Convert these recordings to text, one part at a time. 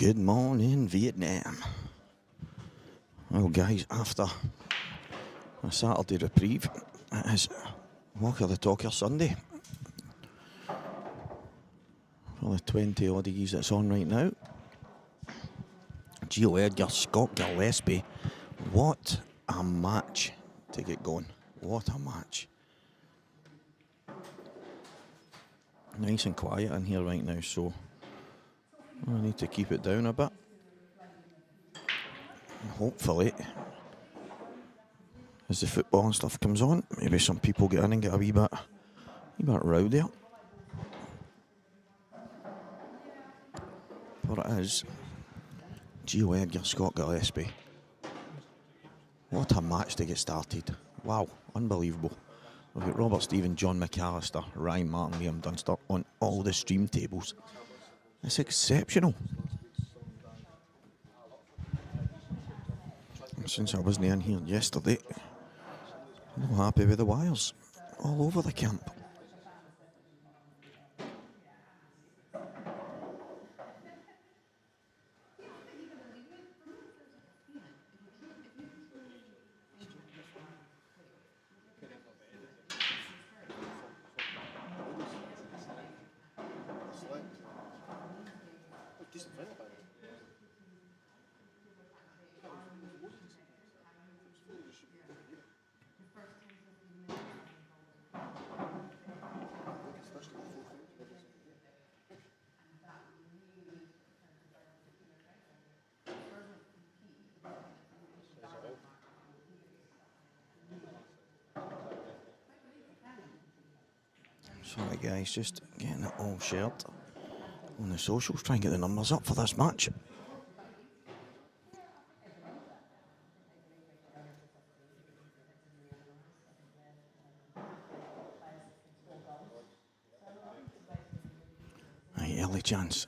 Good morning, Vietnam. Well, guys, after a Saturday reprieve, it is Walk of the Talker Sunday. For the 20 oddies that's on right now. Edgar, Scott Gillespie. What a match to get going. What a match. Nice and quiet in here right now, so I need to keep it down a bit. Hopefully, as the football and stuff comes on, maybe some people get in and get a wee bit rowdy. But it is Edgar, Scott Gillespie. What a match to get started. Wow, unbelievable. We've got Robert Stephen, John McAllister, Ryan Martin, Liam Dunster on all the stream tables. It's exceptional. Since I wasn't in here yesterday, I'm not happy with the wires all over the camp. Sorry guys, just getting it all shared on the socials, try and get the numbers up for this match. Right, early chance,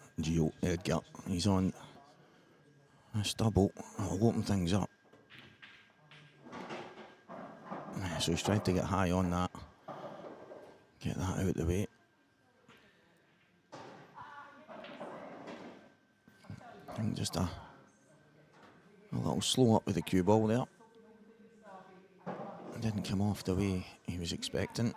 Edgar, he's on a stubble, I'll open things up. So he's trying to get high on that. Get that out of the way. I think just a little slow up with the cue ball there. Didn't come off the way he was expecting.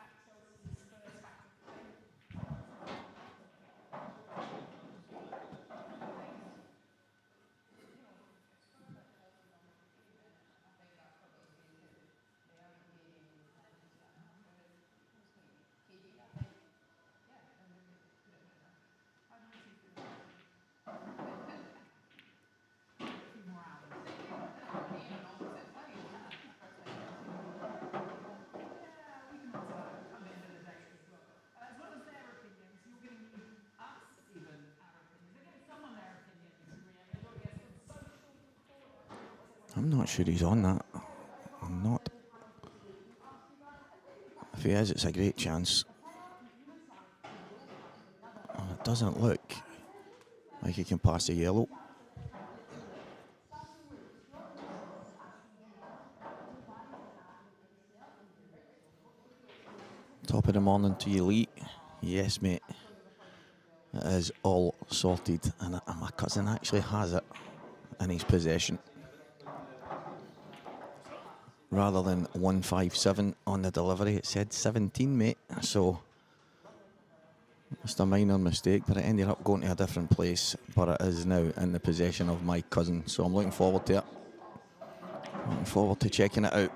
I'm not sure he's on that. I'm not. If he is, it's a great chance. And it doesn't look like he can pass the yellow. Top of the morning to you, Lee. Yes, mate. It is all sorted, and my cousin actually has it in his possession. Rather than 157 on the delivery, it said 17, mate. So, just a minor mistake, but it ended up going to a different place. But it is now in the possession of my cousin, so I'm looking forward to it. Looking forward to checking it out.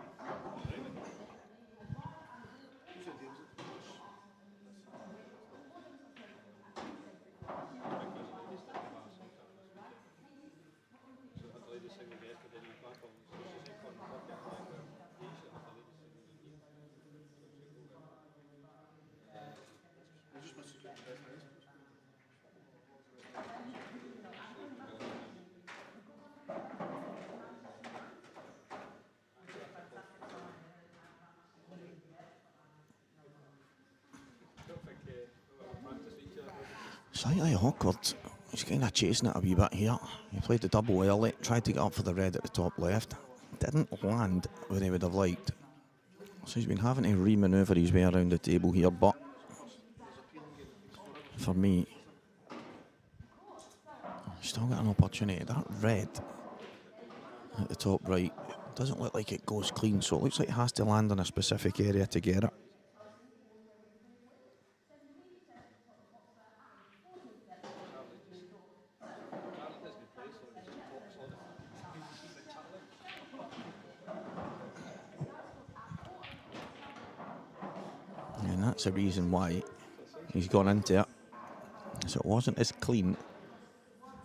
Slightly awkward. He's kind of chasing it a wee bit here. He played the double early, tried to get up for the red at the top left. Didn't land where he would have liked. So he's been having to re-manoeuvre his way around the table here, but for me, Still got an opportunity. That red at the top right doesn't look like it goes clean, so it looks like it has to land in a specific area to get it. And that's the reason why he's gone into it. So it wasn't as clean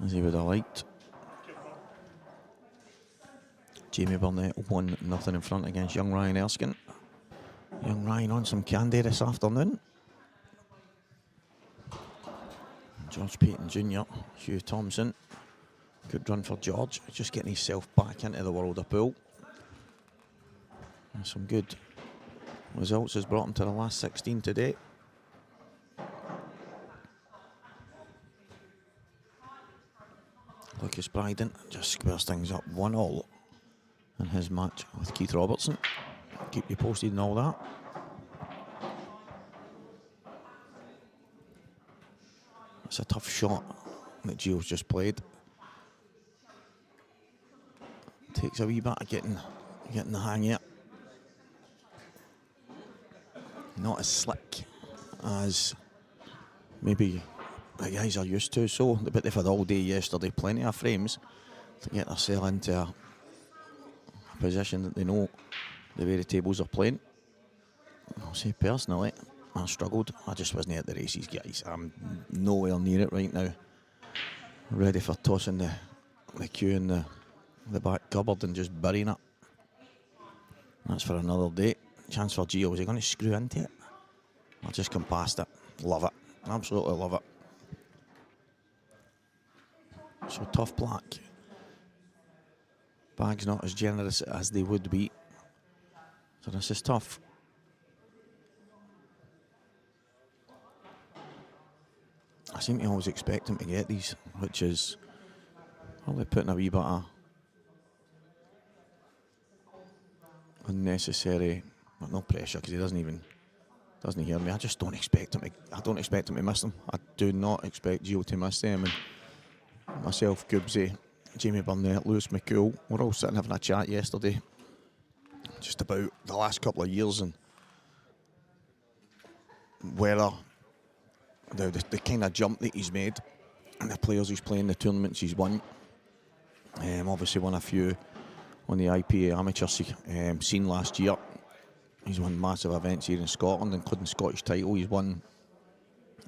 as he would have liked. Jamie Burnett 1-0 in front against young Ryan Erskine. Young Ryan on some candy this afternoon. George Payton Jr., Hugh Thompson. Good run for George, just getting himself back into the world of pool. And some good results has brought him to the last 16 today. Lucas Bryden just squares things up 1-1 in his match with Keith Robertson. Keep you posted and all that. It's a tough shot that Gio's just played. Takes a wee bit of getting the hang of it. Not as slick as maybe the guys are used to, so but they've had all day yesterday, plenty of frames to get themselves into a position that they know the way the tables are playing. I'll say personally, I struggled. I just wasn't at the races, guys. I'm nowhere near it right now. Ready for tossing the cue in the back cupboard and just burying it. That's for another day. Chance for Gio. Is he going to screw into it? I'll just come past it. Love it. Absolutely love it. So tough black. Bag's not as generous as they would be. So this is tough. I seem to always expect him to get these, which is probably putting a wee bit of unnecessary, well, no pressure, because he doesn't hear me. I just don't expect him to miss them. I do not expect Gio to miss them. And myself, Gibbsy, Jamie Burnett, Lewis McCool, we're all sitting having a chat yesterday just about the last couple of years and whether the kind of jump that he's made and the players he's playing, the tournaments he's won. Obviously won a few on the IPA amateur scene last year. He's won massive events here in Scotland, including Scottish title. He's won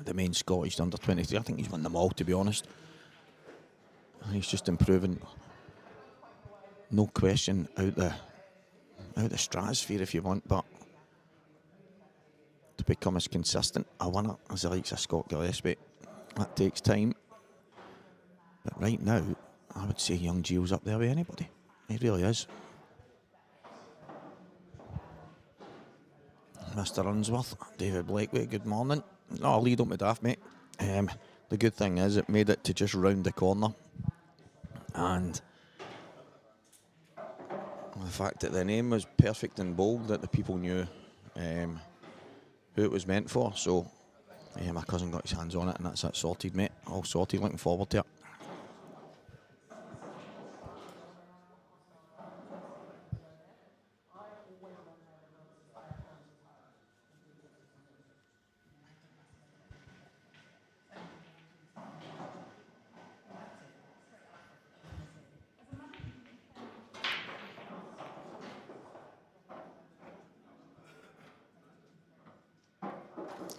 the main Scottish under 23. I think he's won them all, to be honest. He's just improving, no question, out the stratosphere if you want, but to become as consistent a winner as the likes of Scott Gillespie, that takes time. But right now, I would say young Gio's up there with anybody. He really is. Mr. Unsworth, David Blakeway, good morning. No, I'll lead up with daft, mate. The good thing is it made it to just round the corner. And the fact that the name was perfect and bold, that the people knew who it was meant for. So my cousin got his hands on it and that's it sorted, mate. All sorted, looking forward to it.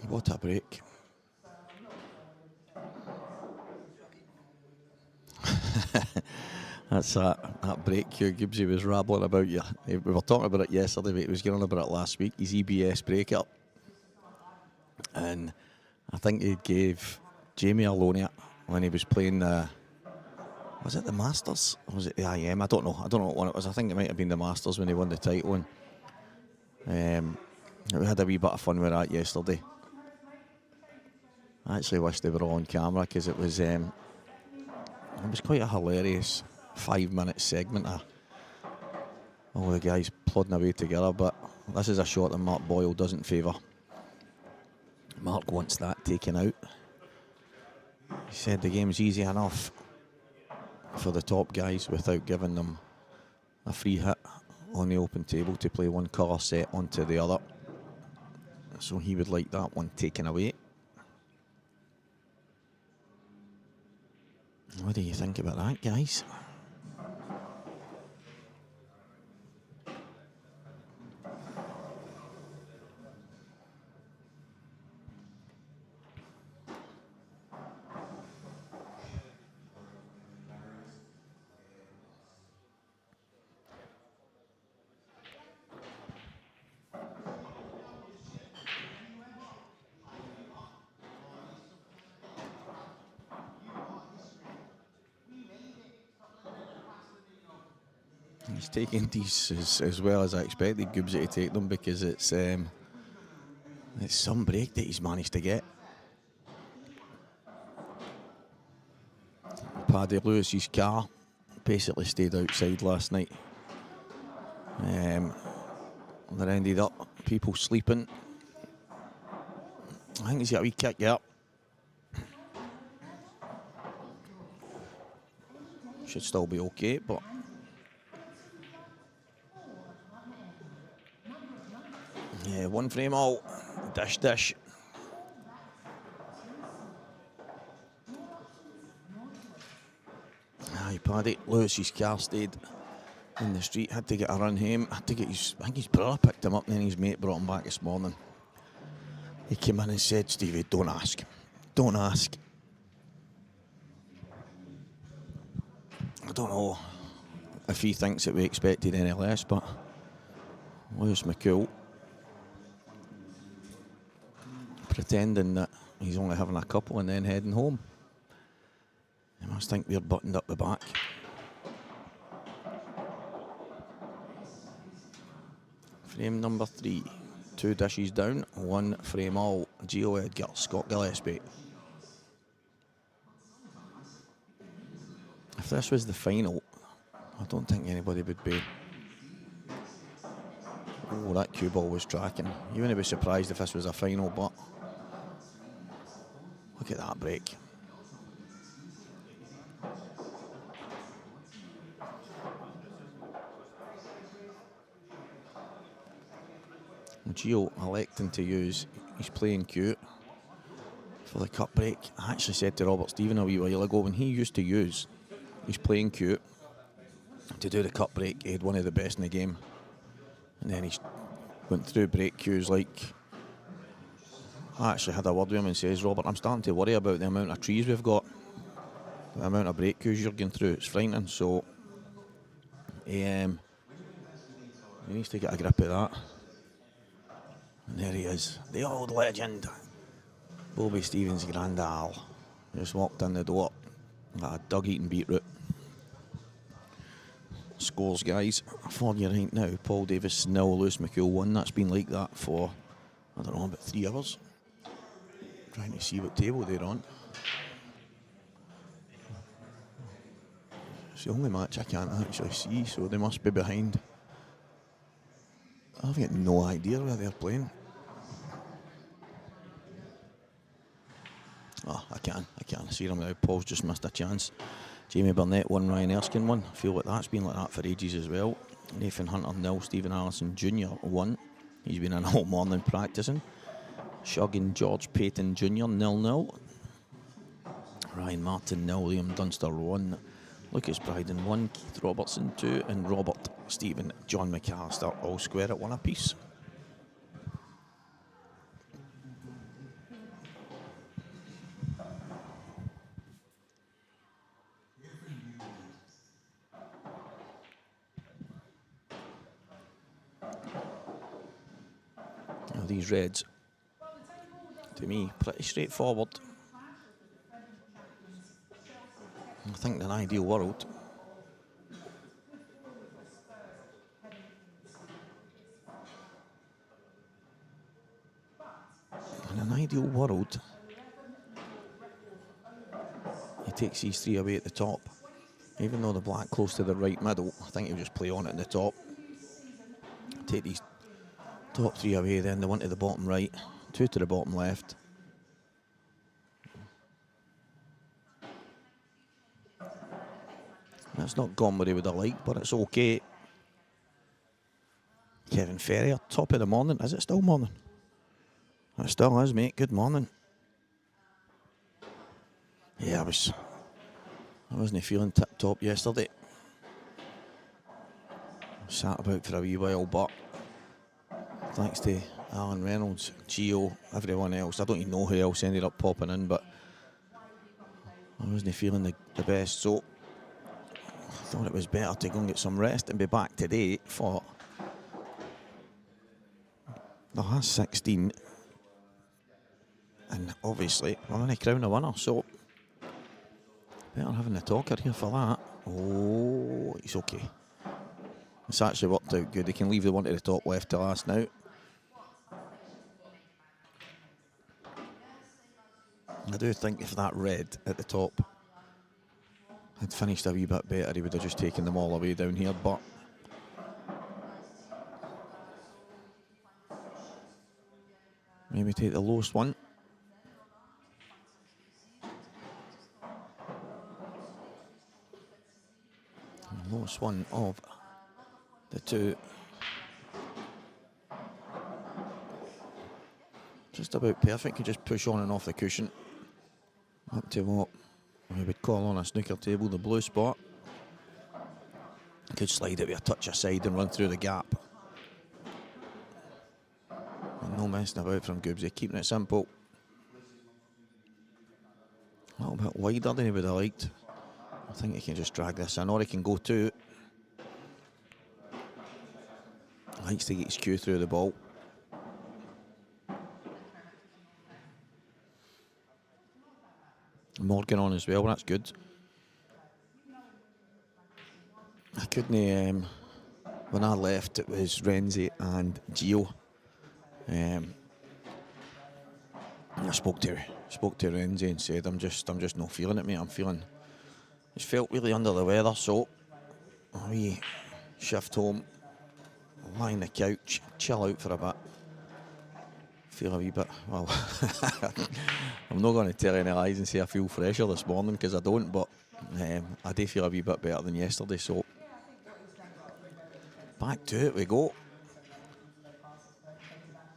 What a break. That's that break Hugh Gibbsy was rattling about you. We were talking about it yesterday, but he was getting on about it last week, his EBS breakup. And I think he gave Jamie a loan it when he was playing was it the Masters? Or was it the IM? I don't know what one it was. I think it might have been the Masters when he won the title. And we had a wee bit of fun with that yesterday. I actually wish they were all on camera because it was quite a hilarious 5-minute segment of all the guys plodding away together. But this is a shot that Mark Boyle doesn't favour. Mark wants that taken out. He said the game's easy enough for the top guys without giving them a free hit on the open table to play one colour set onto the other. So he would like that one taken away. What do you think about that, guys? He's taking these as well as I expected Gibbsy to take them, because it's some break that he's managed to get. Paddy Lewis's car basically stayed outside last night. There ended up people sleeping. I think he's got a wee kick up. Should still be okay, but yeah, one frame all. Dish. Aye, Paddy Lewis's car stayed in the street, had to get a run home, had to get I think his brother picked him up, and then his mate brought him back this morning. He came in and said, Stevie, don't ask. Don't ask. I don't know if he thinks that we expected any less, but Lewis McCool pretending that he's only having a couple and then heading home. You must think we're buttoned up the back. Frame number 3. 2 dishes down, 1 frame all. Gio Edgar, Scott Gillespie. If this was the final, I don't think anybody would be. Oh, that cue ball was tracking. You wouldn't be surprised if this was a final, but look at that break. Gio electing to use his playing cue for the cup break. I actually said to Robert Stephen a wee while ago, when he used to use his playing cue to do the cup break, he had one of the best in the game. And then he went through break cues like... I actually had a word with him and says, Robert, I'm starting to worry about the amount of trees we've got. The amount of break cues you're going through, it's frightening. So he needs to get a grip of that. And there he is, the old legend, Bobby Stevens' grand Al. Just walked in the door, got a dug eating beetroot. Scores, guys, for you right now. Paul Davis 0, Lewis McCool 1. That's been like that for, I don't know, about 3 hours. Trying to see what table they're on. It's the only match I can't actually see, so they must be behind. I've got no idea where they're playing. Oh, I can see them now. Paul's just missed a chance. Jamie Burnett 1, Ryan Erskine 1. I feel like that's been like that for ages as well. Nathan Hunter 0, Stephen Allison Jr. 1. He's been in all morning practicing. Shug George Payton Jr. 0-0. Ryan Martin 0, Liam Dunster 1. Lucas Bryden 1, Keith Robertson 2, and Robert Stephen, John McAllister all square at 1 apiece. Now these reds, to me, pretty straightforward. I think in an ideal world, he takes these 3 away at the top. Even though the black close to the right middle, I think he'll just play on it in the top. Take these top 3 away, then the 1 to the bottom right, 2 to the bottom left. It's not gone where he would have liked, but it's okay. Kevin Ferrier, top of the morning. Is it still morning? It still is, mate. Good morning. Yeah, I wasn't feeling tip-top yesterday. Sat about for a wee while, but thanks to Alan Reynolds, Gio, everyone else. I don't even know who else ended up popping in, but I wasn't feeling the best, so I thought it was better to go and get some rest and be back today for the last 16. And obviously, we're going to crown a winner, so better having the talker here for that. Oh, he's okay. It's actually worked out good. He can leave the one to the top left to last now. I do think if that red at the top had finished a wee bit better, he would have just taken them all away down here, but maybe take the lowest one. The lowest one of the two. Just about perfect. You just push on and off the cushion up to what we would call on a snooker table the blue spot. Could slide it with a touch aside and run through the gap. And no messing about from Goobsy, keeping it simple. A little bit wider than he would have liked. I think he can just drag this in, or he can go two. Likes to get his cue through the ball. Morgan on as well, that's good. I couldn't, when I left, it was Renzi and Gio. I spoke to Renzi and said, I'm just not feeling it, mate. Just felt really under the weather, so we shift home, lie on the couch, chill out for a bit. Feel a wee bit, well, I'm not going to tell any lies and say I feel fresher this morning, because I don't, but I do feel a wee bit better than yesterday, so back to it we go.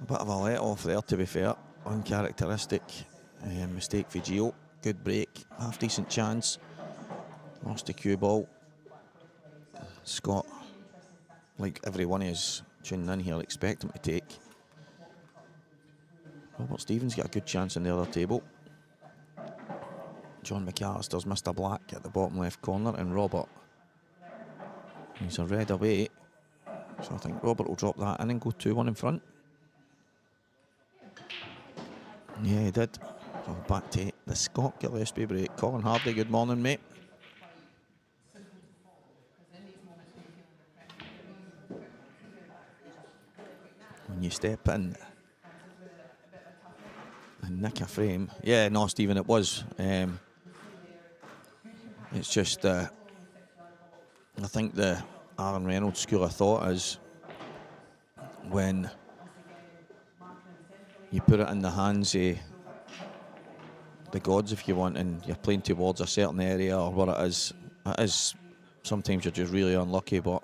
A bit of a let off there, to be fair. Uncharacteristic mistake for Gio. Good break, half decent chance. Lost the cue ball. Scott, like everyone is tuning in here, expect him to take. Robert Stevens got a good chance in the other table. John McAllister's Mr. Black at the bottom left corner, and Robert, he's a red away. So I think Robert will drop that in and go 2-1 in front. Yeah, he did. So back to the Scott Gillespie break. Colin Hardy, good morning, mate. When you step in and nick a frame. Yeah, no, Stephen, it was. It's just, I think the Aaron Reynolds school of thought is when you put it in the hands of the gods, if you want, and you're playing towards a certain area or what it is sometimes you're just really unlucky, but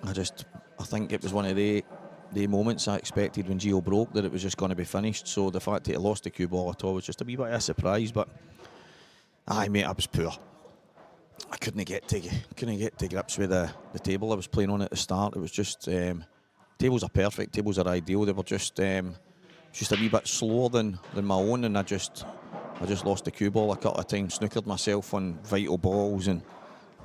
I think it was one of the moments I expected when Gio broke that it was just going to be finished. So the fact that he lost the cue ball at all was just a wee bit of a surprise. But aye, mate, I was poor. I couldn't get to grips with the table I was playing on at the start. It was just tables are perfect, tables are ideal. They were just a wee bit slower than my own, and I just lost the cue ball a couple of times, snookered myself on vital balls, and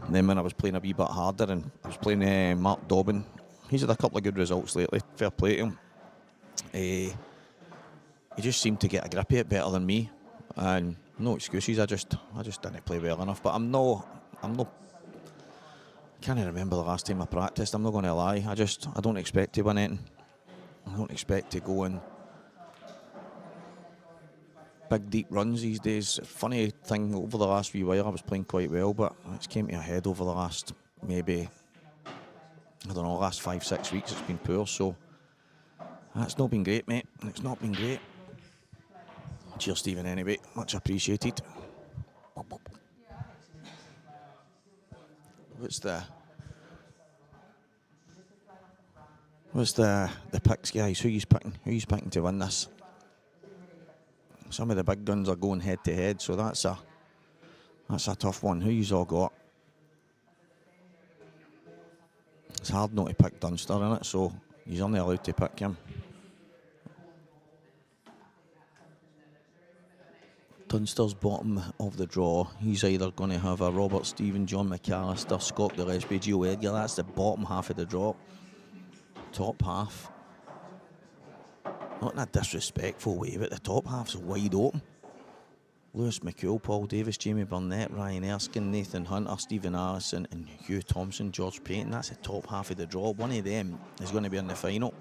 then when I was playing a wee bit harder, and I was playing Mark Dobbin. He's had a couple of good results lately, fair play to him. He just seemed to get a grip of it better than me, and no excuses, I just didn't play well enough. But I can't remember the last time I practiced, I'm not going to lie. I don't expect to win anything. I don't expect to go in big deep runs these days. Funny thing, over the last wee while I was playing quite well, but it's came to a head over the last maybe, I don't know, last 5-6 weeks. It's been poor, so that's not been great, mate. It's not been great. Cheers, Stephen, anyway. Much appreciated. What's the picks, guys? Who you picking? Who you picking to win this? Some of the big guns are going head to head, so that's a tough one. Who you's all got? It's hard not to pick Dunster in it, so he's only allowed to pick him. Dunster's bottom of the draw. He's either going to have a Robert Stephen, John McAllister, Scott Gillespie, Gio Edgar. That's the bottom half of the draw. Top half, not in a disrespectful way, but the top half's wide open. Lewis McCool, Paul Davis, Jamie Burnett, Ryan Erskine, Nathan Hunter, Stephen Allison and Hugh Thompson, George Payton. That's the top half of the draw. One of them is going to be in the final.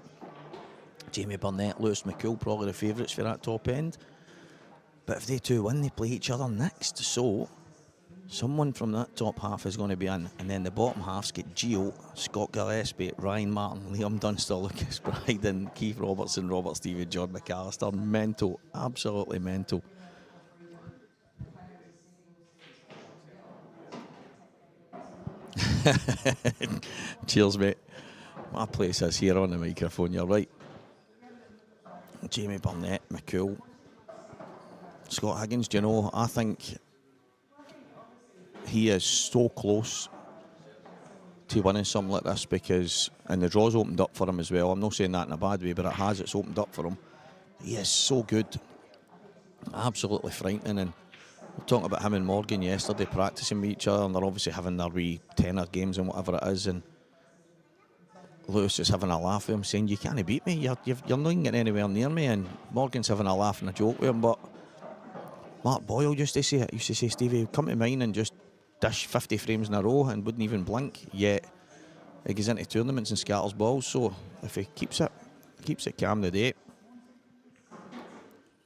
Jamie Burnett, Lewis McCool, probably the favourites for that top end. But if they two win, they play each other next. So someone from that top half is going to be in. And then the bottom half's got Gio, Scott Gillespie, Ryan Martin, Liam Dunster, Lucas Bryden, Keith Robertson, Robert Stephen, John McAllister. Mental, absolutely mental. Cheers, mate. My place is here on the microphone, you're right. Jamie Burnett, McCool, Scott Higgins. Do you know, I think he is so close to winning something like this because, and the draw's opened up for him as well. I'm not saying that in a bad way, but it has. It's opened up for him. He is so good. Absolutely frightening. And we're talking about him and Morgan yesterday practicing with each other, and they're obviously having their wee tenor games and whatever it is. And Lewis is having a laugh with him, saying, "You can't beat me. You're not getting anywhere near me." And Morgan's having a laugh and a joke with him. But Mark Boyle used to say it. He used to say, "Stevie, come to mine and just dish 50 frames in a row and wouldn't even blink." Yet he goes into tournaments and scatters balls. So if he keeps it calm today,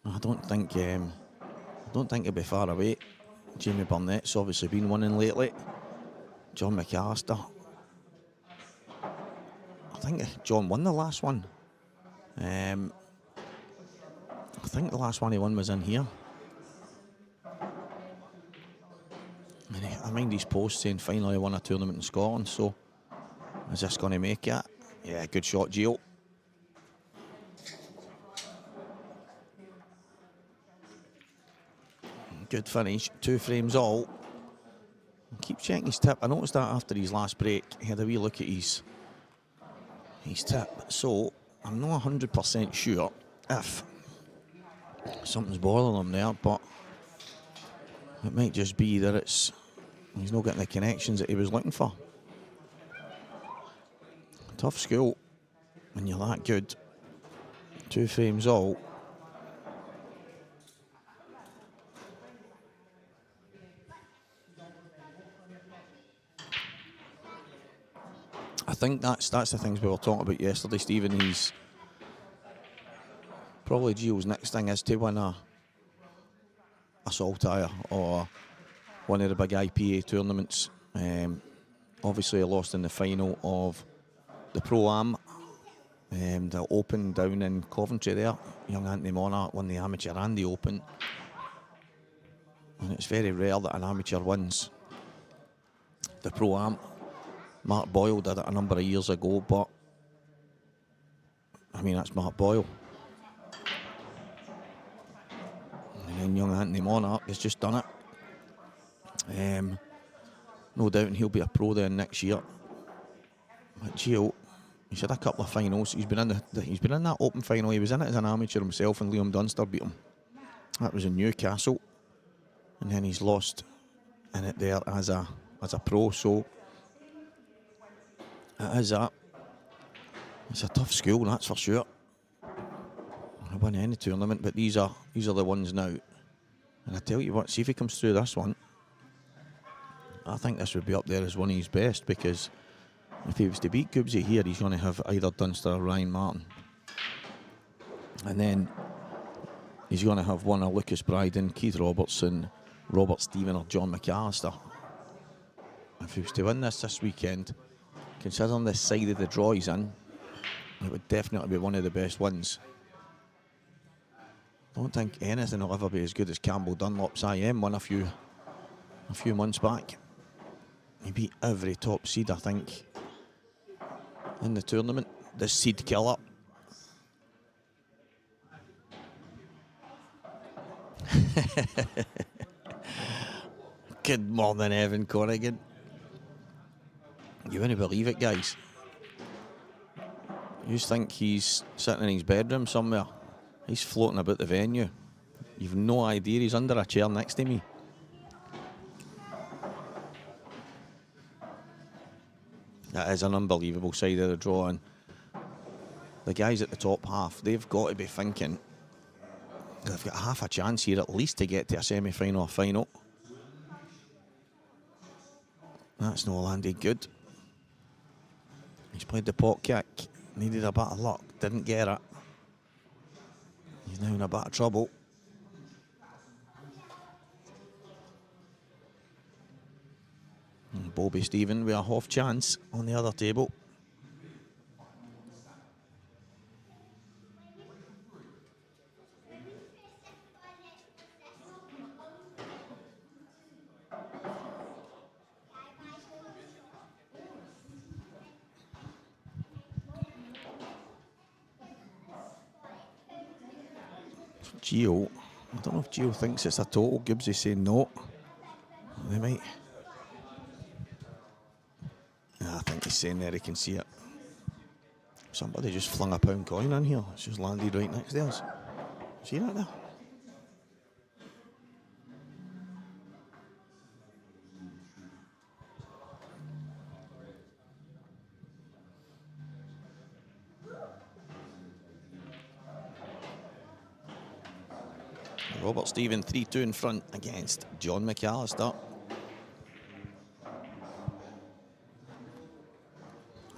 I don't think he'll be far away. Jamie Burnett's obviously been winning lately. John McAllister. I think John won the last one. I think the last one he won was in here. And I mind his post saying finally won a tournament in Scotland, so is this going to make it? Yeah, good shot, Gio. Good finish, 2 frames all. Keep checking his tip. I noticed that after his last break, he had a wee look at his tip. So I'm not 100% sure if something's bothering him there, but it might just be that he's not getting the connections that he was looking for. Tough school when you're that good. 2 frames all. I think that's the things we were talking about yesterday, Stephen. He's probably Gio's next thing is to win a Saltire or one of the big IPA tournaments. Obviously, he lost in the final of the Pro-Am, the Open down in Coventry there. Young Anthony Monarch won the Amateur and the Open. And it's very rare that an amateur wins the Pro-Am. Mark Boyle did it a number of years ago, but I mean, that's Mark Boyle. And then young Anthony Monarch has just done it. No doubt he'll be a pro then next year. But Gio, he's had a couple of finals. He's been in that Open final. He was in it as an amateur himself, and Liam Dunster beat him. That was in Newcastle, and then he's lost in it there as a pro. So it is that. It's a tough school, that's for sure. I win any tournament, but these are the ones now. And I tell you what, see if he comes through this one. I think this would be up there as one of his best, because if he was to beat Goobsy here, he's going to have either Dunster or Ryan Martin. And then he's going to have one of Lucas Bryden, Keith Robertson, Robert Stephen or John McAllister. If he was to win this weekend, considering the side of the draw he's in, it would definitely be one of the best wins. I don't think anything will ever be as good as Campbell Dunlop's IM won a few months back. He beat every top seed, I think, in the tournament. The seed killer. Good morning, Evan Corrigan. You wouldn't believe it, guys. You just think he's sitting in his bedroom somewhere. He's floating about the venue. You've no idea he's under a chair next to me. That is an unbelievable side of the draw, and the guys at the top half, they've got to be thinking they've got half a chance here at least to get to a semi-final or final. That's no landed good. He's played the pot kick, needed a bit of luck, didn't get it. He's now in a bit of trouble. And Bobby Stephen with a half chance on the other table. Gio, I don't know if Gio thinks it's a total. Gibbs is saying no. They might. Yeah, I think he's saying there he can see it. Somebody just flung a pound coin in here. It's just landed right next to us. See that there? Robert Stephen 3-2 in front against John McAllister.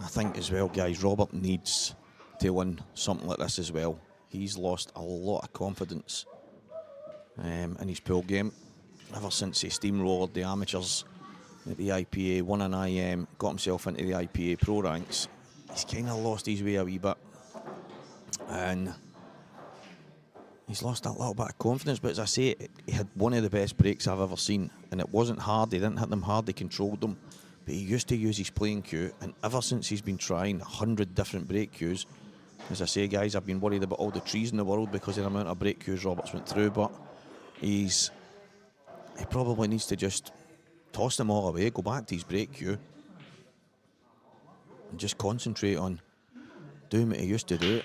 I think as well, guys, Robert needs to win something like this as well. He's lost a lot of confidence in his pool game ever since he steamrolled the amateurs at the IPA, won an IM, got himself into the IPA pro ranks. He's kind of lost his way a wee bit, and he's lost a little bit of confidence. But as I say, he had one of the best breaks I've ever seen, and it wasn't hard. He didn't hit them hard, he controlled them. But he used to use his playing cue, and ever since he's been trying 100 different break cues, as I say, guys, I've been worried about all the trees in the world because of the amount of break cues Roberts went through, but he probably needs to just toss them all away, go back to his break cue, and just concentrate on doing what he used to do.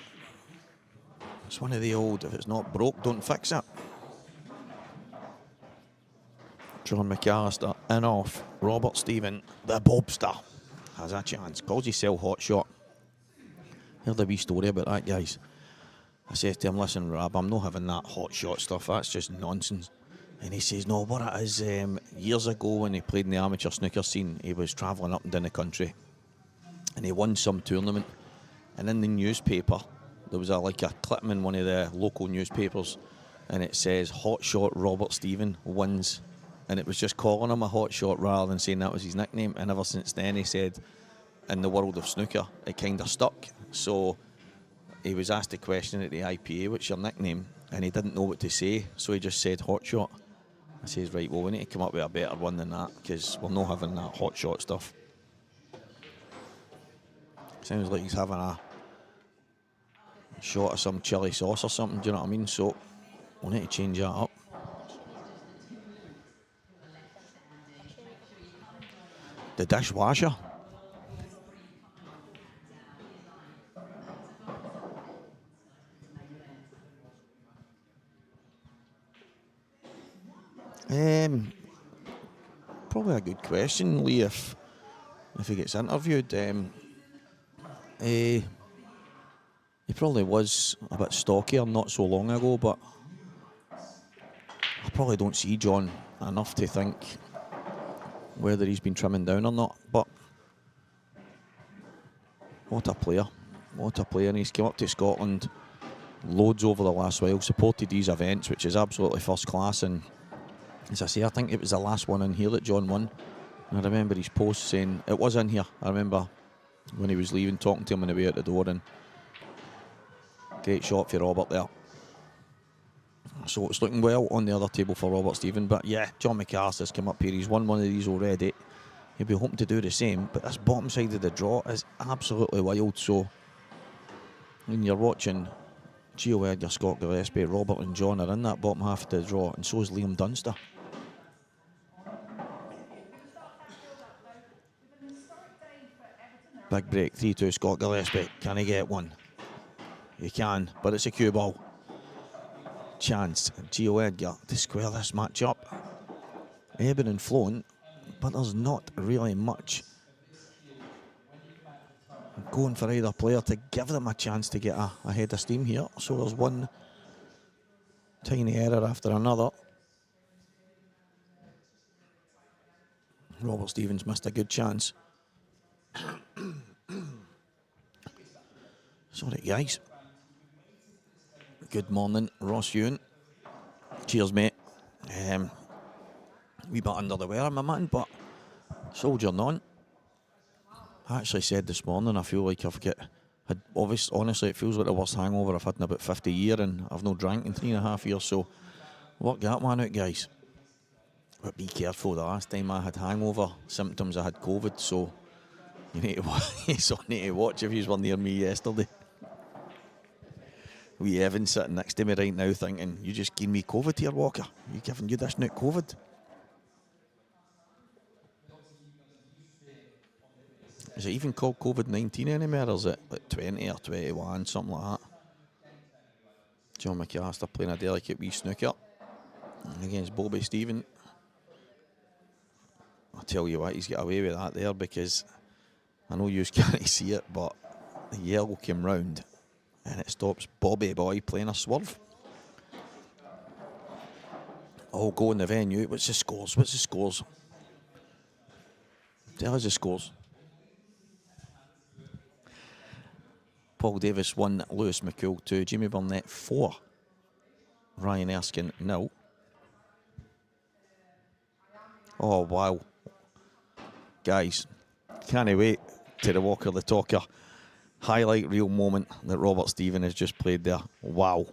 It's one of the old, if it's not broke, don't fix it. John McAllister in off. Robert Stephen, the Bobster, has a chance. Calls himself hot shot. Heard a wee story about that, guys. I said to him, listen, Rab, I'm not having that hot shot stuff. That's just nonsense. And he says, no, what it is, years ago when he played in the amateur snooker scene, he was travelling up and down the country. And he won some tournament. And in the newspaper, there was like a clipping in one of the local newspapers. And it says, hot shot Robert Stephen wins. And it was just calling him a hot shot rather than saying that was his nickname. And ever since then, he said, in the world of snooker, it kind of stuck. So he was asked a question at the IPA, what's your nickname? And he didn't know what to say, so he just said hot shot. I says, right, well, we need to come up with a better one than that, because we're not having that hot shot stuff. Sounds like he's having a shot of some chili sauce or something, do you know what I mean? So we'll need to change that up. The dishwasher. Probably a good question, Lee, if he gets interviewed. He probably was a bit stockier not so long ago, but I probably don't see John enough to think whether he's been trimming down or not. But what a player. What a player. And he's come up to Scotland loads over the last while, supported these events, which is absolutely first class. And as I say, I think it was the last one in here that John won. And I remember his post saying, it was in here. I remember when he was leaving, talking to him on the way out the door, and great shot for Robert there. So it's looking well on the other table for Robert Stephen. But yeah, John McAllister's come up here. He's won one of these already. He'll be hoping to do the same, but this bottom side of the draw is absolutely wild. So when you're watching Gio, Edgar, Scott Gillespie, Robert and John are in that bottom half of the draw, and so is Liam Dunster. Big break, 3-2 Scott Gillespie. Can he get one? He can, but it's a cue ball. Chance, Gio Edgar to square this match up. Ebbing and flowing, but there's not really much going for either player to give them a chance to get a head of steam here. So there's one tiny error after another. Robert Stevens missed a good chance. Sorry, guys. Good morning, Ross Ewan. Cheers, mate. Wee bit under the weather, my man, but soldiering on. I actually said this morning I feel like honestly, it feels like the worst hangover I've had in about 50 years, and I've not drank in 3.5 years, so work that one out, guys. But be careful, the last time I had hangover symptoms I had COVID, so you need to watch if you were near me yesterday. Wee Evan sitting next to me right now thinking, you just gave me COVID here, Walker. You giving you this now COVID? Is it even called COVID-19 anymore, or is it like 20 or 21, something like that? John McAllister playing a delicate wee snooker against Bobby Stephen. I'll tell you what, he's got away with that there, because I know you can't see it, but the yellow came round and it stops Bobby Boy playing a swerve. All go in the venue. What's the scores? What's the scores? Tell us the scores. Paul Davis 1, Lewis McCool 2, Jamie Burnett 4, Ryan Erskine 0. Oh, wow. Guys, can't wait to the Walker the Talker highlight reel moment that Robert Stephen has just played there. Wow.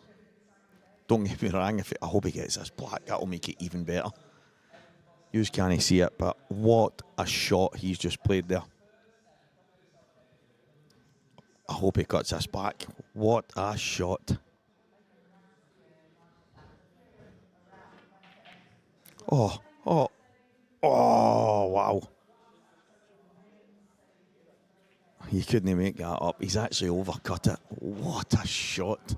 Don't get me wrong, I hope he gets this black, that'll make it even better. You just can't see it, but what a shot he's just played there. I hope he cuts this back. What a shot. Oh, wow. You couldn't make that up. He's actually overcut it. What a shot.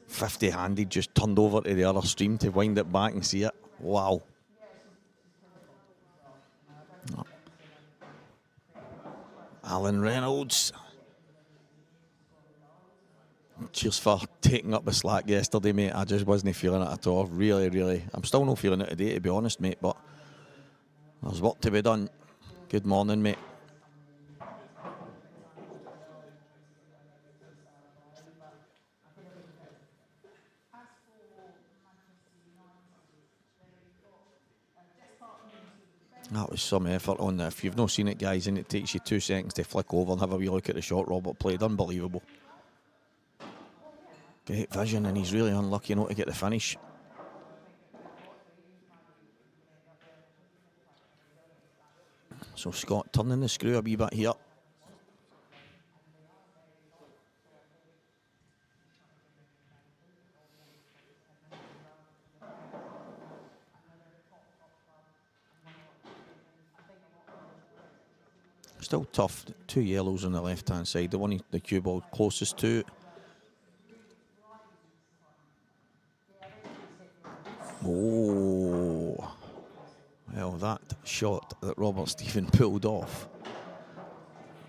50-handed, just turned over to the other stream to wind it back and see it. Wow. Alan Reynolds. Cheers for taking up the slack yesterday, mate. I just wasn't feeling it at all. Really. I'm still not feeling it today, to be honest, mate, but there's work to be done. Good morning, mate. That was some effort on that. If you've not seen it, guys, and it takes you 2 seconds to flick over and have a wee look at the shot Robert played. Unbelievable. Great vision, and he's really unlucky not to get the finish. So Scott turning the screw a wee bit here. Still tough. 2 yellows on the left-hand side. The one the cue ball closest to. Oh. Well, that shot that Robert Stephen pulled off.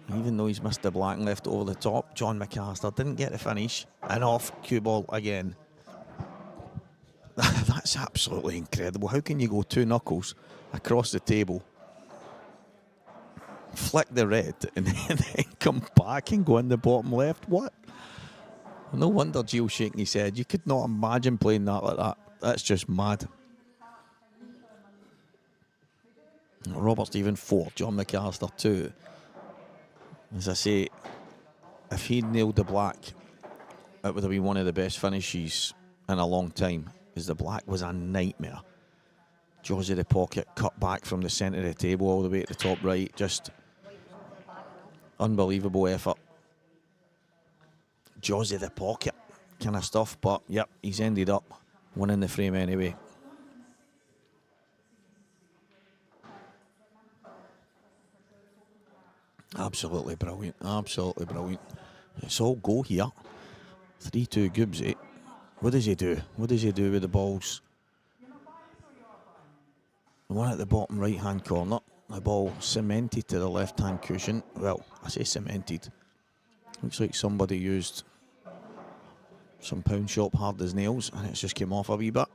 Even though he's missed the black and left over the top, John McAllister didn't get the finish. And off cue ball again. That's absolutely incredible. How can you go 2 knuckles across the table, flick the red, and then come back and go in the bottom left? What? No wonder Gio shaking his head. You could not imagine playing that like that. That's just mad. Robert Stephen 4, John McAllister 2. As I say, if he'd nailed the black, it would have been one of the best finishes in a long time, because the black was a nightmare. Jaws of the pocket, cut back from the centre of the table all the way to the top right. Just unbelievable effort. Jaws of the pocket kind of stuff, but yep, he's ended up winning the frame anyway. Absolutely brilliant, absolutely brilliant. It's all go here. 3-2 Gibbsy. What does he do? What does he do with the balls? The one at the bottom right-hand corner. The ball cemented to the left-hand cushion. Well, I say cemented. Looks like somebody used some pound shop hard as nails and it's just came off a wee bit.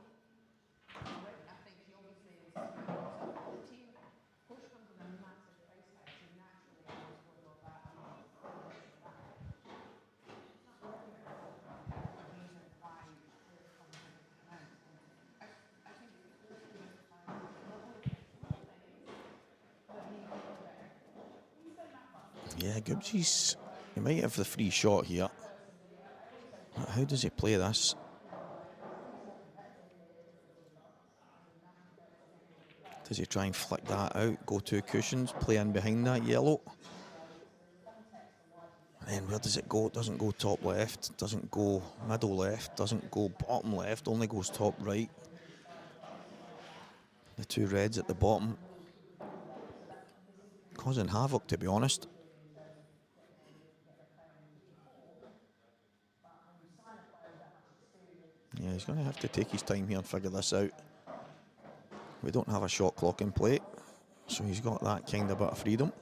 Yeah, Gibbsy's, he might have the free shot here. How does he play this? Does he try and flick that out, go two cushions, play in behind that yellow? And then where does it go? It doesn't go top left, doesn't go middle left, doesn't go bottom left, only goes top right. The two reds at the bottom. Causing havoc, to be honest. Yeah, he's going to have to take his time here and figure this out. We don't have a shot clock in play, so he's got that kind of bit of freedom.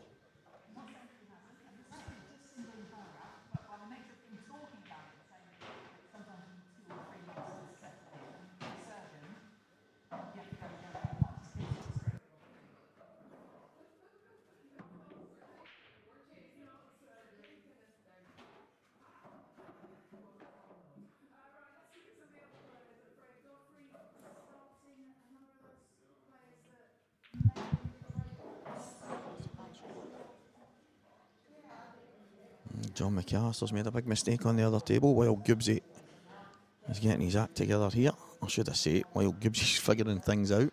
John McAllister's made a big mistake on the other table while Gibbsy is getting his act together here. Or should I say, while Gibbsy's figuring things out.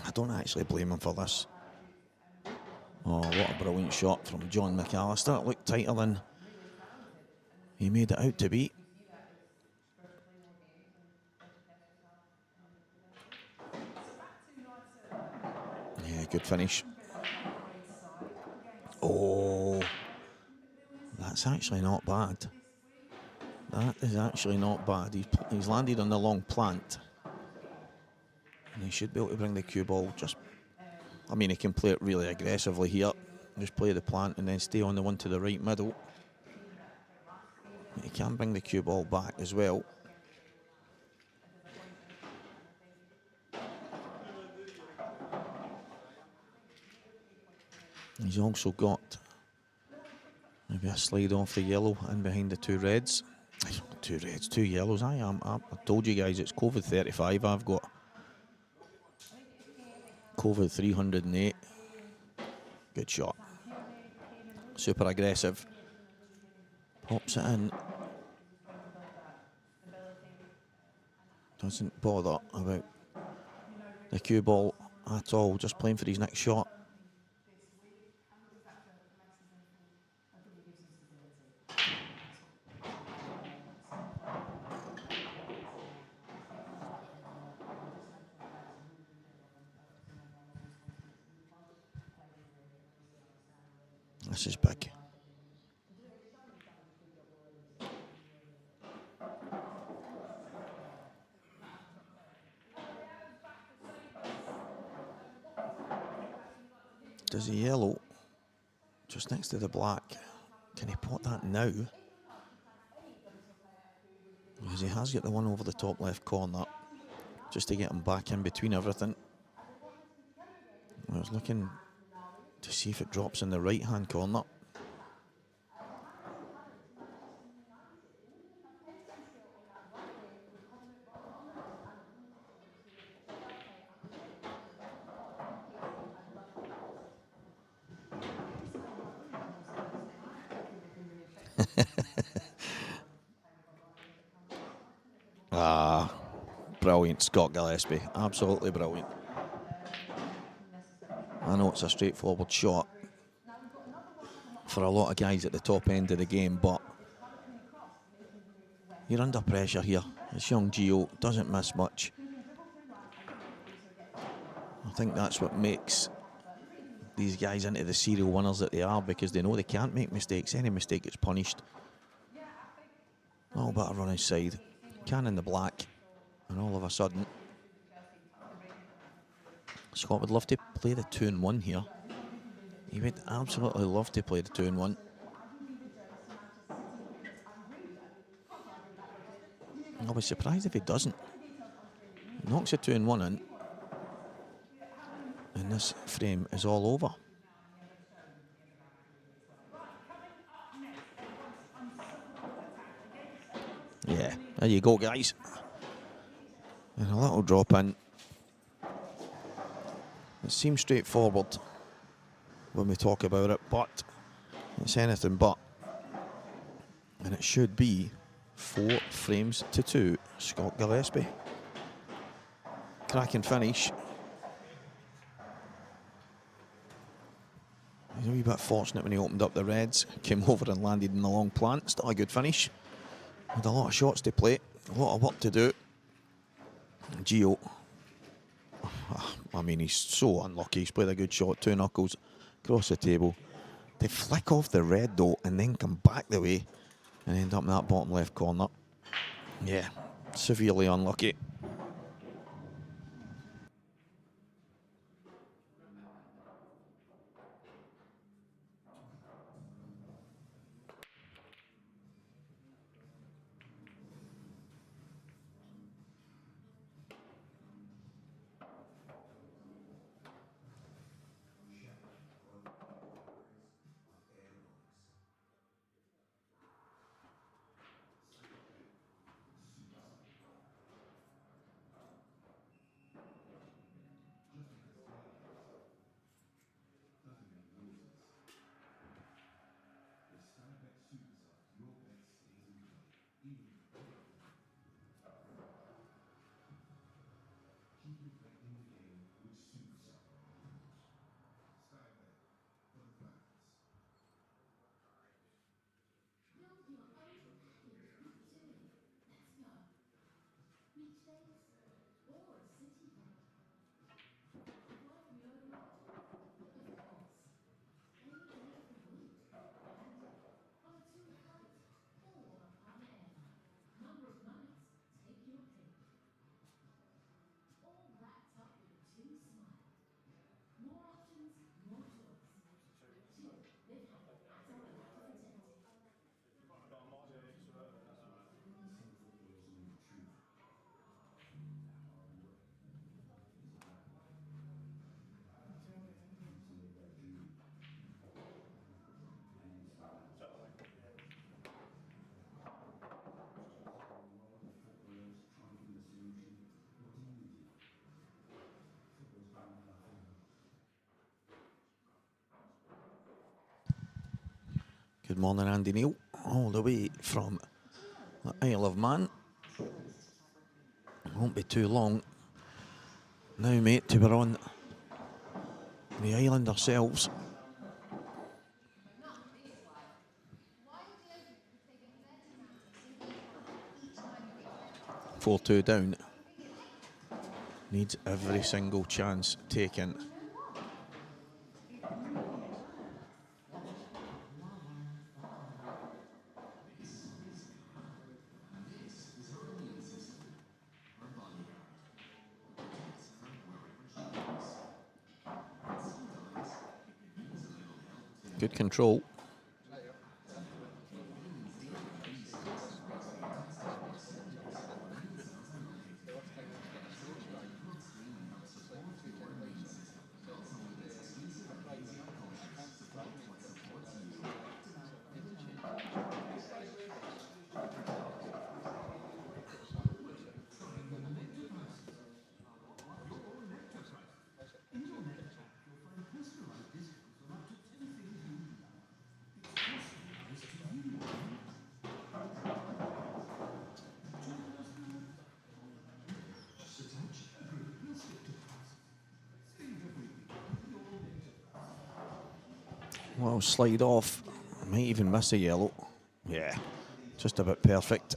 I don't actually blame him for this. Oh, what a brilliant shot from John McAllister. It looked tighter than he made it out to be. Yeah, good finish. Oh, that's actually not bad. That is actually not bad. He's landed on the long plant. And he should be able to bring the cue ball just... I mean, he can play it really aggressively here. Just play the plant and then stay on the one to the right middle. He can bring the cue ball back as well. He's also got maybe a slide off the yellow in behind the two reds. Two reds, two yellows. I told you guys it's COVID 35. I've got COVID 308. Good shot. Super aggressive. Pops it in. Doesn't bother about the cue ball at all. Just playing for his next shot. This is big. Does the yellow just next to the black? Can he pot that now? Because he has got the one over the top left corner just to get him back in between everything. I was looking to see if it drops in the right hand corner. brilliant, Scott Gillespie. Absolutely brilliant. I know it's a straightforward shot for a lot of guys at the top end of the game, but you're under pressure here. This young Gio doesn't miss much. I think that's what makes these guys into the serial winners that they are, because they know they can't make mistakes. Any mistake is punished. A little bit of run inside. Can in the black. And all of a sudden, Scott would love to play the 2-1 here. He would absolutely love to play the 2-1. I'll be surprised if he doesn't. He knocks the 2-1 in, and this frame is all over. Yeah, there you go, guys. And a little drop in. It seems straightforward when we talk about it, but it's anything but. And it should be 4 frames to 2. Scott Gillespie. Cracking finish. He's a wee bit fortunate when he opened up the reds. Came over and landed in the long plant. Still a good finish. With a lot of shots to play. A lot of work to do. Gio. I mean, he's so unlucky. He's played a good shot. 2 knuckles across the table. They flick off the red though and then come back the way and end up in that bottom left corner. Yeah, severely unlucky. Good morning, Andy Neil, all the way from the Isle of Man. Won't be too long now, mate, till we're on the island ourselves. 4-2 down. Needs every single chance taken. Good control. Well, slide off. Might even miss a yellow. Yeah, just about perfect.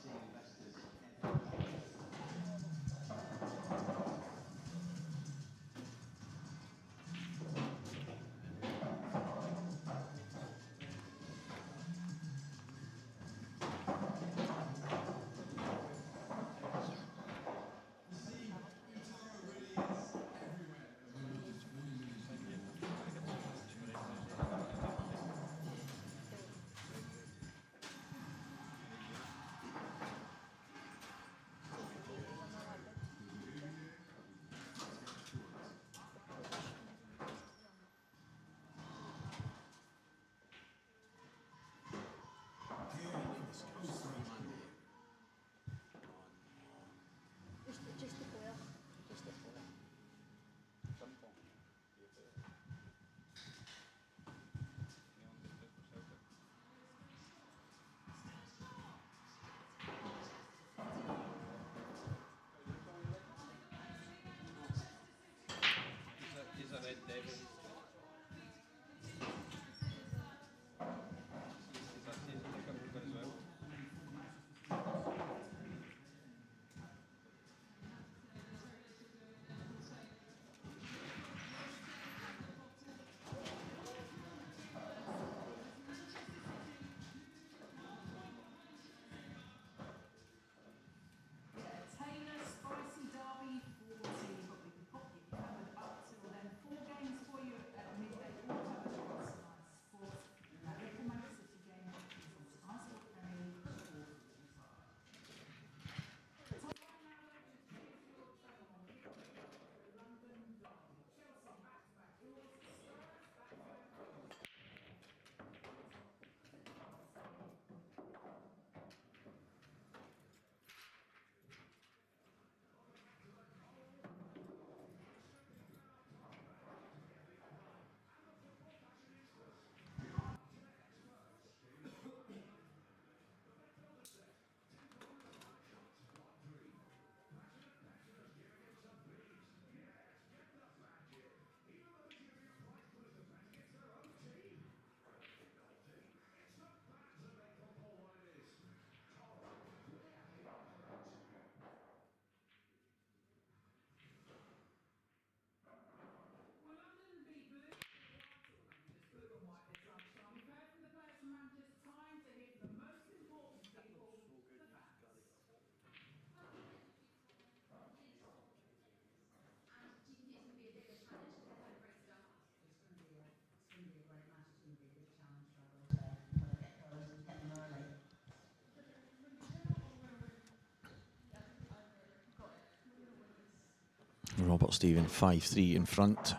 Robert Stephen 5-3 in front.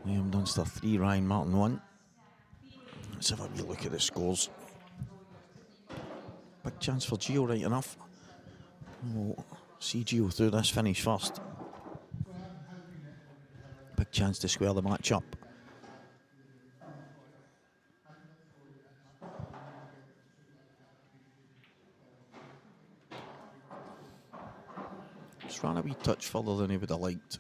Liam Dunster 3, Ryan Martin 1. Let's have a wee look at the scores. Big chance for Gio, right enough. We'll see Gio through this finish first. Big chance to square the match up. Just ran a wee touch further than he would have liked.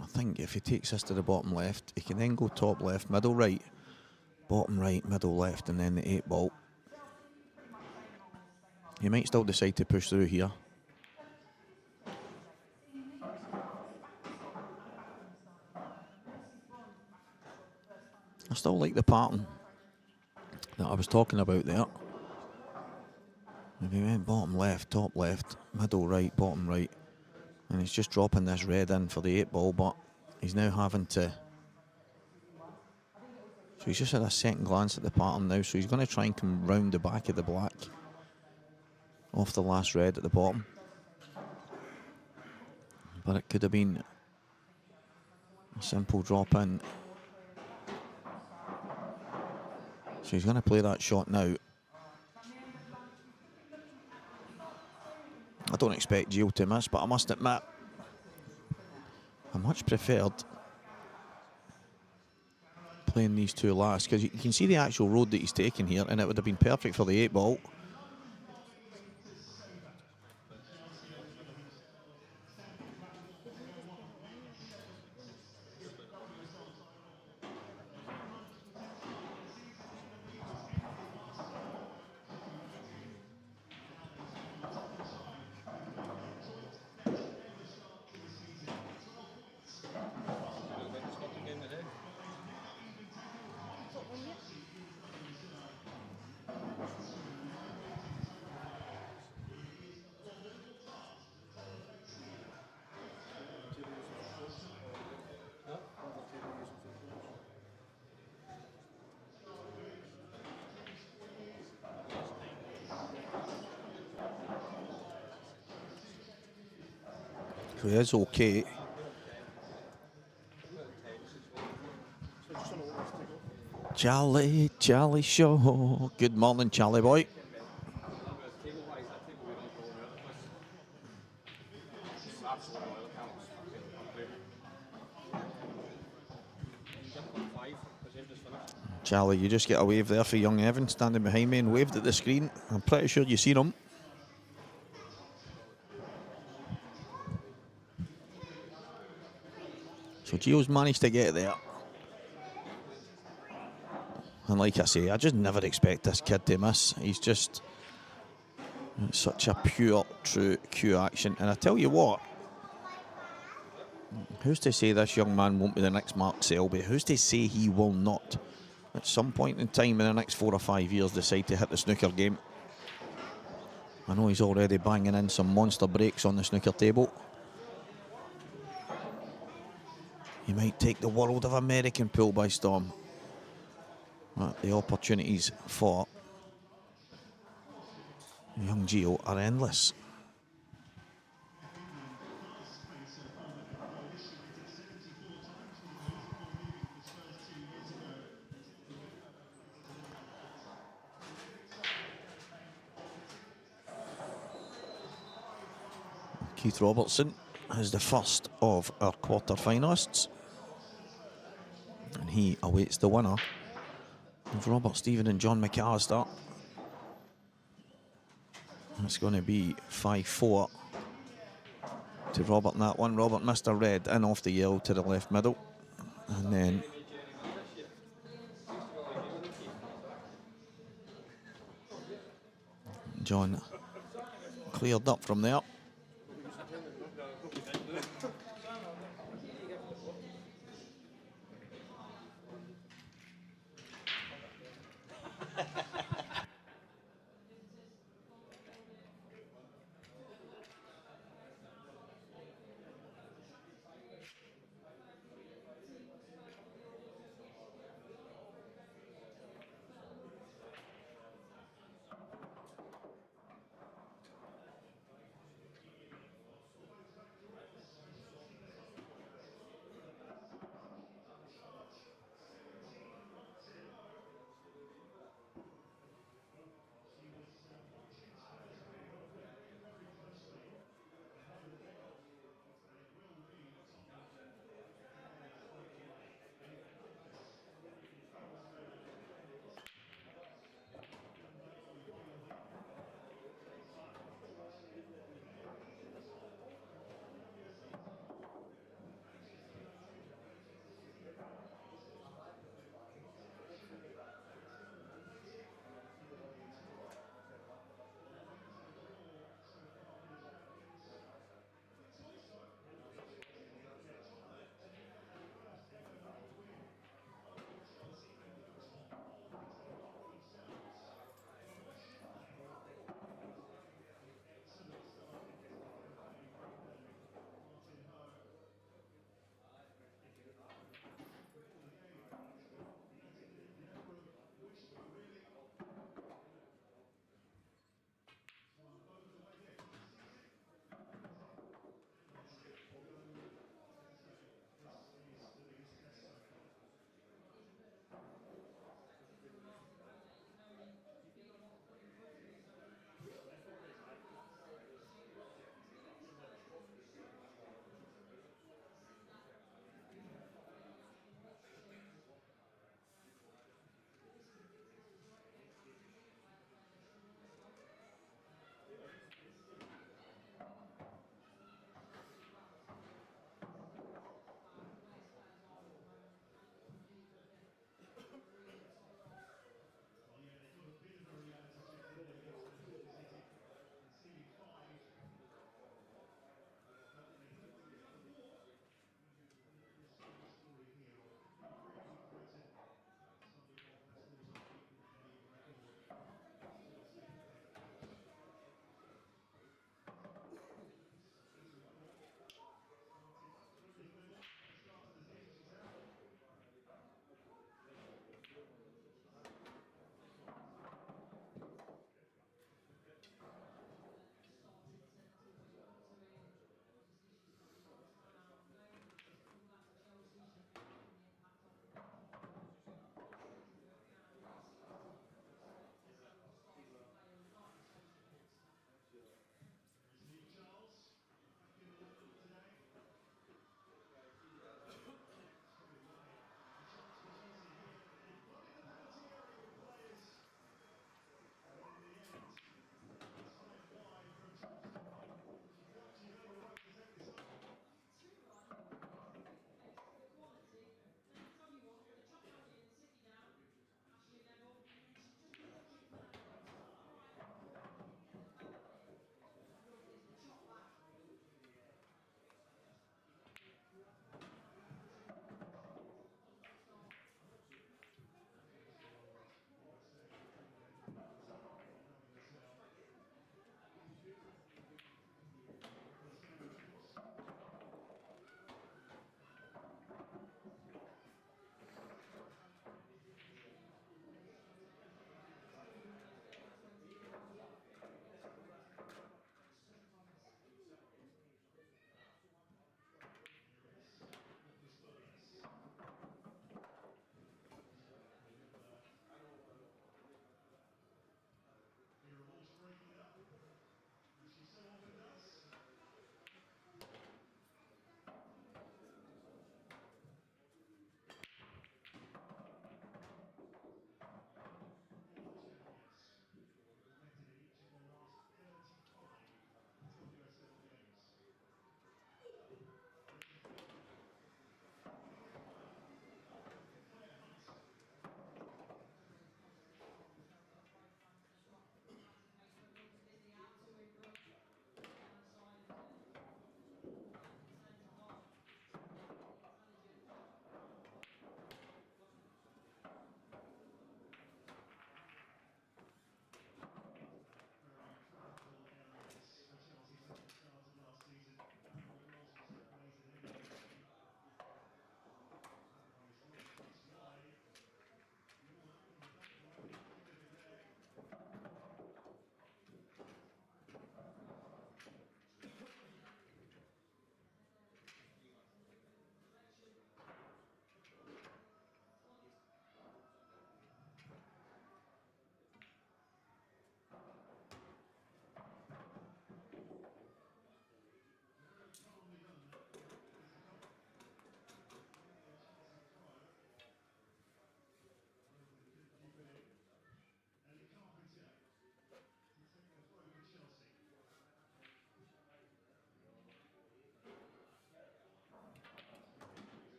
I think if he takes this to the bottom left, he can then go top left, middle right, bottom right, middle left, and then the 8 ball. He might still decide to push through here. I still like the pattern that I was talking about there. If he went bottom left, top left, middle right, bottom right, and he's just dropping this red in for the 8 ball, but he's now having to... So he's just had a second glance at the pattern now, so he's going to try and come round the back of the black off the last red at the bottom. But it could have been a simple drop in. So he's going to play that shot now. I don't expect Gio to miss, but I must admit, I much preferred playing these two last, because you can see the actual road that he's taking here, and it would have been perfect for the 8 ball. who is okay. Charlie Shaw. Good morning, Charlie boy. Charlie, you just get a wave there for young Evan standing behind me and waved at the screen. I'm pretty sure you seen him. So Gio's managed to get there. And like I say, I just never expect this kid to miss. He's just such a pure, true Q action. And I tell you what, who's to say this young man won't be the next Mark Selby? Who's to say he will not, at some point in time in the next 4 or 5 years, decide to hit the snooker game? I know he's already banging in some monster breaks on the snooker table. He might take the world of American pool by storm. But the opportunities for young Gio are endless. Keith Robertson is the first of our quarter-finalists. And he awaits the winner of Robert Stephen and John McAllister. It's going to be 5-4 to Robert in that one. Robert missed a red in off the yellow to the left middle. And then John cleared up from there.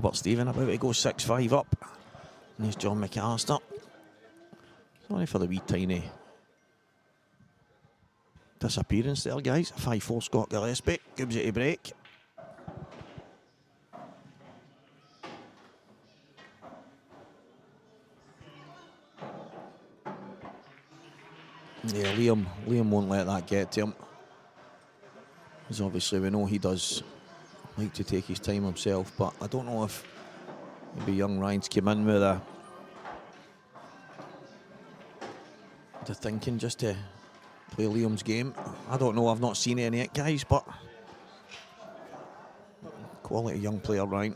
Robert Stephen about to go 6-5 up. And here's John McAllister. Sorry for the wee tiny disappearance there, guys. 5-4 Scott Gillespie. Gives it a break. Yeah, Liam won't let that get to him. Because obviously we know he does like to take his time himself, but I don't know if maybe young Ryan's came in with the thinking just to play Liam's game. I don't know, I've not seen any yet, guys, but quality young player, Ryan.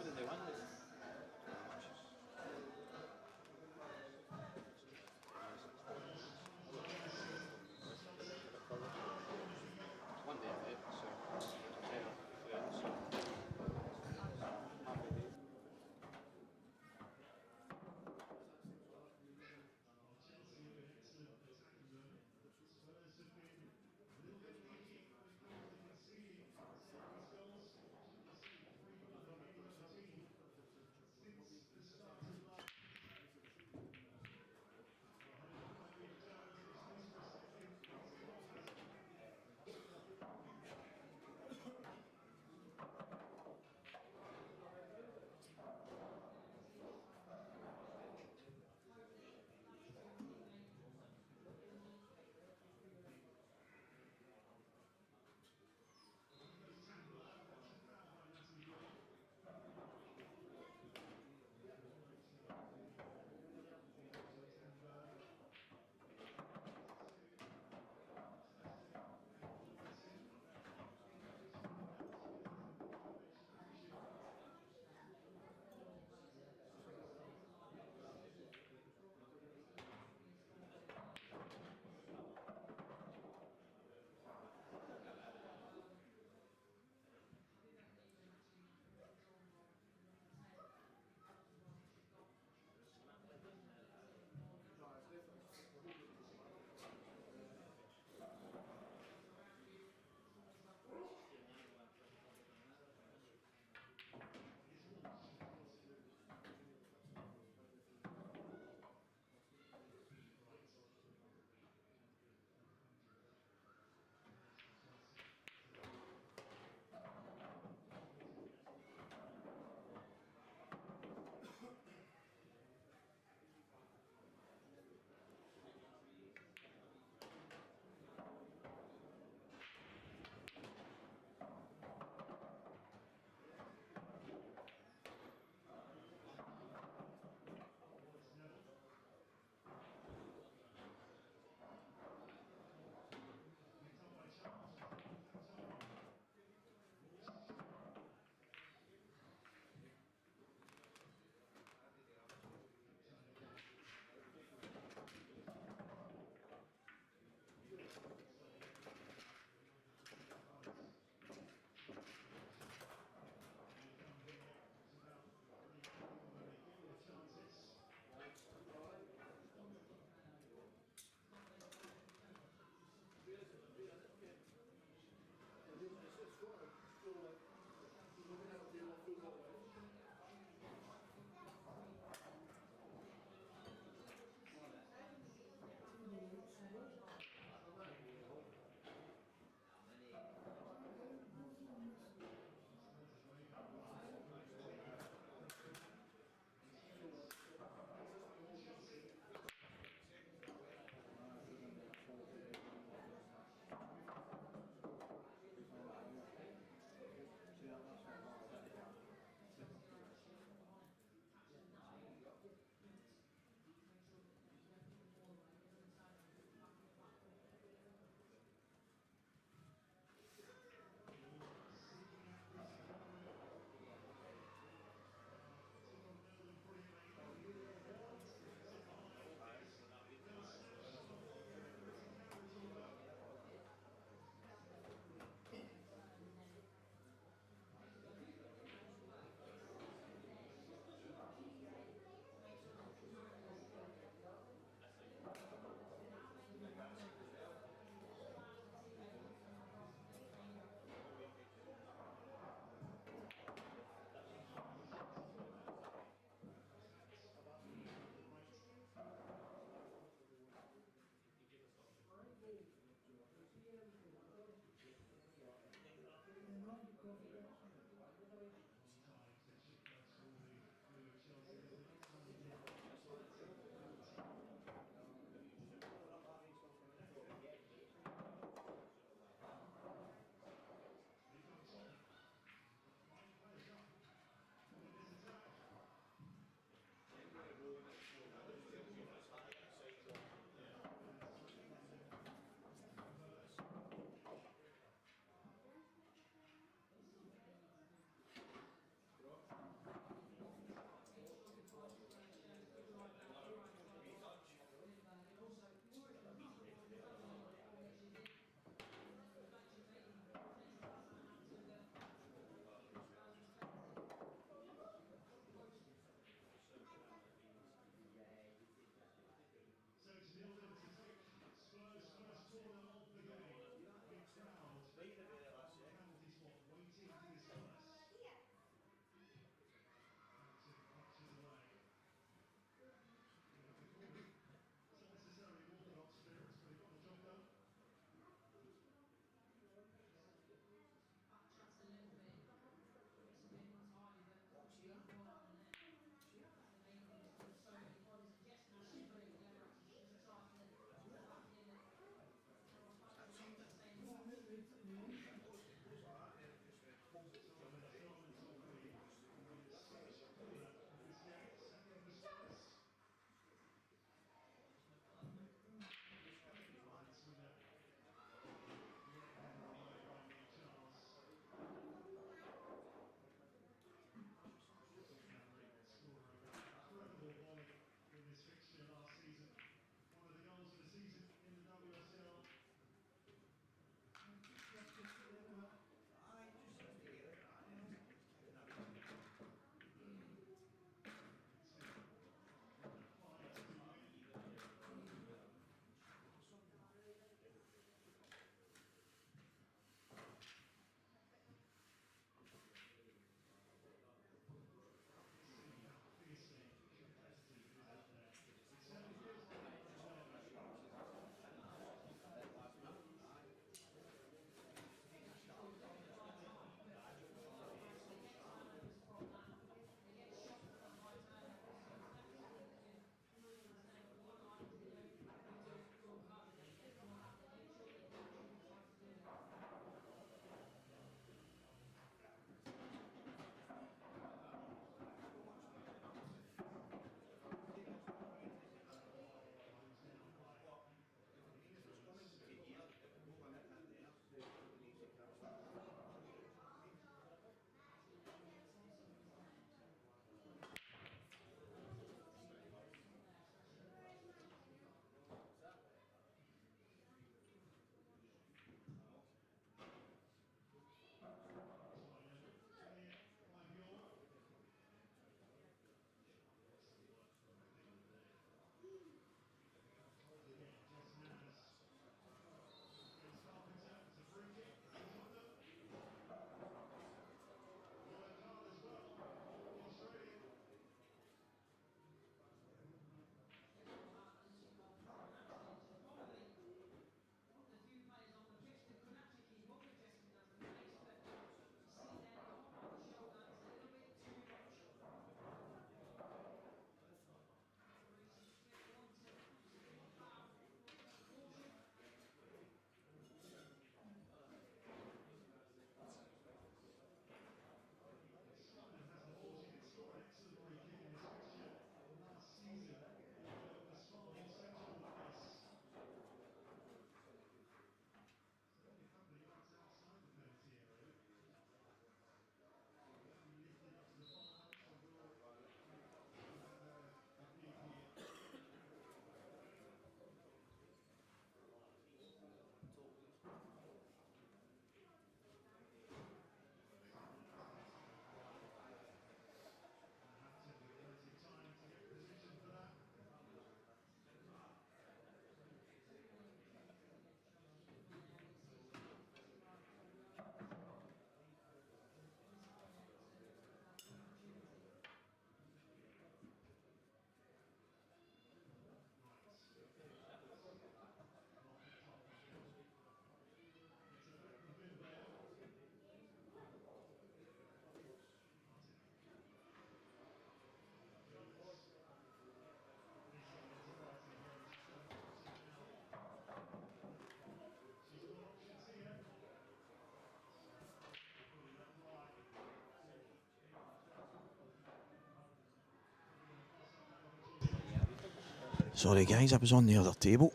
Sorry guys, I was on the other table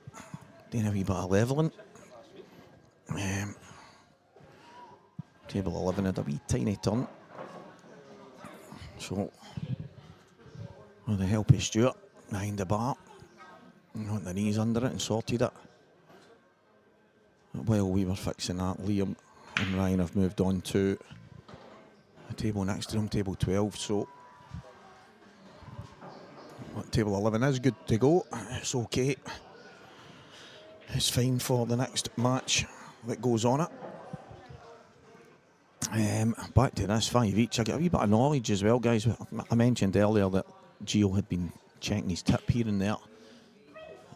doing a wee bit of levelling. Table 11 had a wee tiny turn. So, with the help of Stuart behind the bar, got the knees under it and sorted it. While we were fixing that, Liam and Ryan have moved on to the table next to them, table 12. So, table 11 is good to go. It's okay. It's fine for the next match that goes on it. Back to this 5 each. I get a wee bit of knowledge as well, guys. I mentioned earlier that Gio had been checking his tip here and there,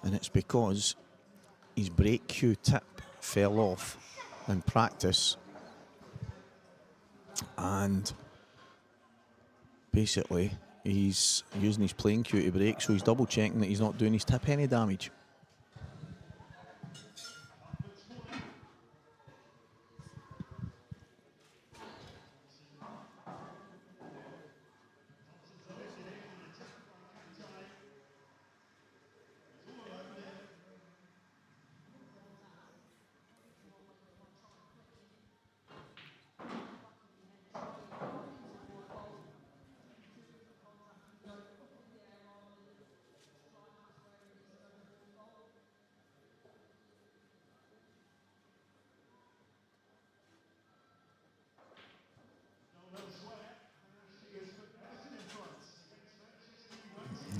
and it's because his brake cue tip fell off in practice, and basically he's using his playing cue to brake, so he's double checking that he's not doing his tip any damage.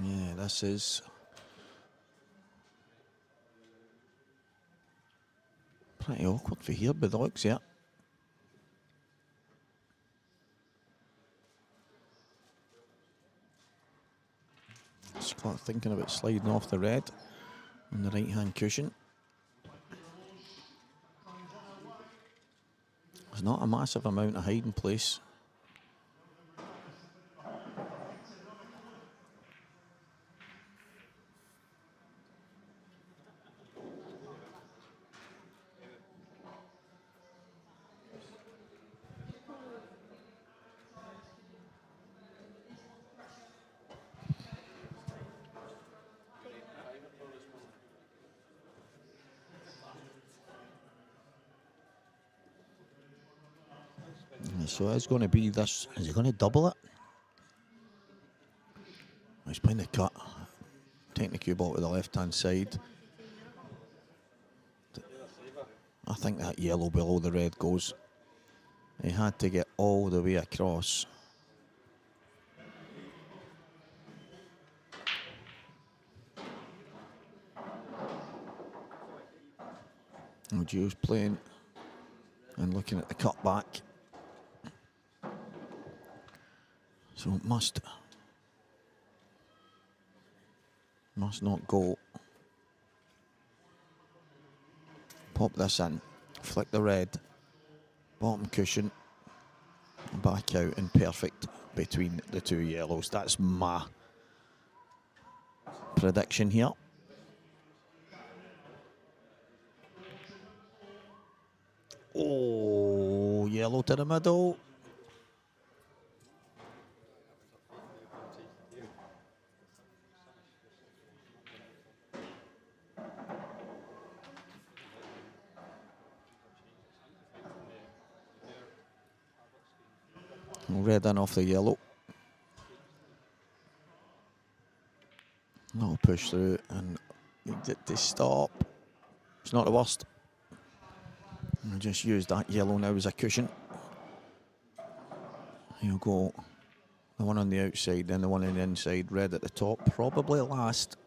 Yeah, this is pretty awkward for here by the looks, yeah. Scott thinking about sliding off the red on the right hand cushion. There's not a massive amount of hiding place. So it's going to be this. Is he going to double it? He's playing the cut. Taking the cue ball to the left-hand side. I think that yellow below the red goes. He had to get all the way across. Gio's playing and looking at the cut back. So it must not go. Pop this in, flick the red, bottom cushion, back out and perfect between the two yellows. That's my prediction here. Oh, yellow to the middle. Red in off the yellow. Little push through and needs it to stop. It's not the worst. I'll just use that yellow now as a cushion. He'll go the one on the outside, then the one on the inside, red at the top, probably last.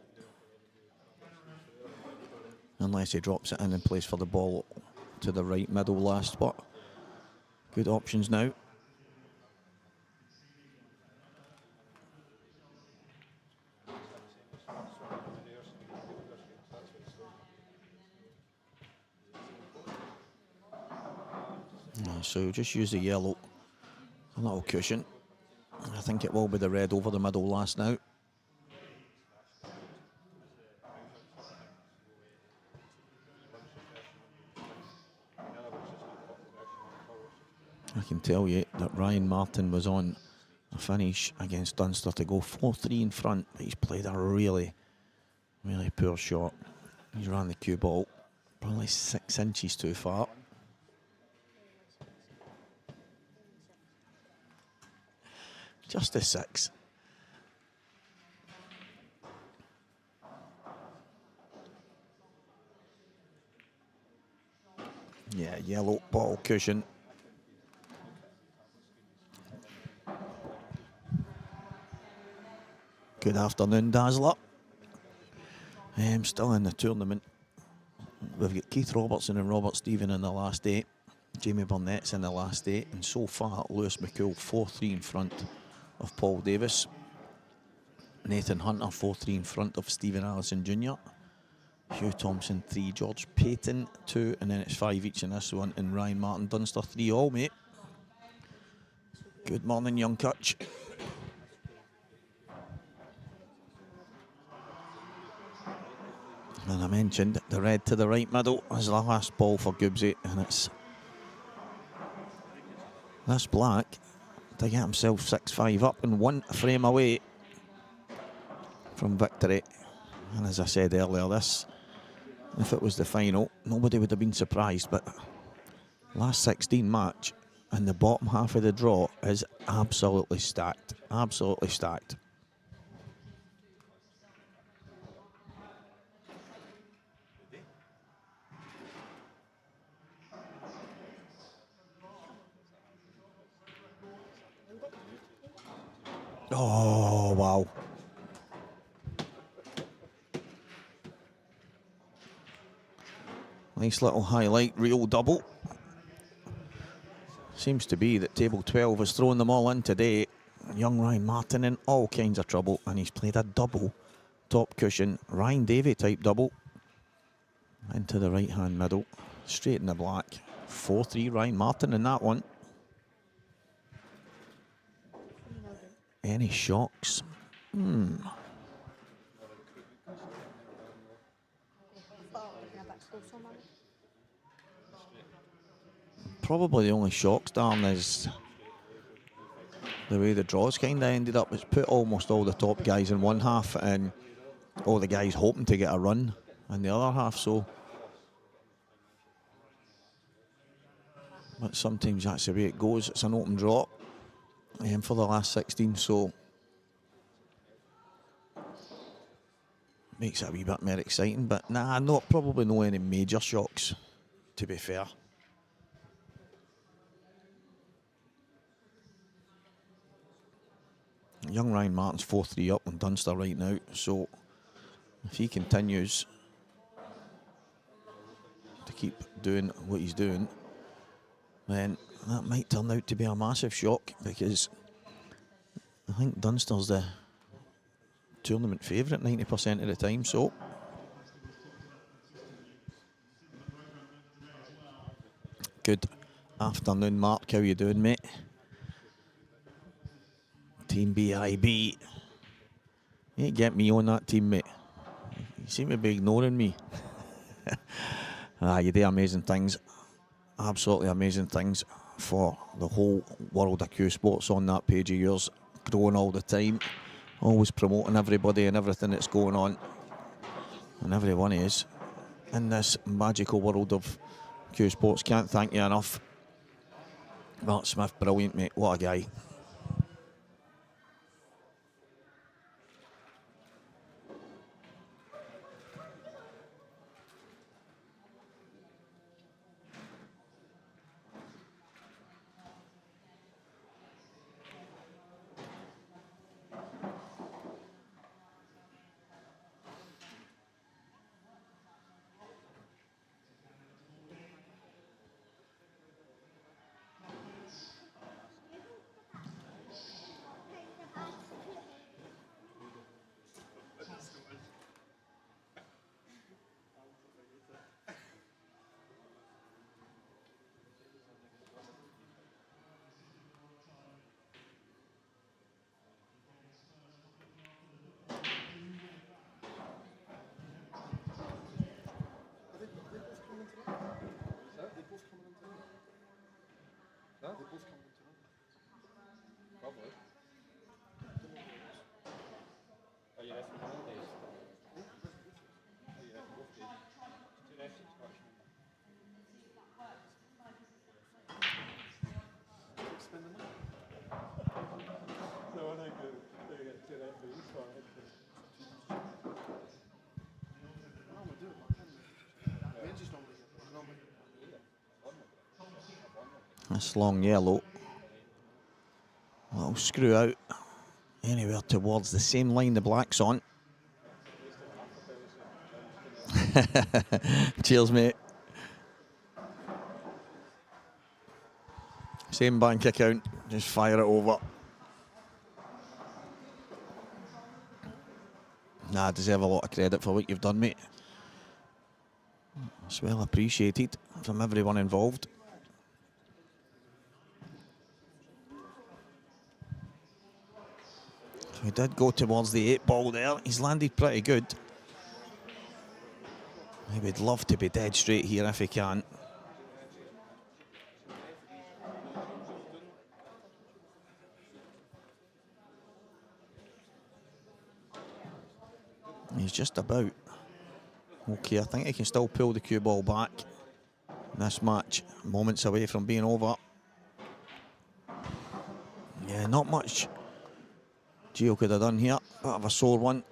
Unless he drops it in and plays for the ball to the right middle last, but good options now. So just use the yellow, a little cushion. I think it will be the red over the middle last now. I can tell you that Ryan Martin was on a finish against Dunster to go 4-3 in front, but he's played a really, Really poor shot. He's ran the cue ball probably 6 inches too far. Just a 6. Yeah, yellow ball cushion. Good afternoon, Dazzler. Still in the tournament. We've got Keith Robertson and Robert Stephen in the last 8. Jamie Burnett's in the last 8. And so far, Lewis McCool 4-3 in front of Paul Davis. Nathan Hunter 4-3 in front of Stephen Allison Jr. Hugh Thompson 3, George Payton 2, and then it's 5 each in this one. And Ryan Martin Dunster 3 all, mate. Good morning, young Cutch. And I mentioned the red to the right middle is the last ball for Gibbsy, and it's this black to get himself 6-5 up and 1 frame away from victory. And as I said earlier, this, if it was the final, nobody would have been surprised, but last 16 match and the bottom half of the draw is absolutely stacked, absolutely stacked. Oh, wow. Nice little highlight reel double. Seems to be that table 12 has thrown them all in today. Young Ryan Martin in all kinds of trouble, and he's played a double top cushion Ryan Davey type double into the right hand middle, straight in the black. 4-3 Ryan Martin in that one. Any shocks? Probably the only shocks, Darren, is the way the draws kind of ended up. It's put almost all the top guys in one half and all the guys hoping to get a run in the other half. So, but sometimes that's the way it goes. It's an open draw for the last 16, so makes it a wee bit more exciting. But nah, probably no any major shocks, to be fair. Young Ryan Martin's 4-3 up on Dunster right now, so if he continues to keep doing what he's doing, then that might turn out to be a massive shock, because I think Dunster's the tournament favourite 90% of the time. So good afternoon, Mark. How you doing, mate? Team BIB. You ain't get me on that team, mate. You seem to be ignoring me. You do amazing things. Absolutely amazing things for the whole world of Cuesports on that page of yours. Growing all the time. Always promoting everybody and everything that's going on. And everyone is in this magical world of Cuesports. Can't thank you enough. Mark Smith, brilliant, mate. What a guy. This long yellow. Little screw out. Anywhere towards the same line the black's on. Cheers, mate. Same bank account, just fire it over. Nah, I deserve a lot of credit for what you've done, mate. It's well appreciated from everyone involved. So he did go towards the 8 ball there. He's landed pretty good. He would love to be dead straight here if he can. He's just about. Okay, I think he can still pull the cue ball back. This match, moments away from being over. Yeah, not much Gio could have done here. Bit of a sore one.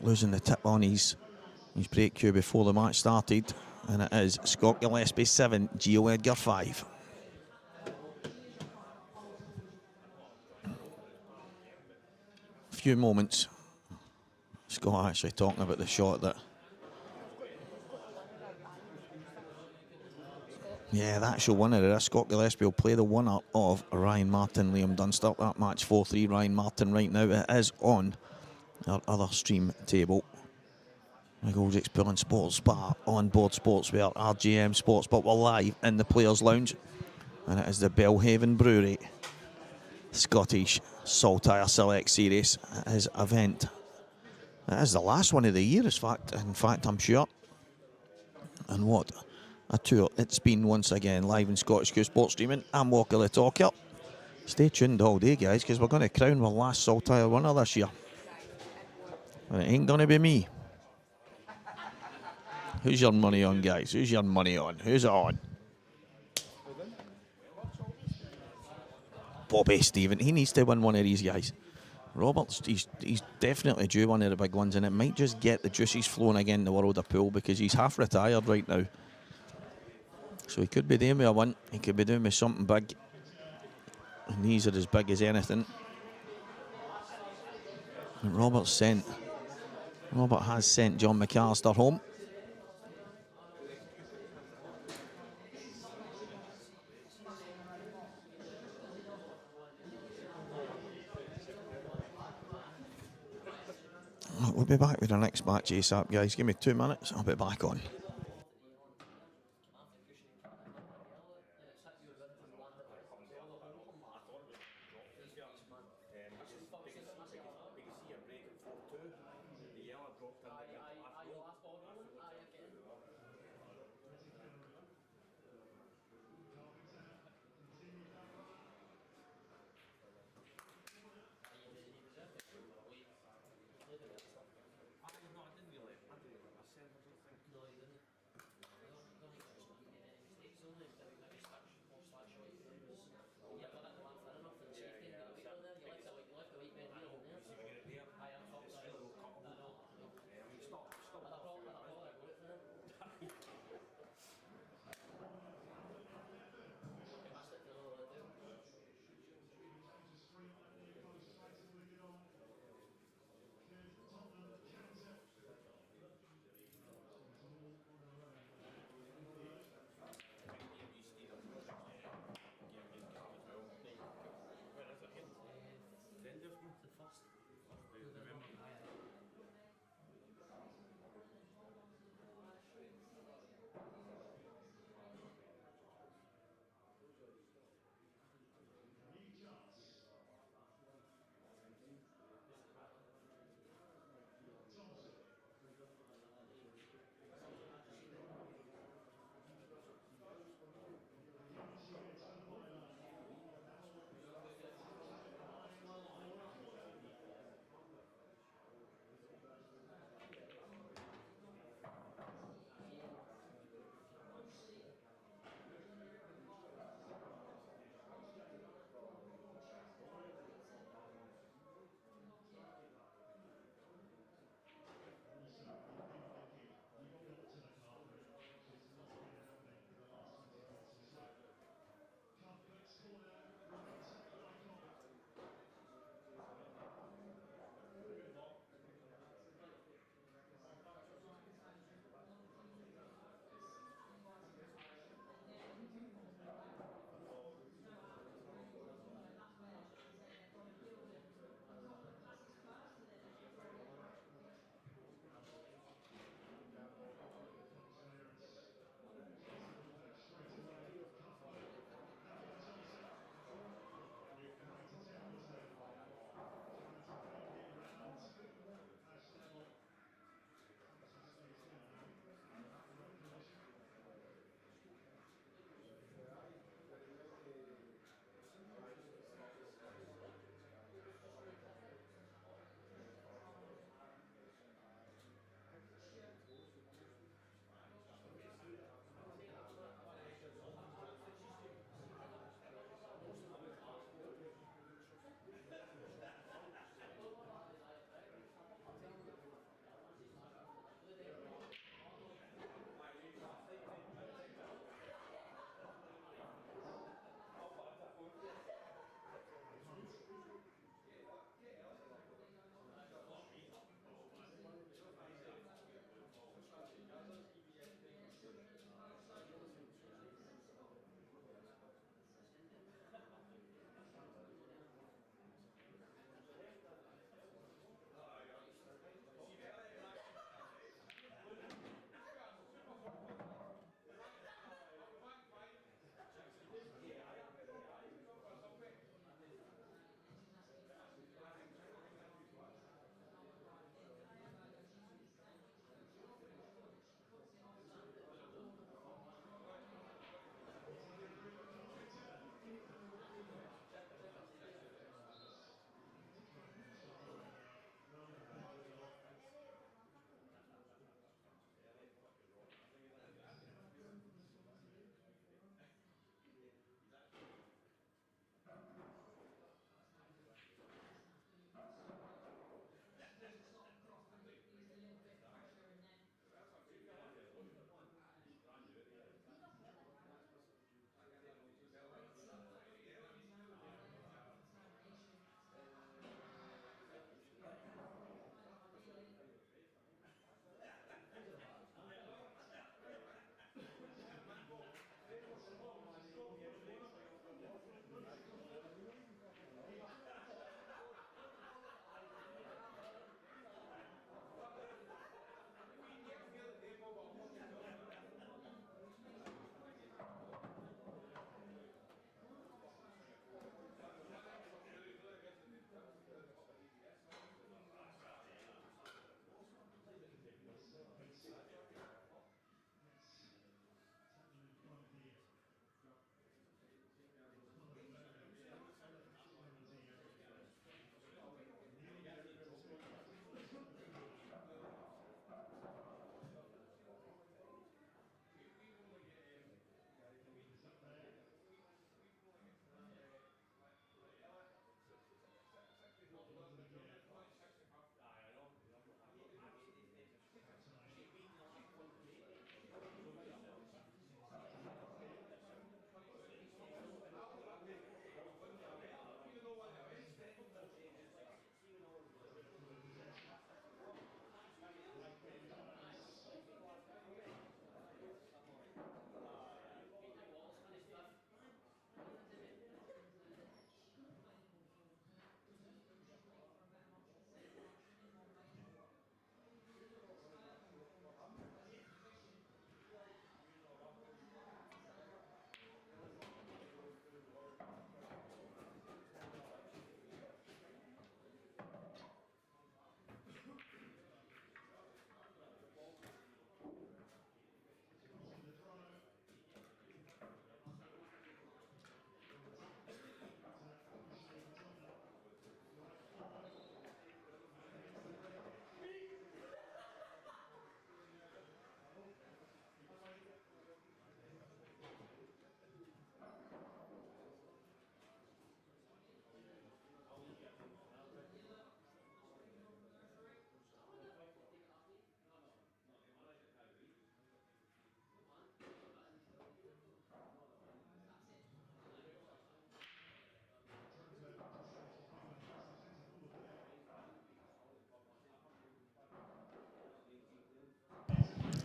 Losing the tip on his break cue before the match started. And it is Scott Gillespie 7, Gio Edgar 5. A few moments. Scott actually talking about the shot that... Yeah, the actual winner there, Scott Gillespie will play the winner of Ryan Martin, Liam Dunster. That match 4-3, Ryan Martin right now. It is on our other stream table. McGoldrick's pulling Sports Bar, Onboard Sportswear, RJM Sports, but we're live in the Players' Lounge. And it is the Belhaven Brewery Scottish Saltire Select Series. His event. It is the last one of the year, in fact, I'm sure. And what a tour it's been once again, live in Scottish Cuesports streaming. I'm Walker the Talker. Stay tuned all day, guys, because we're going to crown our last Saltire winner this year. And it ain't going to be me. Who's your money on, guys? Who's your money on? Who's it on? Bobby Stephen. He needs to win one of these guys. Roberts, he's definitely due one of the big ones, and it might just get the juices flowing again in the world of pool because he's half retired right now. So he could be doing with a win. He could be doing with something big. And these are as big as anything. And Robert has sent John McAllister home. We'll be back with our next match ASAP, guys. Give me 2 minutes, I'll be back on.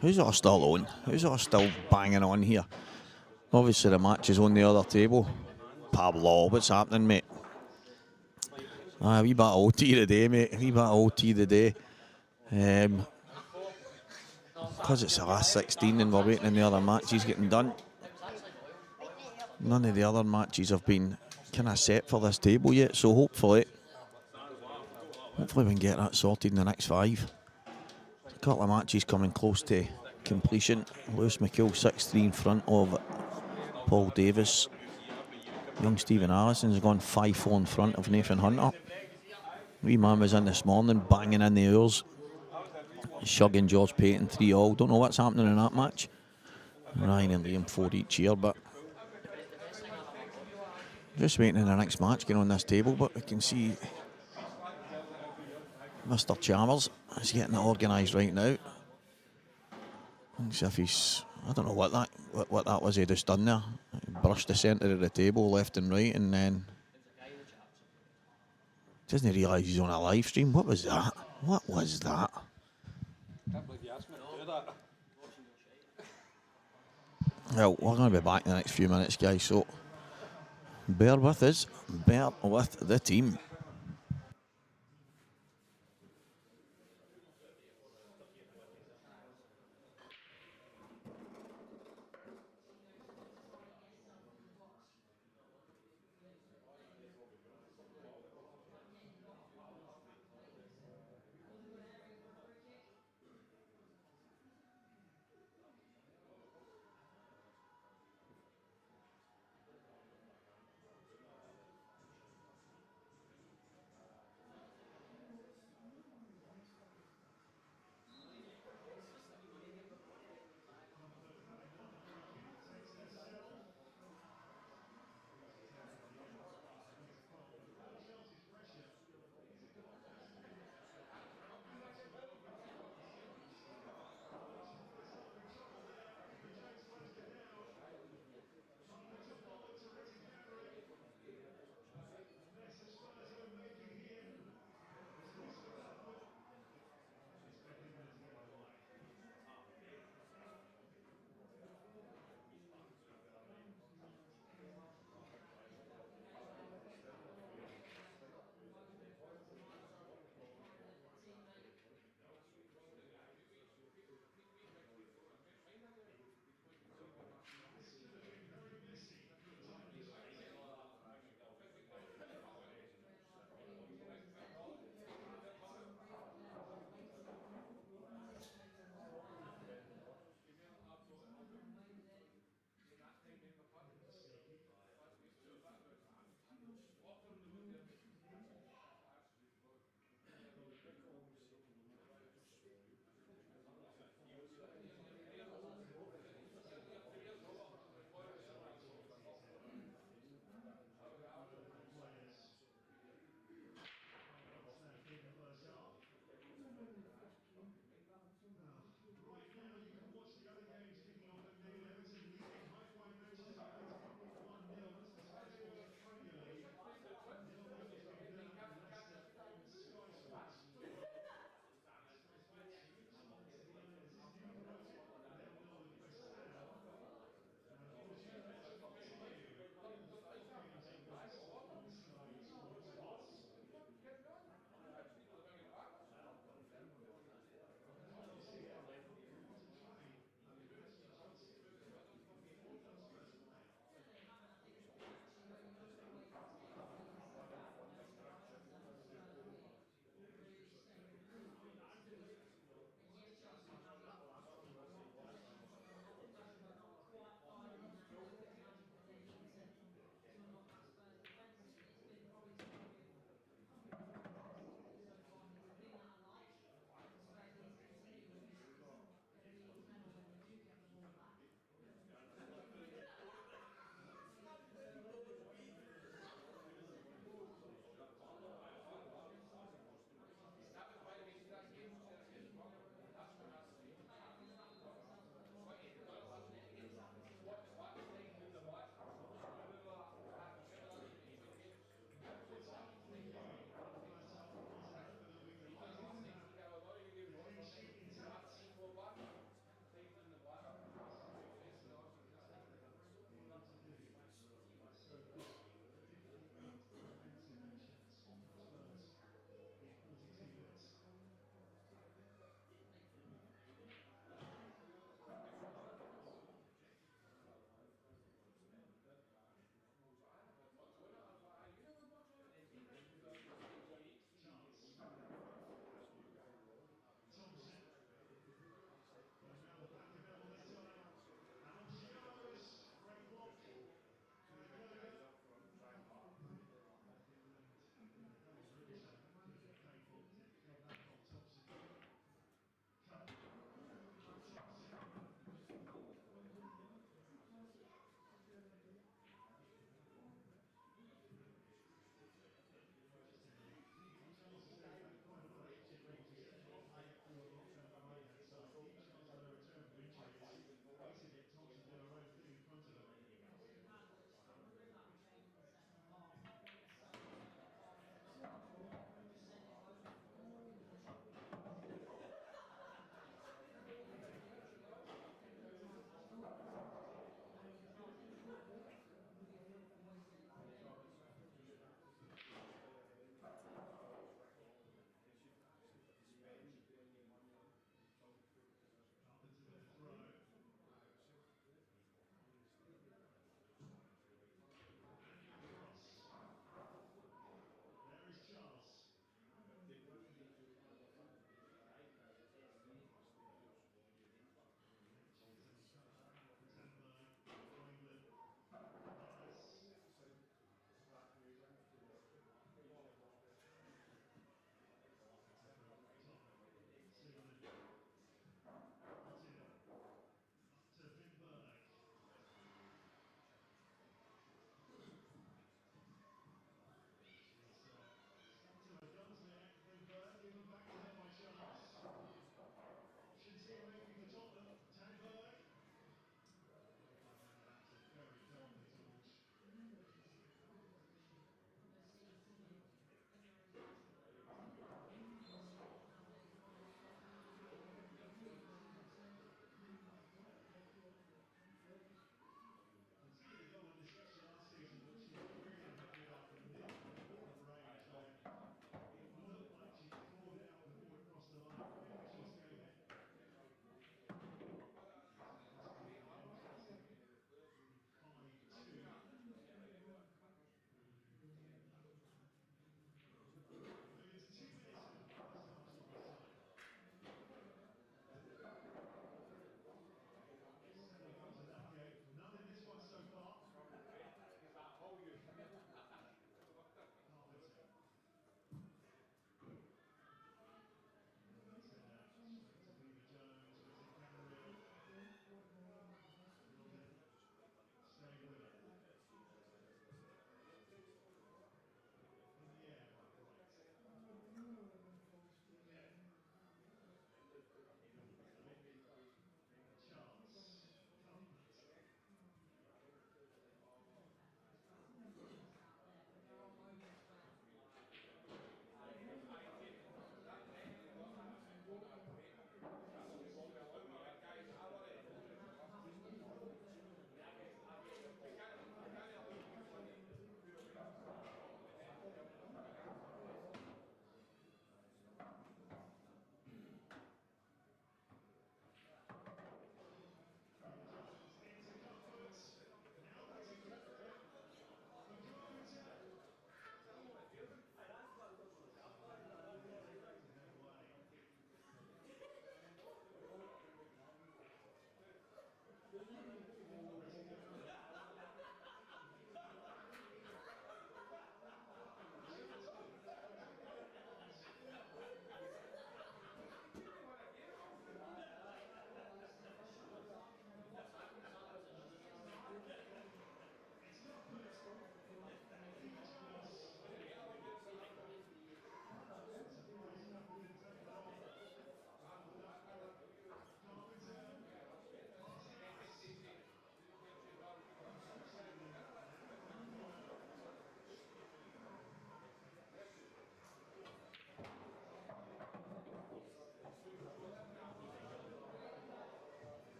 Who's all still on? Who's all still banging on here? Obviously the match is on the other table. Pablo, what's happening, mate? A wee bit of OT today, mate. A wee bit of OT today. Because it's the last 16 and we're waiting on the other matches getting done. None of the other matches have been kind of set for this table yet, so hopefully we can get that sorted in the next 5. A couple of matches coming close to completion. Lewis McKill 6-3 in front of Paul Davis. Young Stephen Allison's gone 5-4 in front of Nathan Hunter. Wee man was in this morning banging in the oars. Shugging George Payton 3-all. Don't know what's happening in that match. Ryan and Liam 4 each here, but just waiting in the next match getting on this table, but we can see Mr. Chalmers is getting it organised right now. Looks if he's, I don't know what that was he just done there. He brushed the centre of the table left and right, and then doesn't realise he's on a live stream. What was that? What was that? Can't believe you asked me to do that. Well, we're going to be back in the next few minutes, guys, so bear with us, bear with the team.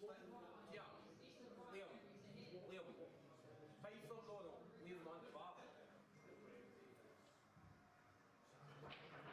Yeah, Liam. 5 foot low though, leave him on the bar. What a try.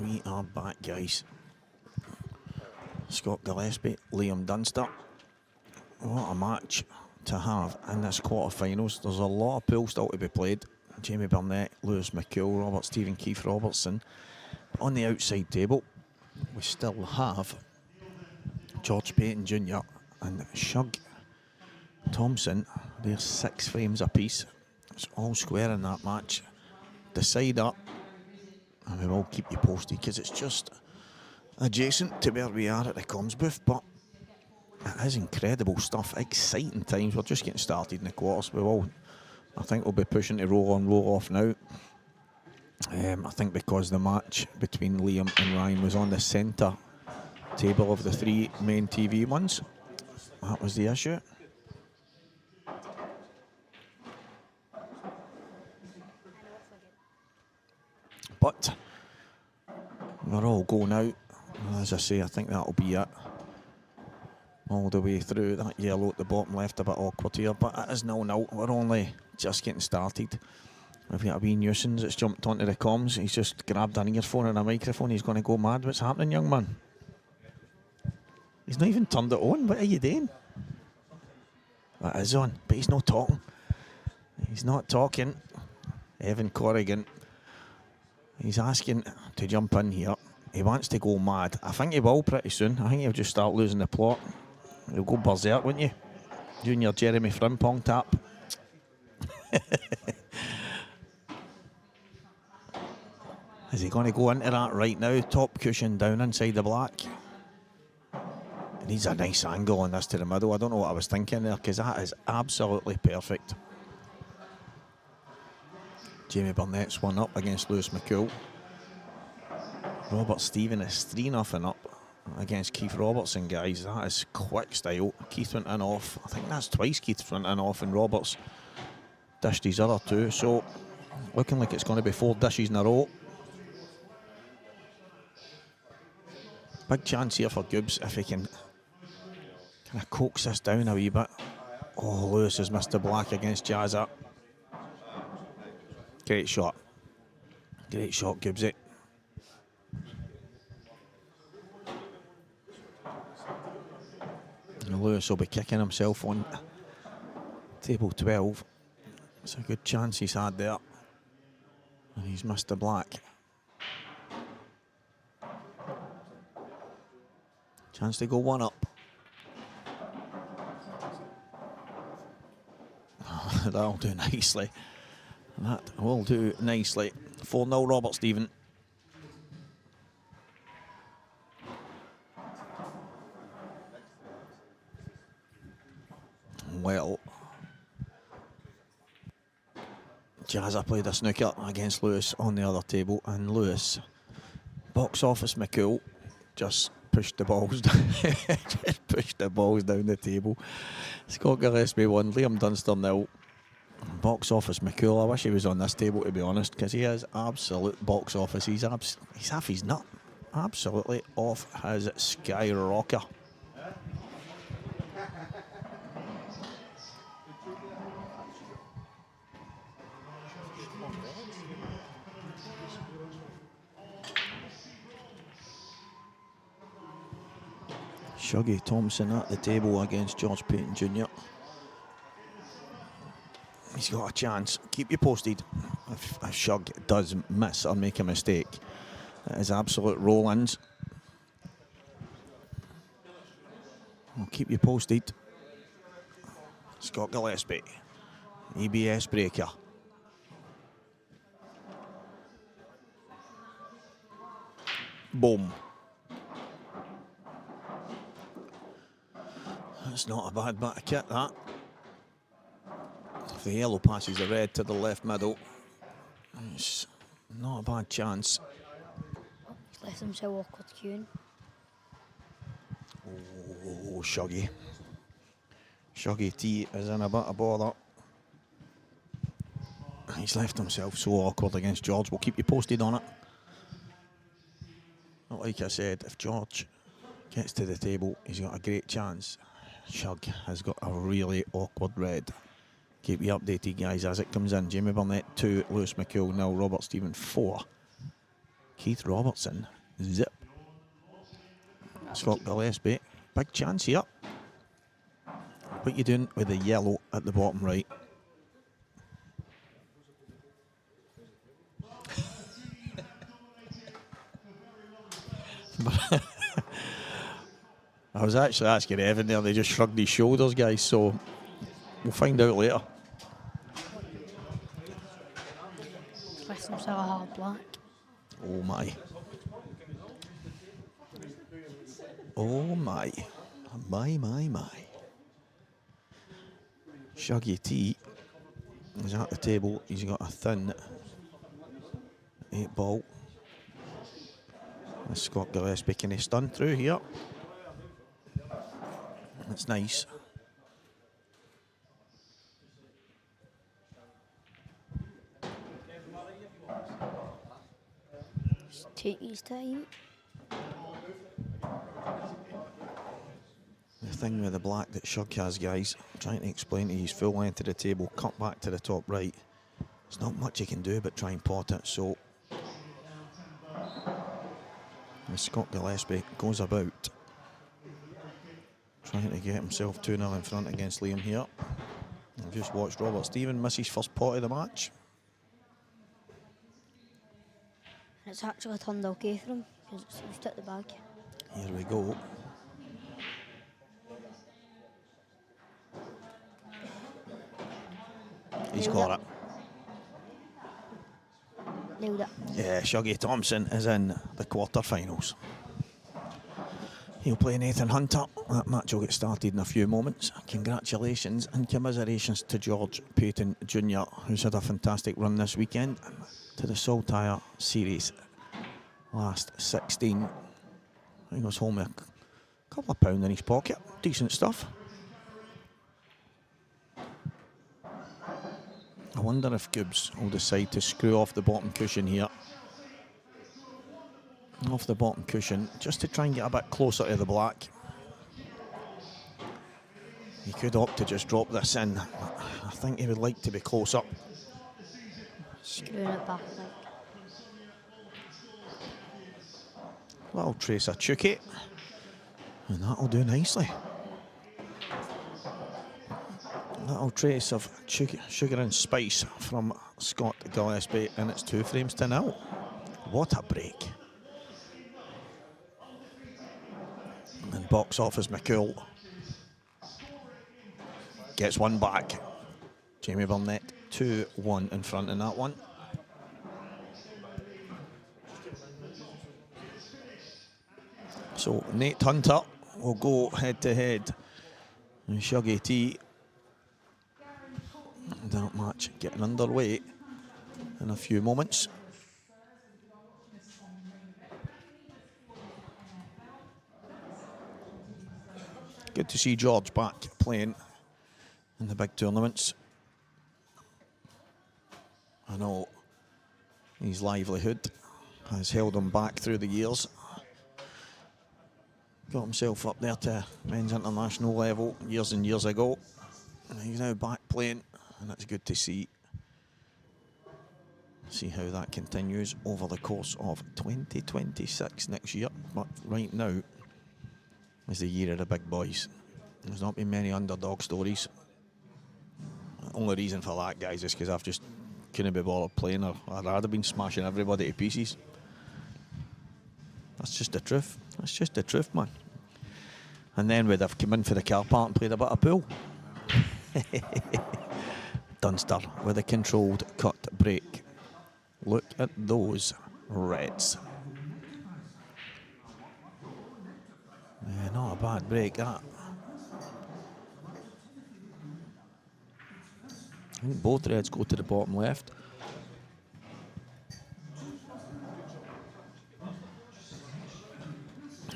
We are back, guys. Scott Gillespie, Liam Dunster. What a match to have in this quarter-finals. There's a lot of pool still to be played. Jamie Burnett, Lewis McCool, Robert Stephen, Keith Robertson. On the outside table, we still have George Payton Jr. and Shug Thompson. They're 6 frames apiece. It's all square in that match. Decide up, and we will keep you posted because it's just adjacent to where we are at the comms booth, but it is incredible stuff. Exciting times. We're just getting started in the quarters. I think we'll be pushing to roll on, roll off now. I think because the match between Liam and Ryan was on the centre table of the 3 main TV ones, that was the issue. But we're all go now. As I say, I think that'll be it. All the way through. That yellow at the bottom left a bit awkward here, but it is 0-0. We're only just getting started. We've got a wee nuisance that's jumped onto the comms. He's just grabbed an earphone and a microphone. He's going to go mad. What's happening, young man? He's not even turned it on. What are you doing? It is on, but he's not talking. He's not talking. Evan Corrigan. He's asking to jump in here. He wants to go mad. I think he will pretty soon. I think he'll just start losing the plot. He'll go berserk, wouldn't you? Doing your Jeremy Frimpong tap. Is he going to go into that right now? Top cushion down inside the black. It needs a nice angle on this to the middle. I don't know what I was thinking there because that is absolutely perfect. Jamie Burnett's 1 up against Lewis McCool. Robert Stephen is 3-0 up against Keith Robertson, guys. That is quick style. Keith went in off. I think that's twice Keith went in off and Roberts dished his other 2. So looking like it's going to be 4 dishes in a row. Big chance here for Gibbs if he can kind of coax this down a wee bit. Oh, Lewis has missed the black against Jazza. Great shot. Great shot, Gibbsy. And Lewis will be kicking himself on table 12. It's a good chance he's had there. And he's missed the black. Chance to go 1 up. That'll do nicely. That will do nicely. 4-0 Robert Stephen. Well, Jazza played a snooker against Lewis on the other table, and Lewis, box office McCool, just pushed the balls down. Just pushed the balls down the table. Scott Gillespie 1, Liam Dunster 0. Box office McCool. I wish he was on this table, to be honest, because he is absolute box office. He's half his nut. Absolutely off his skyrocker. Shuggy Thompson at the table against George Payton Jr. He's got a chance. Keep you posted if Shug does miss or make a mistake. That is absolute roll-ins. I'll keep you posted. Scott Gillespie, EBS breaker. Boom. That's not a bad bit of kit, that. If the yellow passes the red to the left middle, it's not a bad chance. He's left himself awkward queuing. Oh, Shuggy. Shuggy T is in a bit of bother. He's left himself so awkward against George. We'll keep you posted on it. But like I said, if George gets to the table, he's got a great chance. Shug has got a really awkward red. Keep you updated, guys, as it comes in. Jamie Burnett 2, Lewis McCool 0, Robert Stephen 4, Keith Robertson. Zip. Scott Gillespie. Big chance here. What you doing with the yellow at the bottom right? I was actually asking Evan there, they just shrugged his shoulders, guys, so we'll find out later. Left himself a hard black. Oh my. Oh my. My. Shuggy T is at the table. He's got a thin 8-ball. Scott Gillespie, can he stun through here? That's nice. Just take his time. The thing with the black that Shug has, guys, I'm trying to explain to you, he's full length of the table, cut back to the top right. There's not much he can do but try and pot it, so Scott Gillespie goes about trying to get himself 2-0 in front against Liam here. I've just watched Robert Stephen miss his first pot of the match. And it's actually turned okay for him because it's just at the bag. Here we go. He's got it. Nailed it. Yeah, Shuggy Thompson is in the quarterfinals. He'll play Nathan Hunter. That match will get started in a few moments. Congratulations and commiserations to George Payton Jr., who's had a fantastic run this weekend to the Saltire Series. Last 16. He goes home with a couple of pounds in his pocket. Decent stuff. I wonder if Gibbs will decide to screw off the bottom cushion here. Off the bottom cushion, just to try and get a bit closer to the black. He could opt to just drop this in. I think he would like to be close up. Screwing it back, like. Little trace of Chucky. And that'll do nicely. Little trace of sugar and spice from Scott Gillespie, and it's 2 frames to 0. What a break. And box office McCool gets one back. Jamie Burnett 2-1 in front in that one. So Nate Hunter will go head to head and Shuggy T. That match getting underway in a few moments. Good to see George back playing in the big tournaments. I know his livelihood has held him back through the years. Got himself up there to men's international level years and years ago. And he's now back playing, and it's good to see how that continues over the course of 2026 next year. But right now is the year of the big boys. There's not been many underdog stories. The only reason for that, guys, is because I've just couldn't be bothered playing, or I'd rather been smashing everybody to pieces. That's just the truth. That's just the truth, man. And then we'd have come in for the car park and played a bit of pool. Dunster with a controlled cut break. Look at those reds. Yeah, not a bad break, that. I think both reds go to the bottom left.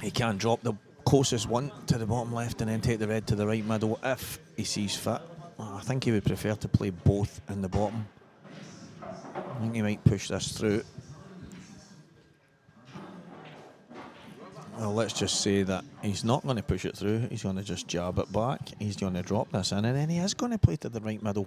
He can drop the closest one to the bottom left and then take the red to the right middle if he sees fit. I think he would prefer to play both in the bottom. I think he might push this through. Well, let's just say that he's not going to push it through. He's going to just jab it back. He's going to drop this in, and then he is going to play to the right middle.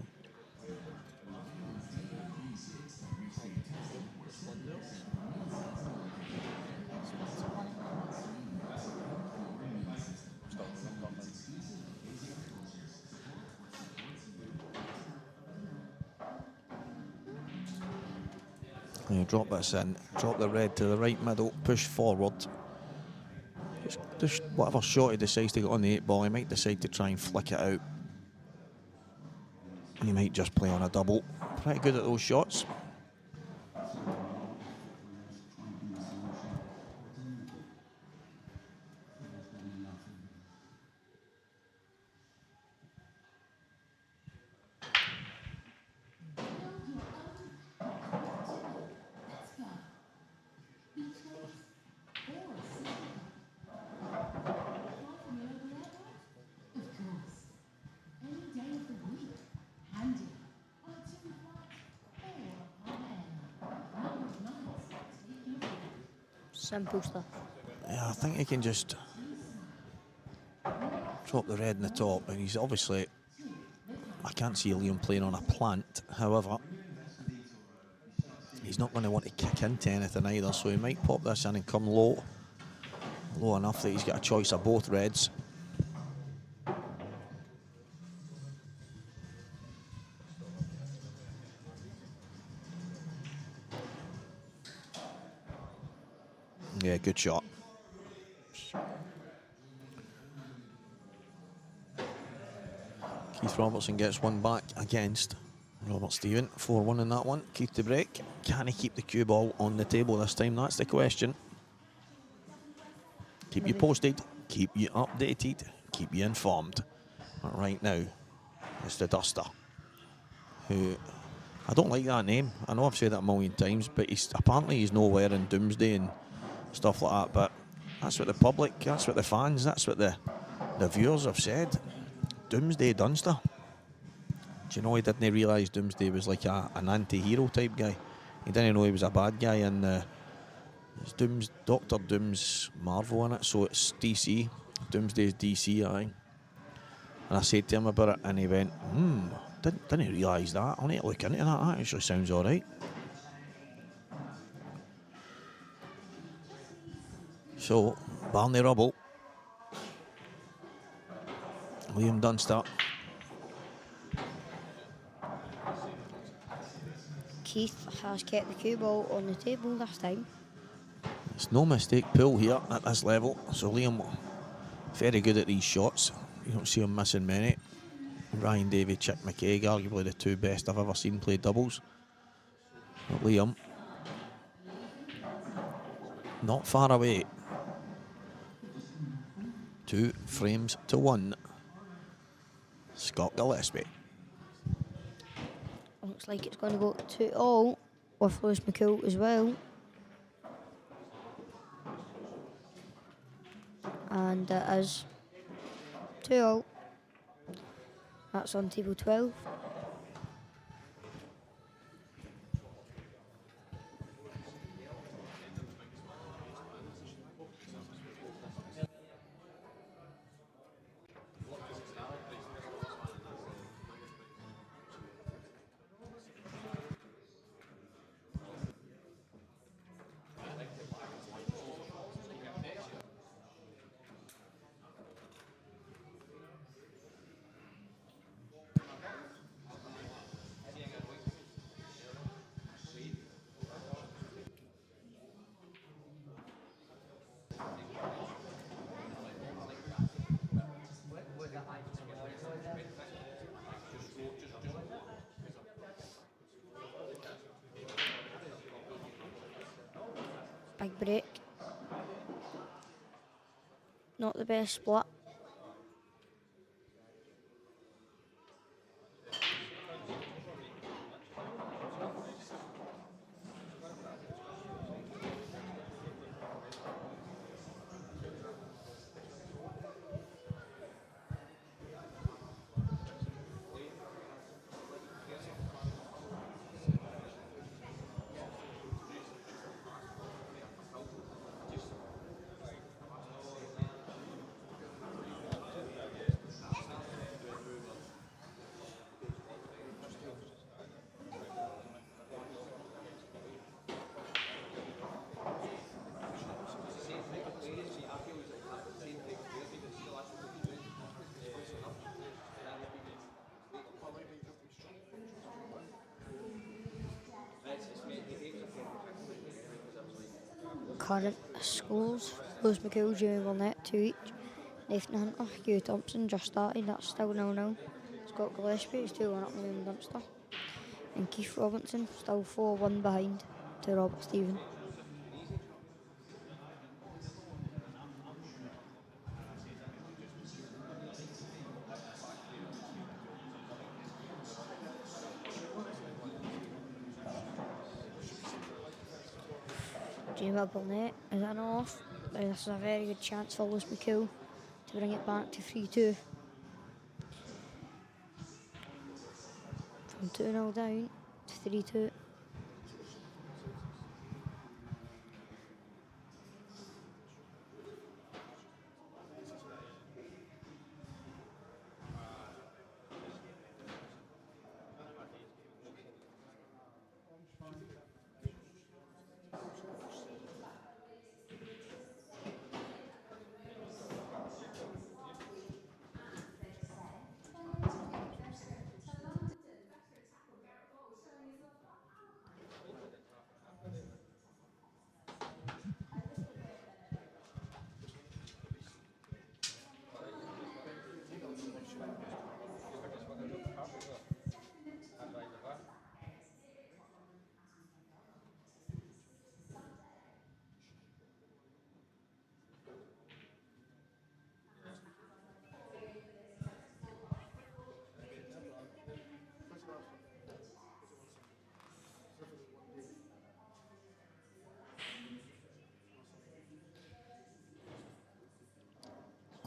You drop this in, drop the red to the right middle, push forward. Just whatever shot he decides to get on the 8 ball, he might decide to try and flick it out. He might just play on a double. Pretty good at those shots. Simple stuff. Yeah, I think he can just drop the red in the top, and he's obviously, I can't see Liam playing on a plant. However, he's not going to want to kick into anything either, so he might pop this in and come low enough that he's got a choice of both reds. Yeah, good shot. Keith Robertson gets one back against Robert Stephen. 4-1 in that one. Keith to break. Can he keep the cue ball on the table this time? That's the question. Keep you posted, keep you updated, keep you informed. But right now, it's the Duster, who, I don't like that name. I know I've said that a million times, but apparently he's nowhere in Doomsday and stuff like that, but that's what the public, that's what the fans, that's what the viewers have said. Doomsday Dunster. Do you know he didn't realise Doomsday was like an anti-hero type guy? He didn't know he was a bad guy, and it's Doctor Doom's Marvel in it, so it's DC. Doomsday's DC, I think. And I said to him about it, and he went, didn't realise that. I'll need to look into that. That actually sounds alright. So, Barney Rubble, Liam Dunster. Keith has kept the cue ball on the table this time. It's no mistake pull here at this level. So Liam, very good at these shots. You don't see him missing many. Ryan Davey, Chick McKaig, arguably the two best I've ever seen play doubles. But Liam, not far away. 2 frames to 1. Scott Gillespie. Looks like it's going to go 2-all with Lewis McCool as well. And it is 2-all. That's on table 12. Big break. Not the best split. current scores. Lewis McGill, Jamie Burnett, 2 each. Nathan Hunter, Hugh Thompson just started, that's still 0-0. Scott Gillespie is 2-1 up William Dunster. And Keith Robinson, still 4-1 behind to Robert Stephen. Jamie Burnett is in off. This is a very good chance for Lewis McGill to bring it back to 3-2. From 2-0 down to 3-2.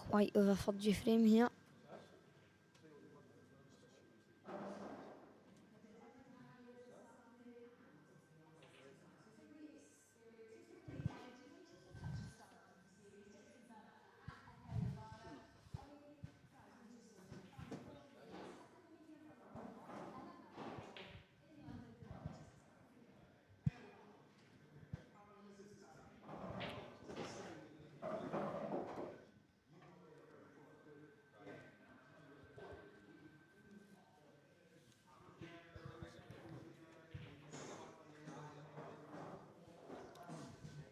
Quite of a fudgy frame here.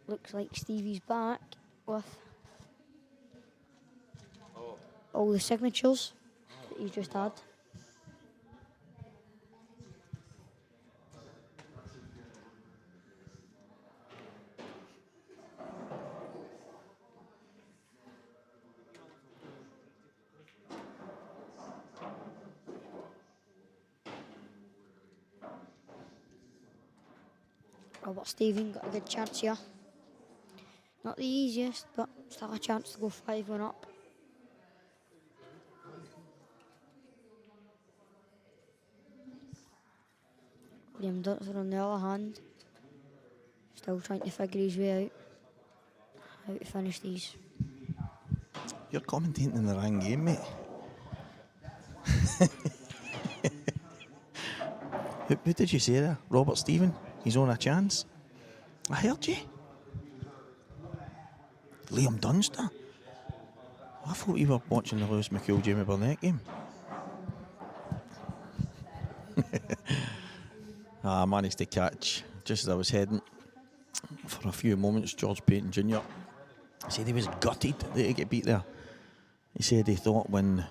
Looks like Stevie's back with all the signatures that he just had. Robert Stephen got a good chance here. Not the easiest, but still a chance to go 5-1 up. William Dunster on the other hand, still trying to figure his way out how to finish these. You're commentating in the wrong game, mate. Who did you say there? Robert Stephen? He's on a chance? I heard you. Liam Dunster? I thought you were watching the Lewis McGill Jamie Burnett game. I managed to catch, just as I was heading, for a few moments, George Payton Jr. said he was gutted that he get beat there. He said he thought when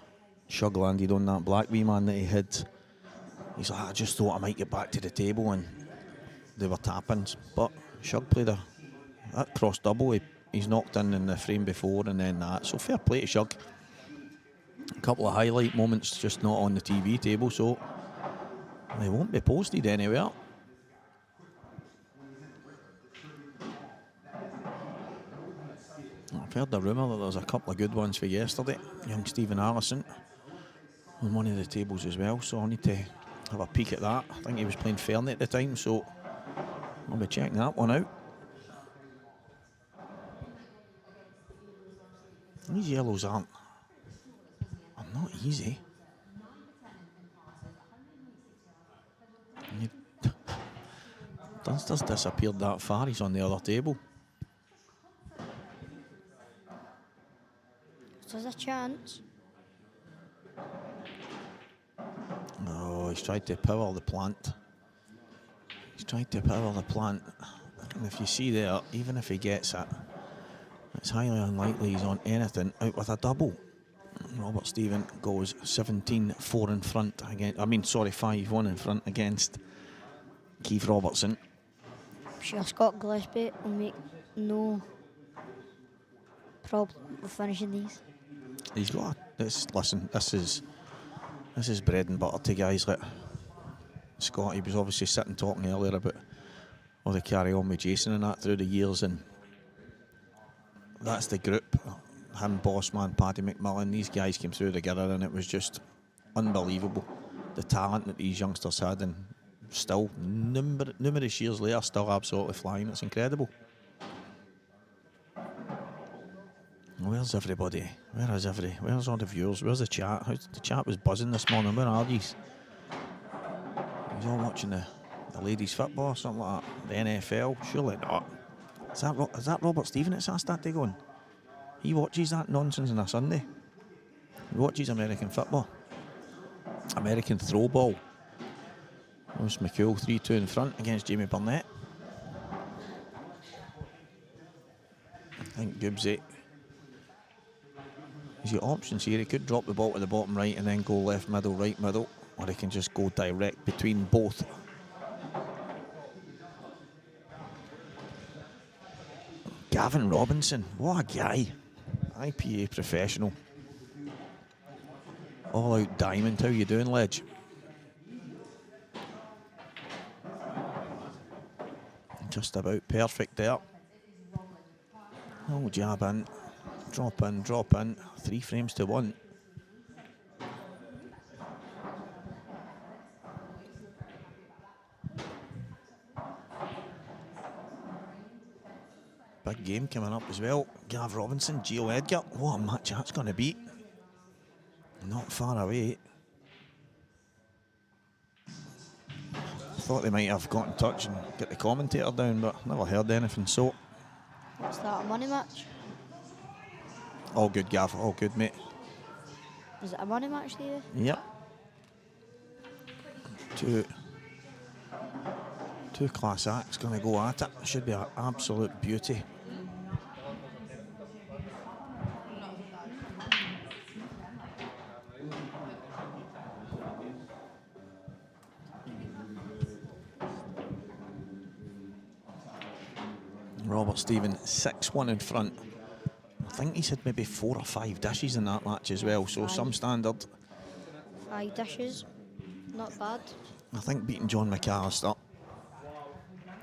Shug landed on that black wee man that he hid, he's like, I just thought I might get back to the table, and they were tap-ins. But Shug played that cross double. He's knocked in the frame before and then that. So fair play to Shug. A couple of highlight moments just not on the TV table, so they won't be posted anywhere. I've heard the rumour that there's a couple of good ones for yesterday. Young Stephen Allison on one of the tables as well, so I need to have a peek at that. I think he was playing Fernie at the time, so I'll be checking that one out. These yellows are not easy. Dunster's disappeared that far, he's on the other table. There's a chance. Oh, he's tried to power the plant. And if you see there, even if he gets it, it's highly unlikely he's on anything out with a double. Robert Stephen goes 17-4 in front against, 5-1 in front against Keith Robertson. I'm sure Scott Gillespie will make no problem with finishing these. He's got this. Listen, this is bread and butter to guys like Scott. He was obviously sitting talking earlier about all the carry on with Jason and that through the years, and that's the group. Him, Bossman, Paddy McMillan, these guys came through together, and it was just unbelievable. The talent that these youngsters had, and still numerous years later, still absolutely flying. It's incredible. Where's everybody? Where's all the viewers? Where's the chat? The chat was buzzing this morning. Where are these? He's all watching the ladies' football or something like that. The NFL? Surely not. Is that Robert Stephen that's asked that to go on? He watches that nonsense on a Sunday. He watches American football. American throw ball. There's McCool 3-2 in front against Jamie Burnett. I think Gibbsy. He's got options here. He could drop the ball to the bottom right and then go left middle, right middle, or he can just go direct between both. Gavin Robinson, what a guy. IPA professional. All out diamond. How you doing, Ledge? Just about perfect there. Oh, jab in. Drop in. 3 frames to 1. Big game coming up as well. Gav Robinson, Gio Edgar. What a match that's going to be. Not far away. Thought they might have got in touch and get the commentator down, but never heard anything. So, What's that, a money match? all good, Gav. All good, mate. Is it a money match, David? Yep. Two class acts going to go at it. Should be an absolute beauty. Robert Stephen 6-1 in front. I think he's had maybe 4 or 5 dishes in that match as well, so some standard. 5 dishes, not bad. I think beating John McAllister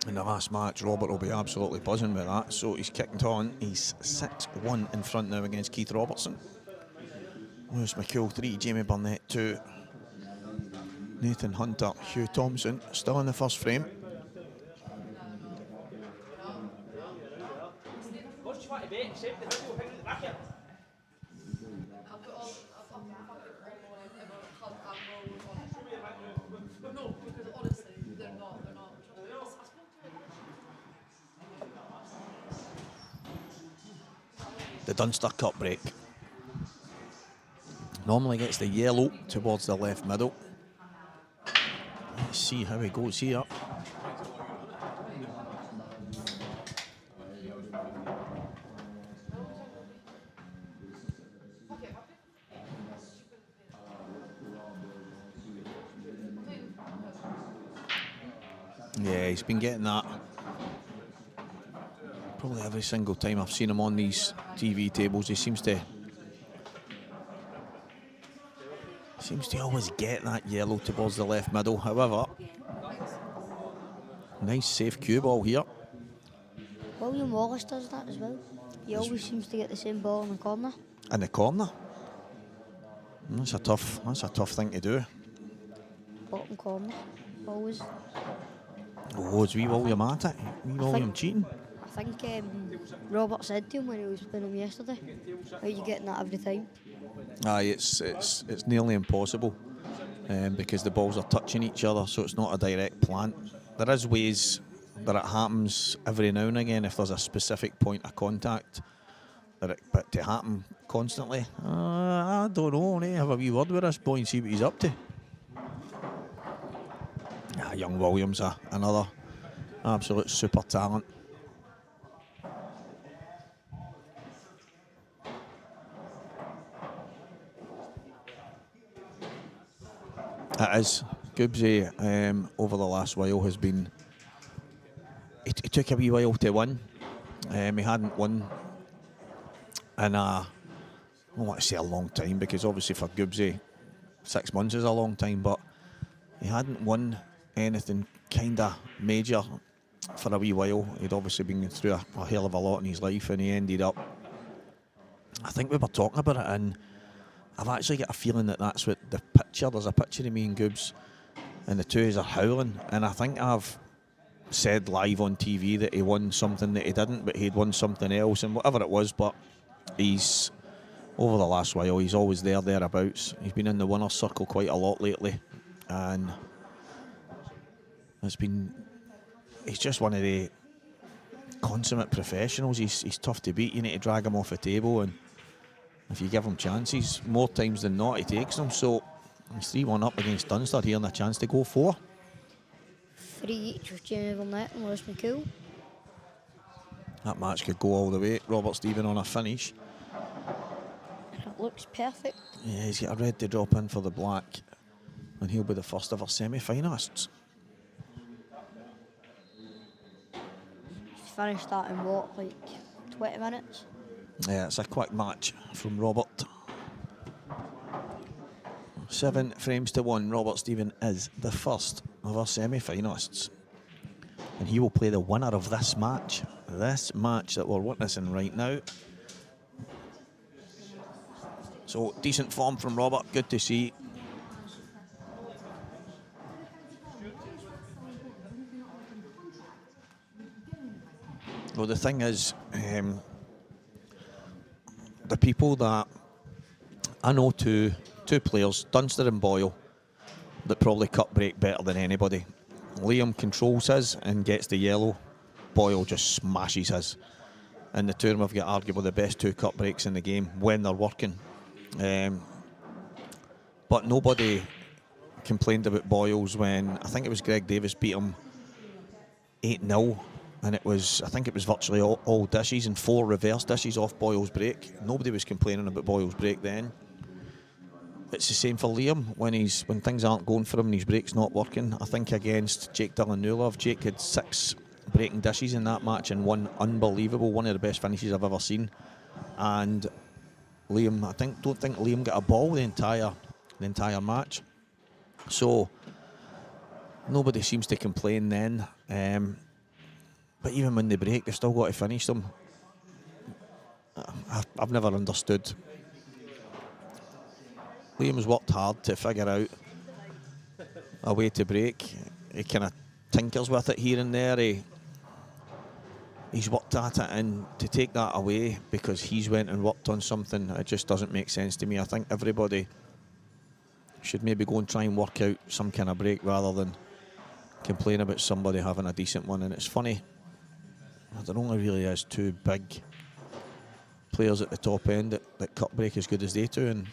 in the last match, Robert will be absolutely buzzing with that. So he's kicked on. He's 6-1 in front now against Keith Robertson. Lewis McCool 3, Jamie Burnett 2. Nathan Hunter, Hugh Thompson still in the first frame. The Dunster Cup break. Normally gets the yellow towards the left middle. Let's see how he goes here. Yeah, he's been getting that probably every single time I've seen him on these TV tables. He seems to always get that yellow towards the left middle. However, nice safe cue ball here. William Wallace does that as well. He always seems to get the same ball in the corner. In the corner? That's a tough thing to do. Bottom corner, always. Oh, is wee William at it? Wee William cheating? I think Robert said to him when he was playing him yesterday, are you getting that every time? Aye, it's nearly impossible because the balls are touching each other, so it's not a direct plant. There is ways that it happens every now and again if there's a specific point of contact, but to happen constantly, I don't know. Have a wee word with this boy and see what he's up to. Young Williams, another absolute super talent. It is. Goobsy, over the last while, has been... It took a wee while to win. He hadn't won in I don't want to say a long time, because obviously for Goobsy 6 months is a long time, but he hadn't won anything kind of major for a wee while. He'd obviously been through a hell of a lot in his life, and he ended up... I think we were talking about it, and I've actually got a feeling that that's what the picture... There's a picture of me and Goobs, and the two are howling, and I think I've said live on TV that he won something that he didn't, but he'd won something else, and whatever it was, but he's... Over the last while, he's always thereabouts. He's been in the winner's circle quite a lot lately, and he's just one of the consummate professionals. He's tough to beat. You need to drag him off the table, and if you give him chances, more times than not, he takes them. So he's 3-1 up against Dunster here, and a chance to go 4. 3 each with Jamie Burnett and Lewis McCool. That match could go all the way. Robert Stephen on a finish. It looks perfect. Yeah, he's got a red to drop in for the black, and he'll be the first ever semi-finalists. He's finished that in what, like 20 minutes? Yeah, it's a quick match from Robert. 7 frames to 1. Robert Stephen is the first of our semi-finalists, and he will play the winner of this match. This match that we're witnessing right now. So, decent form from Robert, good to see. Well, the thing is, the people that... I know two players, Dunster and Boyle, that probably cut break better than anybody. Liam controls his and gets the yellow. Boyle just smashes his. And the two of them have got arguably the best 2 cut breaks in the game when they're working. But nobody complained about Boyles when I think it was Greg Davis beat him 8-0, and I think it was virtually all dishes and 4 reverse dishes off Boyle's break. Nobody was complaining about Boyle's break then. It's the same for Liam when things aren't going for him and his break's not working. I think against Jake Dillon-Newlove, Jake had 6 breaking dishes in that match and one unbelievable, one of the best finishes I've ever seen. And Liam, don't think Liam got a ball the entire match. So nobody seems to complain then. But even when they break, they've still got to finish them. I've never understood. Liam's worked hard to figure out a way to break. He kind of tinkers with it here and there. He's worked at it, and to take that away because he's went and worked on something, it just doesn't make sense to me. I think everybody should maybe go and try and work out some kind of break rather than complain about somebody having a decent one. And it's funny, there only really is 2 big players at the top end that cut break as good as they two, and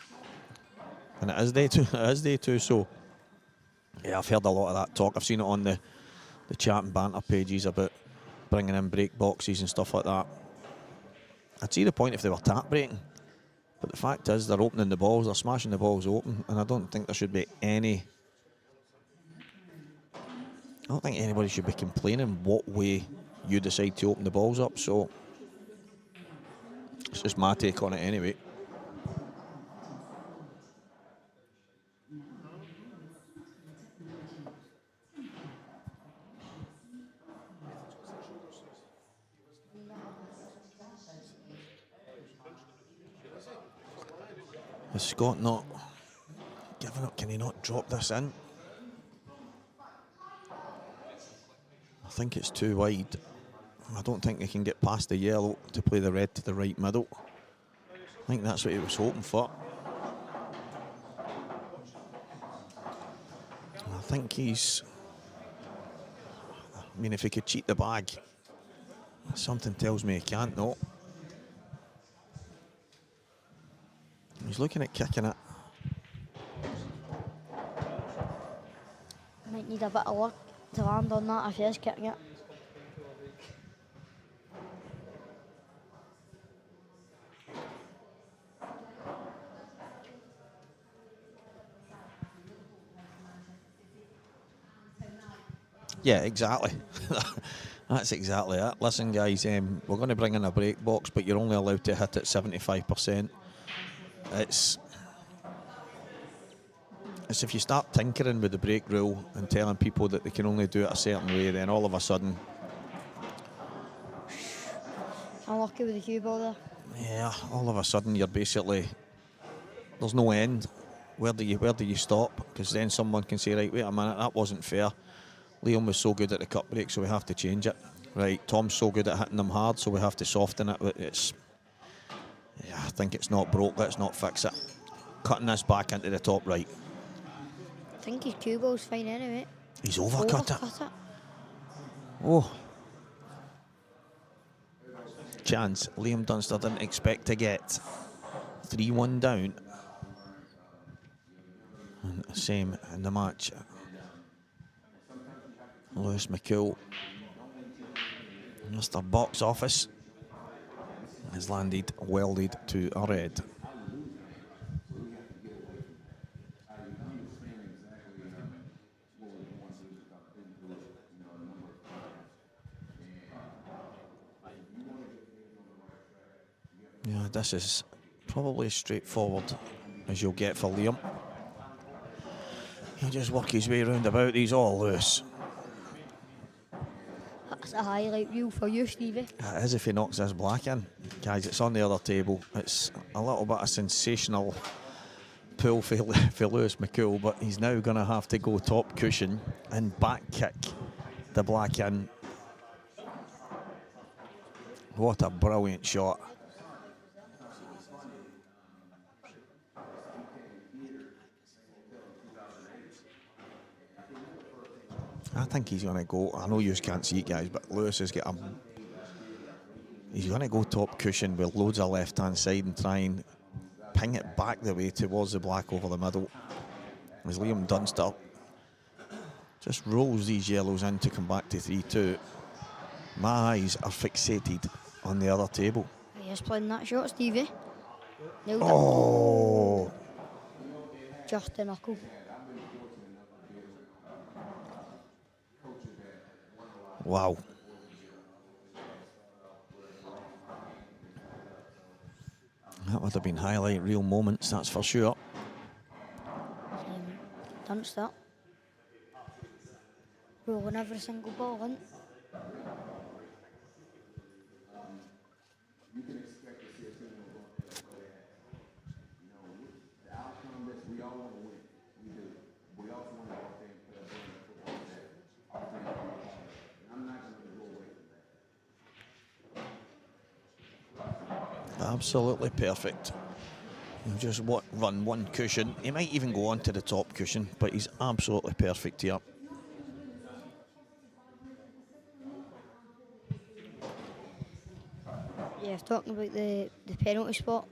it is they two. So yeah, I've heard a lot of that talk. I've seen it on the chat and banter pages about bringing in break boxes and stuff like that. I'd see the point if they were tap breaking, but the fact is they're opening the balls, they're smashing the balls open, and I don't think there should be I don't think anybody should be complaining what way you decide to open the balls up. So it's just my take on it anyway. Has Scott not given up? Can he not drop this in? I think it's too wide. I don't think he can get past the yellow to play the red to the right middle. I think that's what he was hoping for. I think he's... I mean, if he could cheat the bag, something tells me he can't, though. He's looking at kicking it. Might need a bit of luck to land on that if he is kicking it. Yeah, exactly. That's exactly it. Listen, guys, we're going to bring in a break box, but you're only allowed to hit it 75%. It's if you start tinkering with the break rule and telling people that they can only do it a certain way, then all of a sudden, Unlucky with the cue ball there. yeah, all of a sudden you're basically, there's no end. Where do you stop? Because then someone can say, right, wait a minute, that wasn't fair. Liam was so good at the cut break, so we have to change it. Right, Tom's so good at hitting them hard, so we have to soften it. I think it's not broke, let's not fix it. Cutting this back into the top right. I think his cue ball's fine anyway. He's overcut it. Overcut it. Oh. Chance. Liam Dunster didn't expect to get 3-1 down. And same in the match. Lewis McCool, Mr. Box Office, has landed welded to a red. Yeah, this is probably as straightforward as you'll get for Liam. He'll just work his way around about. He's all loose. That's a highlight reel for you, Stevie. It is if he knocks this black in. Guys, it's on the other table. It's a little bit of sensational pull for Lewis McCool, but he's now going to have to go top cushion and back kick the black in. What a brilliant shot. I think he's going to go, I know you can't see it, guys, but Lewis has got a, he's going to go top cushion with loads of left-hand side and try and ping it back the way towards the black over the middle. As Liam Dunster just rolls these yellows in to come back to 3-2. My eyes are fixated on the other table. He's playing that shot, Stevie. Nailed it. Oh! Just a knuckle. Wow. That would have been highlight reel moments, that's for sure. Dunster. Rolling every single ball in. Absolutely perfect. He'll just run one cushion. He might even go on to the top cushion, but he's absolutely perfect here. Yeah, talking about the penalty spot,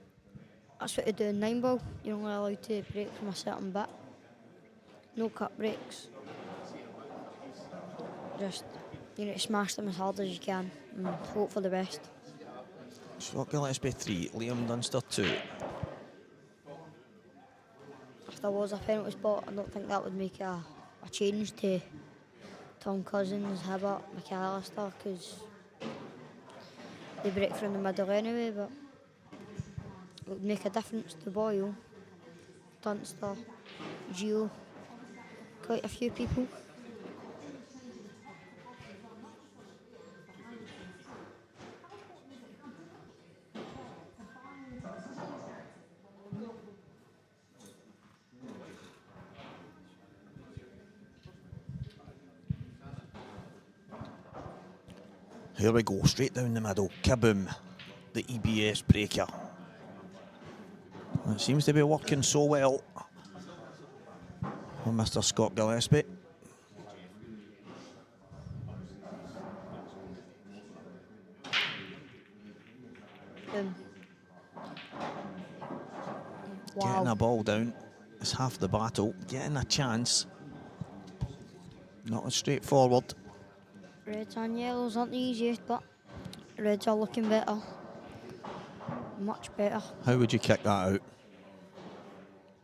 that's what they do in 9-ball. You're only allowed to break from a certain bit. No cut breaks. Just, you need to smash them as hard as you can and hope for the best. So Gillespie 3, Liam Dunster 2. If there was a penalty spot, I don't think that would make a change to Tom Cousins, Hibbert, McAllister, because they break from the middle anyway, but it would make a difference to Boyle, Dunster, Gio, quite a few people. Here we go, straight down the middle. Kaboom, the EBS breaker. It seems to be working so well for Mr. Scott Gillespie. Wow. Getting a ball down is half the battle. Getting a chance. Not as straightforward. Reds and yellows aren't the easiest, but Reds are looking better. Much better. How would you kick that out?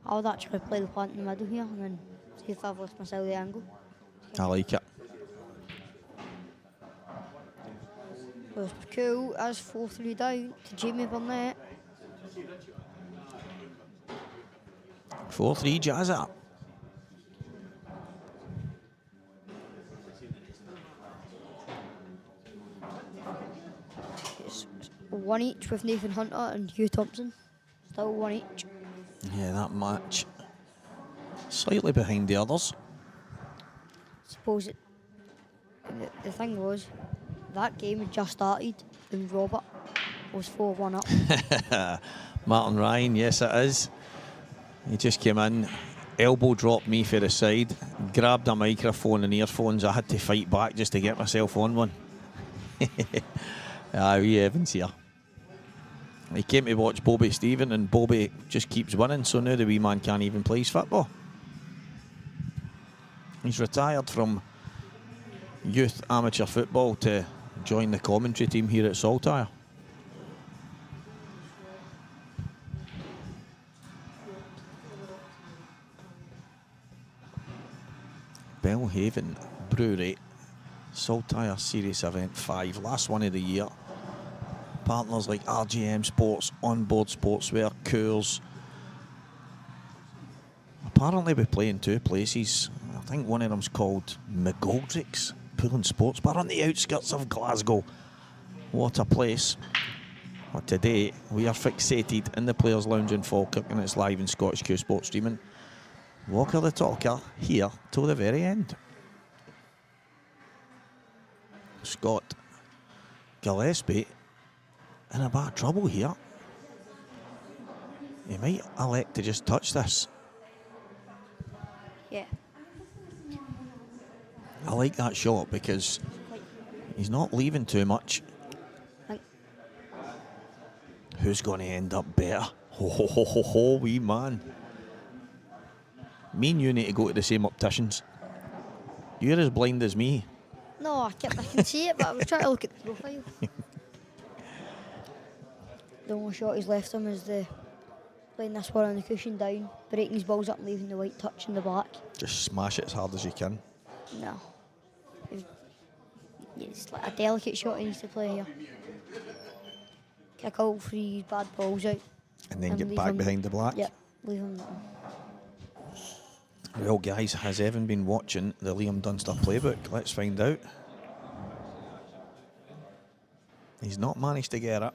I would actually play the plant in the middle here and then see if I've left myself the angle. I like it. So it's cool as 4-3 down to Jamie Burnett. 4-3 Jazz up. It's 1 each with Nathan Hunter and Hugh Thompson. Still 1 each. Yeah, that match slightly behind the others. Suppose it. The thing was, that game had just started and Robert was 4-1 up. Martin Ryan, yes it is. He just came in, elbow dropped me for the side, grabbed a microphone and earphones. I had to fight back just to get myself on one. Wee Evans here. He came to watch Bobby Stephen and Bobby just keeps winning, so now the wee man can't even play his football. He's retired from youth amateur football to join the commentary team here at Saltire. Belhaven Brewery, Saltire Series Event 5, last one of the year. Partners like RJM Sports, Onboard Sportswear, Coors. Apparently we play in 2 places. I think one of them's called McGoldrick's Pool and Sports Bar on the outskirts of Glasgow. What a place. But today we are fixated in the Players' Lounge in Falkirk and it's live in Scottish Cuesports streaming. Walker the Talker here till the very end. Scott Gillespie in a bit of trouble here. He might elect to just touch this. Yeah. I like that shot because he's not leaving too much. Who's going to end up better? Ho ho ho ho ho, wee man. Me and you need to go to the same opticians. You're as blind as me. No, I can see it, but I was trying to look at the profile. The only shot he's left him is the playing this one on the cushion down, breaking his balls up and leaving the white touch in the black. Just smash it as hard as you can. No. It's like a delicate shot he needs to play here. Kick all 3 bad balls out. And then get back behind the black? Yep, leave him there. Well, guys, has Evan been watching the Liam Dunster playbook? Let's find out. He's not managed to get it.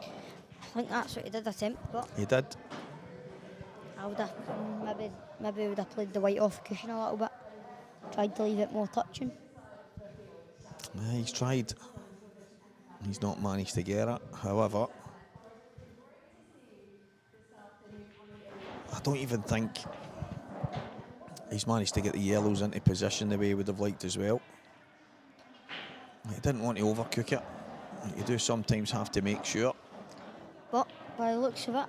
I think that's what he did attempt, but He did. I would have maybe would have played the white off cushion a little bit. Tried to leave it more touching. He's tried. He's not managed to get it. However, I don't even think he's managed to get the yellows into position the way he would have liked as well. He didn't want to overcook it. You do sometimes have to make sure. But by the looks of it,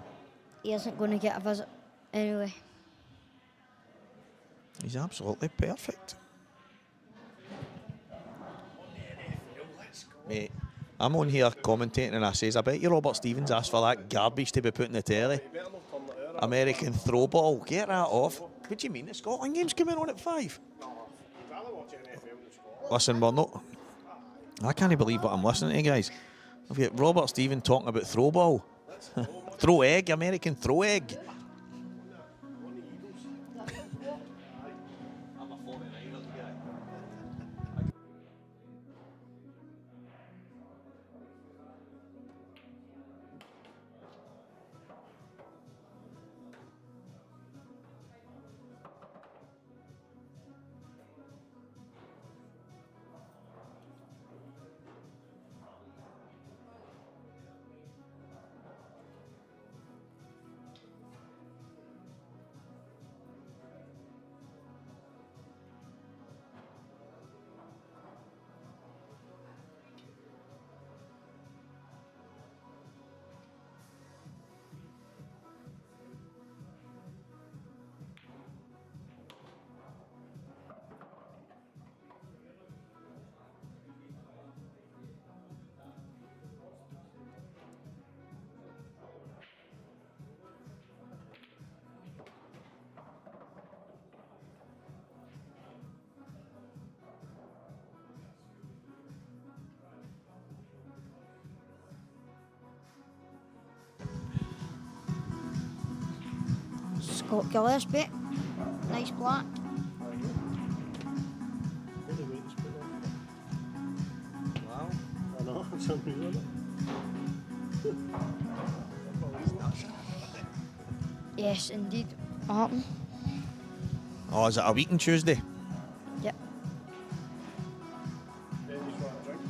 he isn't going to get a visit anyway. He's absolutely perfect. Mate, I'm on here commentating and I says, I bet you Robert Stevens asked for that garbage to be put in the telly. American throw ball. Get that off. What do you mean? The Scotland game's coming on at 5? Listen, we're not... I can't believe what I'm listening to, guys. I've got Robert Stevens talking about throw ball. Throw egg, American throw egg. got Gillespie. Nice black. Wow. I know, it's unreal, isn't it? Yes, indeed. Martin. Oh, is it a week on Tuesday? Yep. Yeah, just want a drink.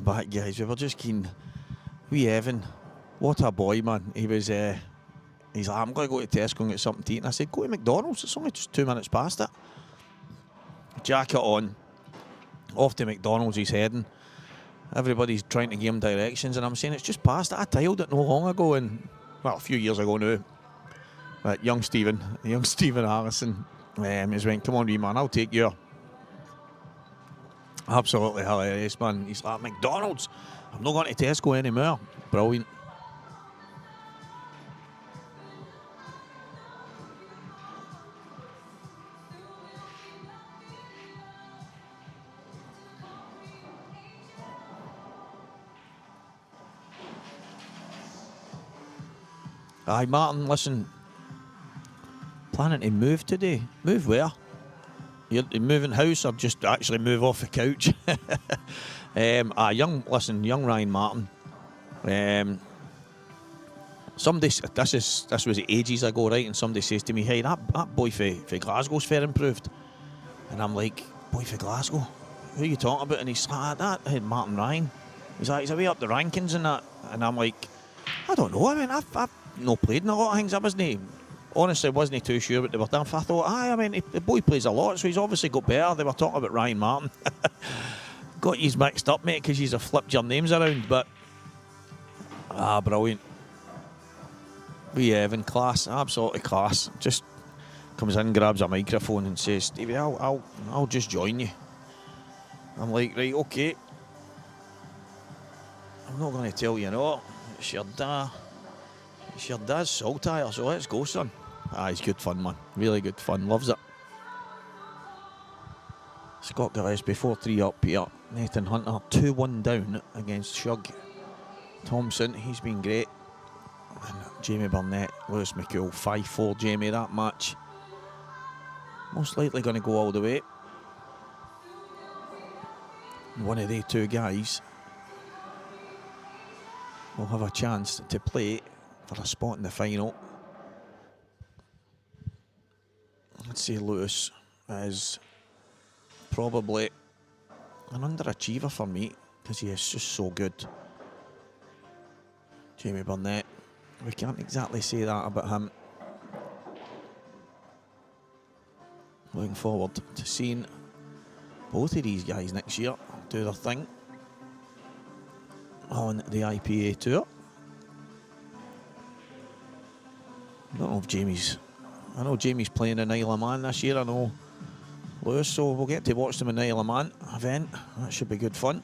back, guys. We were just keen. Wee Evan, what a boy, man. He was, he's like, I'm going to go to Tesco and get something to eat. And I said, go to McDonald's. It's only just 2 minutes past it. Jacket on. Off to McDonald's he's heading. Everybody's trying to give him directions. And I'm saying, it's just past it. I tiled it no long ago. And, well, a few years ago now. But young Stephen Harrison, he's went, come on, wee man, I'll take you. Absolutely hilarious, man. He's like, McDonald's. I'm not going to Tesco anymore. Brilliant. Aye, Martin, listen. Planning to move today. Move where? You're moving house or just actually move off the couch? Young Ryan Martin. This was ages ago, right? And somebody says to me, hey, that boy for Glasgow's fair improved. And I'm like, boy for Glasgow? Who are you talking about? And he's like, that Martin Ryan. He's like, he's away up the rankings and that. And I'm like, I don't know. I mean, I've not played in a lot of things. Honestly, wasn't too sure what they were doing. I thought, the boy plays a lot, so he's obviously got better. They were talking about Ryan Martin. Got yous mixed up, mate, because yous have flipped your names around, but... brilliant. Wee Evan, class, absolutely class. Just comes in, grabs a microphone and says, Stevie, I'll just join you. I'm like, right, okay. I'm not going to tell you no. It's your dad's Saltire, so let's go, son. It's good fun, man. Really good fun. Loves it. Scott Gillespie 4-3 up here. Nathan Hunter 2-1 down against Shug. Thompson, he's been great. And Jamie Burnett, Lewis McCool 5-4. Jamie, that match most likely going to go all the way. One of the two guys will have a chance to play for a spot in the final. I'd say Lewis is probably an underachiever for me because he is just so good. Jamie Burnett, we can't exactly say that about him. Looking forward to seeing both of these guys next year do their thing on the IPA tour. I don't know if I know Jamie's playing in Isle of Man this year, I know Lewis, so we'll get to watch them in Isle of Man event. That should be good fun.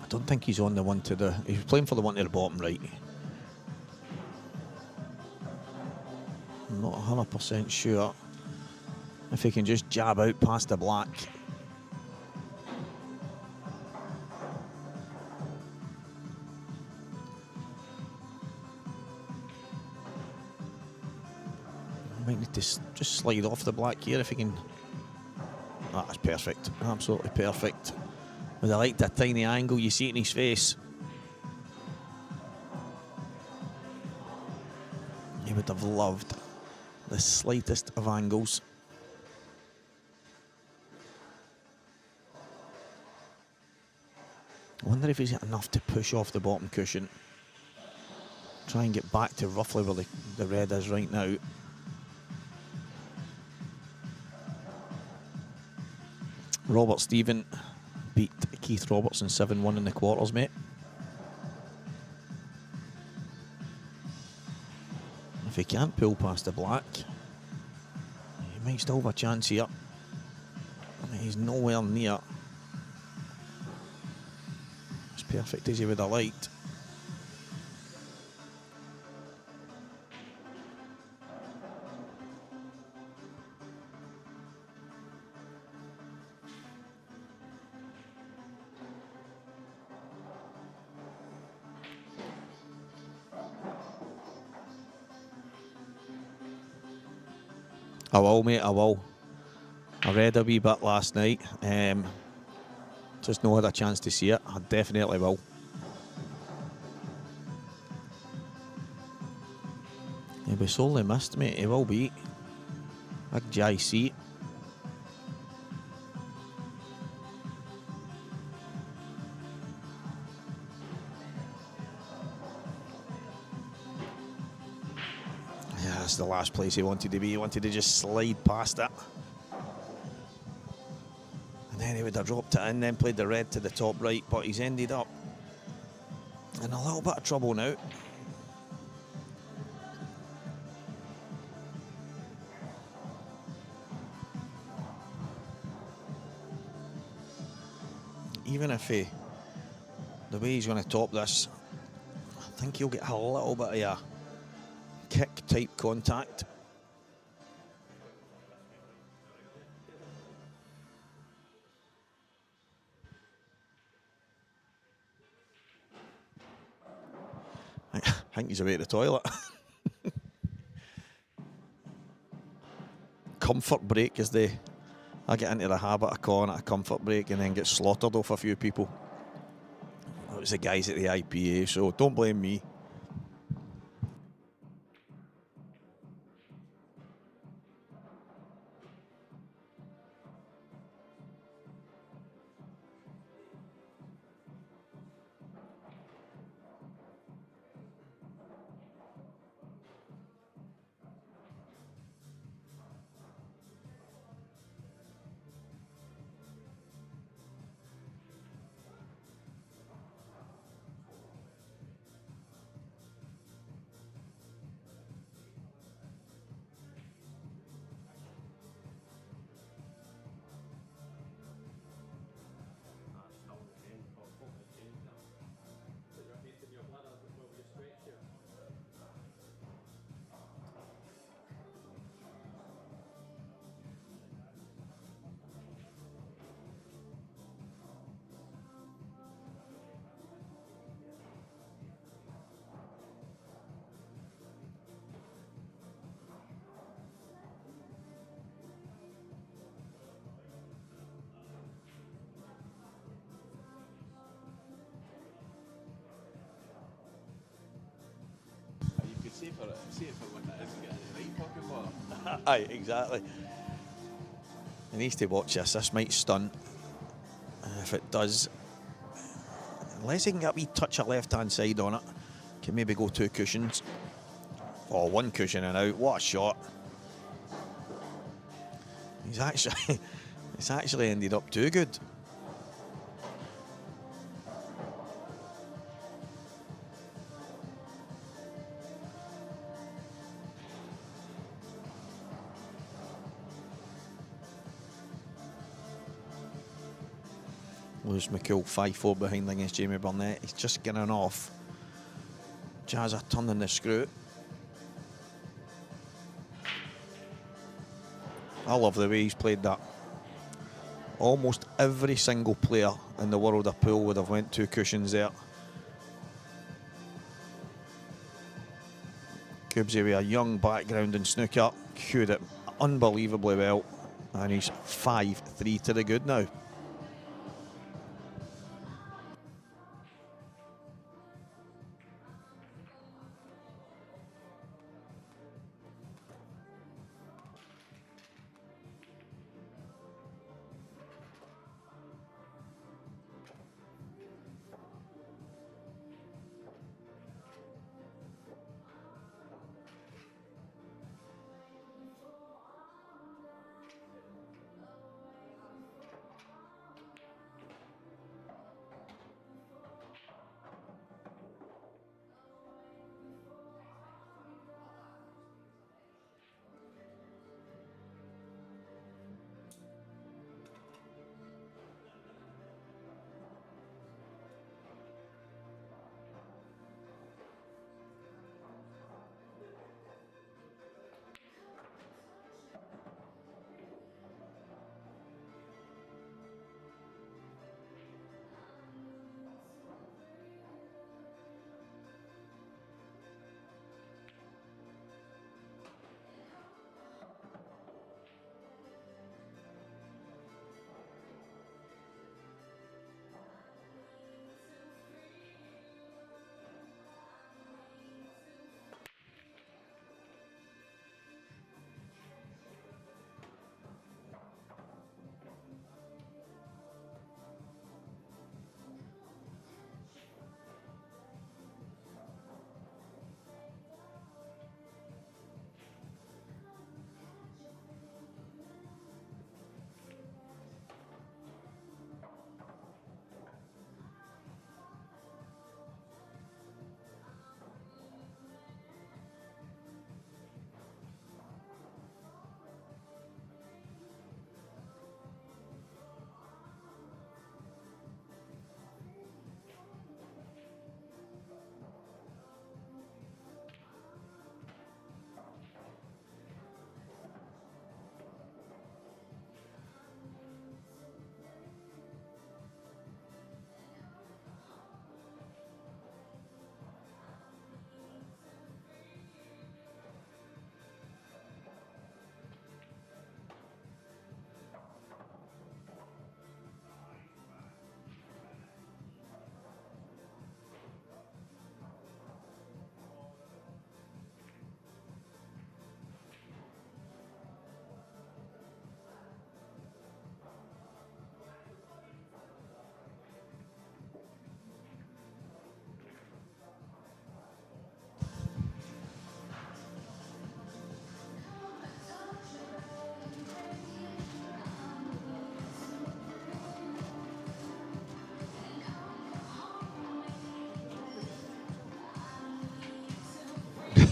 I don't think he's on the one to the... He's playing for the one to the bottom right. I'm not 100% sure if he can just jab out past the black. I might need to just slide off the black here if he can... That's perfect. Absolutely perfect. With I like that tiny angle you see it in his face. He would have loved the slightest of angles. I wonder if he's got enough to push off the bottom cushion. Try and get back to roughly where the red is right now. Robert Stephen beat Keith Robertson 7-1 in the quarters, mate. If he can't pull past the black, he might still have a chance here. I mean, he's nowhere near as perfect as he would have liked. I will, mate, I will. I read a wee bit last night. Just no had a chance to see it. I definitely will. He'll be sorely missed, mate. He will be. Big JC. Yeah, that's the last place he wanted to be. He wanted to just slide past it. And then he would have dropped it in, then played the red to the top right, but he's ended up in a little bit of trouble now. Even if the way he's going to top this, I think he'll get a little bit of a kick type contact. I think he's away to the toilet. Comfort break is I get into the habit of calling it a comfort break and then get slaughtered off a few people. It was the guys at the IPA, so don't blame me. See it for when it isn't getting the right fucking ball. Aye, exactly. He needs to watch this. This might stun. If it does, unless he can get a wee touch of left-hand side on it, can maybe go 2 cushions. Oh, 1 cushion and out. What a shot. It's actually ended up too good. Lewis McCool 5-4 behind against Jamie Burnett. He's just getting off. Jazza turning the screw. I love the way he's played that. Almost every single player in the world of pool would have went 2 cushions there. Cuebsy with a young background in snooker, cued it unbelievably well, and he's 5-3 to the good now.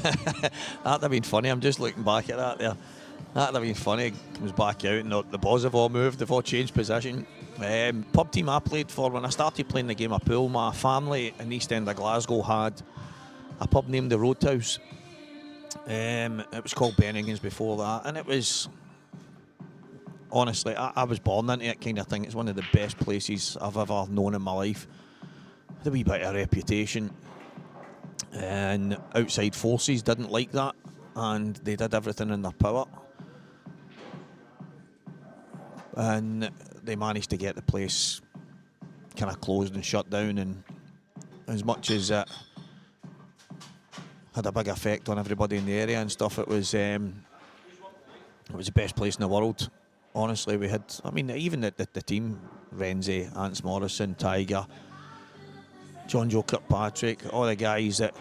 That'd have been funny. I'm just looking back at that there. That'd have been funny. Comes back out and the balls have all moved. They've all changed position. Pub team I played for, when I started playing the game of pool, my family in the East End of Glasgow had a pub named the Roadhouse. It was called Bennington's before that, and it was, honestly, I was born into it kind of thing. It's one of the best places I've ever known in my life. Had a wee bit of reputation, and outside forces didn't like that, and they did everything in their power, and they managed to get the place kind of closed and shut down. And as much as it had a big effect on everybody in the area and stuff, it was the best place in the world. Honestly, we had, I mean, even the team, Renzi, Ants Morrison, Tiger, John Joe Kirkpatrick, all the guys that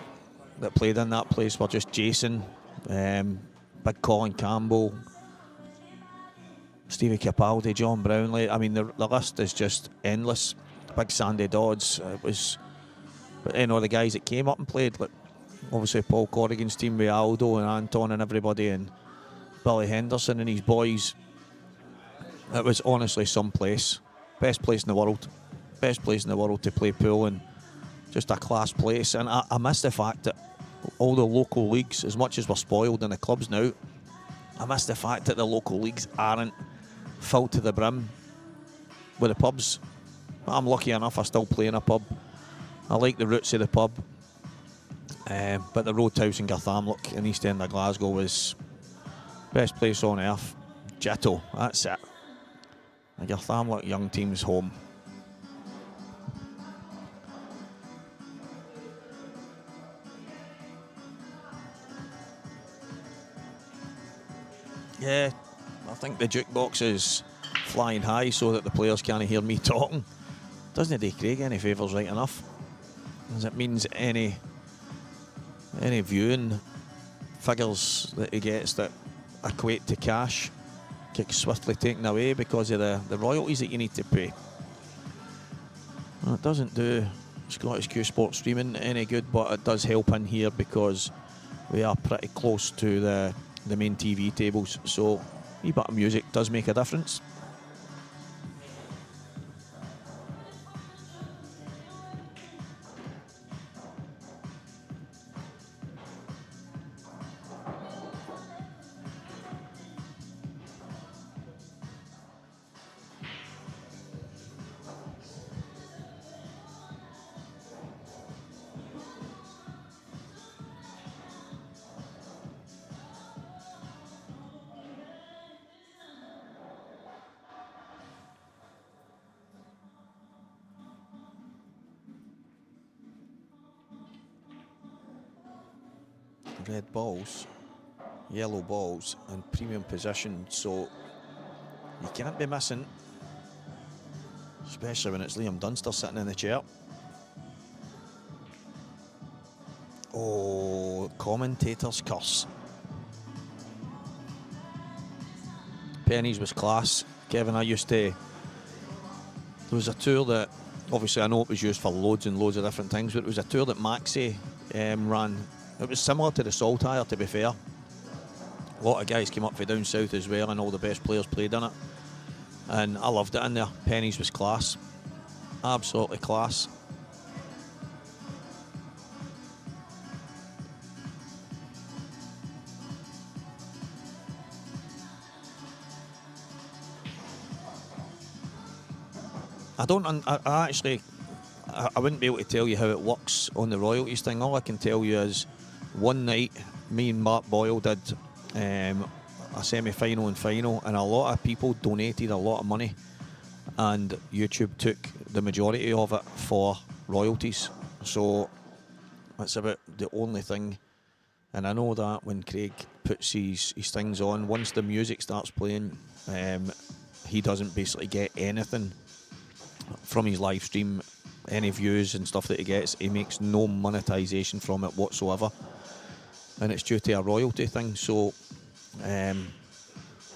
played in that place were just Jason, Big Colin Campbell, Stevie Capaldi, John Brownlee. I mean, the list is just endless. Big Sandy Dodds. But you know, the guys that came up and played, like obviously Paul Corrigan's team with Aldo and Anton and everybody, and Billy Henderson and his boys. It was honestly some place. Best place in the world. Best place in the world to play pool, and just a class place. And I miss the fact that all the local leagues, as much as we're spoiled in the clubs now, I miss the fact that the local leagues aren't filled to the brim with the pubs. I'm lucky enough I still play in a pub. I like the roots of the pub. But the Roadhouse in Garthamlock in East End of Glasgow was best place on earth. Jitto, that's it. The Garthamlock young team's home. Yeah, I think the jukebox is flying high so that the players can't hear me talking. Doesn't do Craig any favours right enough, as it means any viewing figures that he gets that equate to cash get swiftly taken away because of the royalties that you need to pay. Well, it doesn't do Scottish Cuesports streaming any good, but it does help in here because we are pretty close to the main TV tables, so a wee bit of music does make a difference. Red balls, yellow balls, and premium position, so you can't be missing, especially when it's Liam Dunster sitting in the chair. Oh, commentator's curse. Pennies was class. Kevin, there was a tour that, obviously I know it was used for loads and loads of different things, but it was a tour that Maxi ran. It was similar to the Saltire, to be fair. A lot of guys came up from down south as well, and all the best players played in it. And I loved it in there. Pennies was class. Absolutely class. I wouldn't be able to tell you how it works on the royalties thing. All I can tell you is one night me and Mark Boyle did a semi-final and final, and a lot of people donated a lot of money, and YouTube took the majority of it for royalties. So that's about the only thing. And I know that when Craig puts his things on, once the music starts playing, he doesn't basically get anything from his live stream. Any views and stuff that he gets, he makes no monetization from it whatsoever, and it's due to a royalty thing. So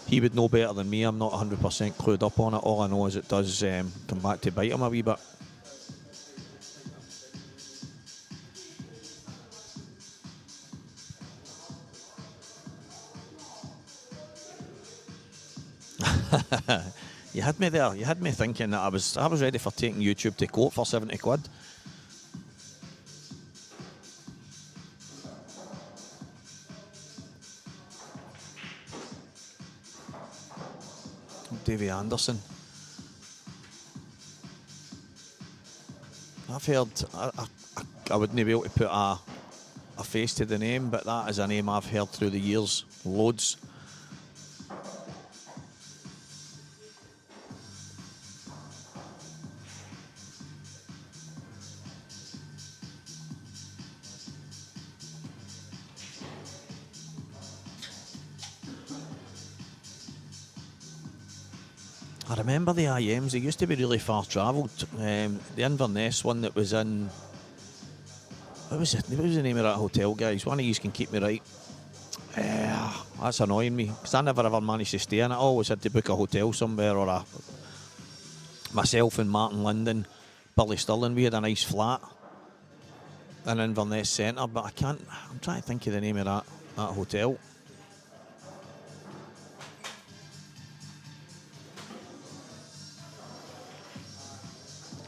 he would know better than me. I'm not 100% clued up on it. All I know is it does come back to bite him a wee bit. You had me there. You had me thinking that I was ready for taking YouTube to court for 70 quid. Davy Anderson. I've heard, I wouldn't be able to put a face to the name, but that is a name I've heard through the years, loads. I remember the IMs, they used to be really far travelled. The Inverness one that was in... What was the name of that hotel, guys? One of you can keep me right. That's annoying me, because I never ever managed to stay in it. I always had to book a hotel somewhere, or myself and Martin Linden, Billy Stirling, we had a nice flat in Inverness Centre, but I'm trying to think of the name of that hotel.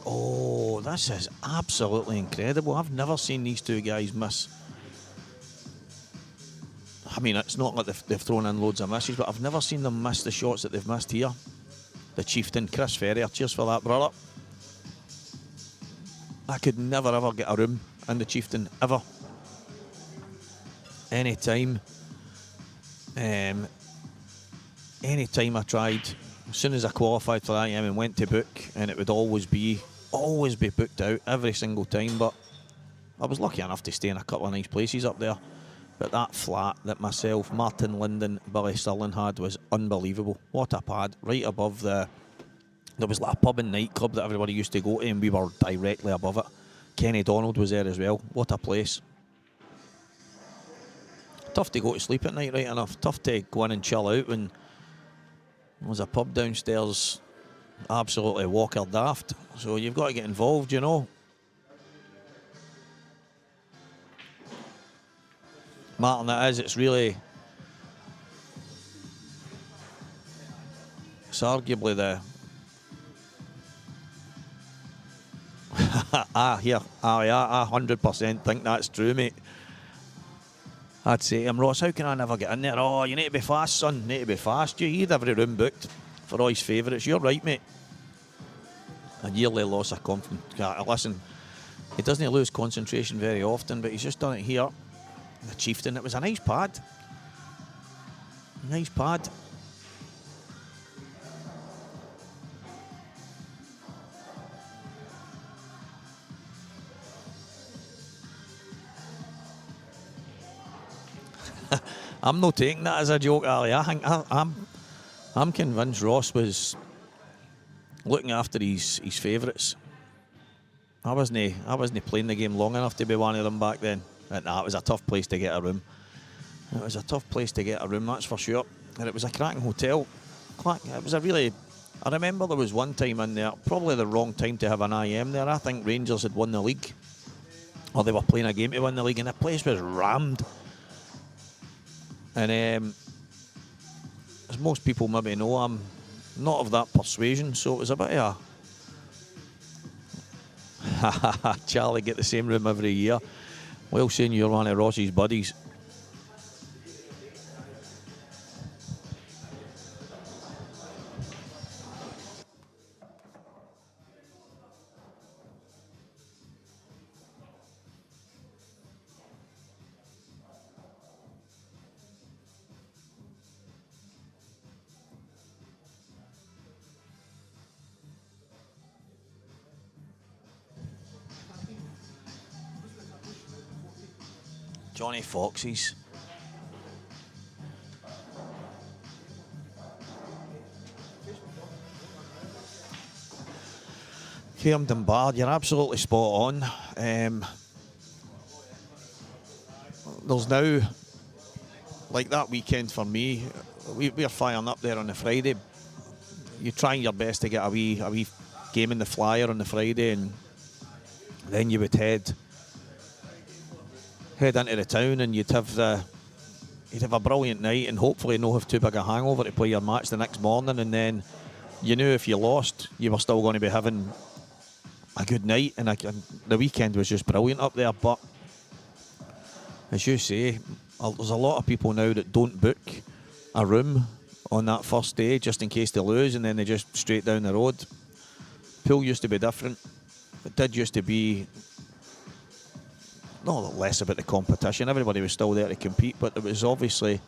Oh, this is absolutely incredible. I've never seen these two guys miss. I mean, it's not like they've thrown in loads of misses, but I've never seen them miss the shots that they've missed here. The Chieftain, Chris Ferrier, cheers for that, brother. I could never ever get a room in the Chieftain, ever. Any time I tried, as soon as I qualified for that and went to book, and it would always be booked out every single time, but I was lucky enough to stay in a couple of nice places up there. But that flat that myself, Martin Linden, Billy Stirling had was unbelievable. What a pad, right above there was like a pub and nightclub that everybody used to go to, and we were directly above it. Kenny Donald was there as well. What a place. Tough to go to sleep at night, right enough. Tough to go in and chill out when there's a pub downstairs absolutely walker daft. So you've got to get involved, you know. Martin, it's arguably the... I 100% think that's true, mate. I'd say to him, Ross, how can I never get in there? Oh, you need to be fast, son. You need to be fast. You had every room booked for all his favourites. You're right, mate. A yearly loss of confidence. Listen, he doesn't lose concentration very often, but he's just done it here. The Chieftain, it was a nice pad. Nice pad. I'm not taking that as a joke, Ali. I think I'm convinced Ross was looking after his favourites. I wasn't playing the game long enough to be one of them back then. It was a tough place to get a room. It was a tough place to get a room, that's for sure. And it was a cracking hotel. It was I remember there was one time in there, probably the wrong time to have an IM there. I think Rangers had won the league, or they were playing a game to win the league, and the place was rammed. And as most people maybe know, I'm not of that persuasion, so it was a bit of a Charlie get the same room every year. Well, saying you're one of Ross's buddies. Johnny Foxes. Camden Bar, you're absolutely spot on. There's now, like that weekend for me, we're firing up there on the Friday. You're trying your best to get a wee game in the Flyer on the Friday, and then you would head into the town, and you'd have you'd have a brilliant night and hopefully not have too big a hangover to play your match the next morning, and then you knew if you lost, you were still going to be having a good night, and the weekend was just brilliant up there. But as you say, there's a lot of people now that don't book a room on that first day just in case they lose, and then they just straight down the road. Pool used to be different. It did used to be not less about the competition. Everybody was still there to compete, but it was obviously,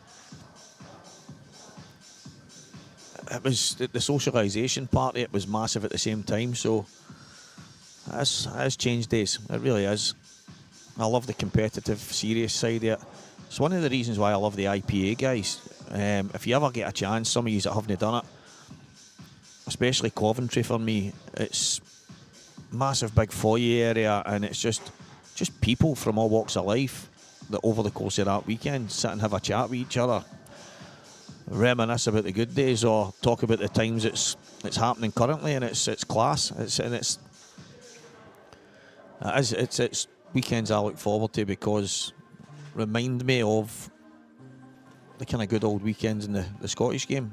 it was the socialisation part of it was massive at the same time. So it has changed days. It really is. I love the competitive, serious side of it. It's one of the reasons why I love the IPA guys. If you ever get a chance, some of you that haven't done it, especially Coventry for me, it's massive big foyer area, and it's just people from all walks of life that over the course of that weekend sit and have a chat with each other, reminisce about the good days or talk about the times it's happening currently, and it's class. It's weekends I look forward to because remind me of the kind of good old weekends in the Scottish game.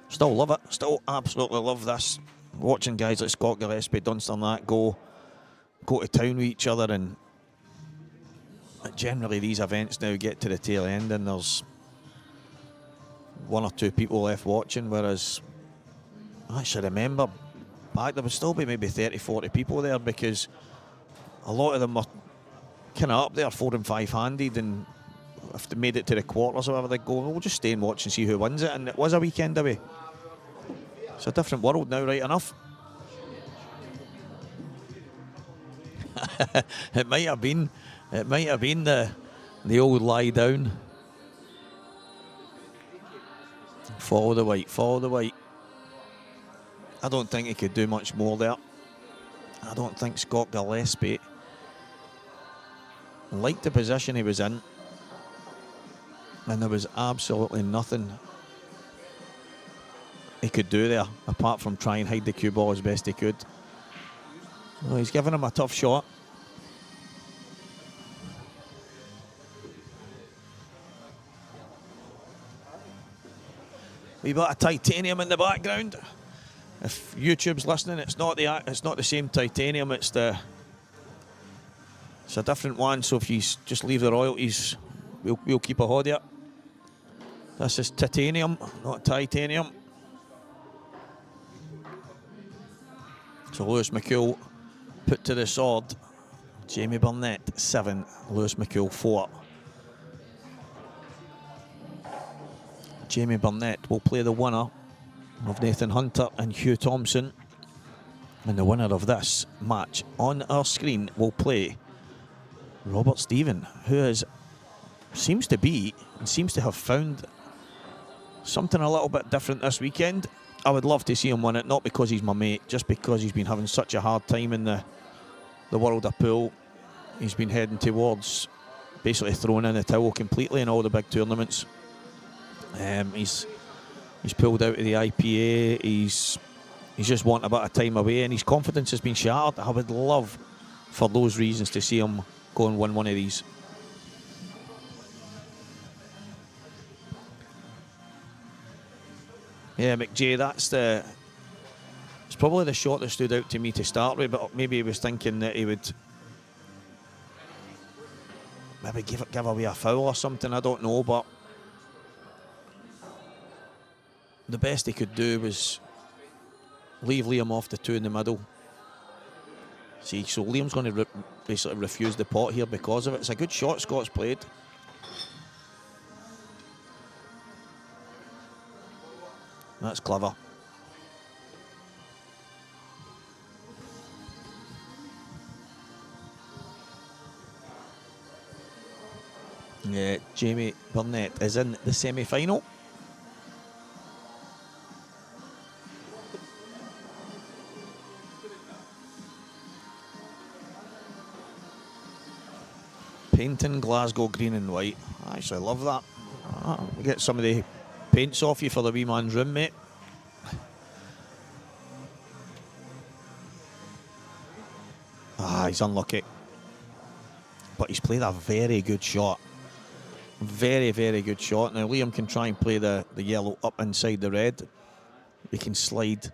Still love it. Still absolutely love this. Watching guys like Scott Gillespie, Dunster and that go to town with each other, and generally these events now get to the tail end and there's one or two people left watching, whereas I actually remember back there would still be maybe 30, 40 people there because a lot of them were kind of up there 4 and 5 handed, and if they made it to the quarters or whatever, they'd go, we'll just stay and watch and see who wins it. And it was a weekend away. It's a different world now, right enough. It might have been the old lie down. Follow the white, follow the white. I don't think he could do much more there. I don't think Scott Gillespie liked the position he was in, and there was absolutely nothing he could do there apart from try and hide the cue ball as best he could. Well, he's giving him a tough shot. We've got a titanium in the background. If YouTube's listening, it's not the same titanium. It's a different one. So if you just leave the royalties, we'll keep a hold of it. This is titanium, not titanium. So Lewis McCool put to the sword. Jamie Burnett 7, Lewis McCool 4. Jamie Burnett will play the winner of Nathan Hunter and Hugh Thompson, and the winner of this match on our screen will play Robert Stephen, who seems to have found something a little bit different this weekend. I would love to see him win it, not because he's my mate, just because he's been having such a hard time in the world of pool. He's been heading towards basically throwing in the towel completely in all the big tournaments. He's pulled out of the IPA. He's just wanting a bit of time away, and his confidence has been shattered. I would love, for those reasons, to see him go and win one of these. Yeah, McJ, it's probably the shot that stood out to me to start with, but maybe he was thinking that he would maybe give away a foul or something, I don't know, but the best he could do was leave Liam off the 2 in the middle. See, so Liam's going to basically refuse the pot here because of it. It's a good shot Scott's played. That's clever. Yeah, Jamie Burnett is in the semi-final. Painting Glasgow green and white. I actually love that. Get some of the paints off you for the wee man's room, mate. He's unlucky. But he's played a very good shot. Very, very good shot. Now Liam can try and play the yellow up inside the red. He can slide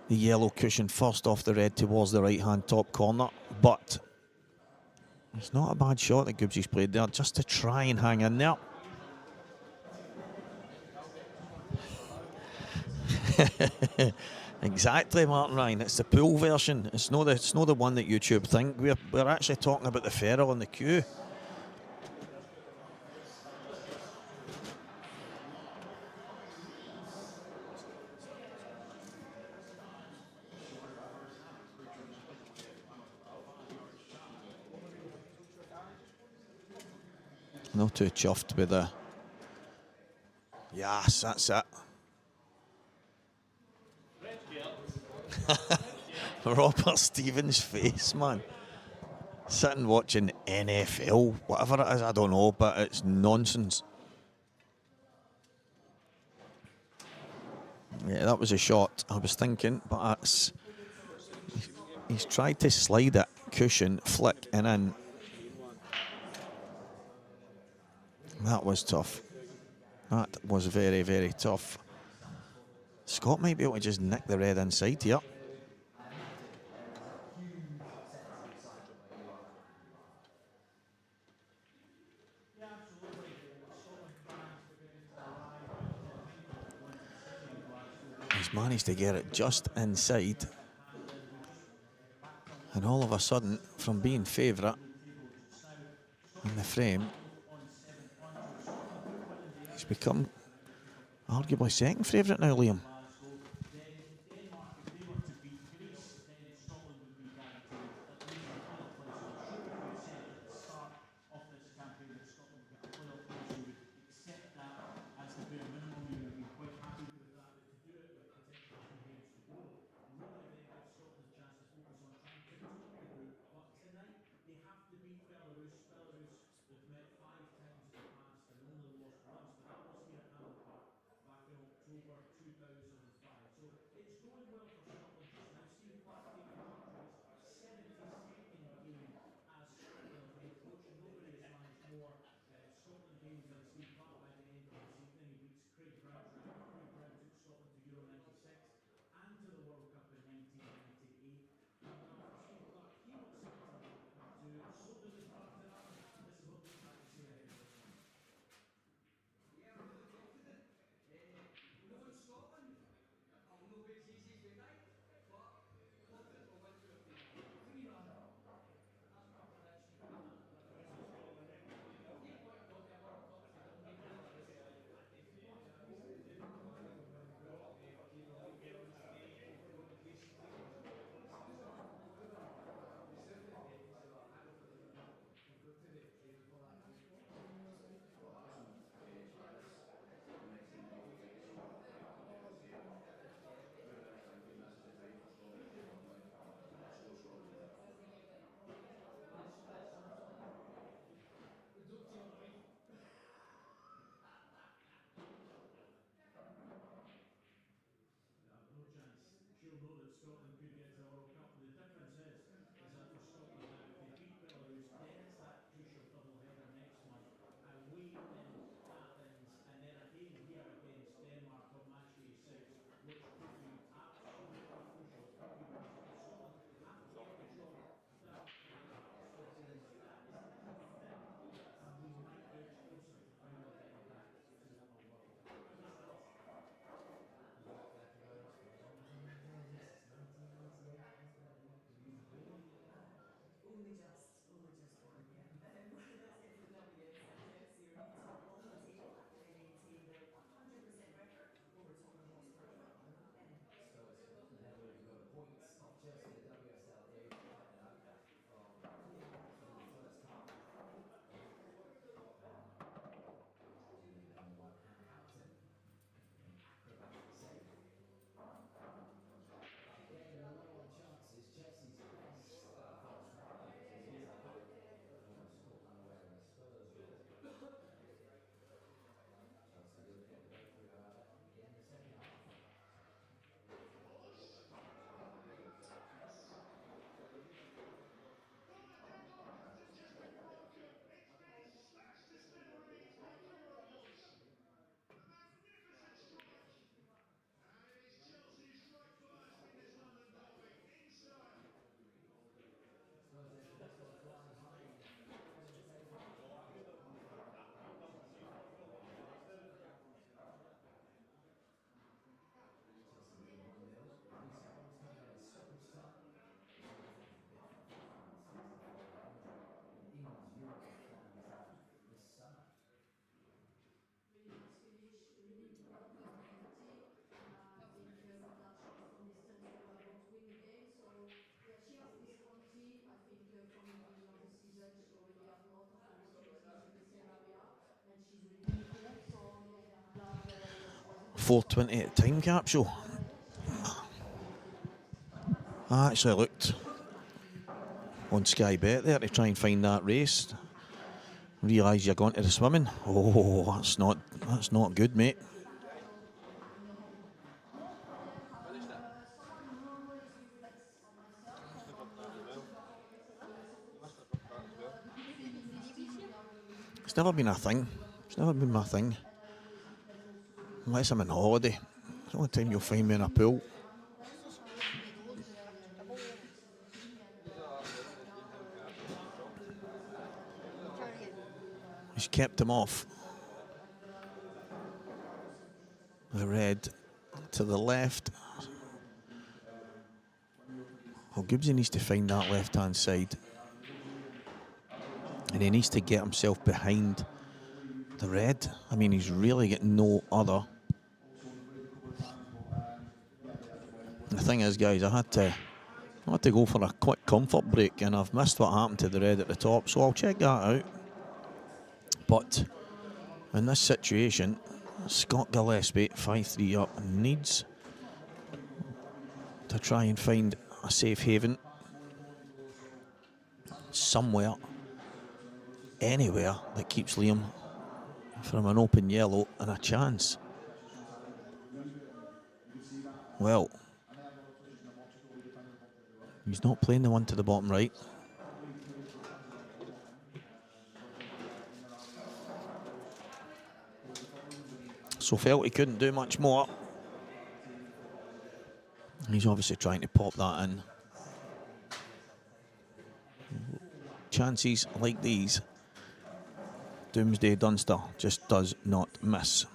the yellow cushion first off the red towards the right-hand top corner. But it's not a bad shot that Gibbsy's played there, just to try and hang in there. Exactly, Martin Ryan. It's the pool version. It's not the one that YouTube think. We're actually talking about the ferrule and the cue. Not too chuffed with the... Yes, that's it. Robert Stevens' face, man. Sitting watching NFL, whatever it is, I don't know, but it's nonsense. Yeah, that was a shot, I was thinking, but it's... He's tried to slide it, cushion, flick, and in. That was tough. That was very, very tough. Scott might be able to just nick the red inside here. He's managed to get it just inside. And all of a sudden, from being favourite in the frame, he's become arguably second favourite now, Liam. 4:20 at time capsule. I actually looked on Sky Bet there to try and find that race. Realise you're going to the swimming. Oh, that's not good, mate. It's never been a thing. It's never been my thing. Unless I'm on holiday. It's the only time you'll find me in a pool. He's kept him off. The red to the left. Well, Gibbsy needs to find that left-hand side. And he needs to get himself behind the red. I mean, he's really got no other. The thing is, guys, I had to go for a quick comfort break, and I've missed what happened to the red at the top, so I'll check that out. But in this situation, Scott Gillespie, 5-3 up, needs to try and find a safe haven somewhere, anywhere that keeps Liam from an open yellow and a chance. Well, he's not playing the one to the bottom right. So felt he couldn't do much more. He's obviously trying to pop that in. Chances like these, Doomsday Dunster just does not miss.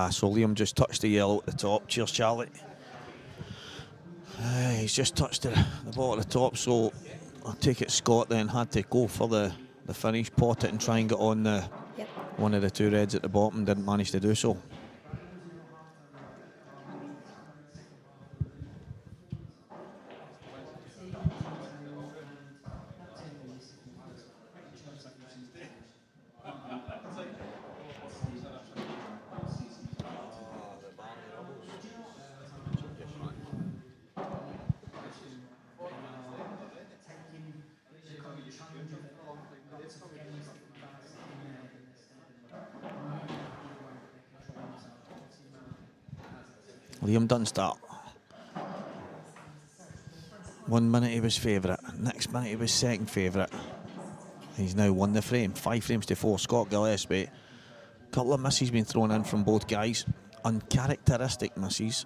So Liam just touched the yellow at the top. Cheers, Charlie. He's just touched the ball at the top, so I take it Scott then had to go for the finish, pot it and try and get on one of the two reds at the bottom. Didn't manage to do so. Liam Dunster. 1 minute he was favourite, next minute he was second favourite. He's now won the frame, 5 frames to 4. Scott Gillespie. Couple of misses been thrown in from both guys. Uncharacteristic misses.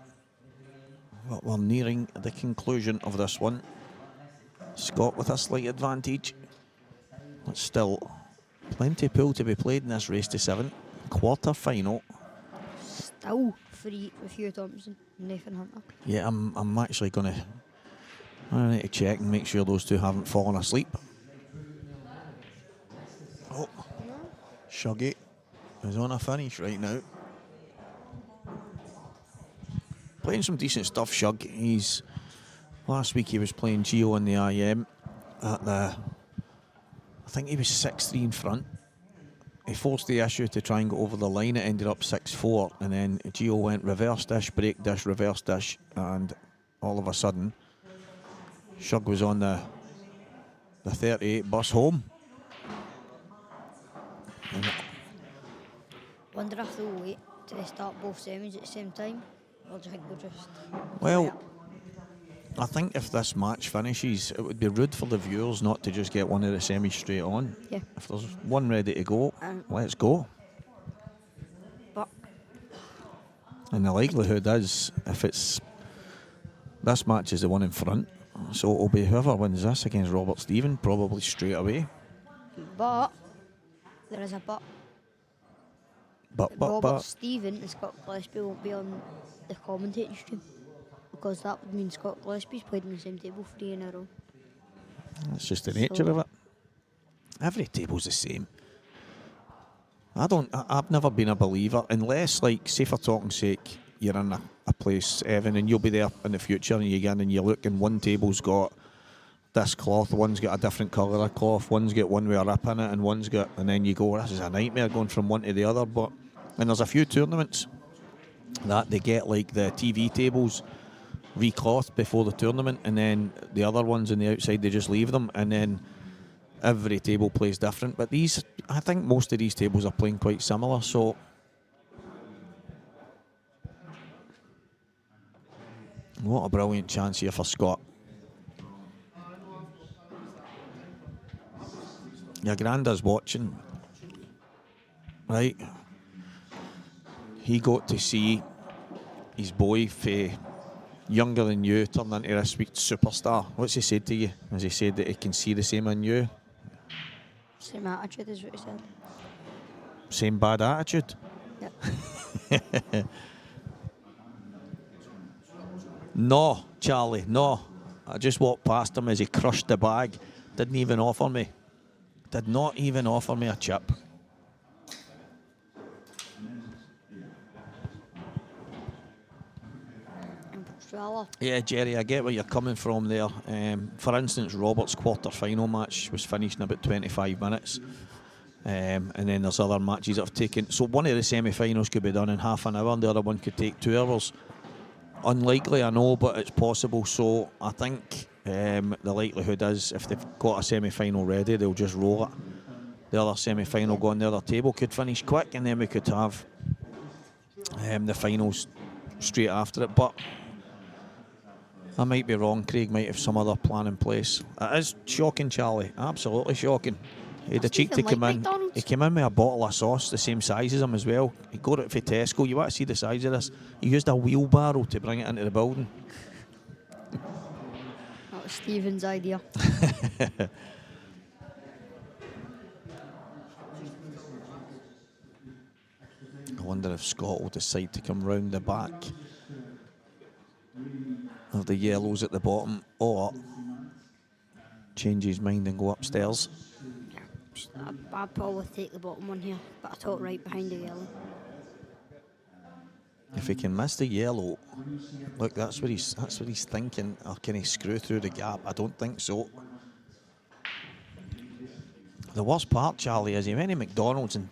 But we're nearing the conclusion of this one. Scott with a slight advantage. But still, plenty of pool to be played in this race to 7. Quarter final. Still free with Hugh Thompson and Nathan Hunter. Yeah, I'm actually going to... I need to check and make sure those two haven't fallen asleep. Oh, Shuggy is on a finish right now. Playing some decent stuff, Shug. Last week he was playing Geo in the IM at the... I think he was 6-3 in front. He forced the issue to try and go over the line. It ended up 6-4, and then Geo went reverse dish, break dish, reverse dish, and all of a sudden, Shug was on the 38 bus home. And Wonder if they'll wait to start both semis at the same time, or do you think they'll just... well, I think if this match finishes, it would be rude for the viewers not to just get one of the semis straight on. Yeah. If there's one ready to go, let's go. But And the likelihood is, if it's this match is the one in front, so it'll be whoever wins this against Robert Stephen, probably straight away. there is a but. But Robert Stephen and Scott Gillespie won't be on the commentating stream, because that would mean Scott Gillespie's played in the same table 3 in a row. that's just the nature of it. Every table's the same. I've never been a believer, unless, like, say for talking sake, you're in a place, Evan, and you'll be there in the future, and you get in and you look, and one table's got this cloth, one's got a different colour of cloth, one's got one with a rip in it, and one's got, and then you go, this is a nightmare going from one to the other. And there's a few tournaments that they get, like the TV tables reclothed before the tournament, and then the other ones on the outside, they just leave them, and then every table plays different. But these, I think most of these tables are playing quite similar, so what a brilliant chance here for Scott. Your granddad's watching, right? He got to see his boy, younger than you, turn into this sweet superstar. What's he said to you? Has he said that he can see the same in you? Same attitude is what he said. Same bad attitude? Yep. No, Charlie, no. I just walked past him as he crushed the bag. Didn't even offer me. Did not even offer me a chip. Yeah, Jerry, I get where you're coming from there. For instance, Robert's quarter-final match was finished in about 25 minutes. And then there's other matches that have taken... So one of the semi-finals could be done in half an hour and the other one could take 2 hours. Unlikely, I know, but it's possible. So I think the likelihood is if they've got a semi-final ready, they'll just roll it. The other semi-final go on the other table could finish quick, and then we could have the finals straight after it. But I might be wrong. Craig might have some other plan in place. It is shocking, Charlie. Absolutely shocking. He had the cheek to come in. McDonald's. He came in with a bottle of sauce, the same size as him as well. He got it for Tesco. You want to see the size of this? He used a wheelbarrow to bring it into the building. That was Stephen's idea. I wonder if Scott will decide to come round the back of the yellows at the bottom, or change his mind and go upstairs. I'd probably take the bottom one here, but I thought right behind the yellow. If he can miss the yellow, look, that's what he's thinking. Or can he screw through the gap? I don't think so. The worst part, Charlie, is he went to McDonald's and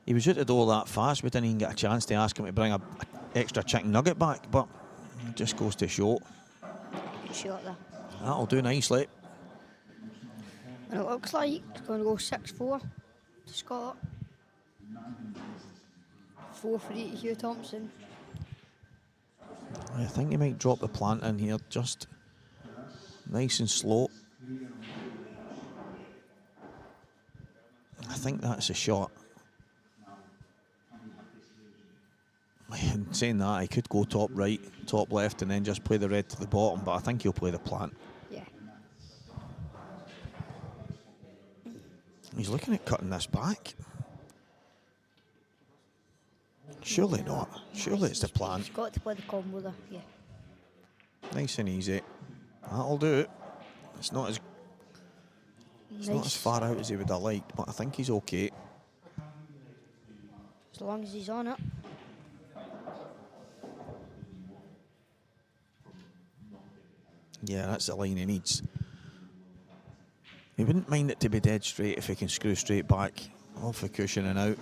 he was out the door that fast. We didn't even get a chance to ask him to bring a extra chicken nugget back, but it just goes to show. Good shot there. That'll do nicely. And it looks like it's going to go 6-4 to Scott. 4-3 to Hugh Thompson. I think he might drop the plant in here, just nice and slow. I think that's a shot. In saying that, he could go top right, top left, and then just play the red to the bottom, but I think he'll play the plant. Yeah. He's looking at cutting this back. Surely not. Surely it's the plan. He's got to play the combo there, yeah. Nice and easy. That'll do it. It's not as far out as he would have liked, but I think he's okay. As long as he's on it. Yeah, that's the line he needs. He wouldn't mind it to be dead straight if he can screw straight back off the cushion and out.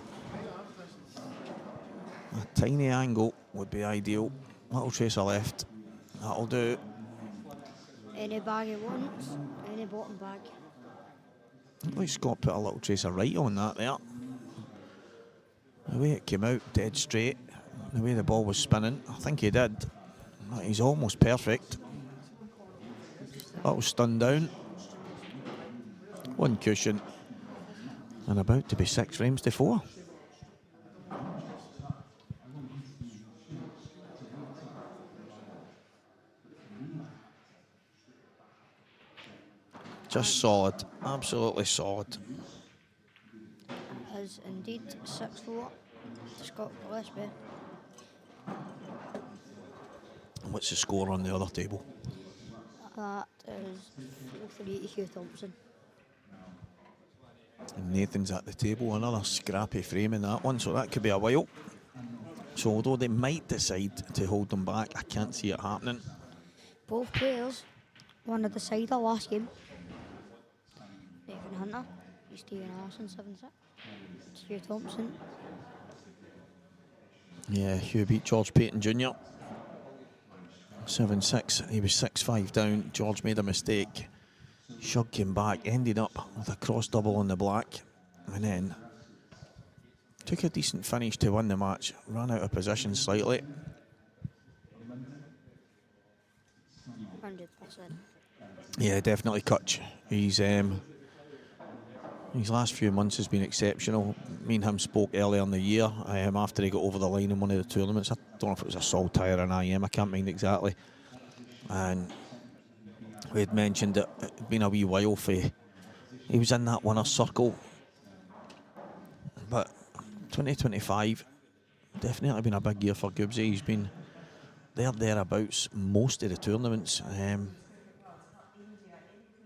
A tiny angle would be ideal. Little tracer left. That'll do. Any bag he wants, any bottom bag. Looked like Scott put a little tracer right on that there. The way it came out dead straight, the way the ball was spinning, I think he did. He's almost perfect. That'll stun down. 1 cushion. And about to be 6 frames to 4. Just solid, absolutely solid. Is indeed 6-4 to Scott Gillespie. And what's the score on the other table? That is 4-3 to Hugh Thompson. And Nathan's at the table, another scrappy frame in that one, so that could be a while. So although they might decide to hold them back, I can't see it happening. Both players won a decider last game. Nathan Hunter, Stephen Harrison 7-6. Hugh Thompson. Yeah, Hugh beat George Payton Jr. 7-6. He was 6-5 down. George made a mistake. Shug came back, ended up with a cross double on the black, and then took a decent finish to win the match. Ran out of position slightly. 100%. Yeah, definitely Kutch. His last few months has been exceptional. Me and him spoke earlier in the year after he got over the line in one of the tournaments. I don't know if it was a Saltire or an IM, I can't mind exactly. And we had mentioned that it had been a wee while for he was in that winner's circle. But 2025 definitely been a big year for Gibbsy. He's been thereabouts most of the tournaments.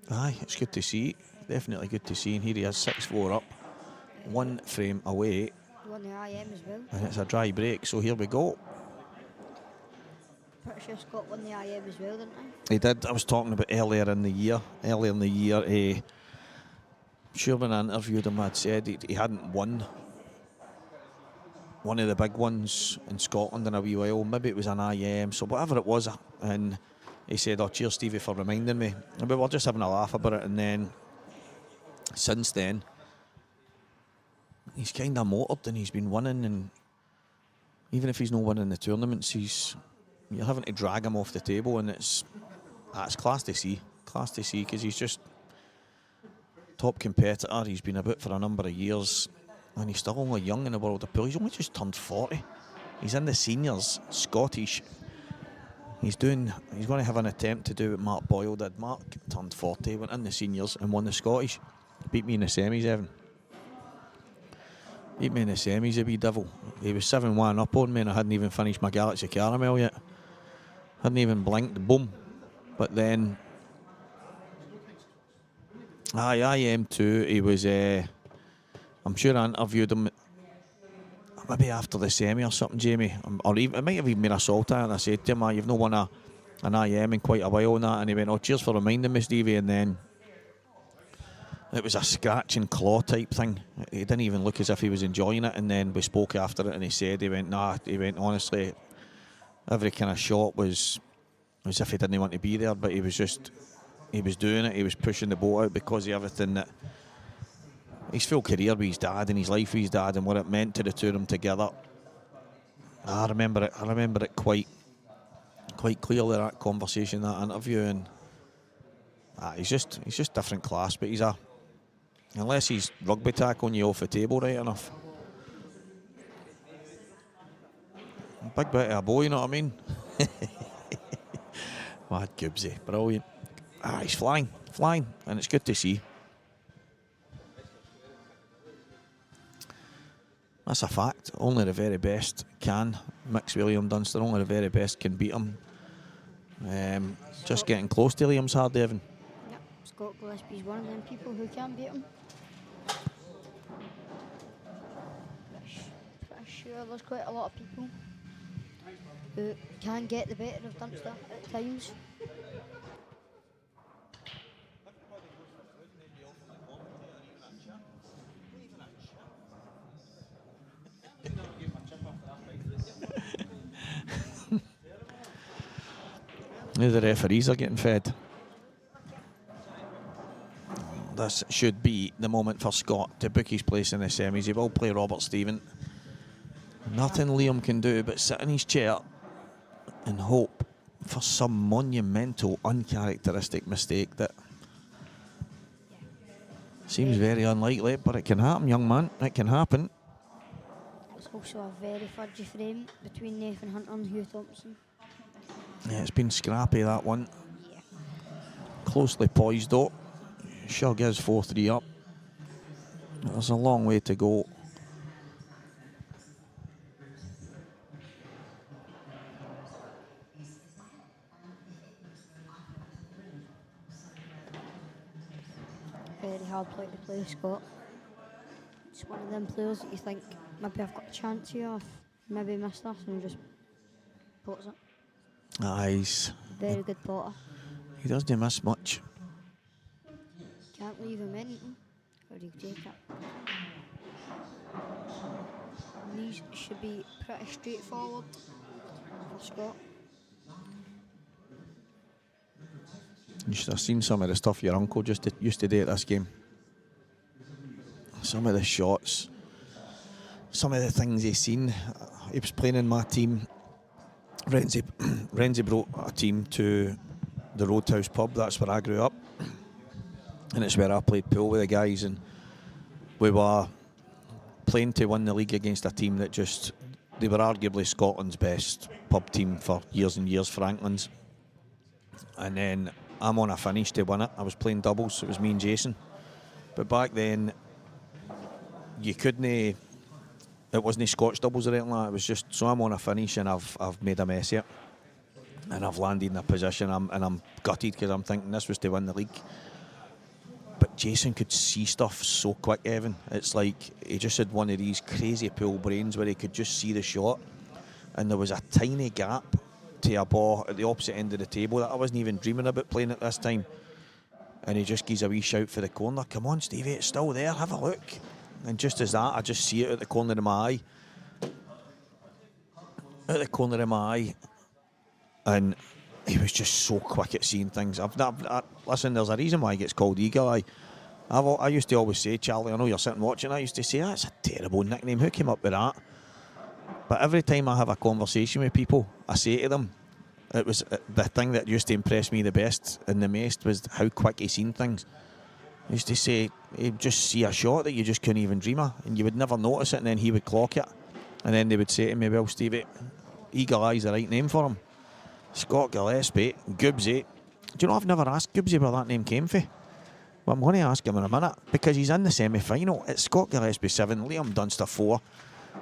Aye, it's good to see. Definitely good to see. And here he is, 6-4 up, 1 frame away. He won the IM as well. And it's a dry break, so here we go. Pretty sure Scott won the IM as well, didn't he? He did. I was talking about earlier in the year. Sure, when I interviewed him, I'd said he hadn't won one of the big ones in Scotland in a wee while. Maybe it was an IM, so whatever it was. And he said, "Oh, cheers, Stevie, for reminding me." And we were just having a laugh about it. And then, since then, he's kind of motored and he's been winning. And even if he's not winning the tournaments, you're having to drag him off the table, and it's class to see. Class to see, because he's just top competitor. He's been about for a number of years, and he's still only young in the world of pool. He's only just turned 40. He's in the seniors, Scottish. He's going to have an attempt to do what Mark Boyle did. Mark turned 40, went in the seniors and won the Scottish. Beat me in the semis, Evan. Beat me in the semis, a wee devil. He was 7-1 up on me, and I hadn't even finished my Galaxy Caramel yet. Hadn't even blinked, boom. But then, IM2, he was, I'm sure I interviewed him maybe after the semi or something, Jamie. Or even, it might have even been a Saltire, and I said to him, "You've not won an IM in quite a while," and that. And he went, "Oh, cheers for reminding me, Stevie." And then it was a scratch and claw type thing. He didn't even look as if he was enjoying it. And then we spoke after it, and he said, honestly, every kind of shot was as if he didn't want to be there, but he was doing it. He was pushing the boat out because of everything that his full career with his dad and his life with his dad and what it meant to the two of them together. I remember it quite clearly, that conversation, that interview, and he's just different class. But unless he's rugby tackling you off the table right enough. Big bit of a boy, you know what I mean? Mad Gibbsy, brilliant. He's flying, and it's good to see. That's a fact. Only the very best can mix with Liam Dunster. Only the very best can beat him. Just getting close to Liam's hard, Evan. Yep, Scott Gillespie's one of them people who can beat him. Pretty sure there's quite a lot of people who can get the better of Dunster at times. Now the referees are getting fed. This should be the moment for Scott to book his place in the semis. He will play Robert Stephen. Nothing Liam can do but sit in his chair and hope for for some monumental, uncharacteristic mistake that seems very unlikely, but it can happen, young man. It can happen. It's also a very fudgy frame between Nathan Hunter and Hugh Thompson. Yeah, it's been scrappy, that one. Yeah. Closely poised though. Shug is 4-3 up. There's a long way to go. Very hard play to play, Scott. It's one of them players that you think, maybe I've got a chance here, I've maybe missed this, and he just pots it. Nice. Very good potter. He doesn't miss much. Can't leave him anything, or he'll take it. These should be pretty straightforward for Scott. You should have seen some of the stuff your uncle used to do at this game. Some of the shots, some of the things he's seen. He was playing in my team. Renzi brought a team to the Roadhouse pub. That's where I grew up, and it's where I played pool with the guys. And we were playing to win the league against a team that they were arguably Scotland's best pub team for years and years, Franklin's. And then I'm on a finish to win it. I was playing doubles, so it was me and Jason. But back then, you couldn't. It wasn't Scotch doubles or anything like that. It was just, so I'm on a finish and I've made a mess of it. And I've landed in a position and I'm gutted because I'm thinking this was to win the league. But Jason could see stuff so quick, Evan. It's like he just had one of these crazy pool brains where he could just see the shot. And there was a tiny gap to a ball at the opposite end of the table that I wasn't even dreaming about playing at this time. And he just gives a wee shout for the corner. Come on, Stevie, it's still there, have a look. And just as that, I just see it at the corner of my eye. At the corner of my eye. And he was just so quick at seeing things. Listen, there's a reason why he gets called Eagle Eye. I used to always say, Charlie, I know you're sitting watching, I used to say, that's a terrible nickname, who came up with that? But every time I have a conversation with people, I say to them, it was the thing that used to impress me the best and the most was how quick he seen things. I used to say, he'd just see a shot that you just couldn't even dream of, and you would never notice it, and then he would clock it. And then they would say to me, well, Stevie, Eagle Eye's the right name for him. Scott Gillespie, Goobsy. Do you know, I've never asked Goobsy where that name came from? Well, I'm going to ask him in a minute, because he's in the semi-final. It's Scott Gillespie 7, Liam Dunster 4.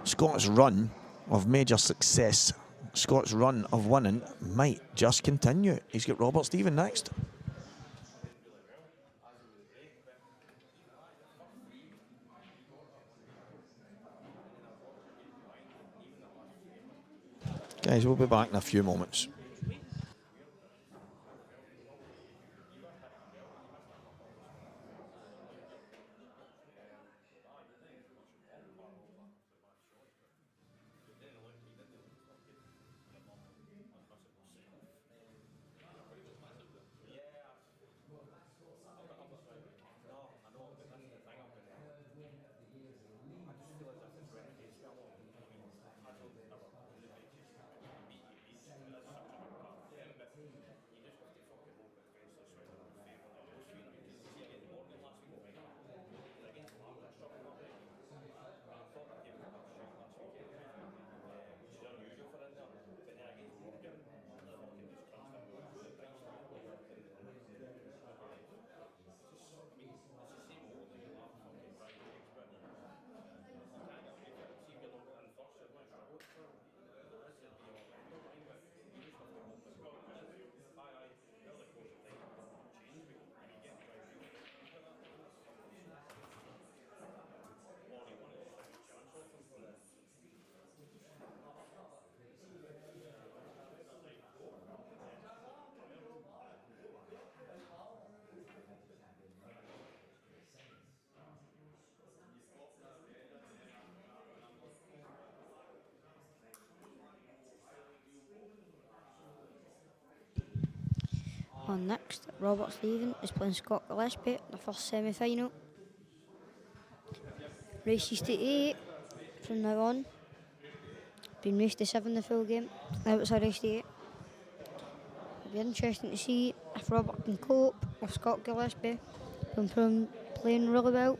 Scott's run of major success, Scott's run of winning might just continue. He's got Robert Stephen next. Guys, we'll be back in a few moments. On next, Robert Stephen is playing Scott Gillespie, the first semi-final. Races to 8 from now on. Been race to 7 the full game. Now it's a race to 8. be interesting to see if Robert can cope with Scott Gillespie, been playing really well.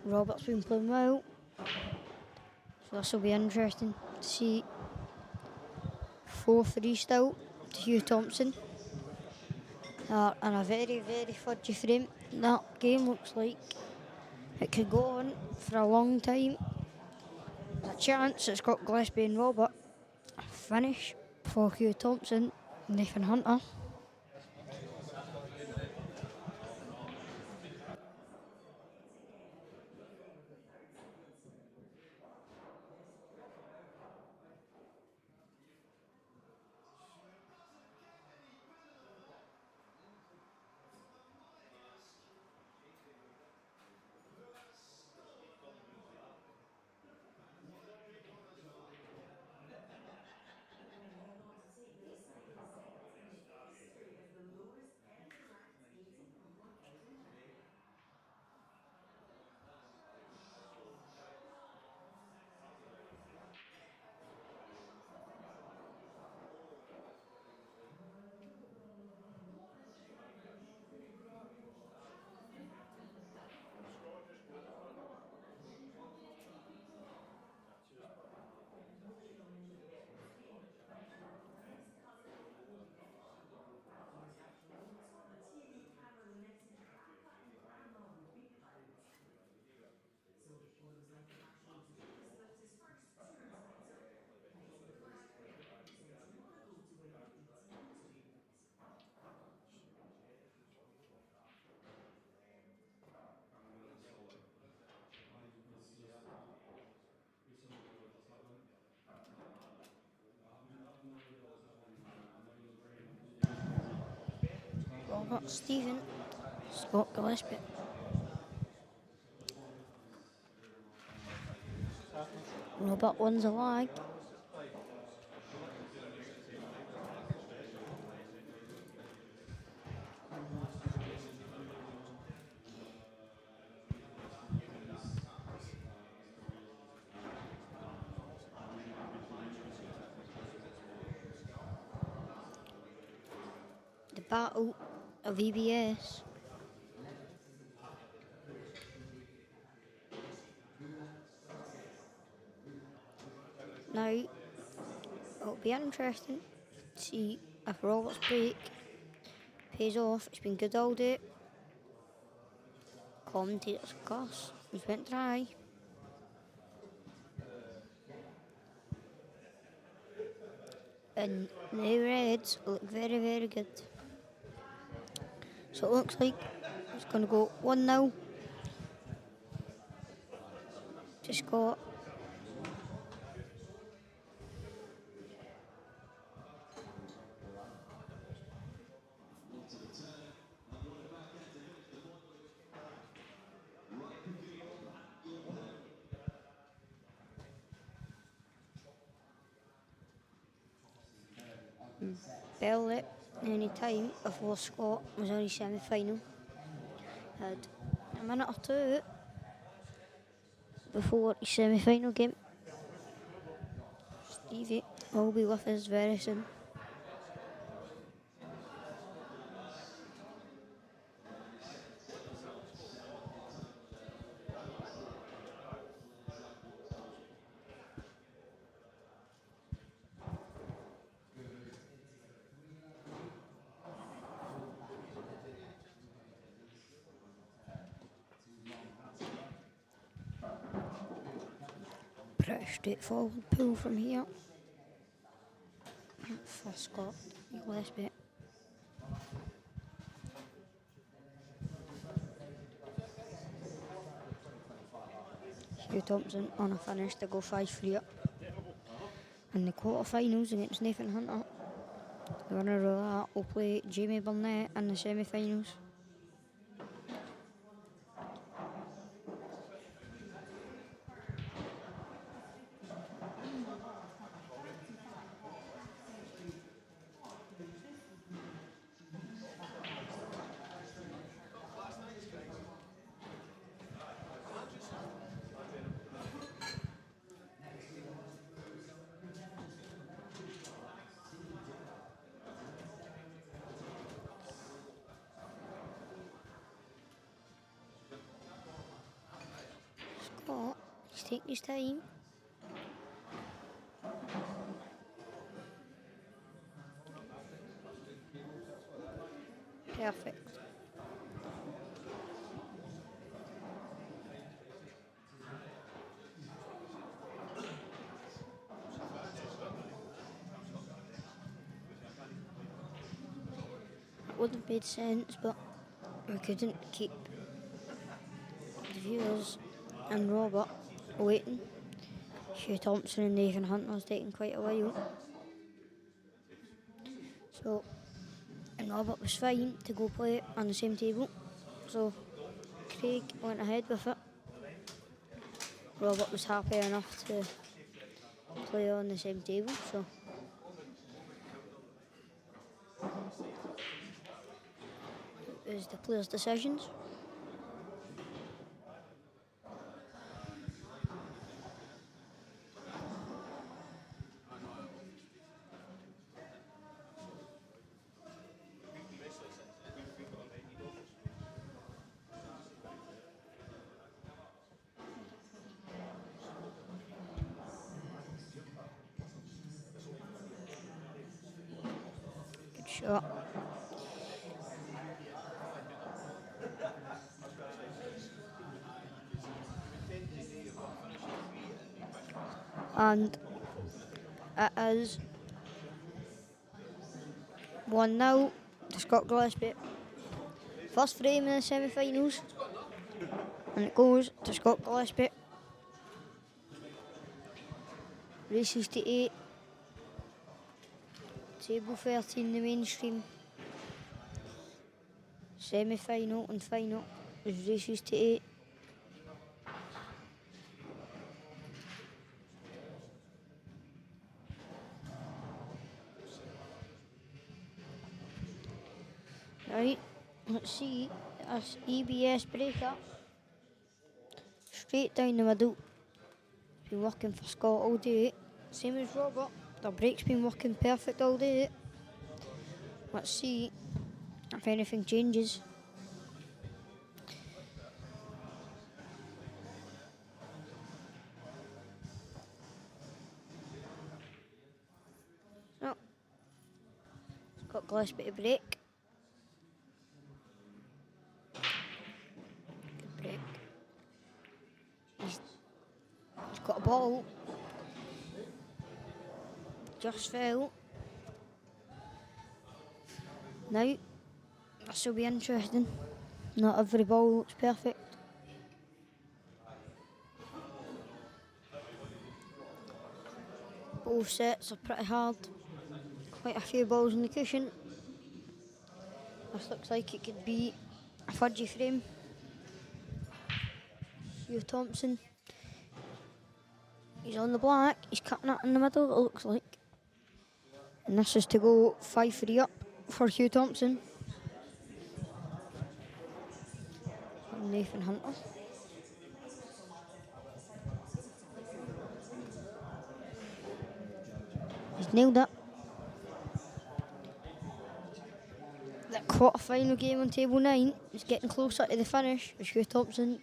Robert's been playing well, so this will be interesting to see. 4-3 still to Hugh Thompson. And a very, very fudgy frame. That game looks like it could go on for a long time. A chance it's got Gillespie and Robert. Finish for Hugh Thompson, Nathan Hunter. Robert Stephen, Scott Gillespie. Robert wins a lag. The battle of EBS. Now, it'll be interesting to see if Robert's break pays off. It's been good all day. Commentators, of course, he's went dry. And the Reds look very, very good. So it looks like it's going to go 1-0 to Scott. Bell any time before Scott was on his semi-final. Had a minute or two before his semi-final game. Stevie will be with us very soon. Pretty straightforward pull from here for Scott Gillespie. Hugh Thompson on a finish to go 5-3 up in the quarterfinals against Nathan Hunter. The winner of that will play Jamie Burnett in the semi-finals. But he's taking his time. Perfect. It would have made sense, but we couldn't keep the viewers and Robert waiting. Hugh Thompson and Nathan Hunter's taking quite a while. So, and Robert was fine to go play on the same table. So, Craig went ahead with it. Robert was happy enough to play on the same table, so. It was the players' decisions. Good shot. And it is 1-0 to Scott Gillespie. First frame in the semi-finals, and it goes to Scott Gillespie. Races to 8. Table 13, the mainstream. Semi-final and final is races to 8. Right, let's see, that's EBS breaker. Straight down the middle. Been working for Scott all day. Same as Robert, the brake's been working perfect all day. Let's see if anything changes. No. Scott Gillespie to brake. Good brake. He's got a ball. Just fell. Now, this will be interesting. Not every ball looks perfect. Both sets are pretty hard. Quite a few balls in the cushion. This looks like it could be a fudgy frame. Hugh Thompson. He's on the black. He's cutting it in the middle, it looks like. And this is to go 5-3 up for Hugh Thompson. And Nathan Hunter. He's nailed it. That quarter-final game on table 9 is getting closer to the finish. With Hugh Thompson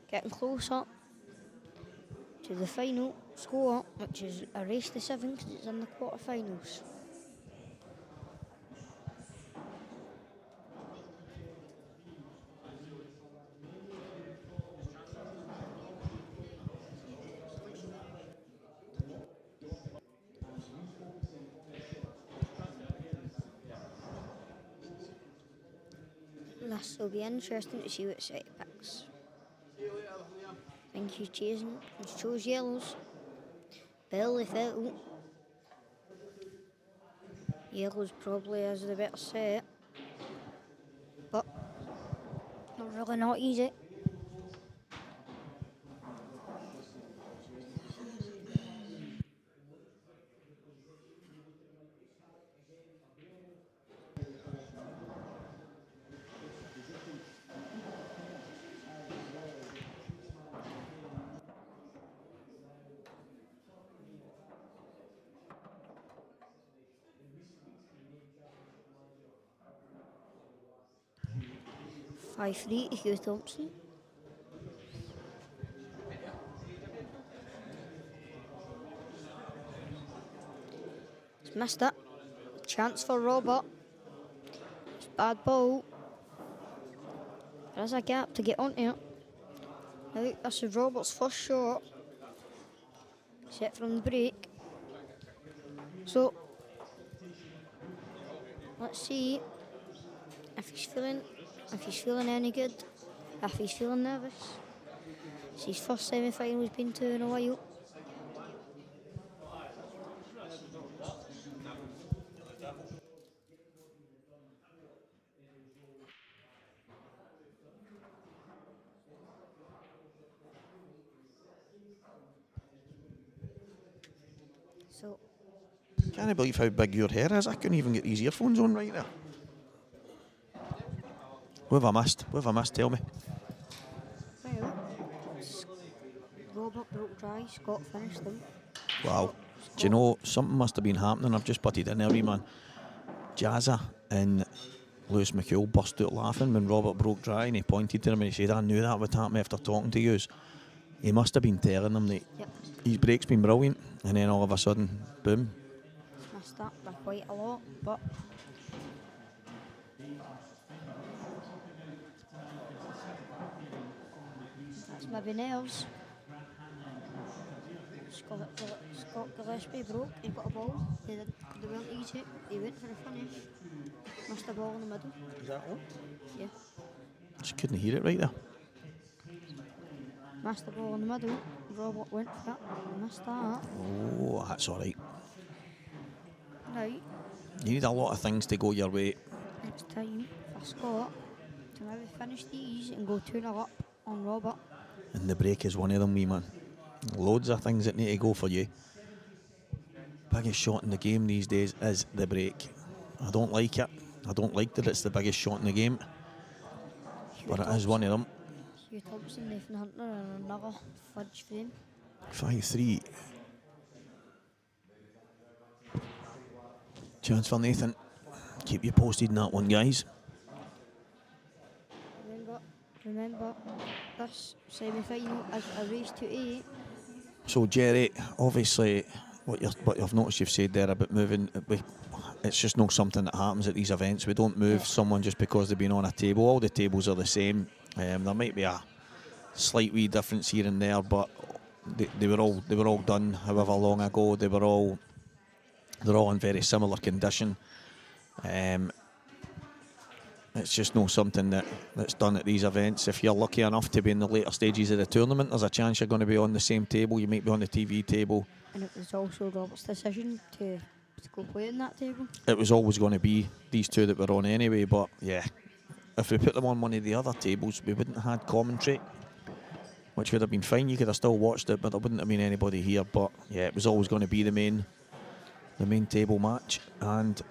getting closer to the final score, which is a race to 7 because it's in the quarter-finals. This will be interesting to see what side it picks. I think he's chasing. He chose yellows. Barely fell. Yellows probably has the better set, but really not easy. Five 3 to Hugh Thompson. Missed it. Chance for Robert. It's bad ball. There's a gap to get onto it. Now, this is Robert's first shot. Set from the break. So, let's see if he's feeling any good, if he's feeling nervous. It's his first semi-final he's been to in a while. So, Can't believe how big your hair is. I couldn't even get these earphones on right now. What have I missed? What have I missed? Tell me. well, Robert broke dry, Scott finished them. Wow. Do you know, something must have been happening. I've just butted in there, wee man. Jazza and Lewis McCool burst out laughing when Robert broke dry and he pointed to him and he said, I knew that would happen after talking to you. He must have been telling them that his break's been brilliant, and then all of a sudden, boom. Missed that by quite a lot, but that's maybe nerves. Scott Gillespie broke, he got a ball, they weren't easy, he went for the finish, missed the ball in the middle. Is that on? Yeah, Just couldn't hear it right there. missed the ball in the middle, Robert went for it, missed that. Oh, that's all right. Right, You need a lot of things to go your way. it's time for Scott to maybe finish these and go 2-0 up on Robert. And the break is one of them, wee man. Loads of things that need to go for you. Biggest shot in the game these days is the break. I don't like it. I don't like that it's the biggest shot in the game. But it is one of them. Hugh Thompson, Nathan Hunter and another fudge frame. 5-3. Chance for Nathan. Keep you posted on that one, guys. Remember, this semi-final is a race to 8. So Jerry, obviously, what I've noticed you've said there about moving, it's just not something that happens at these events. We don't move someone just because they've been on a table. All the tables are the same. There might be a slight wee difference here and there, but they were all done however long ago. They're all in very similar condition. It's just not something that's done at these events. If you're lucky enough to be in the later stages of the tournament, there's a chance you're going to be on the same table. You might be on the TV table. And it was also Robert's decision to go play on that table. It was always going to be these two that were on anyway, but yeah, if we put them on one of the other tables, we wouldn't have had commentary, which would have been fine. You could have still watched it, but there wouldn't have been anybody here. But yeah, it was always going to be the main table match, and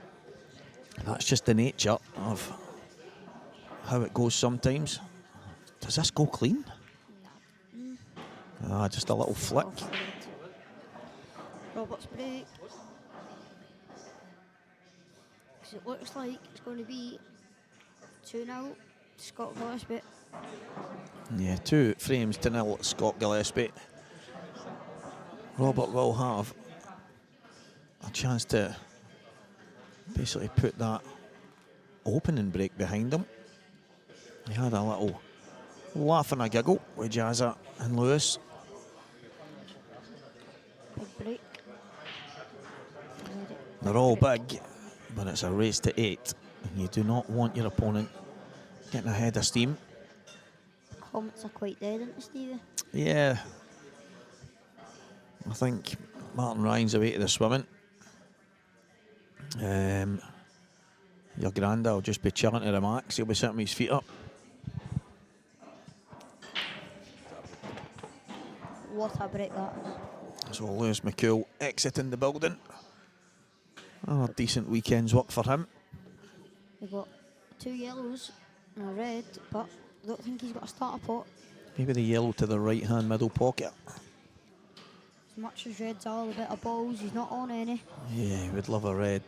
that's just the nature of how it goes sometimes. Does this go clean? Just a little flick. Robert's break. So it looks like it's going to be 2-0 to Scott Gillespie. Yeah, 2 frames to 0 Scott Gillespie. Robert will have a chance to basically put that opening break behind him. He had a little laugh and a giggle with Jazza and Lewis. Big break. They're all big, but it's a race to 8. And you do not want your opponent getting ahead of steam. Comments are quite dead, aren't they, Stevie? Yeah. I think Martin Ryan's away to the swimming. Your granda will just be chilling to the max. He'll be sitting with his feet up. What a break that is. So Lewis McCool exiting the building. A decent weekend's work for him. We've got 2 yellows and a red, but I don't think he's got a starter pot. Maybe the yellow to the right hand middle pocket. As much as red's all a bit of balls, he's not on any. Yeah, he would love a red.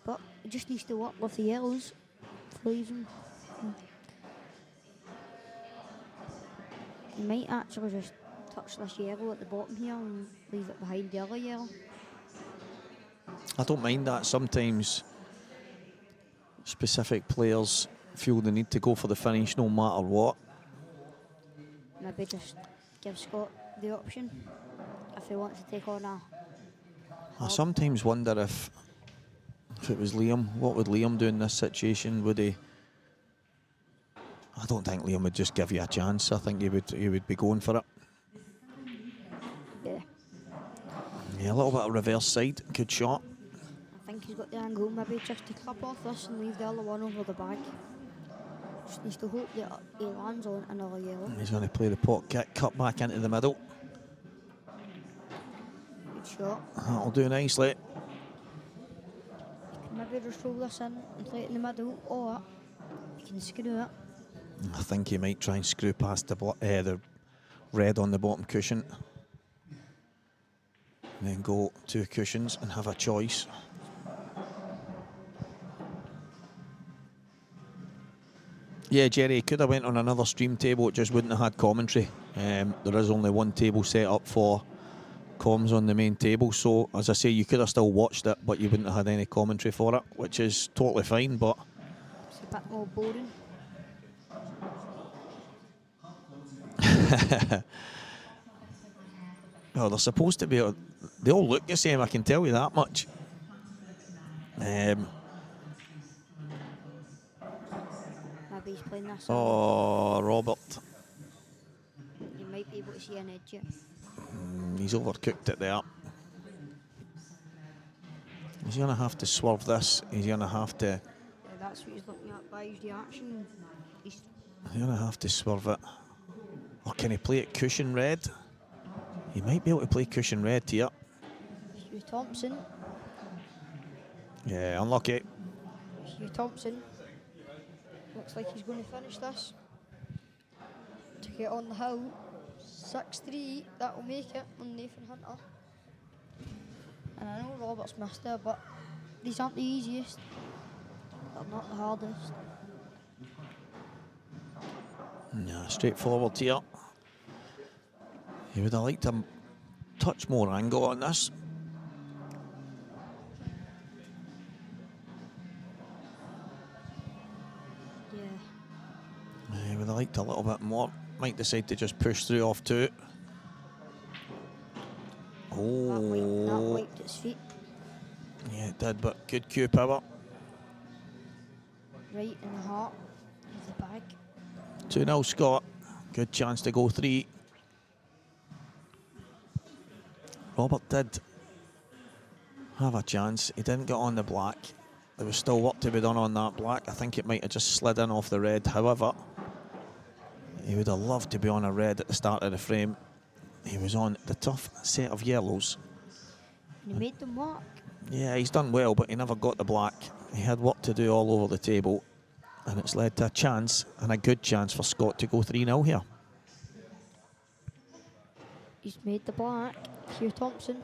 But he just needs to work with the yellows. Please him. He might actually just touch this yellow at the bottom here and leave it behind the other yellow. I don't mind that. Sometimes specific players feel the need to go for the finish no matter what. Maybe just give Scott the option if he wants to take on a. I sometimes wonder if it was Liam, what would Liam do in this situation? Would he? I don't think Liam would just give you a chance. I think he would be going for it. Yeah, Yeah, a little bit of reverse side, good shot. I think he's got the angle maybe just to clip off this and leave the other one over the bag. Just needs to hope that he lands on another yellow. He's going to play the pot kick, cut back into the middle. Good shot. That'll do nicely. Maybe just roll this in and play it in the middle, or you can screw it. I think he might try and screw past the red on the bottom cushion. And then go 2 cushions and have a choice. Yeah, Jerry, could have went on another stream table, it just wouldn't have had commentary. There is only one table set up for comms on the main table, so as I say, you could have still watched it, but you wouldn't have had any commentary for it, which is totally fine, but... It's a bit more boring. Oh, they're supposed to be... They all look the same, I can tell you that much. Maybe he's playing this. Oh, Robert. You might be able to see an edge here. He's overcooked it there. He's going to have to swerve this. He's going to have to... Yeah, that's what he's looking at by his reaction. He's going to have to swerve it. Or can he play it cushion red? He might be able to play cushion red here. Hugh Thompson. Yeah, unlucky. Hugh Thompson. Looks like he's going to finish this. To get on the hill. 6-3, that will make it on Nathan Hunter. And I know Robert's missed it, but these aren't the easiest. They're not the hardest. Yeah, straightforward here. He would have liked a touch more angle on this. Yeah. He would have liked a little bit more. Might decide to just push through off 2. That Oh, wiped its feet. yeah, it did, but good cue power. Right in the heart of the bag. 2-0 Scott. Good chance to go 3. Robert did have a chance. He didn't get on the black. There was still work to be done on that black. I think it might have just slid in off the red. However, he would have loved to be on a red at the start of the frame. He was on the tough set of yellows. And he made them work. Yeah, he's done well, but he never got the black. He had work to do all over the table, and it's led to a chance, and a good chance for Scott to go 3-0 here. He's made the black. Hugh Thompson.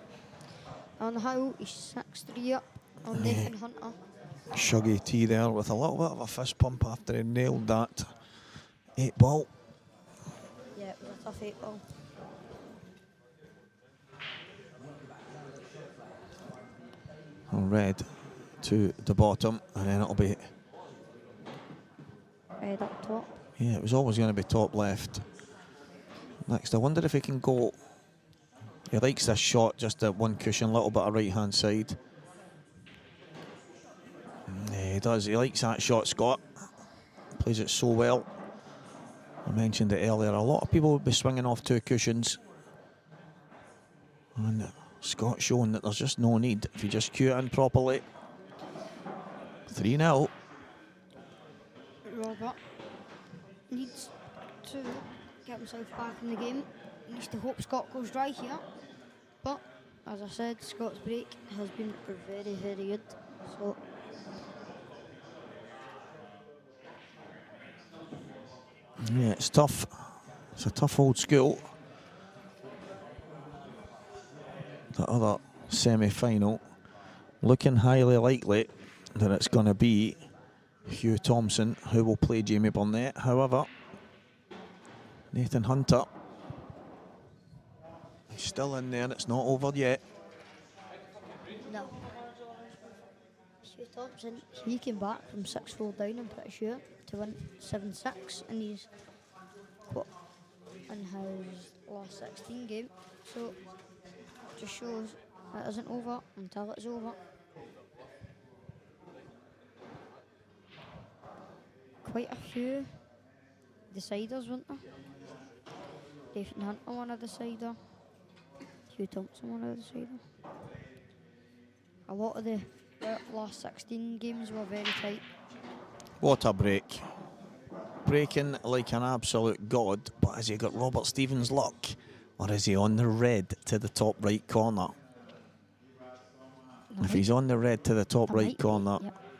On the hill, he's 6-3 up on Nathan Hunter. Shuggy T there with a little bit of a fist pump after he nailed that 8 ball. Yeah, it was a tough 8 ball. Red to the bottom, and then it'll be... Red up top. Yeah, it was always going to be top left. Next, I wonder if he can go... He likes this shot, just at 1 cushion, a little bit of right-hand side. Yeah, he does. He likes that shot, Scott. Plays it so well. I mentioned it earlier. A lot of people would be swinging off 2 cushions. And Scott showing that there's just no need if you just cue it in properly. 3-0. Robert needs to get himself back in the game. He needs to hope Scott goes dry here. But, as I said, Scott's break has been very, very good. So, Yeah, it's tough. It's a tough old school. The other semi-final, looking highly likely that it's going to be Hugh Thompson who will play Jamie Burnett. However, Nathan Hunter, he's still in there. It's not over yet. no. Thompson, he came back from 6-4 down, I'm pretty sure, to win 7-6 in his last 16 game. So, just shows it isn't over until it's over. Quite a few deciders, weren't there? Nathan Hunter won a decider. Hugh Thompson won a decider. A lot of the last 16 games were very tight. What a break. Breaking like an absolute god, but has he got Robert Stevens' luck? Or is he on the red to the top right corner? If he's on the red to the top right corner,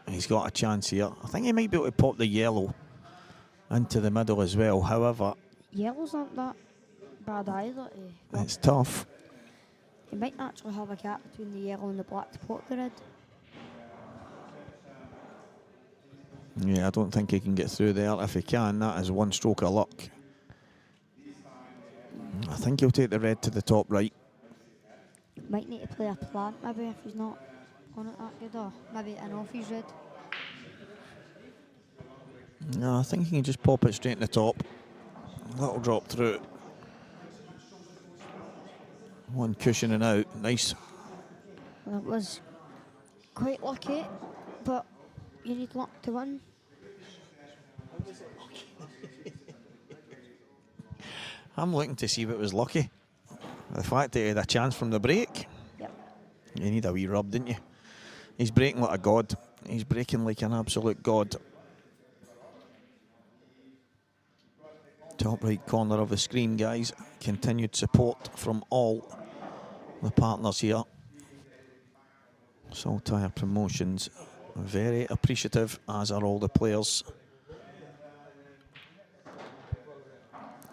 he's got a chance here. I think he might be able to pop the yellow into the middle as well. However, Yellow's not that bad either. it's tough. He might actually have a gap between the yellow and the black to pop the red. Yeah, I don't think he can get through there. If he can, that is one stroke of luck. I think he'll take the red to the top right. Might need to play a plant maybe if he's not on it that good, or maybe an off his red. No, I think he can just pop it straight in the top. That'll drop through. One cushioning out, nice. That was quite lucky, but you need luck to win. I'm looking to see if it was lucky. The fact that he had a chance from the break. Yep. You need a wee rub, didn't you? He's breaking like a god. He's breaking like an absolute god. Top right corner of the screen, guys. Continued support from all the partners here. Saltire Promotions, very appreciative, as are all the players.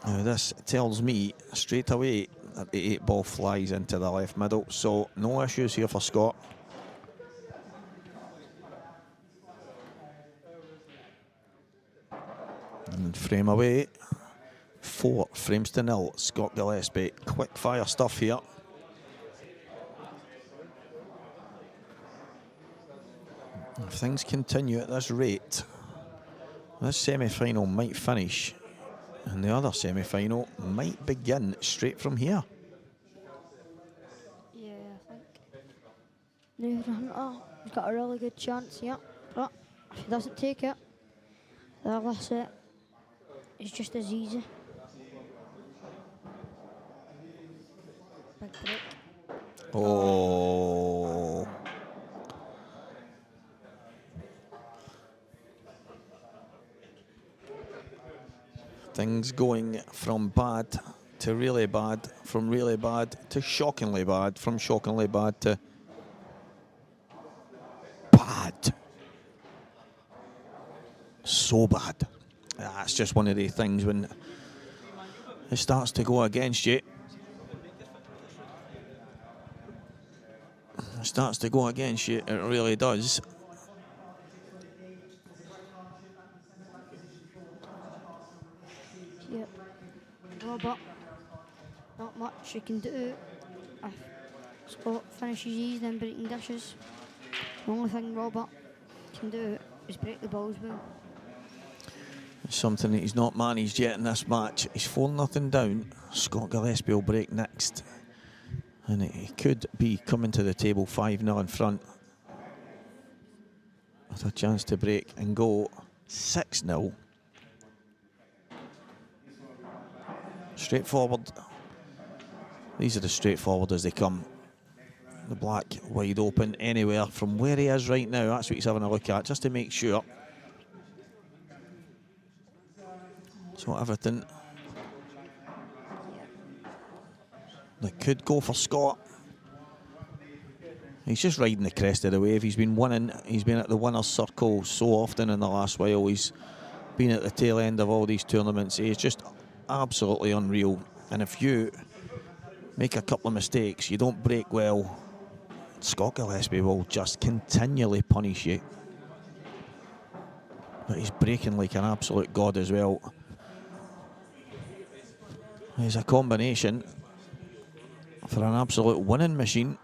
Now this tells me straight away that the 8-ball flies into the left middle, so no issues here for Scott. And frame away. 4 frames to 0. Scott Gillespie. Quick fire stuff here. If things continue at this rate, this semi-final might finish and the other semi-final might begin straight from here. Yeah, I think Nathan Hunter has got a really good chance here, but if he doesn't take it, the last set is just as easy. Big break. Oh. Things going from bad to really bad, from really bad to shockingly bad, from shockingly bad to bad. So bad. That's just one of the things when it starts to go against you. It starts to go against you, it really does. Yep. Robert, not much you can do. If Scott finishes these, then breaking dishes. The only thing Robert can do is break the balls well. Something that he's not managed yet in this match. He's 4-0 down. Scott Gillespie will break next. And he could be coming to the table 5-0 in front. With a chance to break and go 6-0. Straightforward. These are as straightforward as they come. The black wide open anywhere from where he is right now. That's what he's having a look at, just to make sure. So everything that could go for Scott. He's just riding the crest of the wave. He's been winning. He's been at the winner's circle so often in the last while. He's been at the tail end of all these tournaments. He's just absolutely unreal. And if you make a couple of mistakes, you don't break well, Scott Gillespie will just continually punish you. But he's breaking like an absolute god as well. He's a combination for an absolute winning machine.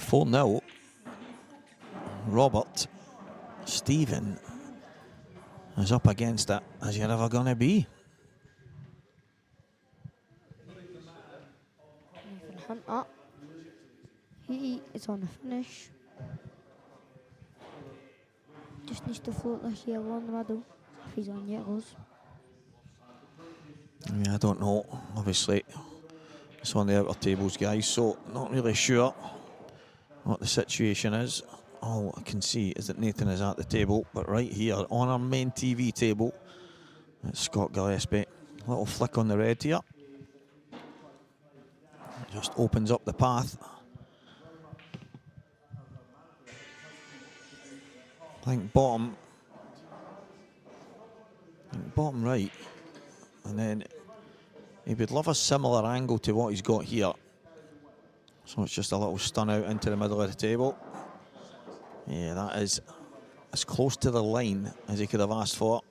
4-0. Robert Stephen is up against it as you're ever going to be. Nathan Hunter. He is on a finish. Just needs to float this yellow on the middle. If he's on yellows. Yeah, I don't know. Obviously, it's on the outer tables, guys, so not really sure what the situation is. All I can see is that Nathan is at the table, but right here on our main TV table, it's Scott Gillespie. Little flick on the red here. Just opens up the path. I think bottom right. And then he would love a similar angle to what he's got here. So it's just a little stun out into the middle of the table. Yeah, that is as close to the line as he could have asked for.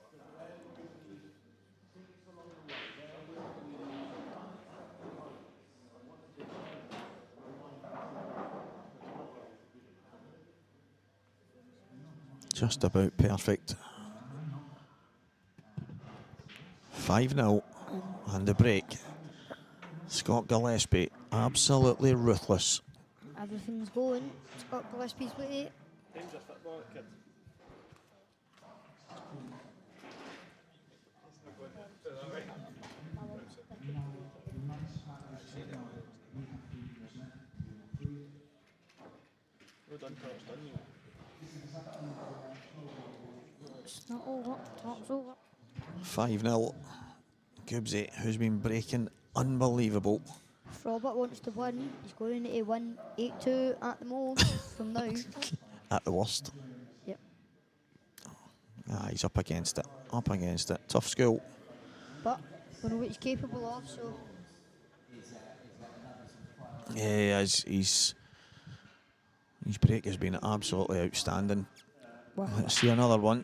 Just about perfect. 5-0 and the break. Scott Gillespie, absolutely ruthless. Everything's going. Scott Gillespie's with it. Time's a football kid. Well done, Carl, it's done you. It's not over. Top's over. 5-0. Gibbsy, who's been breaking unbelievable. If Robert wants to win, he's going to win 8-2 at the most from now. At the worst. Yep. Ah, he's up against it. Up against it. Tough school. But we know what he's capable of, so Yeah, his break has been absolutely outstanding. we're Let's see another one.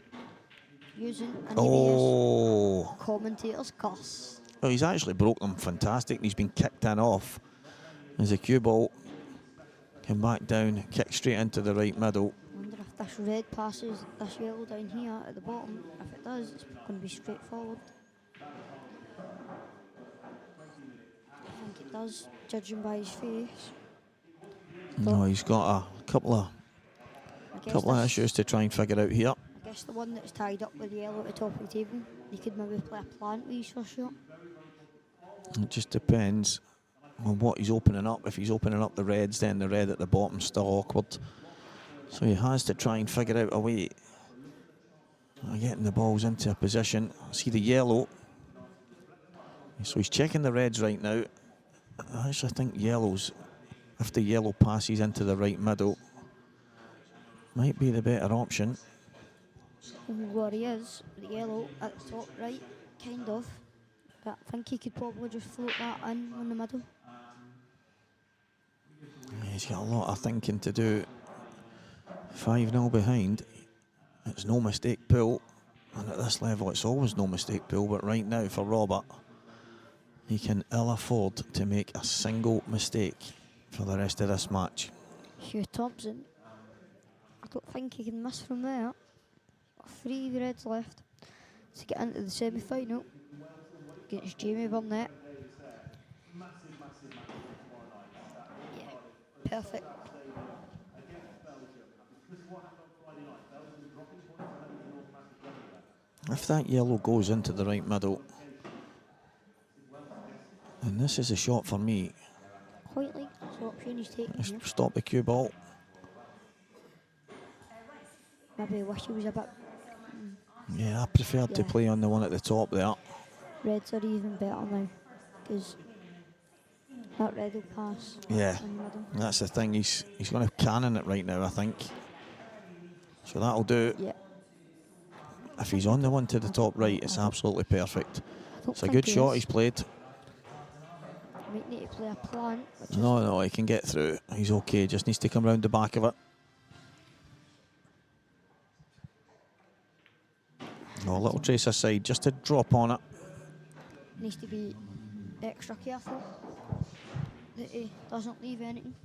using an Oh. commentator's curse. Oh, he's actually broke them fantastic. He's been kicked in off as the cue ball came back down, kicked straight into the right middle. I wonder if this red passes this yellow down here at the bottom. If it does, it's going to be straightforward. I think it does, judging by his face. No, he's got a couple of this- issues to try and figure out here. I guess the one that's tied up with the yellow at the top of the table, you could maybe play a plant with his first shot. It just depends on what he's opening up. If he's opening up the reds, then the red at the bottom's still awkward. So he has to try and figure out a way of getting the balls into a position. See the yellow. So he's checking the reds right now. I actually think yellows, if the yellow passes into the right middle, might be the better option. Where he is, the yellow at the top right, kind of. But I think he could probably just float that in the middle. He's got a lot of thinking to do. 5-0 behind. It's no mistake pull. And at this level, it's always no mistake pull. But right now, for Robert, he can ill afford to make a single mistake for the rest of this match. Hugh Thompson, I don't think he can miss from there. Got 3 reds left to get into the semi-final against Jamie Burnett. Yeah, perfect. If that yellow goes into the right middle, and this is a shot for me, Quite like the option he's taking here. just stop the cue ball. Maybe I wish he was a bit Yeah, I preferred to Yeah. play on the one at the top there. reds are even better now because that red will pass Yeah, in the middle. that's the thing. He's going to cannon it right now, I think. So that'll do. Yeah. If he's on the one to the top right, it's absolutely perfect. I don't It's a think good he shot is. he's played. Might need to play a plant, which is No, he can get through. He's okay. Just needs to come round the back of it. Oh, a little trace aside, just to drop on it. needs to be extra careful that he doesn't leave anything.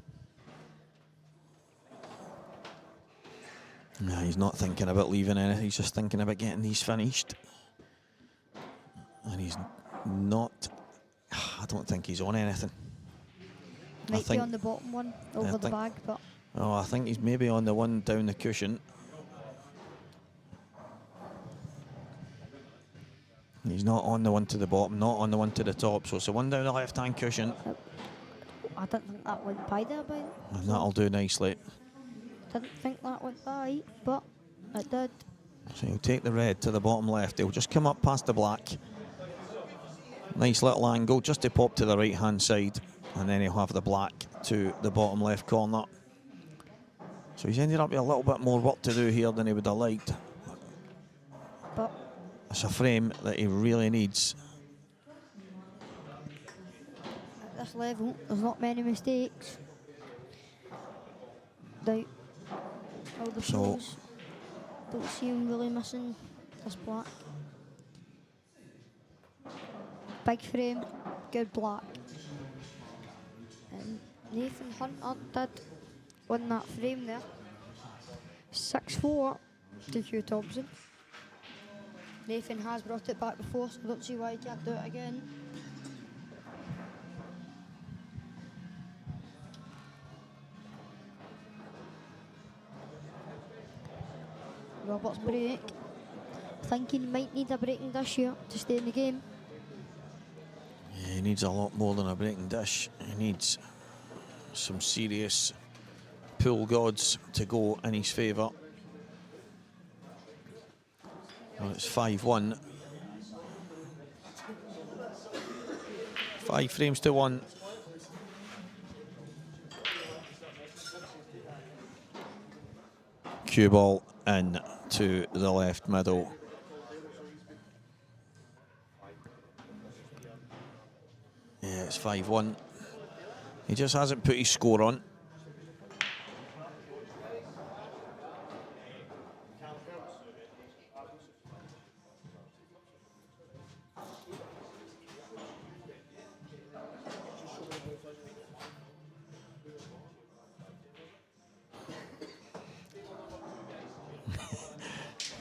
No, he's not thinking about leaving anything. He's just thinking about getting these finished. And he's not... I don't think he's on anything. Might be on the bottom one, over the bag, but... Oh, I think he's maybe on the one down the cushion. He's not on the one to the bottom, not on the one to the top. So it's the one down the left-hand cushion. I didn't think that went by there, by And that'll do nicely. Didn't think that went by, but it did. So he'll take the red to the bottom left. He'll just come up past the black. Nice little angle just to pop to the right-hand side. And then he'll have the black to the bottom left corner. So he's ended up with a little bit more work to do here than he would have liked. But it's a frame that he really needs. at this level, there's not many mistakes. All the shows, don't see him really missing this black. Big frame, good black. And Nathan Hunter did win that frame there. 6-4 to Hugh Thompson. Nathan has brought it back before, so I don't see why he can't do it again. Robert's break. Thinking he might need a breaking dish here to stay in the game. Yeah, he needs a lot more than a breaking dish. He needs some serious pull gods to go in his favour. Well, it's 5-1. 5 frames to 1. Cue ball in to the left middle. Yeah, it's 5-1. He just hasn't put his score on.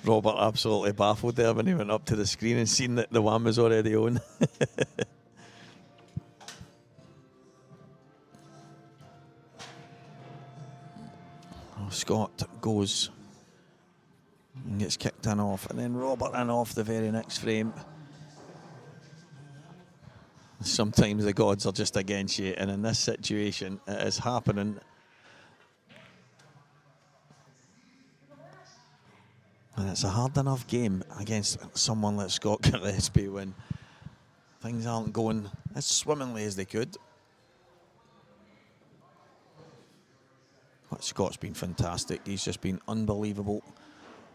Robert absolutely baffled there when he went up to the screen and seen that the one was already on. Oh, Scott goes and gets kicked in off, and then Robert in off the very next frame. Sometimes the gods are just against you, and in this situation it is happening. And it's a hard enough game against someone like Scott Gillespie when things aren't going as swimmingly as they could. But Scott's been fantastic. He's just been unbelievable.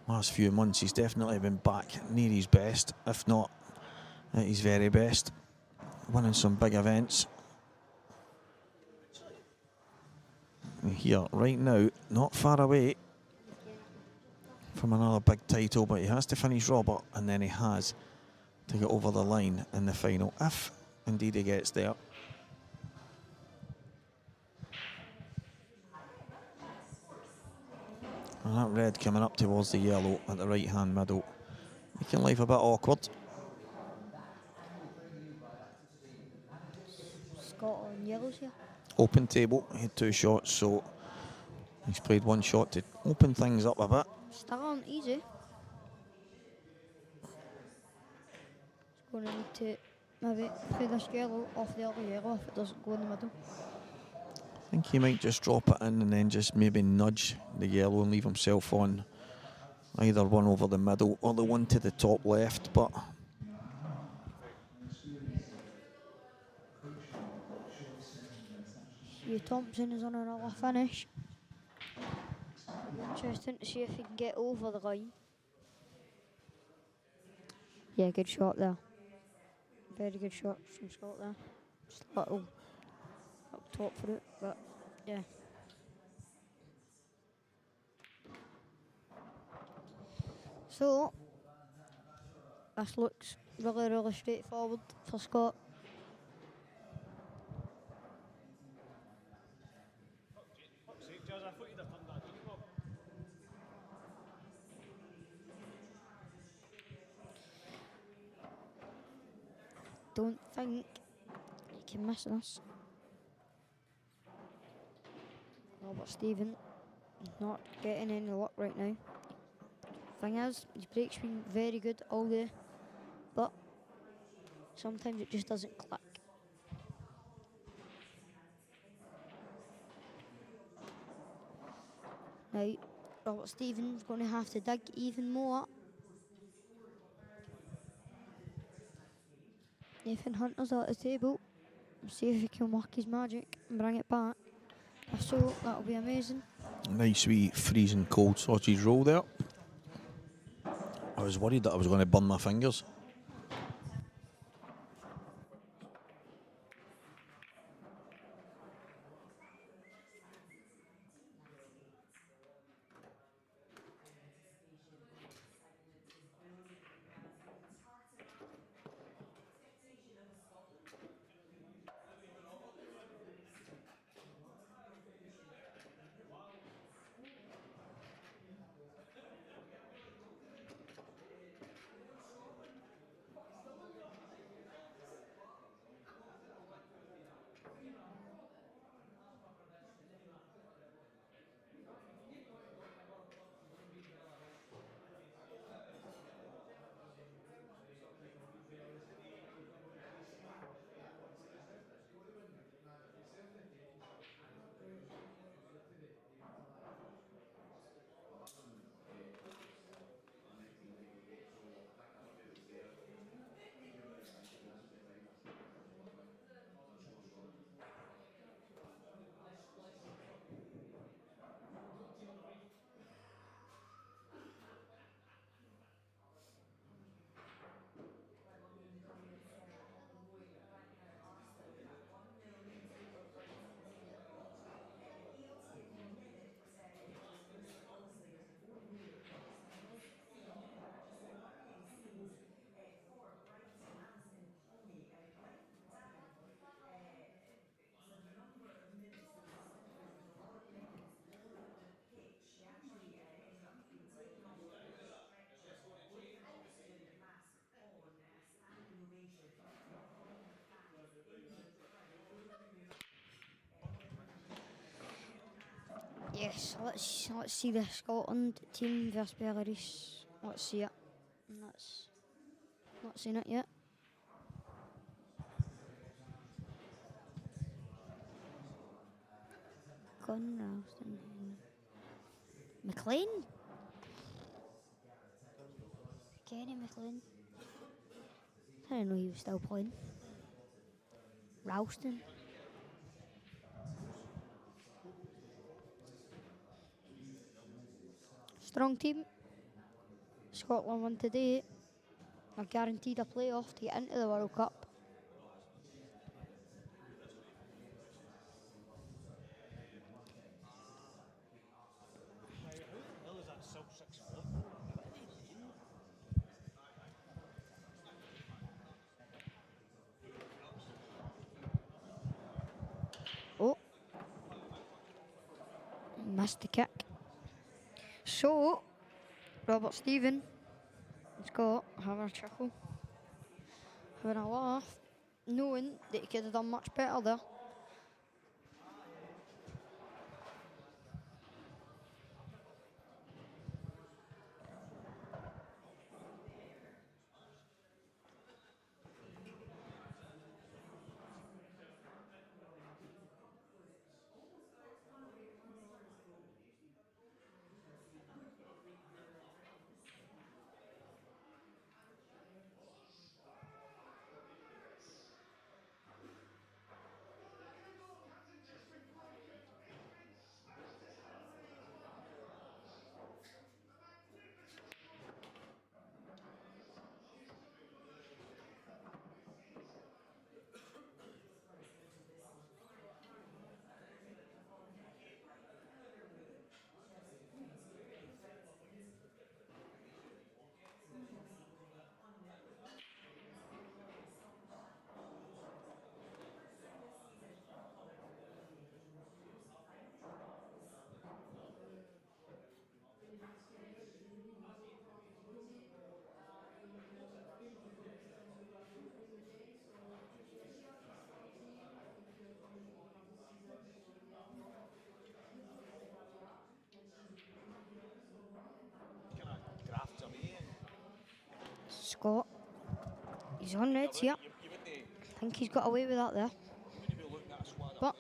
Last few months, he's definitely been back near his best, if not at his very best. Winning some big events. And here, right now, not far away from another big title, but he has to finish Robert, and then he has to get over the line in the final, if indeed he gets there. And that red coming up towards the yellow at the right hand middle, making life a bit awkward. Scott on yellows here. Open table, he had 2 shots, so he's played 1 shot to open things up a bit. Still on easy. He's going to need to maybe play this yellow off the other yellow if it doesn't go in the middle. I think he might just drop it in and then just maybe nudge the yellow and leave himself on either one over the middle or the one to the top left, but Hugh Thompson is on another finish. Interesting to see if he can get over the line. Yeah, good shot there. Very good shot from Scott there. Just a little up top for it, but yeah. So, this looks really, really straightforward for Scott. don't think he can miss this. Robert Stephen not getting any luck right now. Thing is, his break's been very good all day, but sometimes it just doesn't click. Now, Robert Stephen's going to have to dig even more. Nathan Hunter's at the table. See if he can work his magic and bring it back. If so, that'll be amazing. Nice wee freezing cold sausage roll there. I was worried that I was going to burn my fingers. Yes, let's see the Scotland team versus Belarus. Let's see it. That's not seen it yet. Gunralston. McLean? Kenny McLean. I didn't know he was still playing. Ralston. Strong team. Scotland won today. Are guaranteed a playoff to get into the World Cup. Oh. Missed the kick. So, Robert Stephen has got having a chuckle, having a laugh, knowing that he could have done much better there. Scott. He's on reds here. I think he's got away with that there. But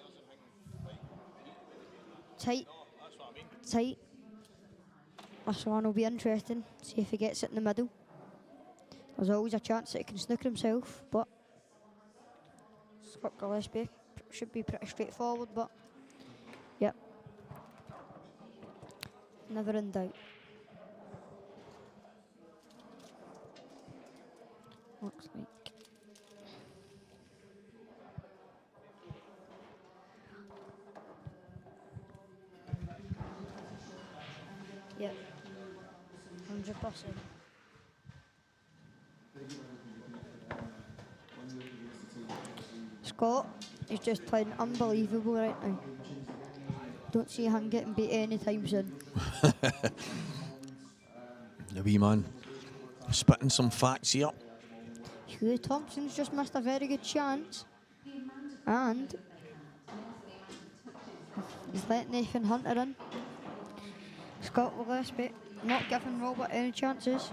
tight. Tight. This one will be interesting. See if he gets it in the middle. There's always a chance that he can snooker himself, but Scott Gillespie should be pretty straightforward, but yep. Never in doubt. Looks like. Yep. 100%. Scott is just playing unbelievable right now. Don't see him getting beat anytime soon. The wee man spitting some facts here. Hugh Thompson's just missed a very good chance. And he's let Nathan Hunter in. Scott Gillespie not giving Robert any chances.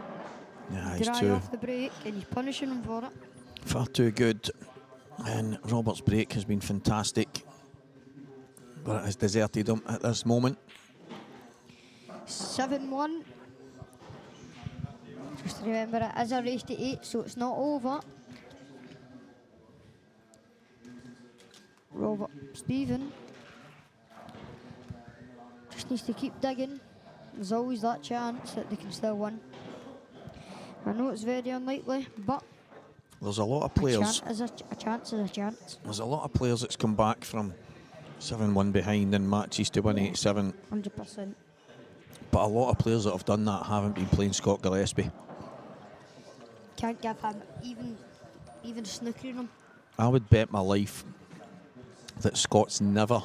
Yeah, he's Dry too off the break and he's punishing him for it. far too good. And Robert's break has been fantastic, but it has deserted him at this moment. 7-1. Just remember it is a race to 8, so it's not over. Robert Stephen just needs to keep digging. There's always that chance that they can still win. I know it's very unlikely, but There's a lot of a players. chance is a chance is a chance. There's a lot of players that's come back from 7-1 behind in matches to win 8-7. 100%. But a lot of players that have done that haven't been playing Scott Gillespie. Can't give him even snookering him. I would bet my life that Scott's never,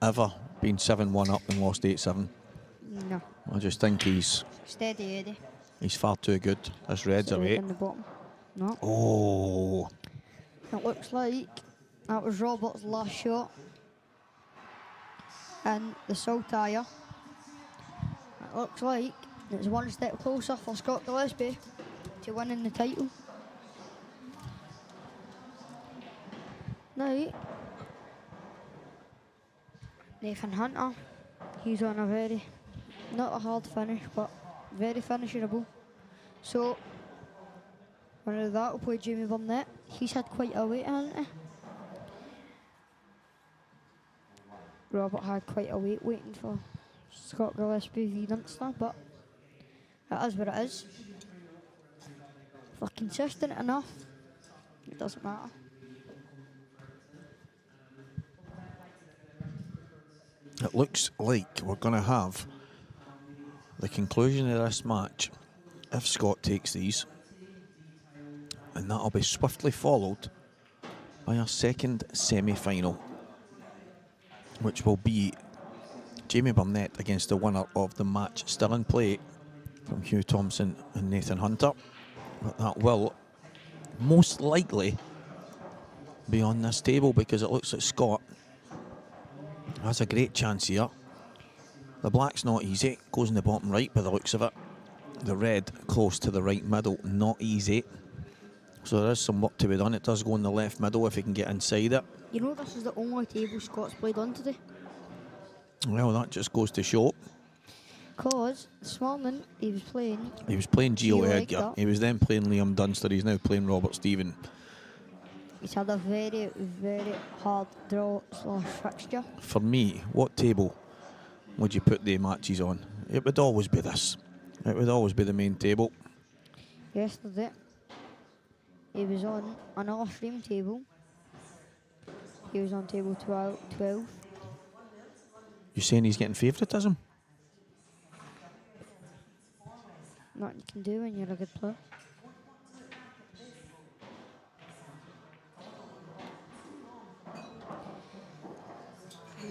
ever been 7-1 up and lost 8-7. No. I just think he's Steady Eddie. far too good. This red's Right away. in the bottom. No. Oh, It looks like that was Robert's last shot. And the Saltire. It looks like it's one step closer for Scott Gillespie to winning the title. Now, Nathan Hunter, he's on a very, not a hard finish, but very finishable. So, whether that will play Jamie Burnett, he's had quite a wait, hasn't he? Robert had quite a wait waiting for Scott Gillespie v Dunster, but it is what it is. If they're consistent enough, it doesn't matter. it looks like we're going to have the conclusion of this match if Scott takes these, and that'll be swiftly followed by our second semi-final, which will be Jamie Burnett against the winner of the match still in play from Hugh Thompson and Nathan Hunter. But that will most likely be on this table because it looks like Scott has a great chance here. The black's not easy, goes in the bottom right by the looks of it. The red close to the right middle, not easy. So there is some work to be done. It does go in the left middle if he can get inside it. You know this is the only table Scott's played on today. Well, that just goes to show. Because this morning he was playing Gio Gio Edgar. Edgar. He was then playing Liam Dunster. He's now playing Robert Stephen. He's had a very, very hard draw / fixture. For me, what table would you put the matches on? It would always be this. It would always be the main table. Yesterday, he was on another stream table. He was on table 12. You saying he's getting favouritism? Nothing you can do when you're a good player.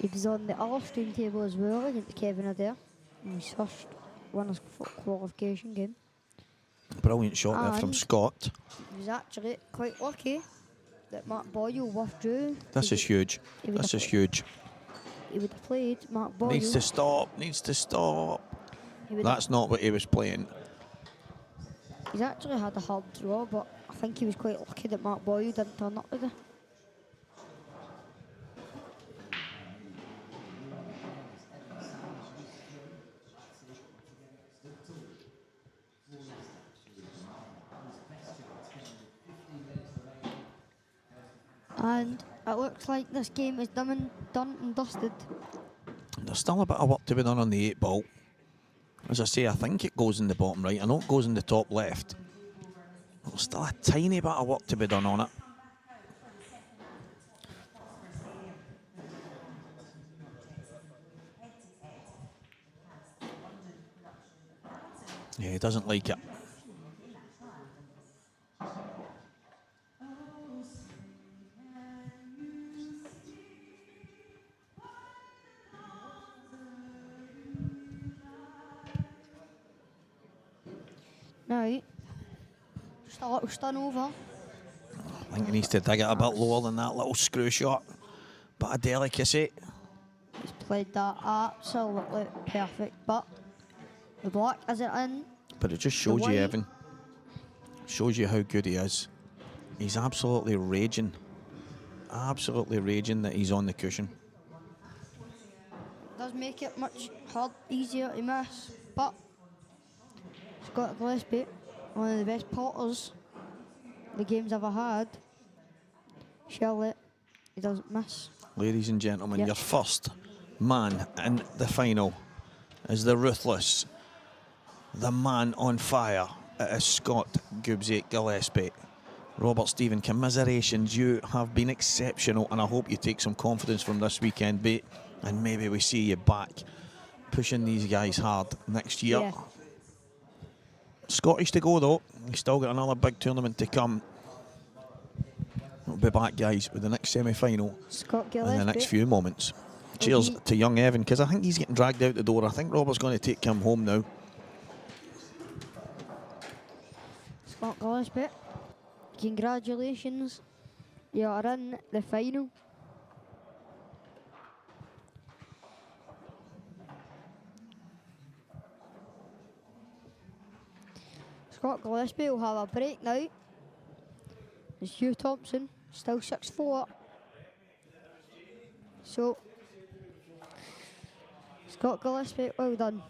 He was on the other stream table as well against Kevin Adair in his first winners qualification game. Brilliant shot there from And Scott. He was actually quite lucky that Mark Boyle withdrew. This is huge. he would This have is huge. He would have played Mark Boyle. Needs to stop. Needs to stop. He would That's not what he was playing. He's actually had a hard draw, but I think he was quite lucky that Mark Boyle didn't turn up with it. And it looks like this game is done and dusted. There's still a bit of work to be done on the 8 ball. As I say, I think it goes in the bottom right. I know it goes in the top left. There's still a tiny bit of work to be done on it. Yeah, he doesn't like it. Now, just a little stun over. I think he needs to dig it a bit lower than that little screw shot. Bit of delicacy. He's played that absolutely perfect, but the black isn't in. But it just shows you, white. Evan. Shows you how good he is. He's absolutely raging. Absolutely raging that he's on the cushion. Does make it much easier to miss, but Scott Gillespie, one of the best potters the game's ever had. Surely he doesn't miss. Ladies and gentlemen, Yep. your first man in the final is the ruthless, the man on fire. It is Scott Goobsy Gillespie. Robert Stephen, commiserations. You have been exceptional, and I hope you take some confidence from this weekend, mate. And maybe we see you back pushing these guys hard next year. Yeah. Scottish to go, though. He's still got another big tournament to come. We'll be back, guys, with the next semi-final Scott in Gillespie. the next few moments. Cheers to young Evan, because I think he's getting dragged out the door. I think Robert's going to take him home now. Scott Gillespie, congratulations. You are in the final. Scott Gillespie will have a break now. It's Hugh Thompson, still 6'4". So, Scott Gillespie, well done.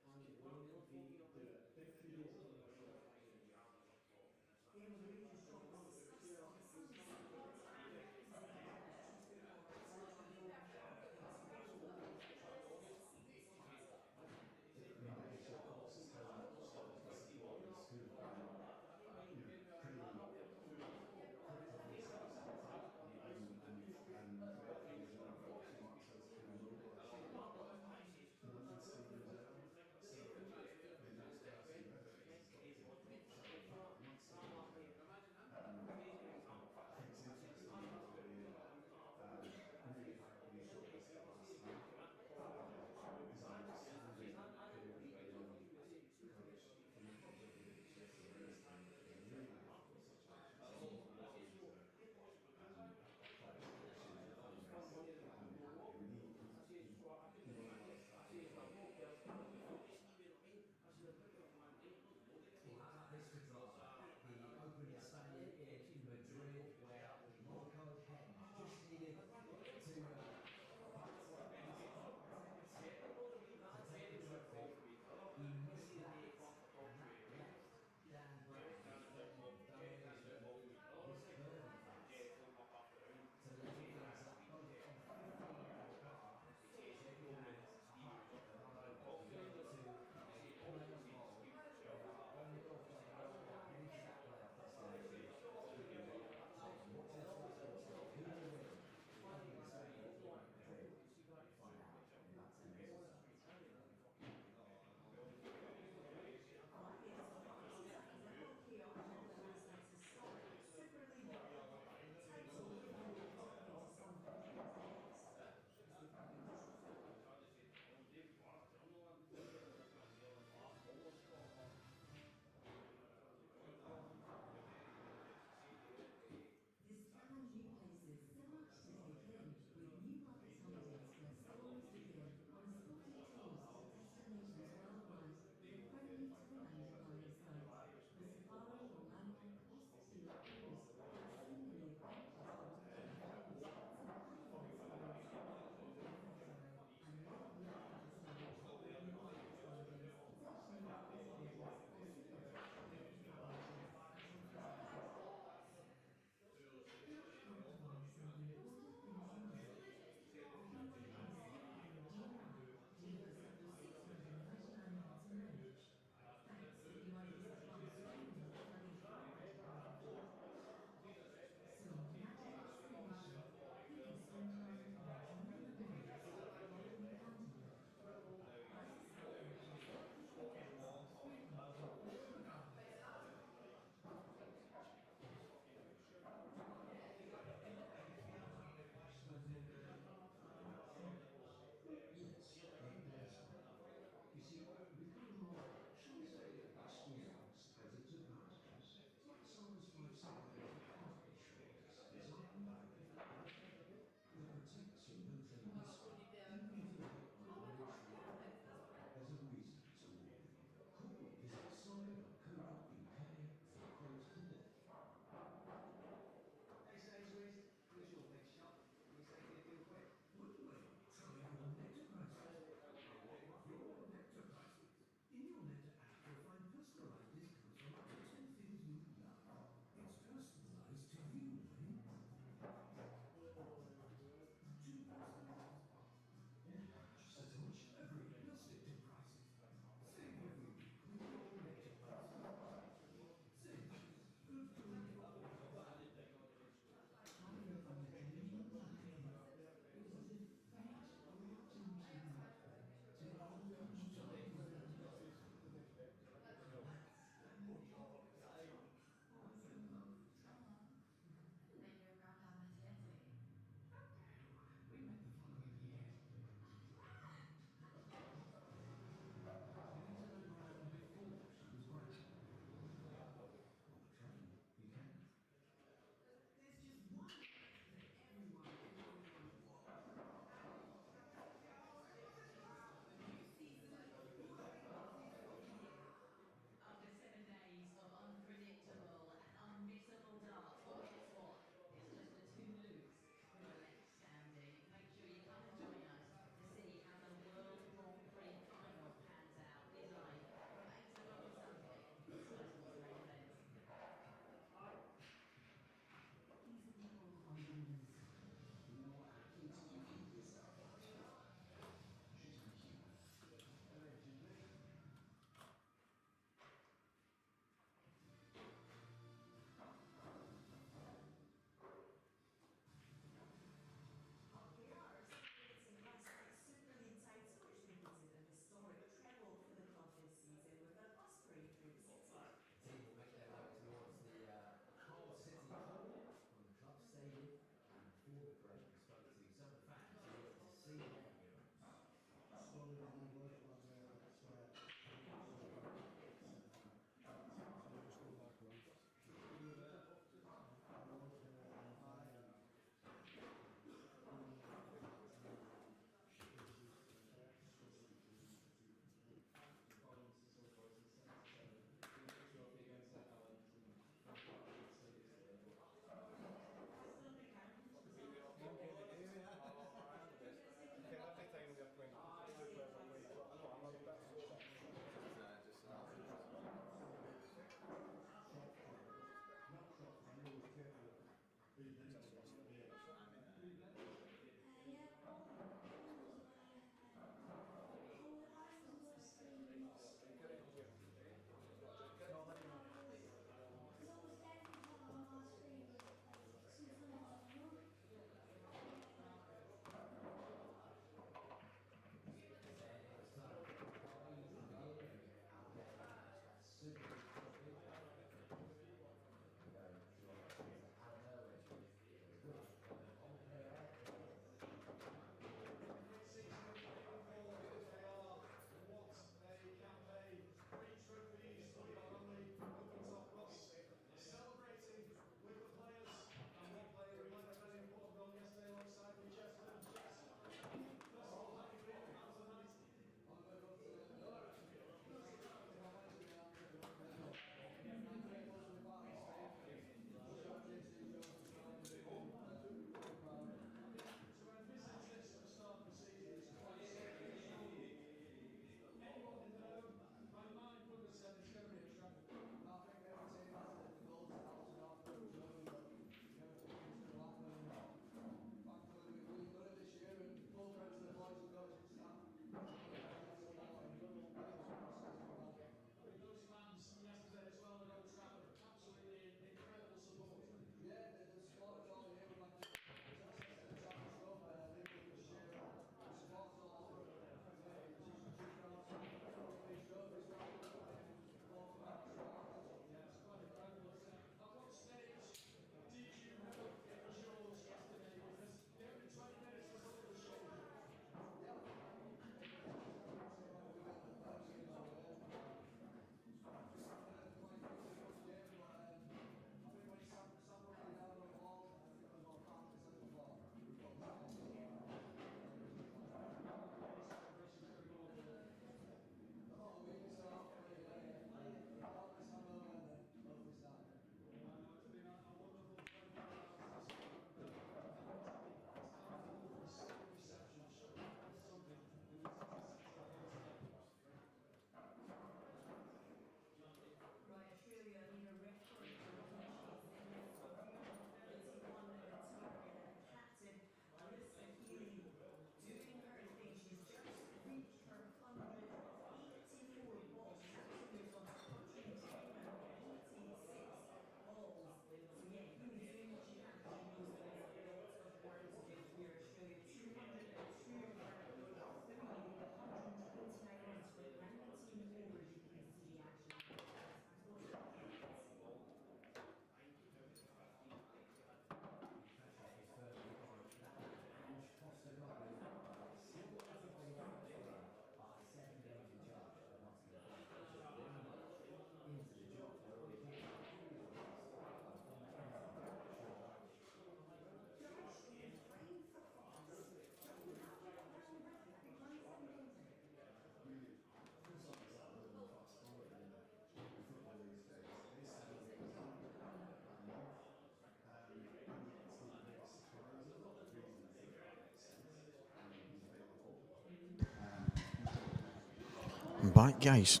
back, guys.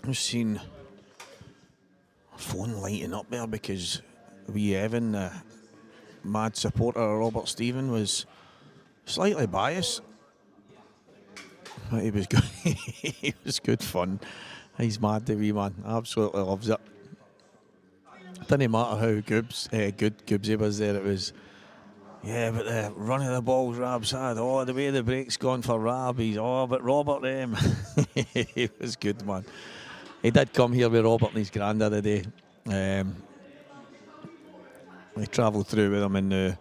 I've seen a phone lighting up there because wee Evan, the mad supporter of Robert Stephen, was slightly biased. But he was good. He was good fun. He's mad, the wee man. Absolutely loves it. Didn't matter how good Gibbsy was there. It was, yeah, but the run of the balls Rab's had. Oh, the way the break's gone for Rab. But Robert, he was good, man. He did come here with Robert and his granddad today. We travelled through with him, and the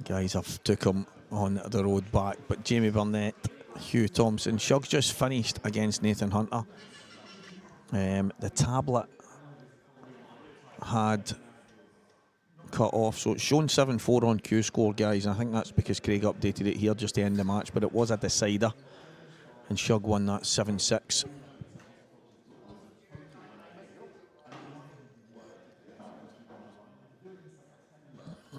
guys have took him on the road back. But Jamie Burnett, Hugh Thompson, Shug's just finished against Nathan Hunter. The tablet had cut off, so it's shown 7-4 on Q score, guys. I think that's because Craig updated it here just to end the match, but it was a decider, and Shug won that 7-6.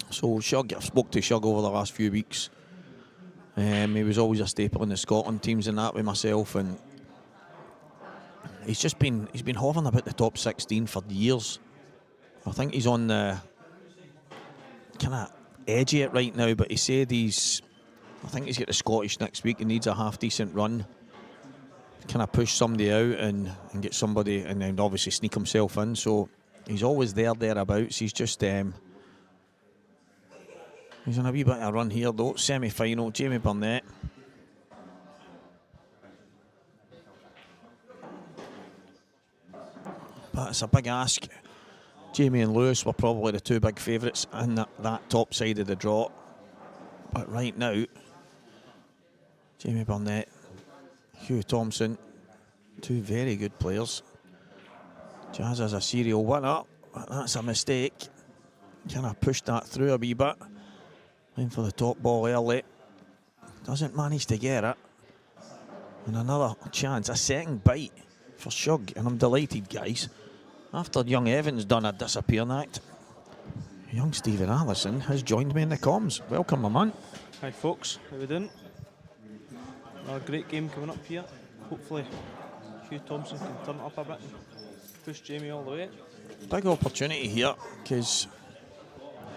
So Shug, I've spoke to Shug over the last few weeks. He was always a staple in the Scotland teams and that with myself, and he's been hovering about the top 16 for years. I think he's on the kind of edgy it right now, but he said I think he's got the Scottish next week and needs a half decent run. Kind of push somebody out and get somebody, and then obviously sneak himself in. So he's always thereabouts. He's just he's on a wee bit of a run here though. Semi-final, Jamie Burnett. But it's a big ask. Jamie and Lewis were probably the two big favourites in that top side of the draw. But right now, Jamie Burnett, Hugh Thompson, two very good players. Jazz has a serial winner, but that's a mistake. Kind of pushed that through a wee bit. In for the top ball early. Doesn't manage to get it. And another chance, a second bite for Shug. And I'm delighted, guys. After young Evans done a disappearing act, young Stephen Allison has joined me in the comms. Welcome, my man. Hi folks, how we doing? A great game coming up here. Hopefully Hugh Thompson can turn it up a bit and push Jamie all the way. Big opportunity here, because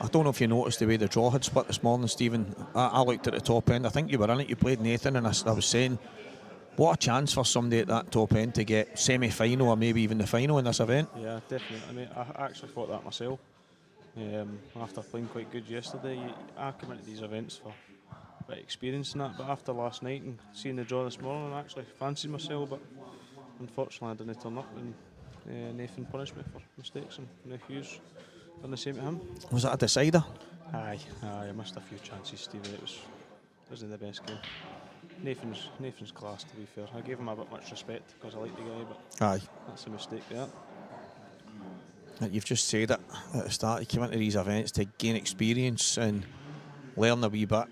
I don't know if you noticed the way the draw had split this morning, Stephen. I looked at the top end. I think you were in it. You played Nathan, and I was saying, what a chance for somebody at that top end to get semi-final or maybe even the final in this event. Yeah, definitely. I mean, I actually thought that myself. After playing quite good yesterday, I come into these events for a bit of experience and that, but after last night and seeing the draw this morning, I actually fancied myself, but unfortunately I didn't turn up, and Nathan punished me for mistakes, and now Hugh's done the same to him. Was that a decider? Aye, I missed a few chances, Stephen. It wasn't the best game. Nathan's class, to be fair. I gave him a bit much respect because I like the guy, but Aye. that's a mistake there. You've just said it at the start. You came into these events to gain experience and learn a wee bit.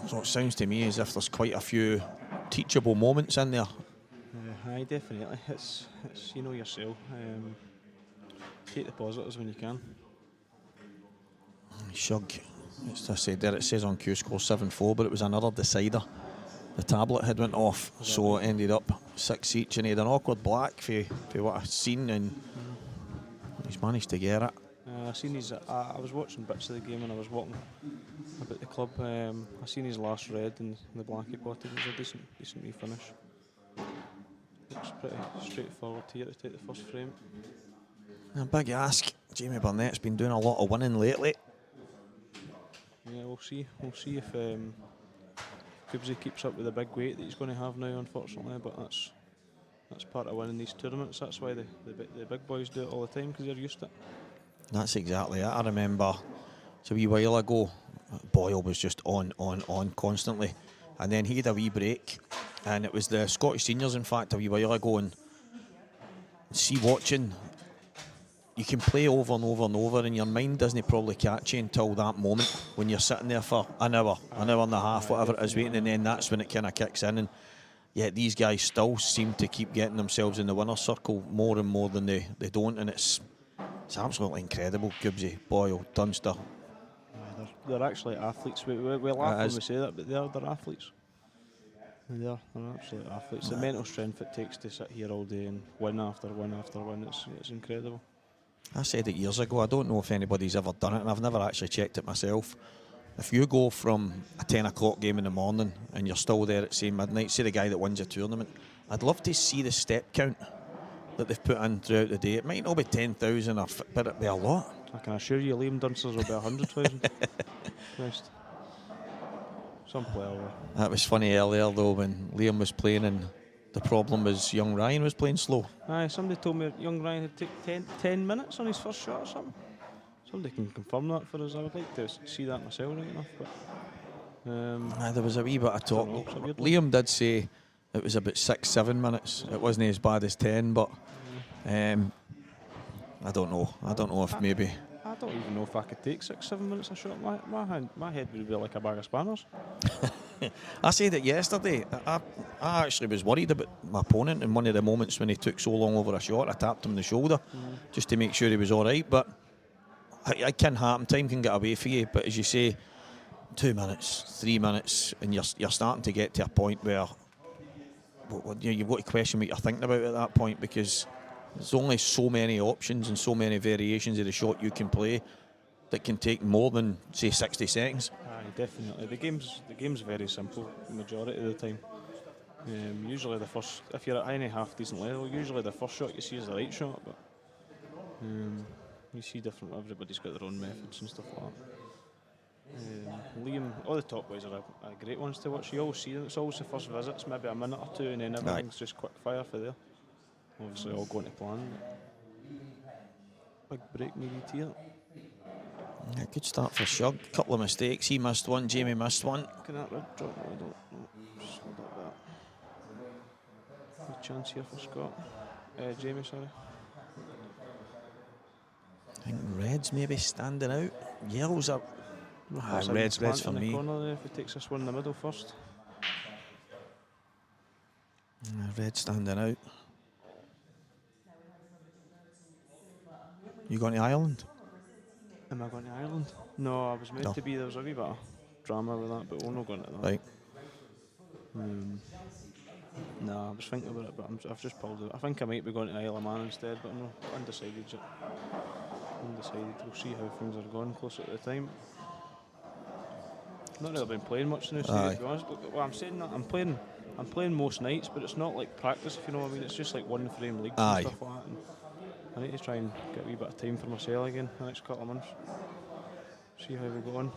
So it sounds to me as if there's quite a few teachable moments in there. Aye, definitely. It's you know yourself. Take the positives when you can. Shug, as I said there, it says on Q score 7-4, but it was another decider. The tablet had went off, so it ended up 6 each, and he had an awkward black for what I've seen, and he's managed to get it. I was watching bits of the game and I was walking about the club. I seen his last red and the black he potted. It was a decent wee finish. Looks pretty straightforward here to take the first frame. A big ask. Jamie Burnett's been doing a lot of winning lately. Yeah, we'll see. We'll see if Gibbsy keeps up with the big weight that he's going to have now, unfortunately. But that's part of winning these tournaments. That's why the big boys do it all the time, because they're used to it. That's exactly it. I remember it's a wee while ago, Boyle was just on constantly, and then he had a wee break, and it was the Scottish seniors, in fact, a wee while ago, and watching, you can play over and over and over, and your mind doesn't probably catch you until that moment when you're sitting there for an hour and a half, whatever it is, waiting, and then that's when it kind of kicks in. And yet these guys still seem to keep getting themselves in the winner's circle more and more than they don't, and it's absolutely incredible. Gibbsy, Boyle, Dunster. They're actually athletes. We laugh when we say that, but they're athletes. They're absolute athletes. The mental strength it takes to sit here all day and win after win after win, it's incredible. I said it years ago, I don't know if anybody's ever done it, and I've never actually checked it myself. If you go from a 10 o'clock game in the morning and you're still there at, say, midnight, say the guy that wins a tournament, I'd love to see the step count that they've put in throughout the day. It might not be 10,000, but it'll be a lot. I can assure you Liam Dunsters will be 100,000. Christ. Some player will. That was funny earlier though when Liam was playing and the problem was young Ryan was playing slow. Aye, somebody told me young Ryan had taken 10 minutes on his first shot or something. Somebody can confirm that for us. I would like to see that myself right enough. But There was a wee bit of talk. Liam did say it was about 6-7 minutes. It wasn't as bad as 10, but I don't know. I don't know if maybe. I don't even know if I could take 6-7 minutes a shot. My head would be like a bag of spanners. I said it yesterday. I actually was worried about my opponent in one of the moments when he took so long over a shot. I tapped him in the shoulder just to make sure he was all right. But it can happen. Time can get away for you. But as you say, 2 minutes, 3 minutes, and you're starting to get to a point where you've got to question what you're thinking about at that point, because there's only so many options and so many variations of the shot you can play that can take more than, say, 60 seconds. Aye, definitely. The game's very simple the majority of the time. Usually the first, if you're at any half decent level, usually the first shot you see is the right shot, but you see different. Everybody's got their own methods and stuff like that. Liam, all the top boys are great ones to watch. You always see them. It's always the first visits, maybe a minute or two, and then everything's just quick fire for there. Obviously, all going to plan. Big break needed here. Yeah, good start for Shug. Couple of mistakes. He missed one. Jamie missed one. Can that red drop? No, I don't know. Just hold up that. Good chance here for Scott. Jamie, sorry. I think red's maybe standing out. Yellows are. Red's for me. Corner there if he takes this one in the middle first. Red standing out. You going to Ireland? Am I going to Ireland? No, I was meant to be. There was a wee bit of drama with that, but we're not going to that. Right. No, I was thinking about it, but I've just pulled it. I think I might be going to Isle of Man instead, but no, undecided yet. Undecided. We'll see how things are going closer to the time. Not really been playing much in this year, to be honest. But, well, I'm saying that I'm playing most nights, but it's not like practice, if you know what I mean. It's just like one frame leagues and stuff like that. And I need to try and get a wee bit of time for myself again the next couple of months. See how we go on.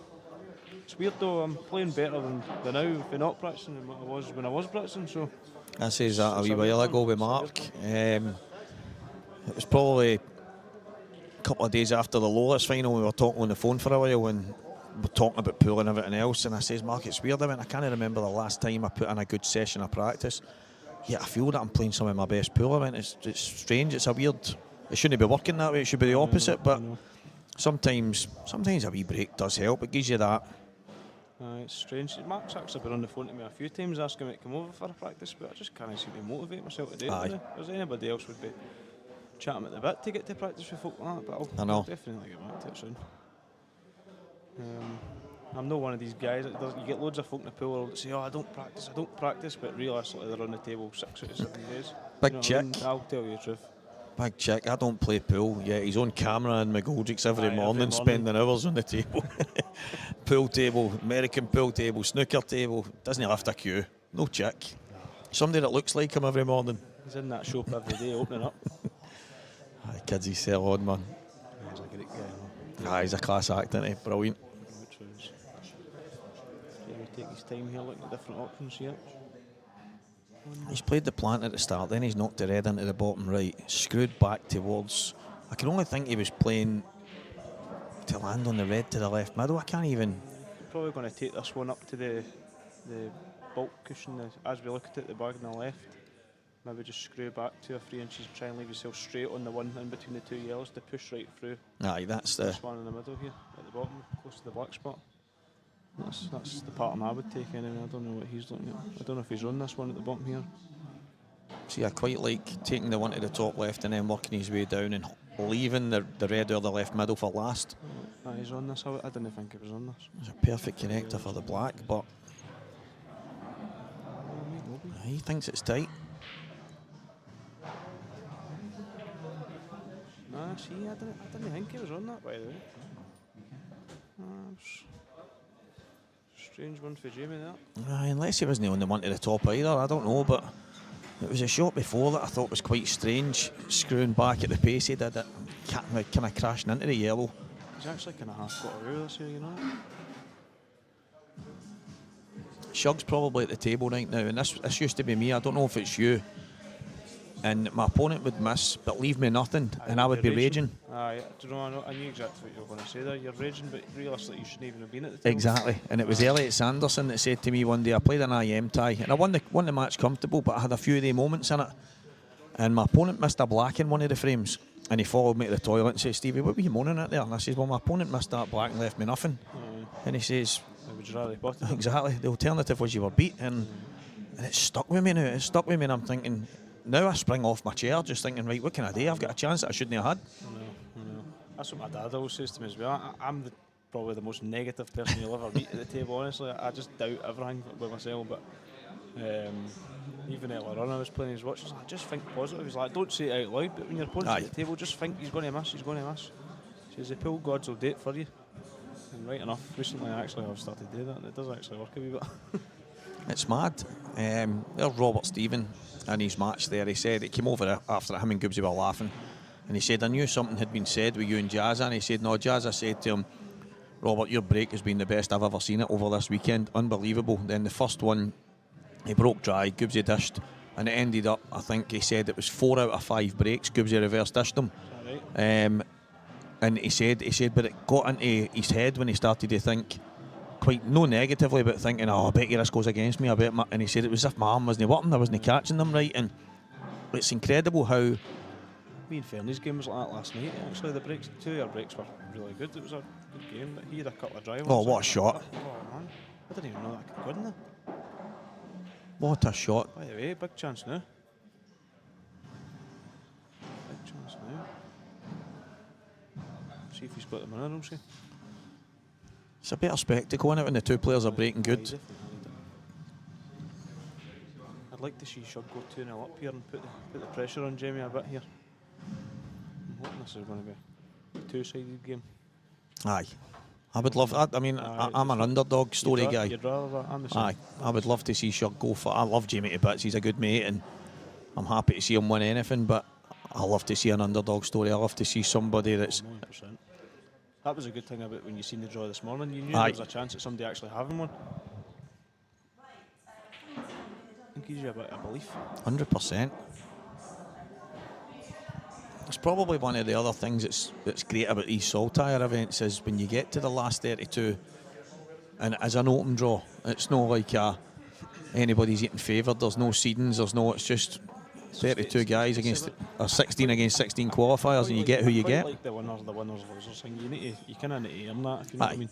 It's weird though, I'm playing better than now for not practicing than what I was when I was practicing, so... I says that a wee while ago with Mark. It was probably a couple of days after the Lolas final. We were talking on the phone for a while and we were talking about pool and everything else, and I says, Mark, it's weird. I can't remember the last time I put in a good session of practice. Yeah, I feel that I'm playing some of my best pool. It's strange, it's a weird... It shouldn't be working that way, it should be the opposite, but sometimes a wee break does help. It gives you that. It's strange. Mark's actually been on the phone to me a few times asking me to come over for a practice, but I just can't seem to motivate myself to do it. There's anybody else would be chatting at the bit to get to practice with folk like that, but I'll definitely get back to it soon. I'm not one of these guys that you get loads of folk in the pool that say, I don't practice, but realistically they're on the table 6 out of 7 days. Big chick. I'll tell you the truth. Big chick. I don't play pool. Yeah, he's on camera in McGoldrick's every morning, spending hours on the table. Pool table, American pool table, snooker table. Doesn't he lift a queue? No chick. Somebody that looks like him every morning. He's in that shop every day, opening up. Kids, he's sell on, man. He's a great guy. He's a class act, isn't he? Brilliant. Take his time here, looking at different options here. He's played the plant at the start, then he's knocked the red into the bottom right, screwed back towards... I can only think he was playing to land on the red to the left middle. I can't even... Probably going to take this one up to the bulk cushion as we look at it, the bag on the left. Maybe just screw back 2 or 3 inches and try and leave yourself straight on the one in between the 2 yellows to push right through. Aye, that's the... This one in the middle here, at the bottom, close to the black spot. That's the pattern I would take anyway. I don't know what he's looking at. I don't know if he's on this one at the bottom here. See, I quite like taking the one to the top left and then working his way down and leaving the red or the left middle for last. He's on this. I didn't think it was on this. It's a perfect connector for the black, but... He thinks it's tight. Nah, see, I didn't think he was on that, by the way. Strange one for Jamie, that. Unless he wasn't on the one to the top either, I don't know, but it was a shot before that I thought was quite strange, screwing back at the pace he did it, kind of crashing into the yellow. He's actually kind of half got away with this here, you know. Shug's probably at the table right now, and this used to be me. I don't know if it's you. And my opponent would miss, but leave me nothing, and I would be raging. Aye, do you know, I knew exactly what you were going to say there. You're raging, but realistically, you shouldn't even have been at the table. Exactly, and it was Elliot Sanderson that said to me one day, I played an IM tie, and I won the match comfortable, but I had a few of the moments in it. And my opponent missed a black in one of the frames, and he followed me to the toilet and said, Stevie, what were you moaning at there? And I said, well, my opponent missed that black and left me nothing. And he says, would you rather bought it? Exactly, the alternative was you were beat, and it stuck with me now. It stuck with me, and I'm thinking, now I spring off my chair just thinking, right, what can I do? I've got a chance that I shouldn't have had. I know. That's what my dad always says to me as well. I'm probably the most negative person you'll ever meet at the table, honestly. I just doubt everything with myself, but even earlier on I was playing his watch, I just think positive. He's like, don't say it out loud, but when your opponent's at the table, just think he's going to miss. He says, the pool gods will do it for you. And right enough, recently I've started to do that, and it does actually work a wee bit. It's mad. There's Robert Stephen in his match there. He said it came over after him and Gibbsy were laughing, and he said, I knew something had been said with you and Jazza, and he said, no, Jazza said to him, Robert, your break has been the best I've ever seen it over this weekend. Unbelievable. Then the first one, he broke dry, Gibbsy dished, and it ended up, I think he said it was 4 out of 5 breaks, Gibbsy reverse dished him. Right. And he said, but it got into his head when he started to think, quite no negatively, but thinking, I bet you this goes against me. And he said it was as if my arm wasn't working, I wasn't catching them right. And it's incredible how. Me and Fernie's game was like that last night. Actually, the breaks, 2 of our breaks were really good. It was a good game. But he had a couple of drivers. Oh, what a shot! Oh man, I didn't even know that could go in there. What a shot! By the way, big chance now. Big chance now. See if he's got the minerals here. It's a better spectacle, isn't it, when the two players are breaking good. I'd like to see Shug go 2-0 up here and put the pressure on Jamie a bit here. I'm hoping this is going to be a 2-sided game. Aye. I would love that. I mean, I'm an underdog story guy. You'd rather that? I'm the same. Aye. I would love to see Shug go for. I love Jamie to bits. He's a good mate, and I'm happy to see him win anything. But I love to see an underdog story. I love to see somebody that's. 100%. That was a good thing about when you seen the draw this morning. You knew Aye. there was a chance at somebody actually having one. I think gives you a bit of belief. 100%. It's probably one of the other things that's great about these Saltire events is when you get to the last 32 and it is an open draw. It's not like anybody's getting favoured. There's no seedings. It's just 32 guys against 16 against 16 qualifiers, and you get who you get. Like the winners, losers thing. You kind of need to earn that, if you know what I mean.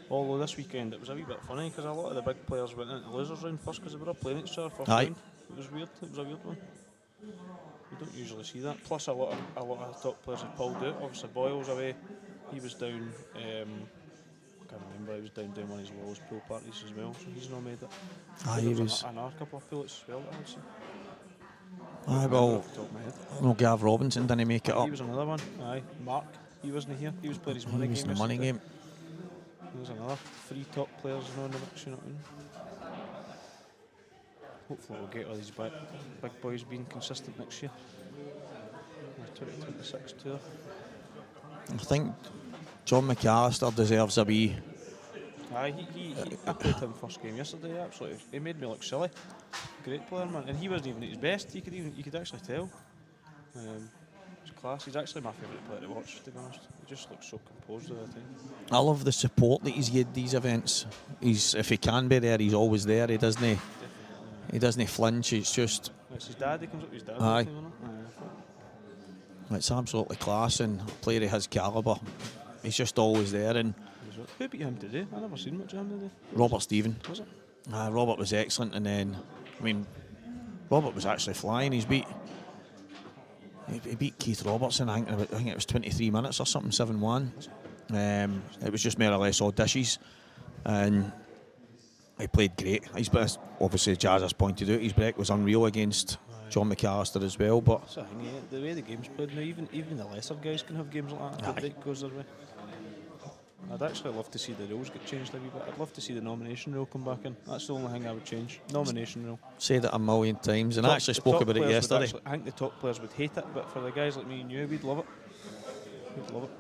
Although this weekend it was a wee bit funny because a lot of the big players went into the losers round first because they were playing each other first round. It was weird. It was a weird one. You don't usually see that. Plus a lot of top players have pulled out. Obviously Boyle's away. He was down. I can't remember. He was down one of his lowest pool parties as well, so he's not made it. He was. Another couple of pullets as well, I would say. No, Gav Robinson didn't make it up. He was another one. Aye, Mark. He wasn't here. He was playing his money game. He was in the money game. There was another 3 top players in the mix, you know what I mean? Hopefully we'll get all these big boys being consistent next year. 2026 tour. I think John McAllister deserves a wee. Aye, I played him first game yesterday. Absolutely, he made me look silly. Great player, man, and he wasn't even at his best. You could actually tell. It's class. He's actually my favourite player to watch, to be honest. He just looks so composed all the time. I love the support that he's given these events. If he can be there, he's always there. He doesn't flinch. It's just. It's his dad. He comes up with his dad. Aye. It's absolutely class, and a player of his calibre, he's just always there. And who beat him today? I never seen much of him today. Robert Stephen. Was it? Robert was excellent, and then Robert was actually flying. He beat Keith Robertson. I think it was 23 minutes or something, 7-1. It was just more or less all dishes, and He played great. Obviously, Jazz has pointed out, his break was unreal against John McAllister as well. But That's the thing, the way the game's played now, even the lesser guys can have games like that if the break goes their way. I'd actually love to see the rules get changed a wee bit. I'd love to see the nomination rule come back in. That's the only thing I would change. Nomination rule. said it a million times, and I actually spoke about it yesterday. I think the top players would hate it, but for the guys like me and you, we'd love it. We'd love it.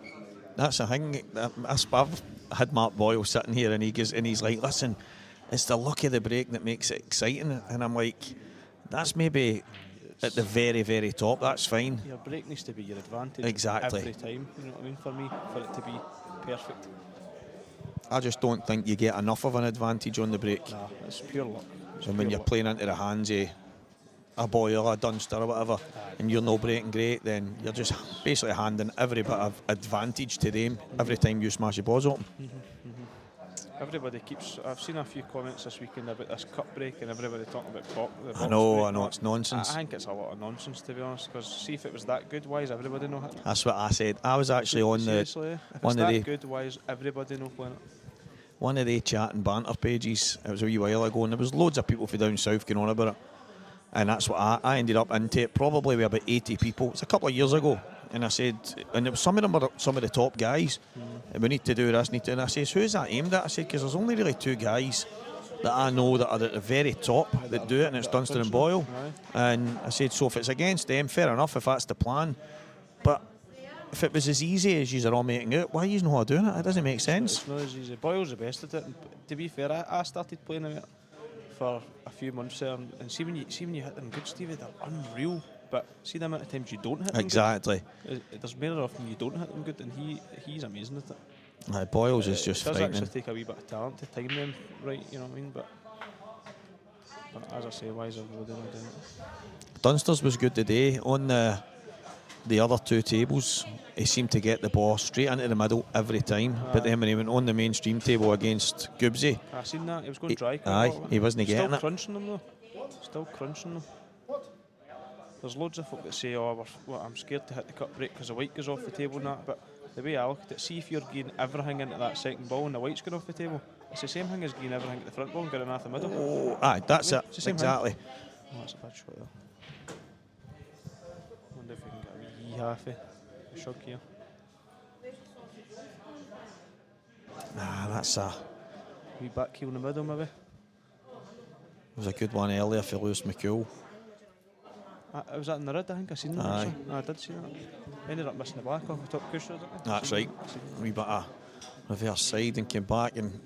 That's the thing. I've had Mark Boyle sitting here, and he's like, listen, it's the luck of the break that makes it exciting. And I'm like, that's maybe at the very, very top. That's fine. Your break needs to be your advantage. Exactly. Every time. You know what I mean? For me, for it to be perfect. I just don't think you get enough of an advantage on the break. Nah, it's pure luck. And when you're playing into the hands of a Boyle, a Dunster or whatever, and you're not breaking great, then you're just basically handing every bit of advantage to them every time you smash your balls open. Everybody keeps. I've seen a few comments this weekend about this cup break and everybody talking about the box I know, break. it's nonsense. I think it's a lot of nonsense, to be honest. Because see, if it was that good, why is everybody not hitting it? That's what I said. I was actually on Seriously, if one it's of that the good, why is everybody not playing it? one of the chat and banter pages. It was a wee while ago, and there was loads of people from down south going on about it. And that's what I ended up into it, probably with about 80 people. It's a couple of years ago. And I said, and it was some of them were some of the top guys. And we need to do this, and I says, who's that aimed at? I said, because there's only really two guys that I know that are at the very top that do it, and it's Dunster and Boyle. And I said, so if it's against them, fair enough, if that's the plan. But if it was as easy as you're all making out, why are you not doing it? It doesn't make sense. It's not as easy. Boyle's the best at it. And to be fair, I started playing it for a few months there, and see when you hit them good, Stevie, they're unreal. But see the amount of times you don't hit them Exactly. good. There's more often you don't hit them good, and he's amazing at it. Boyle's is just It does frightening. actually take a wee bit of talent to time them right, you know what I mean? But as I say, why is everybody not doing it? Dunster's was good today. On the other two tables, he seemed to get the ball straight into the middle every time. But then when he went on the mainstream table against Gillespie, I seen that. He was going dry. he wasn't getting Still it. crunching them though. Still crunching them. There's loads of folk that say, I'm scared to hit the cup break because the white goes off the table and that. But the way I look at it, see if you're getting everything into that second ball and the white's going off the table, it's the same thing as getting everything at the front ball and getting off the middle. Oh, aye, that's it. It's the same Exactly. thing. Oh, that's a bad shot there. Wonder if we can get a wee halfie. A shug here. That's a Wee back heel in the middle maybe. was a good one earlier for Lewis McCool. Was that in the red? I think I seen that. Aye. Actually. I did see that. Ended up missing the black off the top cushion, didn't I? That's right. A wee bit of reverse side and came back and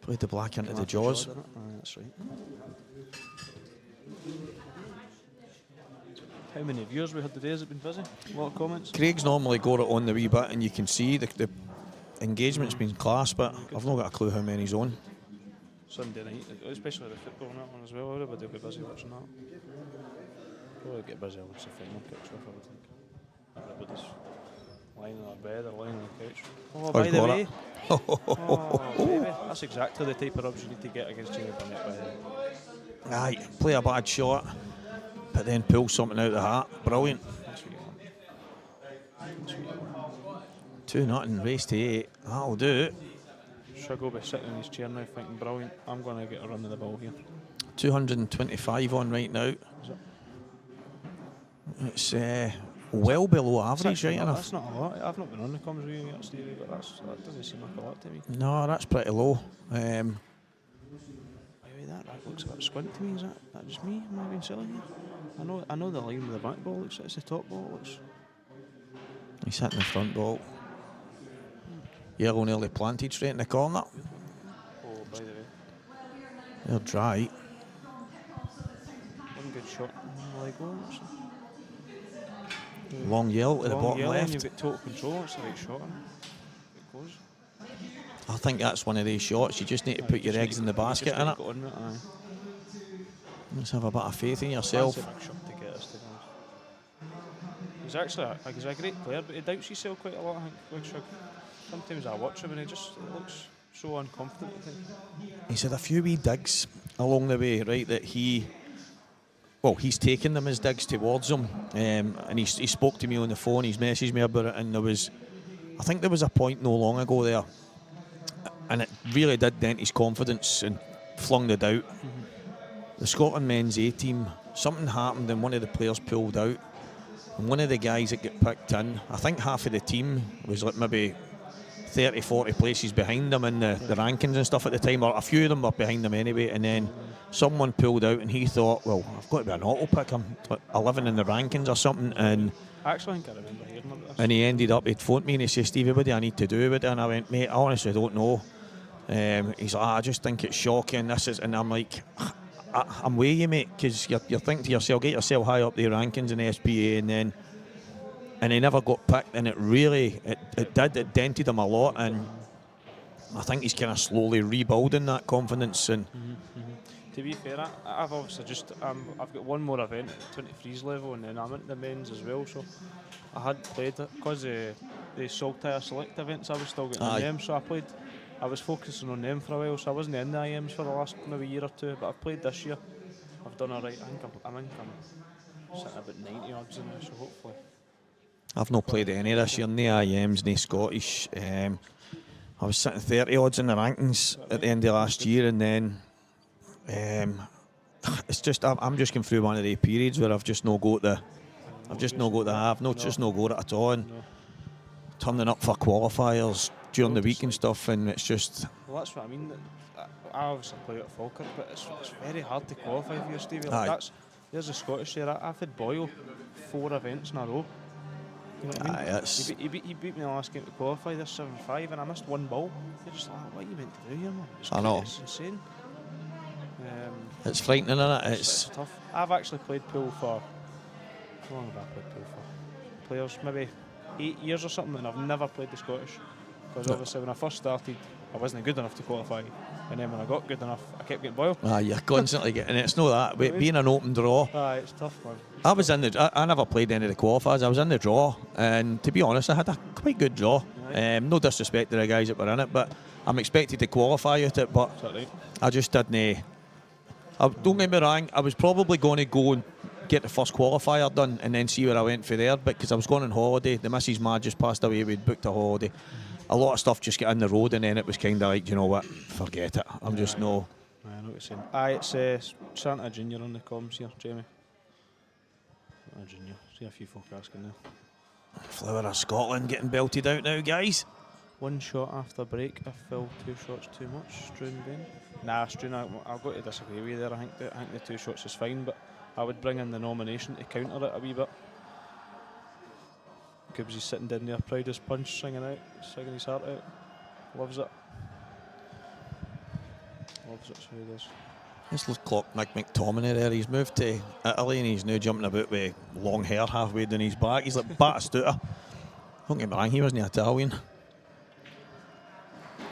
played the black into the jaws. Didn't it? Aye, that's right. How many viewers we had today? Has it been busy? A lot of comments. Craig's normally got it on the wee bit, and you can see the engagement's been class, but I've not got a clue how many's on. Sunday night, especially the football and that one as well. Everybody will be busy watching that. Probably get busy once the final kicks off, I would think. Everybody's lying in their bed or lying on the couch. Oh, by the way. Oh, baby. That's exactly the type of rubs you need to get against Jamie Burnett, by the way. Aye, play a bad shot, but then pull something out of the hat. Brilliant. That's what you want. 2-0, race to 8. That'll do it. Shug will be sitting in his chair now thinking, brilliant, I'm going to get a run of the ball here. 225 on right now. Is it? It's well below average, right enough. That's not a lot. I've not been on the comms with you yet, Stevie, but that doesn't seem like a lot to me. No, that's pretty low. That looks a bit squint to me. Is that just me? Am I being silly here? I know the line with the back ball looks. It's the top ball looks. He's hitting the front ball. Yellow nearly planted straight in the corner. Oh, by the way, They're dry. one good shot. Like goal. Long yellow to the Long bottom yellow and left. you've got total control. It's the right shot. It goes. I think that's one of these shots. You just need to put your eggs in the basket, innit? Let's have a bit of faith in yourself. That's a big shot to get us, to be honest. He's a great player, but he doubts himself quite a lot, I think, Big Shug. Sometimes I watch him and he looks so unconfident, I think. He's had a few wee digs along the way, right, that he's taken them as digs towards him. And he spoke to me on the phone, he's messaged me about it, and I think there was a point no long ago there, and it really did dent his confidence, and flung the doubt. The Scotland men's A team, something happened and one of the players pulled out. And one of the guys that got picked in, I think half of the team was like maybe 30, 40 places behind them in the rankings and stuff at the time, or a few of them were behind them anyway, and then someone pulled out and he thought, well, I've got to be an auto pick, I'm like 11 in the rankings or something, and Actually, I think I remember hearing about this. and he ended up, he'd phoned me and he said, Stevie, what do I need to do with it? And I went, mate, I honestly don't know. He's like, I just think it's shocking, this is, and I'm like, I'm with you, mate, because you're thinking to yourself, get yourself high up the rankings in the SPA, and he never got picked, and it dented him a lot, and I think he's kind of slowly rebuilding that confidence. And To be fair, I've obviously I've got one more event at 23s level, and then I'm into the men's as well, so I had played, because the Saltire Select events, I was still getting on them, so I was focusing on them for a while, so I wasn't in the IMs for the last maybe year or two, but I've played this year. I've done alright. I think I'm sitting about 90 odds in there, so hopefully. I've not played any this year, no IMs, no Scottish. I was sitting 30 odds in the rankings at the end of last year, and then it's just I'm just going through one of the periods where I've just no got it at all, and turning up for qualifiers during the week and stuff, and it's just. Well, that's what I mean. I obviously play at Falkirk, but it's very hard to qualify for you, Stevie. There's a Scottish there. I've had Boyle 4 events in a row. You know what I mean? He beat me the last game to qualify. There's 7-5, and I missed one ball. You're just like, what are you meant to do here, man? I know. It's insane. It's frightening, isn't it? It's tough. I've actually played pool for. How long have I played pool for? Players, maybe 8 years or something, and I've never played the Scottish. Because obviously when I first started, I wasn't good enough to qualify, and then when I got good enough, I kept getting Boyle. You're constantly getting it. It's not that. Being an open draw. It's tough, man. I never played any of the qualifiers. I was in the draw, and to be honest, I had a quite good draw. No disrespect to the guys that were in it, but I'm expected to qualify at it, but I just didn't. Don't get me wrong, I was probably going to go and get the first qualifier done and then see where I went for there, because I was going on holiday. The Mrs. Ma just passed away, we'd booked a holiday. A lot of stuff just got in the road, and then it was kind of like, you know what, forget it. I'm just no. I know what you're saying. It's Santa Junior on the comms here, Jamie. Santa Junior. See a few folk asking now. Flower of Scotland getting belted out now, guys. One shot after break, I fell 2 shots too much. Stroon Ben. Nah, Stroon, I've got to disagree with you there. I think the 2 shots is fine, but I would bring in the nomination to counter it a wee bit. Gibbsy's sitting down there, proud as punch, singing his heart out. Loves it. So he does. Let's clock Mick McTominay there. He's moved to Italy and he's now jumping about with long hair halfway down his back. He's like Batistuta. Don't get me wrong, he wasn't Italian.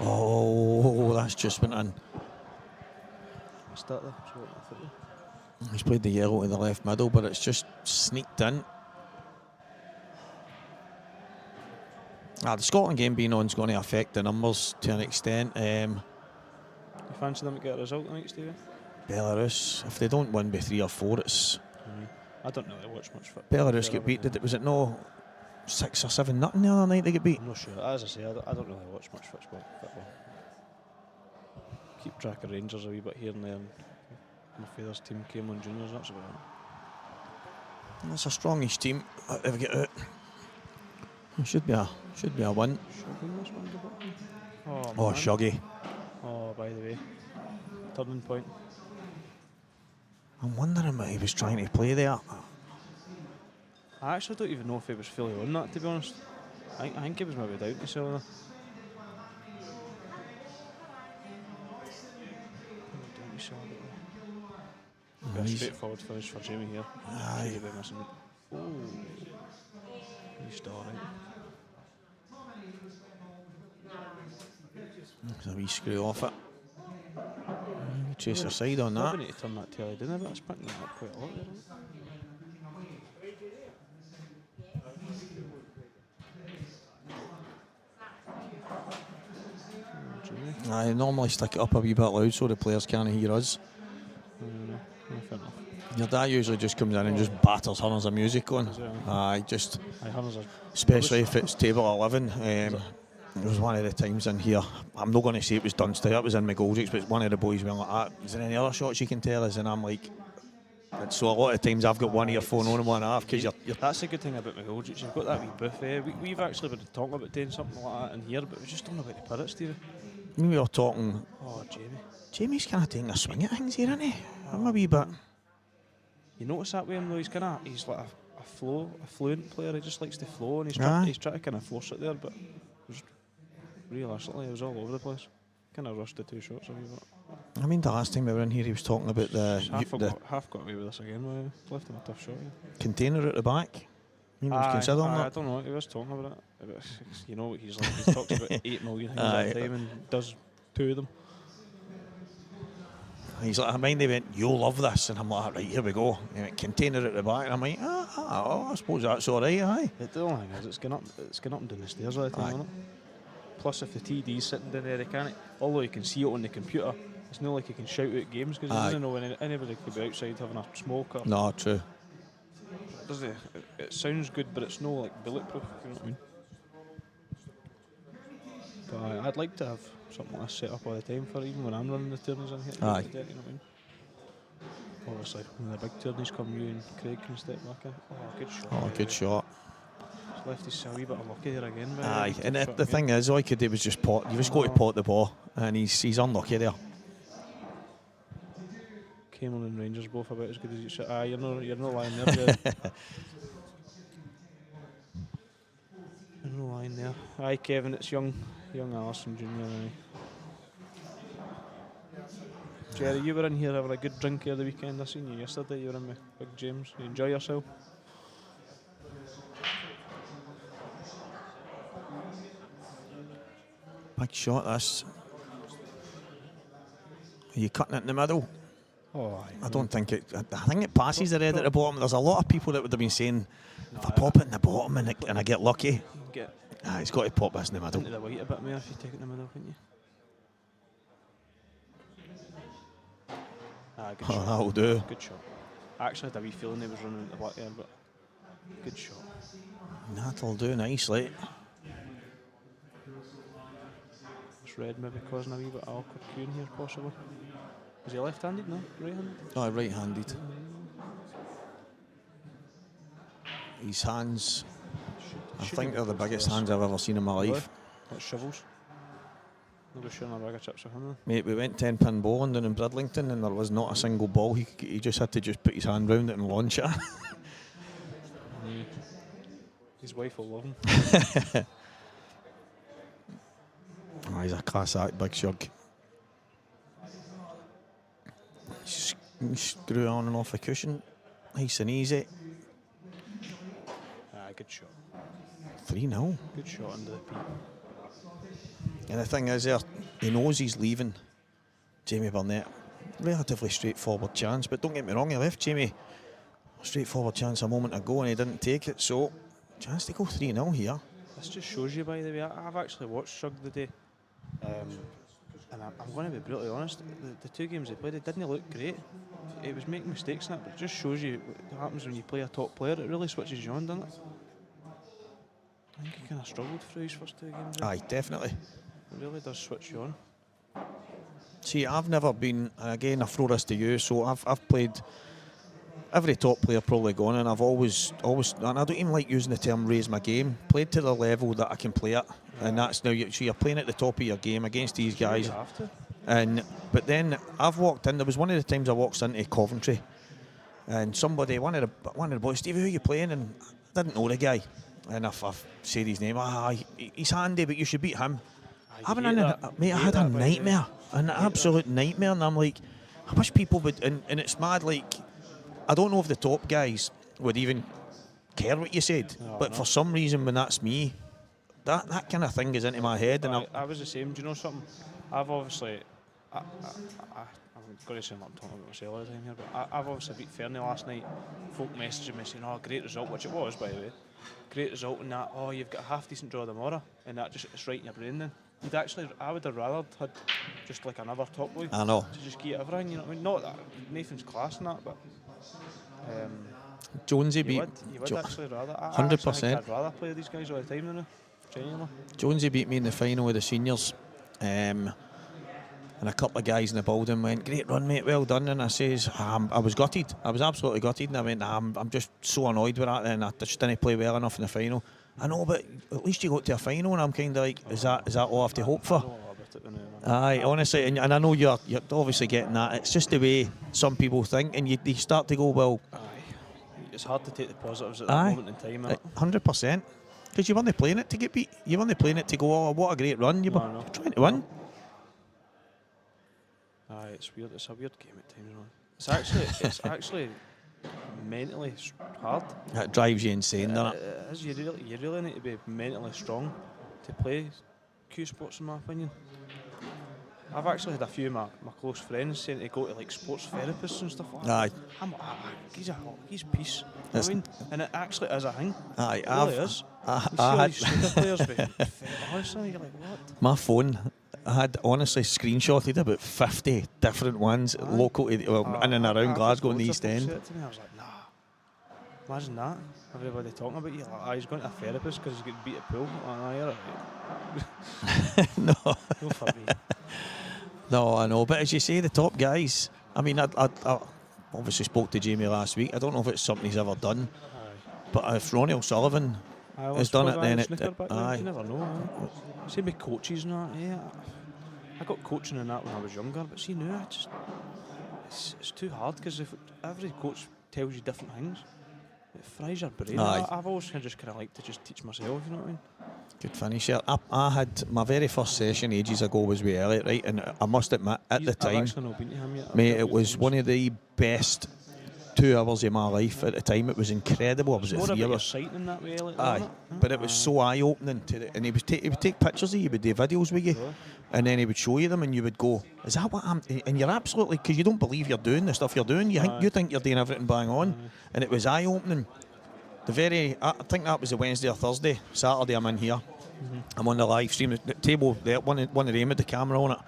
Oh, that's just went in. Start there. He's played the yellow to the left middle, but it's just sneaked in. The Scotland game being on is going to affect the numbers to an extent. You fancy them to get a result tonight, Stevie? Belarus, if they don't win by 3 or 4, it's. I don't really watch much football. Belarus get beat. Was it no 6 or 7 nothing the other night they get beat? I'm not sure. As I say, I don't really watch much football. Keep track of Rangers a wee bit here and there. My father's team came on juniors. That's about it. That's a strongish team. They've got out. It should be a win. Oh, Shuggy. Oh, by the way, turning point. I'm wondering what he was trying to play there. I actually don't even know if he was fully on that, to be honest. I think he was maybe down to Silver. A straightforward finish for Jamie here. Aye. Oh, he's still alright. There's a wee screw off it. Chase the side on that. We need to turn that telly down a bit. It's picking it up quite a lot there. I normally stick it up a wee bit loud so the players can't hear us. Fair enough. Your dad usually just comes in and just batters hundreds of music on. Just especially if it's table 11. There was one of the times in here, I'm not going to say it was Dunster, it was in McGoldrick's, but one of the boys went like that. Is there any other shots you can tell us? And I'm like, and so a lot of times I've got one earphone on and one off because you're That's the good thing about McGoldrick. You've got that wee buffet. We've actually been talking about doing something like that in here, but we just don't know about the Pirates, Stevie. we were talking. Oh, Jamie. Jamie's kind of taking a swing at things here, isn't he? I'm a wee bit. You notice that with him though, he's like a fluent player. He just likes to flow, and he's trying to kind of force it there, but realistically, it was all over the place. Kind of rushed the 2 shots a wee bit. I mean, the last time we were in here, he was talking about the Half got away with this again. Left him a tough shot. Yeah. container at the back. He was considering I that. don't know. He was talking about it. You know what he's like. He talks about 8 million things at a time and does 2 of them. He's like, I mind they went, you'll love this. And I'm like, right, here we go. He went, container at the back. And I'm like, I suppose that's all right, aye. The only thing is, it's going up and down the stairs all the time, isn't it? Plus, if the TD's sitting down there, they can't. Although you can see it on the computer, it's not like you can shout out games because you doesn't know when anybody could be outside having a smoke or. No, true. It sounds good, but it's no like bulletproof. You know what I mean? But I'd like to have something like this set up all the time for even when I'm running the tourneys in here. Aye. You know what I mean? Obviously, when the big tourneys come, you and Craig can step back in. Oh, good shot. Oh, good shot. He's left his a wee bit unlucky there again. Aye, and the thing is, all he could do was just pot. You just got to pot the ball, and he's unlucky there. Cameron and Rangers both about as good as each other. Aye, you're not lying there, Jerry. You're not lying there. Aye, Kevin, it's young Alison Jr. Aye. Jerry, you were in here having a good drink here the weekend. I seen you yesterday. You were in with Big James. You enjoy yourself? Big shot, this. Are you cutting it in the middle? Oh, aye. I don't think it. I think it passes the red at the bottom. There's a lot of people that would have been saying, if I pop it in the bottom and I get lucky, he's got to pop this in the middle. Into the white a bit more if you take it in the middle, couldn't you? Good shot. That'll do. Good shot. I actually had a wee feeling he was running into the black there, but good shot. That'll do nicely. This red maybe causing a wee bit of awkward queuing here, possibly. Is he left-handed? No, right-handed? Oh, right-handed. His hands, I think they're the biggest hands I've ever seen in my life. What shovels? Never sharing a bag of chips with him then. Mate, we went 10-pin bowling down in Bridlington and there was not a single ball. He just had to just put his hand round it and launch it. His wife will love him. Oh, he's a class act, Big Shug. Screw on and off the cushion. Nice and easy. Good shot. 3-0. Good shot under the peak. And the thing is, he knows he's leaving Jamie Burnett. Relatively straightforward chance, but don't get me wrong, he left Jamie a straightforward chance a moment ago and he didn't take it, so chance to go 3-0 here. This just shows you, by the way, I've actually watched Shug today, and I'm going to be brutally honest, the 2 games he played, it didn't look great. He was making mistakes in it, but it just shows you what happens when you play a top player. It really switches you on, doesn't it? I think he kind of struggled through his first 2 games. Aye, definitely. It really does switch you on. See, I've never been, and again, I throw this to you, so I've played every top player probably gone, and I've always, and I don't even like using the term raise my game, played to the level that I can play at, and that's now, so you're playing at the top of your game against these guys. You have to. But then I've walked in, there was one of the times I walked into Coventry, and somebody, one of the boys, Stevie, who are you playing? And I didn't know the guy, and I've said his name, he's handy, but you should beat him. I had a nightmare, an absolute nightmare, and I'm like, I wish people would, and it's mad, like, I don't know if the top guys would even care what you said, but for some reason when that's me, that kind of thing goes into my head. And I was the same. Do you know something? I've obviously, I'm going to say I'm talking about myself all the time here, but I've obviously beat Fernie last night. Folk messaging me saying, "Oh, great result," which it was, by the way. Great result, and that. Oh, you've got a half decent draw tomorrow, and that just it's right in your brain. Then I would have rather had just like another top boy. I know. To just get everything, you know what I mean? Not that Nathan's class and that, but. Jonesy beat. You would actually rather. 100%. I'd rather play these guys all the time than genuinely. Jonesy beat me in the final of the seniors, and a couple of guys in the building went, "Great run, mate, well done." And I says, I was gutted. I was absolutely gutted, and I went, I'm just so annoyed with that, and I just didn't play well enough in the final. I know, but at least you got to a final, and I'm kind of like, is that all I have to hope for? Aye, honestly, and I know you're obviously getting that. It's just the way some people think, and you start to go, well. Aye. It's hard to take the positives at that moment in time. 100%. Because you weren't playing it to get beat. You weren't playing it to go, oh, what a great run. You were trying to win. Aye, it's weird. It's a weird game at times, man. It's actually mentally hard. That drives you insane, doesn't it? It is. You really need to be mentally strong to play Cuesports, in my opinion. I've actually had a few of my close friends saying to go to like sports therapists and stuff like that. He's peace. I mean, and it actually is a thing. Aye, it really is. You see all these snooker players being honestly, you're like, what? My phone, I had honestly screenshotted about 50 different ones local to, in and around Glasgow and the East End. I was like, nah. Imagine that. Everybody talking about you. Like, he's going to a therapist because he's getting beat at pool. You're right. No. Go for me. No, I know. But as you say, the top guys, I mean, I obviously spoke to Jamie last week. I don't know if it's something he's ever done. But if Ronnie O'Sullivan has done it, then you never know. Same with coaches and that. Yeah, I got coaching in that when I was younger, but see now, it's too hard because if every coach tells you different things, it fries your brain. I've always kind of liked to just teach myself. You know what I mean? Good finish here. I had my very first session ages ago was with Elliot, right? And I must admit, at the time, I've actually not been to him yet. Mate, it was one of the best 2 hours of my life at the time. It was incredible. I was at 3 hours. In that way, Aye, but it was so eye-opening. And he would take pictures of you, he would do videos with you, and then he would show you them, and you would go, "Is that what I'm?" And you're absolutely, because you don't believe you're doing the stuff you're doing. You think you're doing everything bang on, and it was eye-opening. I think that was a Wednesday or Thursday. Saturday, I'm in here. I'm on the live stream. The table there, one of them with the camera on it.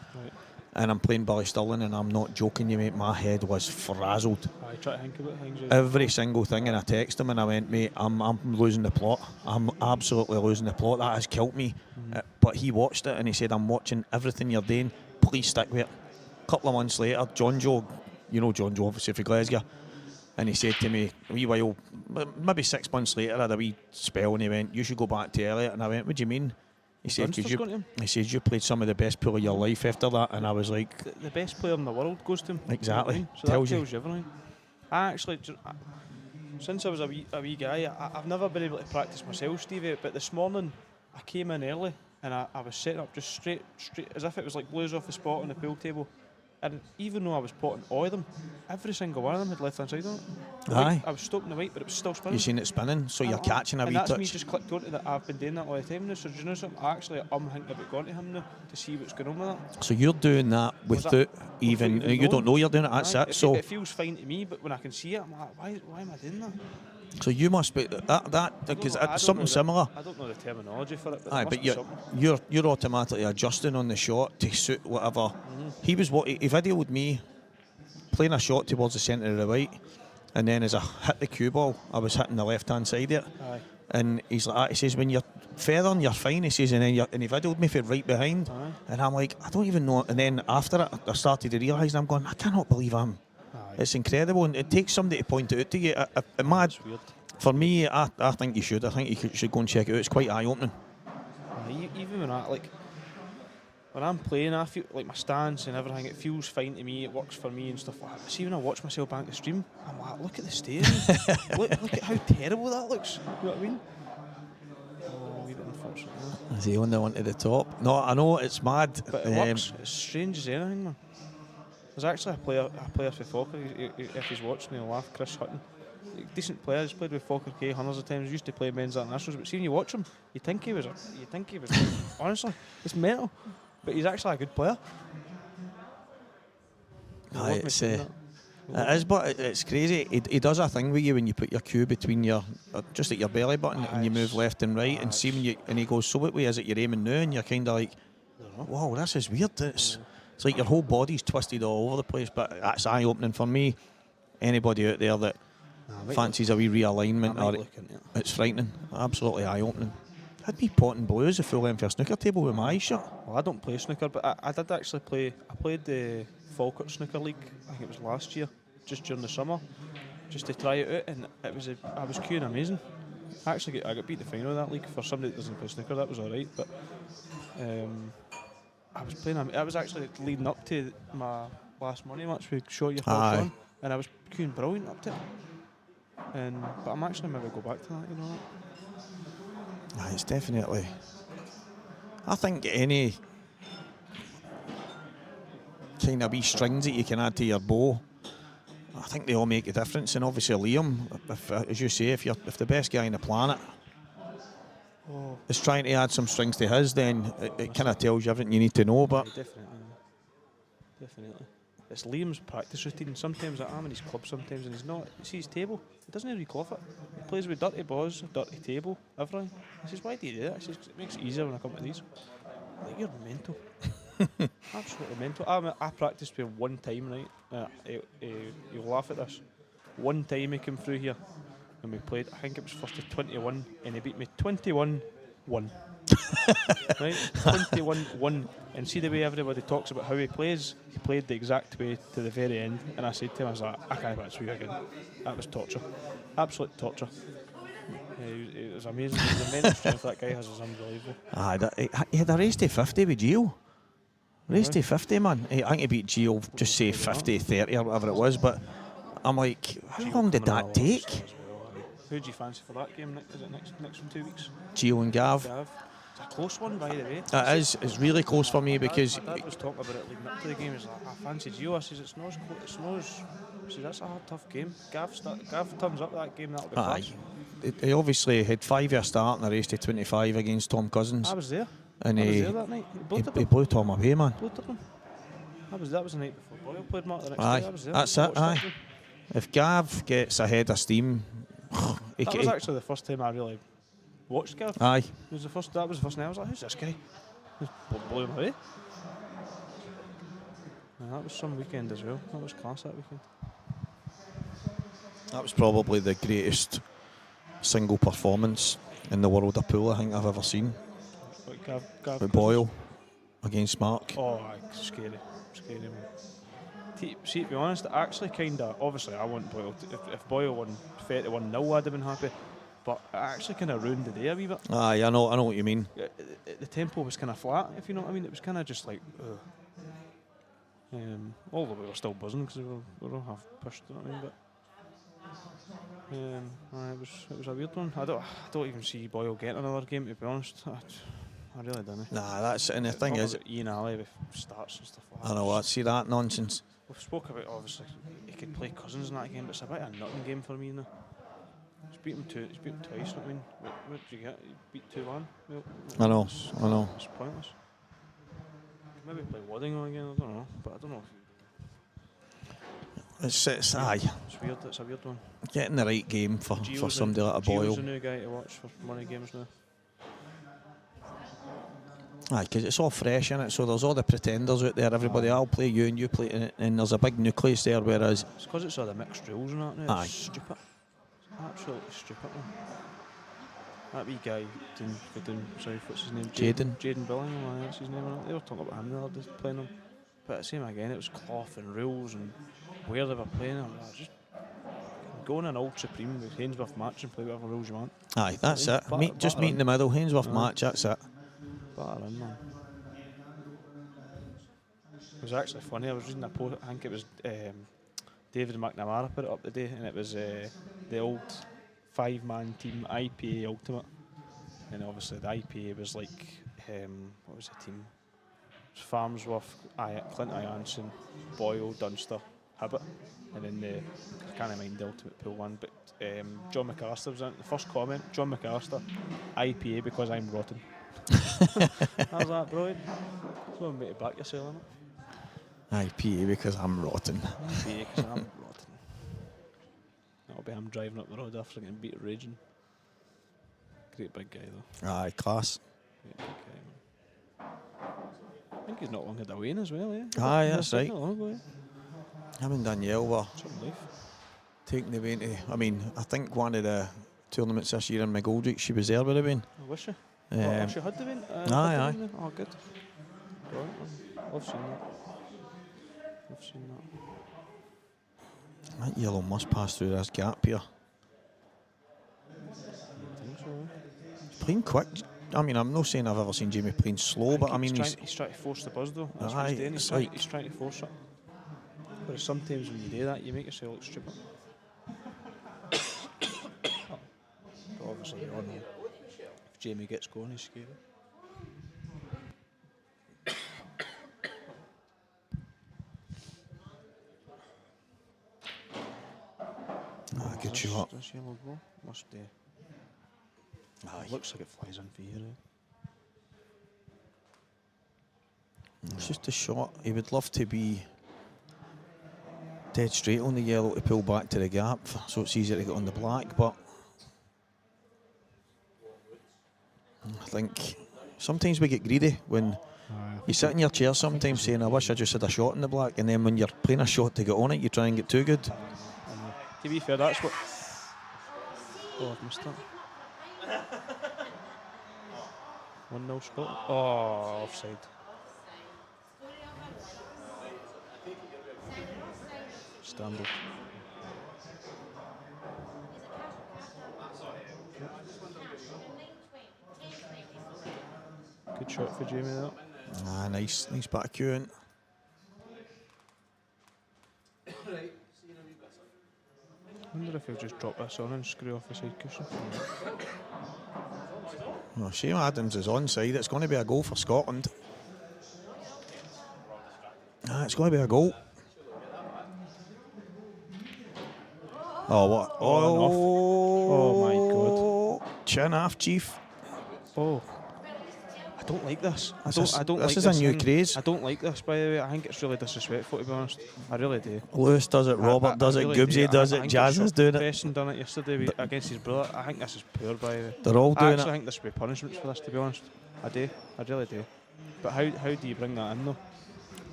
And I'm playing Billy Stirling, and I'm not joking you, mate. My head was frazzled. I try to think about things. Every single thing, and I texted him and I went, mate, I'm losing the plot. I'm absolutely losing the plot. That has killed me. But he watched it and he said, I'm watching everything you're doing. Please stick with it. A couple of months later, John Joe, you know John Joe, obviously for Glasgow, and he said to me a wee while, maybe 6 months later, I had a wee spell, and he went, you should go back to Elliot. And I went, what do you mean? He said, you played some of the best pool of your life after that. And I was like, the best player in the world goes to him. Exactly. You know what I mean? So that tells you everything. I actually, since I was a wee guy, I've never been able to practice myself, Stevie, but this morning I came in early and I was setting up just straight as if it was like blues off the spot on the pool table. And even though I was potting all of them, every single one of them had left hand side on it. Aye. I was stopping the weight, but it was still spinning. You seen it spinning, so you're catching a wee touch. And that's me just clicked onto that. I've been doing that all the time now. So do you know something? I'm thinking about going to him now to see what's going on with that. So you're doing that without even you don't know you're doing it. That's it. So it feels fine to me, but when I can see it, I'm like, why am I doing that? So you must be that because it's something similar. I don't know the terminology for it, but aye, but you're automatically adjusting on the shot to suit whatever. He videoed me playing a shot towards the centre of the white, and then as I hit the cue ball, I was hitting the left hand side of it. Aye. And he's like, he says, when you're feathering, you're fine. He says, and he videoed me for right behind, and I'm like, I don't even know. And then after it, I started to realise, I'm going, I cannot believe I'm. It's incredible, and it takes somebody to point it out to you. For me, I think you should. I think you should go and check it out. It's quite eye-opening. Even when I'm playing, I feel like my stance and everything, it feels fine to me, it works for me and stuff like that. See, when I watch myself back the stream, I'm like, look at the steering. look at how terrible that looks. You know what I mean? A wee bit unfortunate. Is he on the one to the top? No, I know, it's mad. But it works. It's strange as anything, man. There's actually a player for Falkirk, if he's watching, he'll laugh, Chris Hutton. Decent player, he's played with Falkirk hundreds of times, used to play men's internationals, but see, when you watch him, you think he was honestly, it's mental, but he's actually a good player. It is, but it's crazy. He does a thing with you when you put your cue between your, just at your belly button, and you move left and right, and see when you, and he goes, so what way is it you're aiming now? And you're kind of like, whoa, this is weird. It's like your whole body's twisted all over the place, but that's eye-opening for me. Anybody out there that fancies a wee realignment, it's frightening, absolutely eye-opening. had me potting blue as a full length for a snooker table with my eyes shut. Well, I don't play snooker, but I did actually play. I played the Falkirk Snooker League. I think it was last year, just during the summer, just to try it out, and I was queuing amazing. I got beat the final of that league. For somebody that doesn't play snooker, that was all right. But I was playing. I was actually leading up to my last money match with Show Your Thoughts on, and I was queuing brilliant up to it. But I'm actually maybe go back to that. You know. It's definitely. I think any kind of wee strings that you can add to your bow, I think they all make a difference. And obviously Liam, as you say, if the best guy on the planet is trying to add some strings to his, then it kind of tells you everything you need to know. But definitely. It's Liam's practice routine. Sometimes I'm in his club sometimes, and he's not. You see his table, he doesn't even recloth it. He plays with dirty balls, dirty table, everything. I says, why do you do that? I says, it makes it easier when I come to these. Like, you're mental. Absolutely mental. I practiced with one time, right? You'll laugh at this. One time he came through here and we played, I think it was first to 21, and he beat me 21-1. Right? 21-1. And see the way everybody talks about how he plays? He played the exact way to the very end. And I said to him, I was like, I can't match you again. That was torture. Absolute torture. It was amazing. The mental strength that guy has is unbelievable. He had a race to 50 with Gio. Race to 50, man. I think he beat Gio, just say 50, 30 or whatever it was. But I'm like, how long did that take? Who do you fancy for that game? Is it next in 2 weeks? Gio and Gav. It's a close one, by the way. It is. It's really close for me because. My dad was talking about it leading up to the game. He's like, I fancy Gio. I says, it's not as close. It's not as. I says, that's a hard, tough game. Gav turns up that game, that'll be class. He obviously had 5-year start in a race to 25 against Tom Cousins. I was there. And I was there that night. He blew Tom away, man. That was the night before Boyle played Mark the next day. I was there. That's it, aye. If Gav gets ahead of steam, that was actually the first time I really watched Gav. Aye. That was the first night I was like, who's this guy? Just blew him away. And that was some weekend as well. That was class that weekend. That was probably the greatest single performance in the world of pool I think I've ever seen. Gav with Boyle against Mark. Oh, scary man. See, to be honest, actually kind of, obviously I want Boyle, if Boyle won 31-0 I'd have been happy, but it actually kind of ruined the day a wee bit. Aye, I know what you mean. The tempo was kind of flat, if you know what I mean. It was kind of just like, although we were still buzzing because we were all half pushed, you know what I mean, but it was a weird one. I don't even see Boyle getting another game, to be honest. I really don't. Nah, that's, and the thing is, Ian Alley with starts and stuff like that. I know, I see that nonsense. We've spoke about, obviously he could play Cousins in that game, but it's a bit of a nutting game for me now. He's beat him twice, you know what I mean? What did you get? You beat 2-1? Well, I know. It's pointless. Maybe play Waddingham again, I don't know, but I don't know. It's aye. It's weird. It's a weird one. Getting the right game for somebody like a Boyle. Gio's the new guy to watch for money games now. Aye, because it's all fresh in it, so there's all the pretenders out there. Everybody, I'll play you and you play it, and there's a big nucleus there. Whereas it's because it's all the mixed rules and that now. Aye. It's stupid. It's absolutely stupid, man. That wee guy doing sorry, what's his name? Jaden Bellingham, that's his name. They were talking about him the other day playing him. But same again, it was cloth and rules and where they were playing them. Just go on an Old Supreme with Hainsworth match and play whatever rules you want. Aye, that's it. Just meet in the middle, Hainsworth match, that's it. Batter in, man. It was actually funny. I was reading a post. I think it was David McNamara put it up today, and it was the old 5-man team IPA Ultimate, and obviously the IPA was like what was the team? It was Farnsworth, Clint Jansen, Boyle, Dunster, Hibbert, and then I can't mind the Ultimate Pool one, but John McAllister was in it. The first comment, John McAllister, IPA because I'm rotten. I was like, brilliant. So I'm to back yourself on it. IPA because I'm rotten. IPA because I'm rotten. That'll be him driving up the road after getting beat raging. Great big guy though. Aye, class. Great big guy, man. I think he's not long had a win as well, yeah? Aye, that's right. Not long ago, yeah? Him and Danielle were Some life. taking the way to, I think one of the tournaments this year in McGoldrick, she was there with have been. I wish she. She had the win. Aye. Oh, good. Right, I've seen that. That yellow must pass through this gap here. I think so. He's playing quick. I mean, I'm not saying I've ever seen Jamie playing slow, but I mean, he's trying to force the buzz though. That's what he's doing. He's trying to force it. Whereas sometimes when you do that, you make yourself look stupid. But obviously, you all know if Jamie gets going, he's scary. good shot. This yellow ball must looks like it flies in for you. It's just a shot. He would love to be dead straight on the yellow to pull back to the gap, so it's easier to get on the black. But I think sometimes we get greedy when you sit in your chair sometimes saying, I wish I just had a shot in the black, and then when you're playing a shot to get on it, you try and get too good. To be fair, that's what... Oh, I've missed that. 1-0 Scotland. Oh, offside. Standard. Good shot for Jamie there. Nice bit of cueing. I wonder if he'll just drop this on and screw off the side cushion. Well, Shane Adams is onside. It's going to be a goal for Scotland. It's going to be a goal. Oh, what? Oh my God. Chin off, Chief. Oh. I don't like this. This This is a new craze. I don't like this, by the way. I think it's really disrespectful, to be honest. I really do. Lewis does it, Robert does it, really Gibbsy does it, Jazz is doing it. Preston done it yesterday against his brother. I think this is poor, by the way. They're all I doing actually it. think there should be punishments for this, to be honest. I do. I really do. But how do you bring that in, though?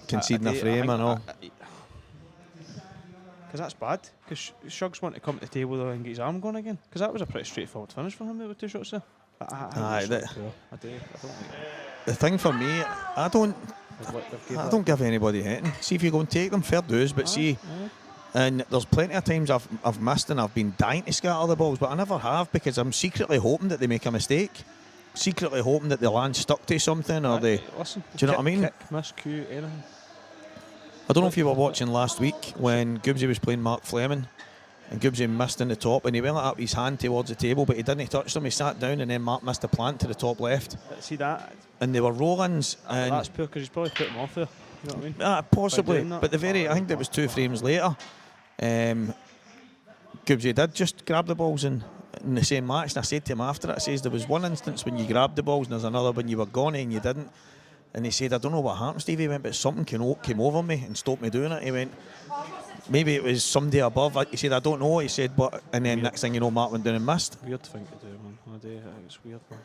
Conceding a frame and all. Because that's bad. Because Shugs want to come to the table though and get his arm going again. Because that was a pretty straightforward finish for him with 2 shots there. I do. I don't like it. The thing for me, I don't give anybody anything. See if you go and take them, fair dues. But and there's plenty of times I've missed and I've been dying to scatter the balls, but I never have because I'm secretly hoping that they make a mistake. Secretly hoping that they land stuck to something or they. Listen, do you know what I mean? Kick, miss, cue, anything. I don't know if you were watching last week when Gibbsy was playing Mark Fleming and Gibbsy missed in the top and he went up his hand towards the table but he didn't touch them. He sat down and then Mark missed a plant to the top left. See that? And they were roll-ins. And that's poor because he's probably put them off there. You know what I mean? Possibly. But I think it was 2 frames later. Gibbsy did just grab the balls in the same match and I said to him after it, I says there was one instance when you grabbed the balls and there's another when you were gone and you didn't. And he said, I don't know what happened, Steve. He went, but something came over me and stopped me doing it. He went, maybe it was somebody above. He said, I don't know. He said, but and then next thing you know, Mark went down and missed. Weird thing to do, man. I think it's weird, man.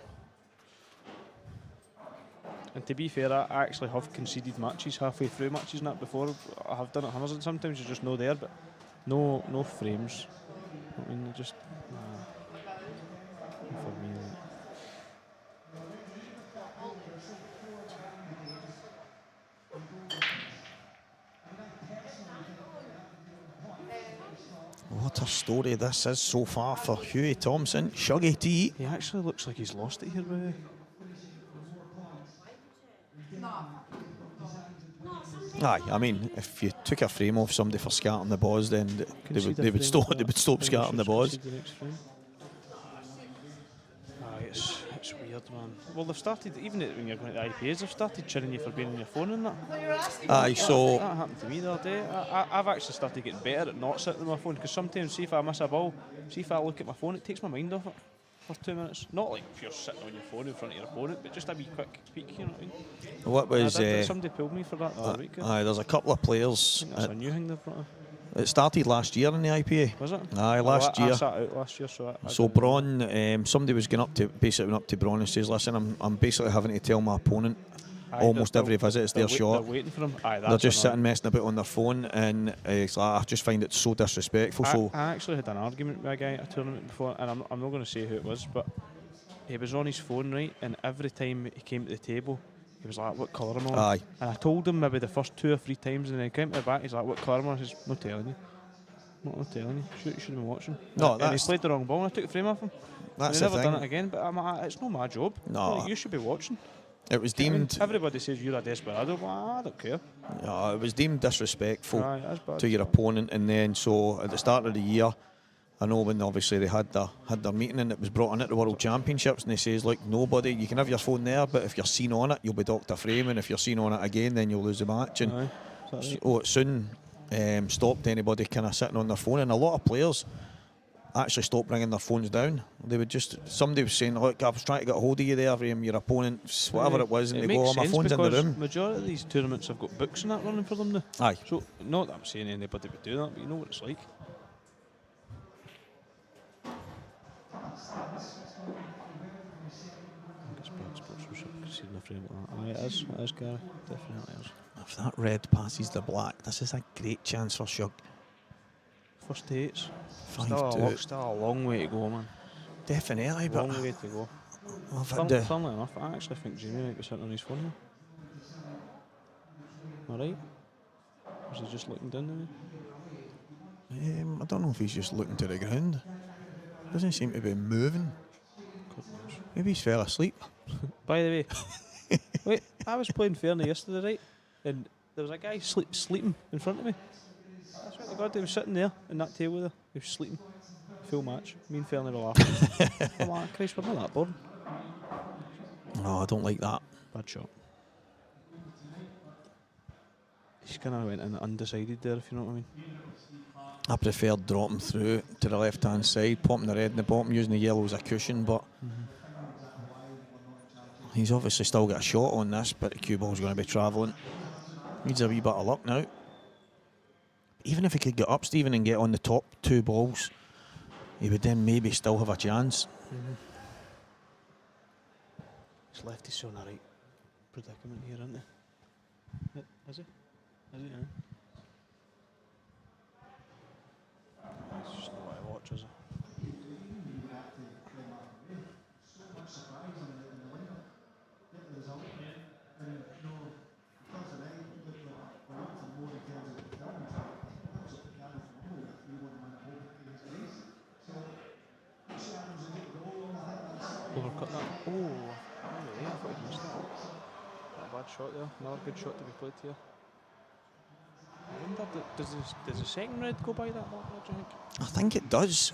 And to be fair, I actually have conceded matches halfway through matches and that before. I have done it hundreds and sometimes you're just no there, but no frames. I mean, just not for me. What a story this is so far for Hughie Thompson. Shuggy T. He actually looks like he's lost it here, by the way. Aye, I mean, if you took a frame off somebody for scattering the balls, then they would stop scattering the balls. Aye, it's weird, man. Well, they've started, even when you're going to the IPAs, they've started cheering you for being on your phone and that. Aye, so that happened to me the other day. I've actually started getting better at not sitting on my phone because sometimes, see if I miss a ball, see if I look at my phone, it takes my mind off it for 2 minutes. Not like if you're sitting on your phone in front of your opponent, but just a wee quick peek, you know what I mean? what was somebody pulled me for that the other week. Aye, there's a couple of players. I think that's a new thing they've brought in. It started last year in the IPA. Was it? Aye, last year. I sat out last year, so So Braun, somebody was going up to Braun and says, "Listen, I'm basically having to tell my opponent almost every visit it's their shot. They're waiting for him. Aye, they're just sitting messing about on their phone, and it's like, I just find it so disrespectful." I actually had an argument with a guy at a tournament before, and I'm not going to say who it was, but he was on his phone, right, and every time he came to the table, he was like, "What colour am I on?" Aye. And I told him maybe the first 2 or 3 times, and then he came to the back, he's like, "What colour am I?" I says, "No telling you. Not telling you. You should have been watching." No, and he that's- played the wrong ball, and I took the frame off him. That's And he the never done thing. it again, but it's not my job. No. Like, you should be watching. It was I mean, deemed. everybody says you're a desperado, but I don't care. It was deemed disrespectful Aye, that's bad. to your opponent, and then so at the start of the year, I know when obviously they had their meeting and it was brought in at the World Championships, and they says, "Look, nobody, you can have your phone there, but if you're seen on it, you'll be docked a frame, and if you're seen on it again, then you'll lose the match." And Aye, is that right? so it soon stopped anybody kind of sitting on their phone, and a lot of players actually stopped bringing their phones down. They would just, somebody was saying, "Look, I was trying to get a hold of you there, your opponent, whatever it was," and they go, "Oh, my makes phone's sense in the because room." majority of these tournaments have got books and that running for them now. Aye. So, not that I'm saying anybody would do that, but you know what it's like. Aye, it is, Gary. Definitely is. If that red passes the black, this is a great chance for Shug. First to eights. 5-2. Still a long way to go, man. Definitely, but Long way to go. I've had the- Funnily enough, I actually think Jamie might be sitting on his phone now. Alright? Or is he just looking down the way? I don't know if he's just looking to the ground. Doesn't seem to be moving. Maybe he's fell asleep. By the way, wait, I was playing Fairney yesterday, right? And there was a guy sleeping in front of me. I swear to God, he was sitting there in that table there. He was sleeping. Full match. Me and Fairney were laughing. I'm like, Christ, we're not that bored. No, I don't like that. Bad shot. He's kind of went in undecided there, if you know what I mean. I preferred dropping through to the left-hand side, popping the red in the bottom, using the yellow as a cushion, but he's obviously still got a shot on this, but the cue ball's going to be travelling. Needs a wee bit of luck now. Even if he could get up, Stephen, and get on the top 2 balls, he would then maybe still have a chance. He's left his son a right predicament here, isn't he? Is he? Is he? Yeah. It's just not what I watch, is it? Overcut that. Oh, I thought he missed that. Not a bad shot there. Another good shot to be played here. I wonder, does the second red go by that mark, do you think? I think it does.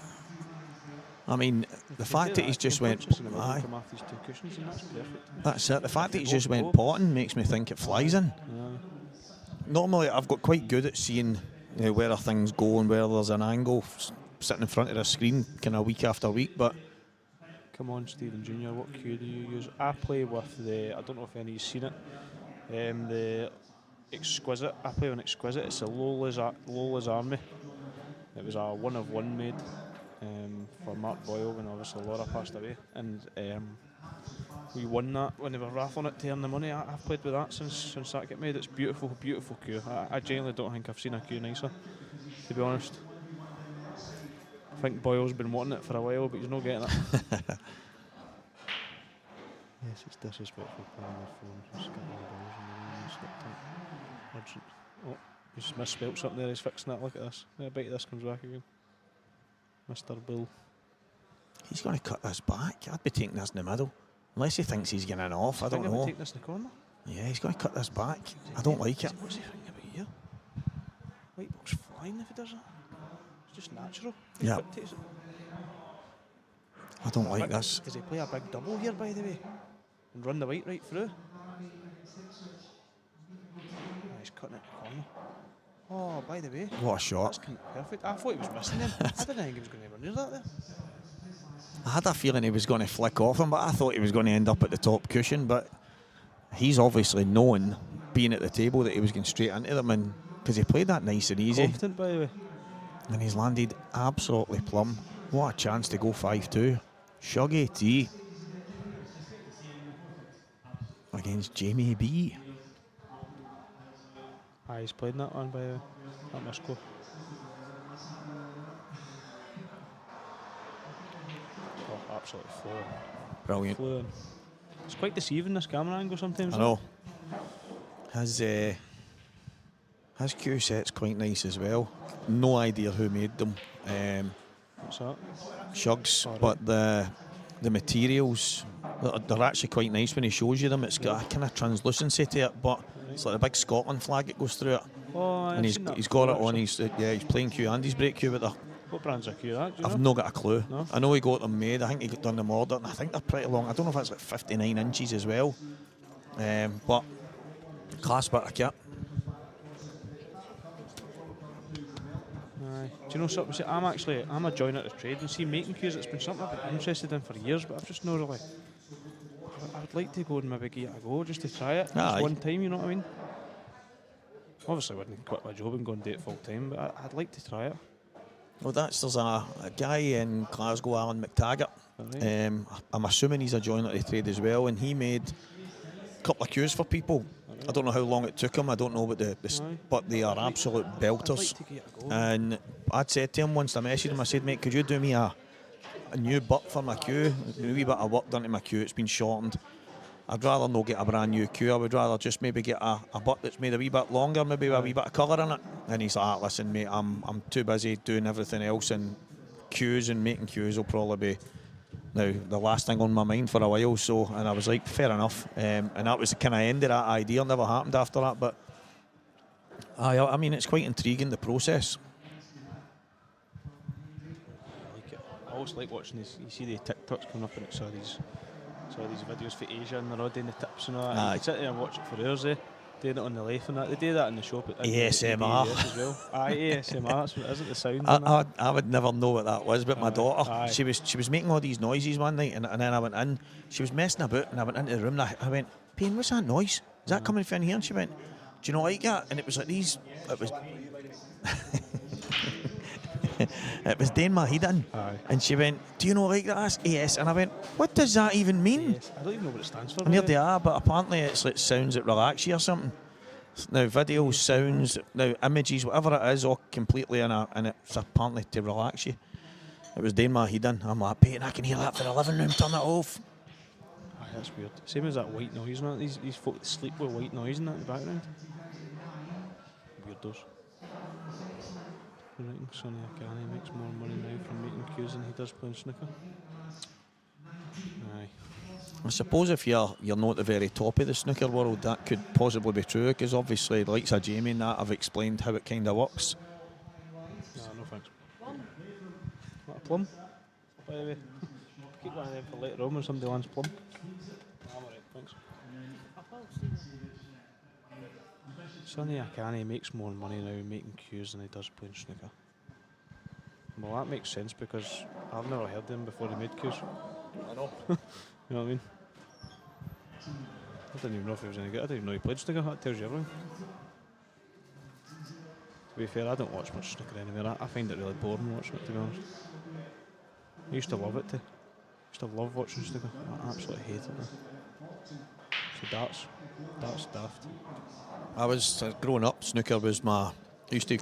I mean, the fact that he's just went... Aye. Come off these 2 cushions, and that's perfect. That's it. The fact that he's If it just goes went potting makes me think it flies in. Aye. Normally, I've got quite good at seeing where things go and where there's an angle sitting in front of the screen kind of week after week, but... Come on, Stephen Jr., what cue do you use? I play with the, I don't know if any of you've seen it, the Exquisite. I play on Exquisite. It's a Lola's Army. It was a 1-of-1 made for Mark Boyle when obviously Laura passed away, and we won that when they were raffling it to earn the money. I've played with that since that got made. It's beautiful, beautiful cue. I genuinely don't think I've seen a cue nicer, to be honest. I think Boyle's been wanting it for a while, but he's not getting it. Yes, it's disrespectful playing on their phone. Just getting the balls in the room and slipped it. Urgent. Oh, he's misspelt something there. He's fixing that. Look at this. I bet this comes back again. Mr. Bill. He's going to cut this back. I'd be taking this in the middle. Unless he thinks he's getting off, I don't think know. take this in the corner? Yeah, he's going to cut this back. I don't like it. What's he thinking about here? White ball's flying if he does that. It's just natural. Yeah. Quick takes it. I don't like this. Does he play a big double here, by the way? And run the white right through? He's cutting it in the corner. Oh, by the way, What a shot. that's perfect. I thought he was missing him. I didn't think he was going to run near that there. I had a feeling he was going to flick off him, but I thought he was going to end up at the top cushion. But he's obviously known, being at the table, that he was going straight into them, and because he played that nice and easy. Confident, by the way. And he's landed absolutely plumb. What a chance to go 5-2. Shuggy T against Jamie B. He's played that one, by the way. That must go. Oh, absolutely full. Brilliant. flew in. It's quite deceiving, this camera angle sometimes. I know. His cue set's quite nice as well. No idea who made them. What's that? Shugs, Alright. but the materials, they're actually quite nice when he shows you them. It's got a kind of translucency to it, but it's like a big Scotland flag that goes through it. Oh, And he's got it on. He's playing cue and he's brake cue, but What brand's are cue that? Do you I've know? not got a clue. No? I know he got them made. I think he got done them ordered, and I think they're pretty long. I don't know if it's like 59 inches as well. But class bit of kit. Aye. Do you know something? See, I'm a joiner to trade, and see, making cues, it's been something I've been interested in for years, but I've just not really. I'd like to go and maybe give it a go just to try it. Aye. Just one time, you know what I mean? Obviously, I wouldn't quit my job and go and do it full time, but I'd like to try it. Well, there's a guy in Glasgow, Alan McTaggart. Alright. I'm assuming he's a joiner to trade as well, and he made a couple of cues for people. I don't know how long it took him. I don't know what but they are absolute belters. I'd like to give it a go. And I'd said to him once, I messaged him, I said, mate, could you do me a new butt for my cue? A wee bit of work done to my cue, it's been shortened. I'd rather not get a brand new cue, I would rather just maybe get a butt that's made a wee bit longer, maybe with a wee bit of colour in it. And he's like, listen mate, I'm too busy doing everything else, and cues and making cues will probably be now the last thing on my mind for a while. So, and I was like, fair enough. And that was the kind of end of that idea, never happened after that. But I mean, it's quite intriguing, the process. I like it. I always like watching these. You see the TikToks coming up, and it's all these videos for Asia, and they're all doing the tips and all that. Aye. You can sit there and watch it for hours, doing it on the life and that. They do that in the shop at ASMR. as well. Aye, ASMR. That's what it is, it, the sound. and that. I would never know what that was, but my Aye, daughter, aye. she was making all these noises one night, and then I went in. She was messing about, and I went into the room, and I went, Payne, what's that noise? Is that coming from here? And she went, do you not like that? And it was like these. It was. It was doing my head in. Aye. And she went, do you not like that? I said, yes. And I went, what does that even mean? Yes. I don't even know what it stands for. And here really. they are, but apparently it's like sounds that relax you or something. Now videos, sounds, now images, whatever it is, all completely and it's apparently to relax you. It was doing my head in. I'm like, Peyton, I can hear that for the living room, turn it off. Aye, that's weird. Same as that white noise, and that. These folk sleep with white noise in that in the background. Weirdos. Right, Sonny Akane makes more money now from making cues than he does playing snooker. Aye. I suppose if you're not at the very top of the snooker world, that could possibly be true, because obviously the likes of Jamie and that have explained how it kind of works. Nah, no thanks. What, a plum? By the way, keep one of them for later on when somebody wants plum. I'm alright, thanks. Sonny Akane makes more money now making cues than he does playing snooker. Well, that makes sense because I've never heard him before he made cues. I know. You know what I mean? I didn't even know if he was any good. I didn't even know he played snooker. That tells you everything. To be fair, I don't watch much snooker anymore. I find it really boring watching it, to be honest. I used to love it too. I used to love watching snooker. I absolutely hate it now. So darts daft. I was growing up, snooker was I used to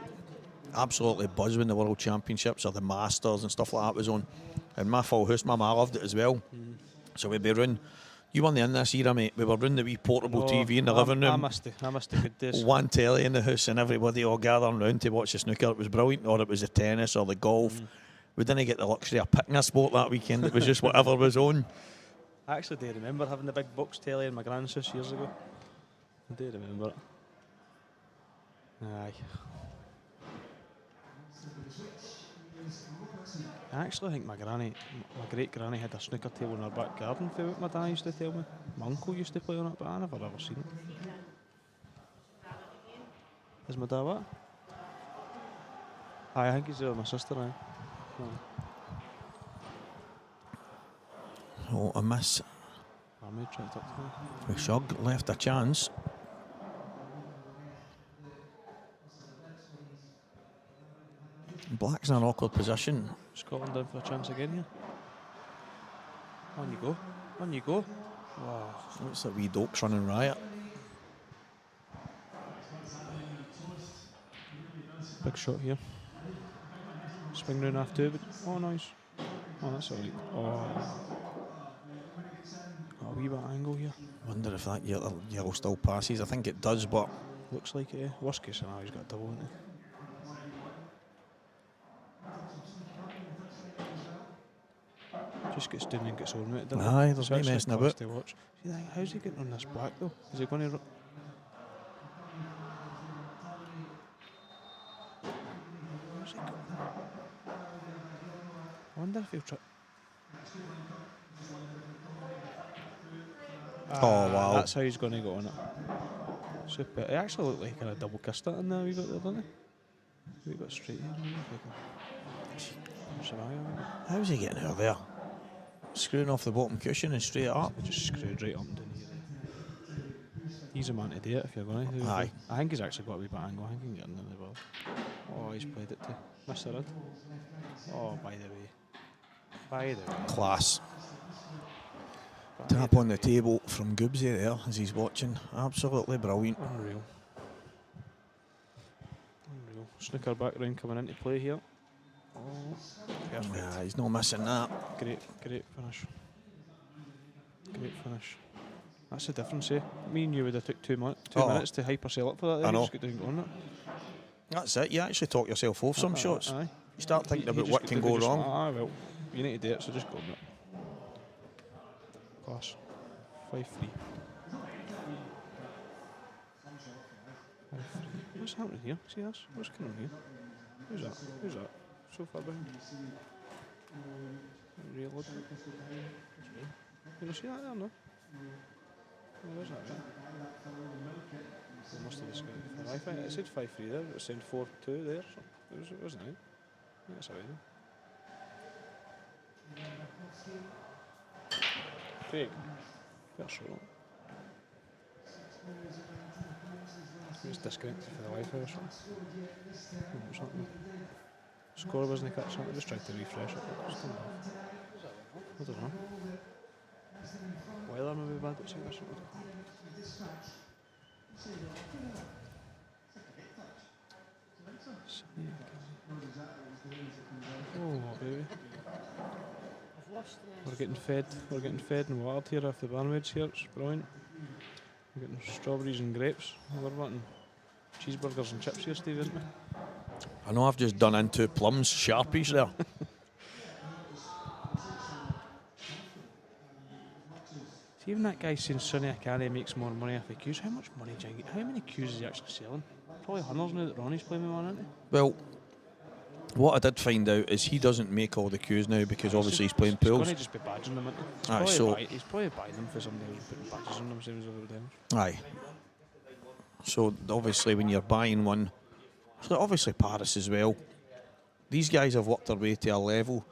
absolutely buzz when the World Championships or the Masters and stuff like that was on. And my full house, my ma loved it as well. So we'd be running. You weren't in this era, mate. We were running the wee portable TV in the living room. I missed the good days. One telly in the house and everybody all gathering round to watch the snooker. It was brilliant, or it was the tennis or the golf. We didn't get the luxury of picking a sport that weekend. It was just whatever was on. I actually do remember having the big box telly in my grand's house years ago. I do remember it. Aye. I actually think my great granny had a snooker table in her back garden, for what my dad used to tell me. My uncle used to play on it, but I never ever seen it. Is my dad what? Aye, I think he's there with my sister now. Oh, a miss. I may try to talk to him. We Shug left a chance. Black's in an awkward position. Scotland down for a chance again here. On you go. On you go. Wow. Looks like wee Dokes running riot. Big shot here. Swing round half two, but oh nice. Oh, that's alright. Oh. a wee bit of angle here. Wonder if that yellow still passes. I think it does, but Looks like it. Worst case scenario, he's got a double, hasn't he? Just gets down and gets on with it, doesn't Aye, he? there's So no actually messing class about. to watch. See, how's he getting on this black though? Is he going to... Where's he going? I wonder if he'll try... Oh, wow. That's how he's going to go on it. Super. It actually looked like he kind of double kissed it in there a wee bit there, didn't he? A wee bit straight here. how's he getting out of there? Screwing off the bottom cushion and straight up. Just screwed right up and down here. He's a man to do it if you're going to. Aye. I think he's actually got a wee bit of angle. I think he can get in there as well. Oh, he's played it too. Mr. Rudd. Oh, by the way. By the way. Class. Tap on the table from Goobsy there as he's watching. Absolutely brilliant. Unreal. Unreal. Snooker back round coming into play here. Oh, perfect. Yeah, he's not missing that. Great finish. Great finish. That's the difference, eh? Me and you would have took 2 minutes to hyper sell up for that. I know. You just get down and go on it. That's it. You actually talk yourself off some shots. Aye. You start thinking about just what get can down go and just, wrong. Ah, well, you need to do it, so just go on it. Class. 5-3. 5-3. What's happening here? See us? What's going on here? Who's that? Who's that? So far behind. Real odd. You don't see that there, no? Oh, where's that? Right? They must have just got it. I think it said 5-3 there, but it said 4-2 there. So it wasn't it? That's how it is. Craig. Better shot. It's disconnected for the Wi-Fi or something. Score wasn't catching it. I just tried to refresh it. I don't know. Weather maybe bad at or something. Oh baby. We're getting fed and watered here off the barmaids here. It's brilliant. We're getting strawberries and grapes. We're wanting cheeseburgers and chips here, Steve, isn't we? I know I've just done in 2 plums, Sharpies there. See, even that guy saying Sonny Akane makes more money off the queues. How much money do you get? How many queues is he actually selling? Probably hundreds now that Ronnie's playing with one, isn't he? Well, what I did find out is he doesn't make all the cues now because obviously he's playing He's pools. going to just be badging them, isn't he? He's probably buying them for somebody who's putting badges on themselves over the time. Aye. So obviously when you're buying one, so obviously Paris as well, these guys have worked their way to a level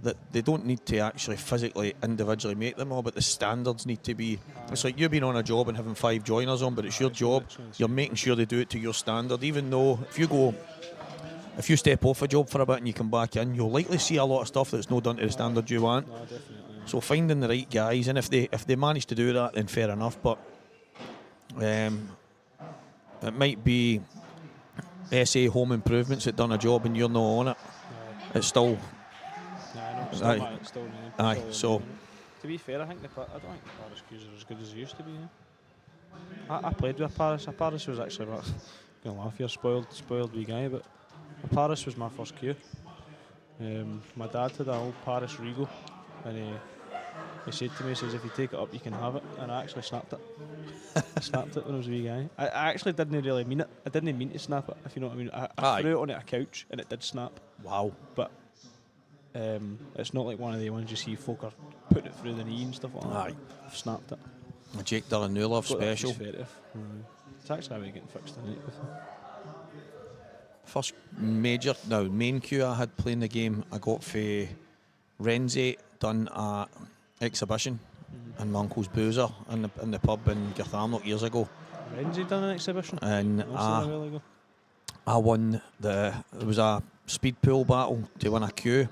that they don't need to actually physically individually make them all, but the standards need to be. It's like you being on a job and having 5 joiners on, but it's your job. You're making sure they do it to your standard, even though if you step off a job for a bit and you come back in, you'll likely see a lot of stuff that's not done to the standard you want. No, definitely. So finding the right guys, and if they manage to do that, then fair enough. But it might be SA Home Improvements that done a job and you're not on it. It's still. Aye. Still Aye. So. To be fair, I don't think the Paris queues are as good as they used to be. I played with Paris. Paris was actually, I'm going to laugh here, spoiled wee guy, but Paris was my first queue. My dad had an old Paris Regal, and he said to me, he says, if you take it up, you can have it. And I actually snapped it. I snapped it when I was a wee guy. I actually didn't really mean it. I didn't mean to snap it, if you know what I mean. I threw it on a couch, and it did snap. Wow. But it's not like one of the ones you see folk are putting it through the knee and stuff like that. Aye. I've snapped it. A Jake Dillon Newlove special. It's actually how we getting fixed in it. First main cue I had playing the game, I got for Renzi, done a exhibition in my uncle's boozer in the pub in Garthamlock years ago. Renzi done an exhibition? And I won there was a speed pool battle to win a queue.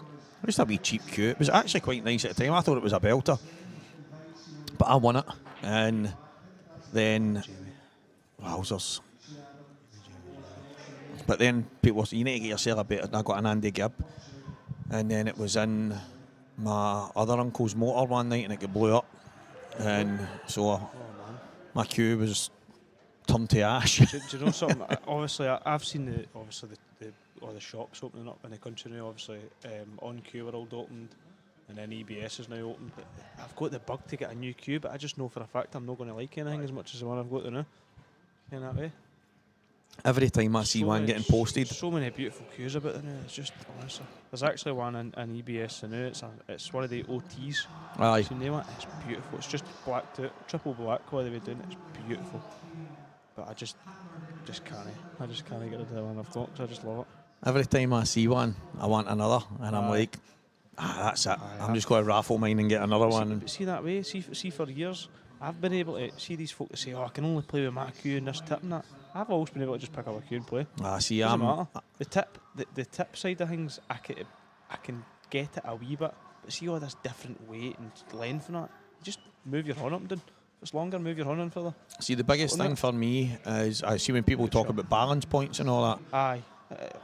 Just a wee cheap queue. It was actually quite nice at the time. I thought it was a belter. But I won it. And then wowzers. But then people said, you need to get yourself a bit. And I got an Andy Gibb. And then it was in my other uncle's motor one night and it got blew up. and so man. my queue was turned to ash. Do you know something? Obviously, I've seen all the shops opening up in the country now. Obviously, On Queue World opened, and then EBS is now open. But I've got the bug to get a new queue, but I just know for a fact I'm not going to like anything as much as the one I've got to now. In that way. Every time I see one getting posted, so many beautiful queues about there now. It's just honestly, there's actually one in EBS now. It's one of the OTs. aye, So name it. It's beautiful. It's just blacked out, triple black all the way down. It's beautiful. But I just can't. I just can't get rid of the one I've got. 'Cause I just love it. every time I see one, I want another, and I'm like, that's it. I'm just going to raffle mine and get another one. But see that way. See for years, I've been able to see these folk that say, "Oh, I can only play with my queue and this tip and that." I've always been able to just pick up a queue and play. See, Doesn't matter. The tip side of things, I can get it a wee bit, but see all this different weight and length and that. Just move your horn up and down. If it's longer, move your horn in further. See, the biggest thing for me is I see when people talk about balance points and all that, Aye.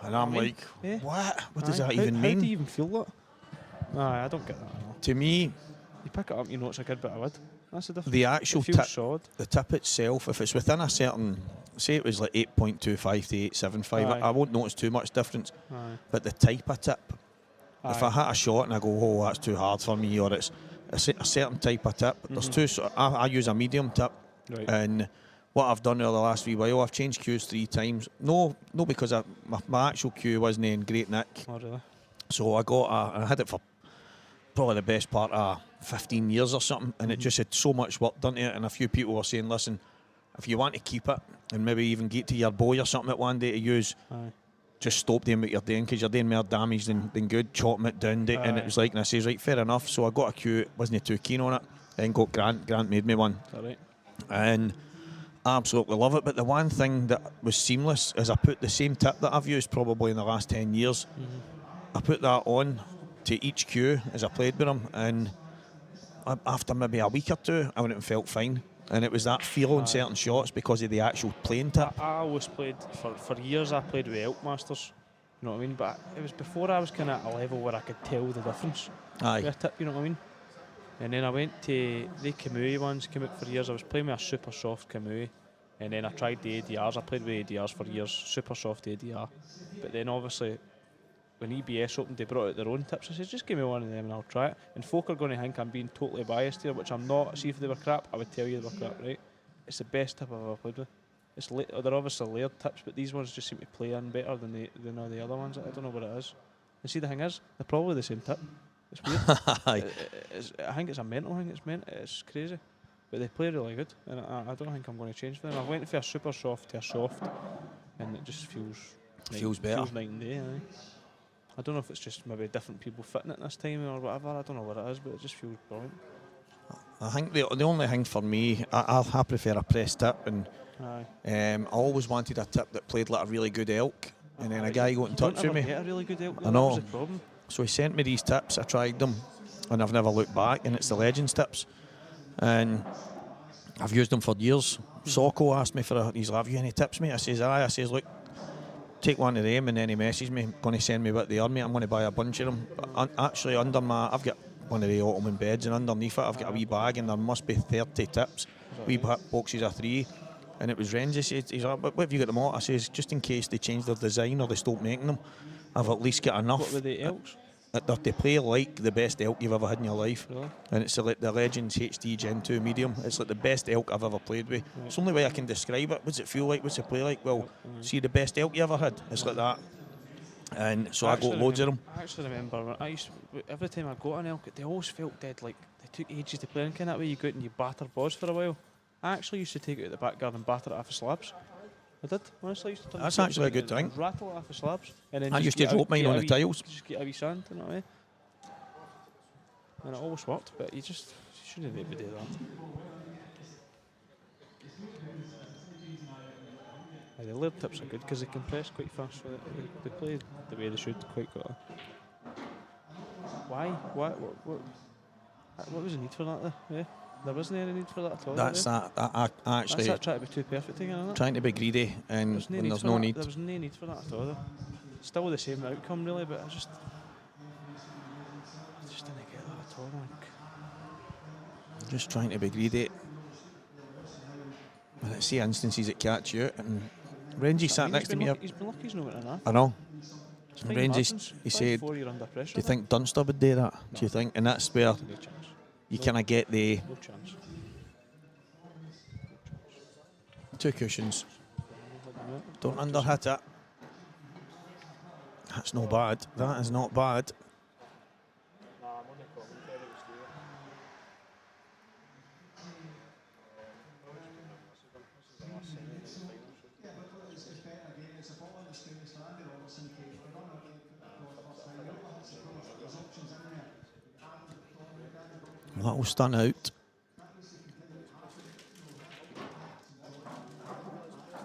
and I'm like, what? What does that even mean? How do you even feel that? Aye, I don't get that at all. To me, You pick it up, you know it's a good bit of wood. That's the difference. the actual it feels tip, solid. the tip itself, if it's within a certain, say it was like 8.25 to 8.75, Aye. I won't notice too much difference. Aye. But the type of tip, if Aye. I hit a shot and I go, oh, that's too hard for me, or it's a certain type of tip, there's two. I use a medium tip, Right. and what I've done over the last wee while, I've changed queues 3 times. No, because my actual queue wasn't in great nick. Oh, really? So I had it for probably the best part of 15 years or something, and it just had so much work done to it, and a few people were saying, listen, if you want to keep it and maybe even get to your boy or something at one day to use, Aye. just stop doing what you're doing, because you're doing more damage than good, chopping it down. And it was like, and I says, right, fair enough. So I got a queue, wasn't too keen on it, then got Grant made me one. Is that right? And I absolutely love it. But the one thing that was seamless is I put the same tip that I've used probably in the last 10 years. I put that on to each queue as I played with them, and after maybe a week or two, I went and felt fine. And it was that feel on certain shots because of the actual playing tip. I always played, for years I played with Elk Masters, you know what I mean? But it was before I was kind of at a level where I could tell the difference Aye. with a tip, you know what I mean? And then I went to the Kamui ones, came out for years. I was playing with a super soft Kamui, and then I tried the ADRs. I played with ADRs for years, super soft ADR. But then obviously, when EBS opened, they brought out their own tips. I said, just give me one of them and I'll try it. And folk are going to think I'm being totally biased here, which I'm not. See, if they were crap, I would tell you they were crap, right? It's the best tip I've ever played with. They're obviously layered tips, but these ones just seem to play in better than all the other ones. I don't know what it is. And see, the thing is, they're probably the same tip. It's weird. I think it's a mental thing. It's crazy. But they play really good, and I don't think I'm going to change for them. I went from a super soft to a soft, and it just feels better. Feels night and day. Aye. I don't know if it's just maybe different people fitting it this time or whatever. I don't know what it is, but it just feels brilliant. I think the only thing for me, I prefer a press tip, and I always wanted a tip that played like a really good elk, and then a guy got in touch with me. Get a really good elk. I know. That was the problem. So he sent me these tips. I tried them, and I've never looked back. And it's the Legends tips, and I've used them for years. Socko asked me he's like, have you any tips, mate? I says, aye. I says, look, take one of them, and then he messaged me, going to send me what they are, mate. I'm going to buy a bunch of them. But actually, under I've got one of the Ottoman beds, and underneath it, I've got a wee bag, and there must be 30 tips, wee boxes of 3. And it was Renzi. He's like, what have you got them all? I says, just in case they change their design or they stop making them, I've at least got enough. What were the elks? They play like the best elk you've ever had in your life. Really? And it's like the Legends HD Gen 2 medium. It's like the best elk I've ever played with. Right. It's the only way I can describe it. What's it feel like? What's it play like? Well, see the best elk you ever had? It's like that. And so I got loads of them. I actually remember when every time I got an elk, they always felt dead. Like they took ages to play, and kind of that way you go out and you batter balls for a while. I actually used to take it out the back garden and batter it off the slabs. I did. Honestly, I used to turn That's the actually a good and thing. rattle it off the slabs. And then I just used to get a- drop mine get on a the wee- tiles. Just get a wee sand in that way. And it always worked, but you shouldn't be able to do that. The layered tips are good because they compress quite fast, so they play the way they should quite quickly. Why? What was the need for that? Yeah, there wasn't any need for that at all. That's that. I actually That's that trying to be too perfect again, isn't it? trying to be greedy, and when there's no need. There was no need for that at all. Though. Still the same outcome, really, but I just didn't get that at all. Just trying to be greedy. I see instances that catch you out, and Renzi sat next to me. He's been lucky he's not went enough. I know. It's fine, Renzi, happens. he 5-4, said, you're under pressure. do you think Dunster would do that? Do you think? And that's where No chance. you kind of get the No chance. 2 cushions. Don't underhit it. That's no bad. That is not bad. That will stun out.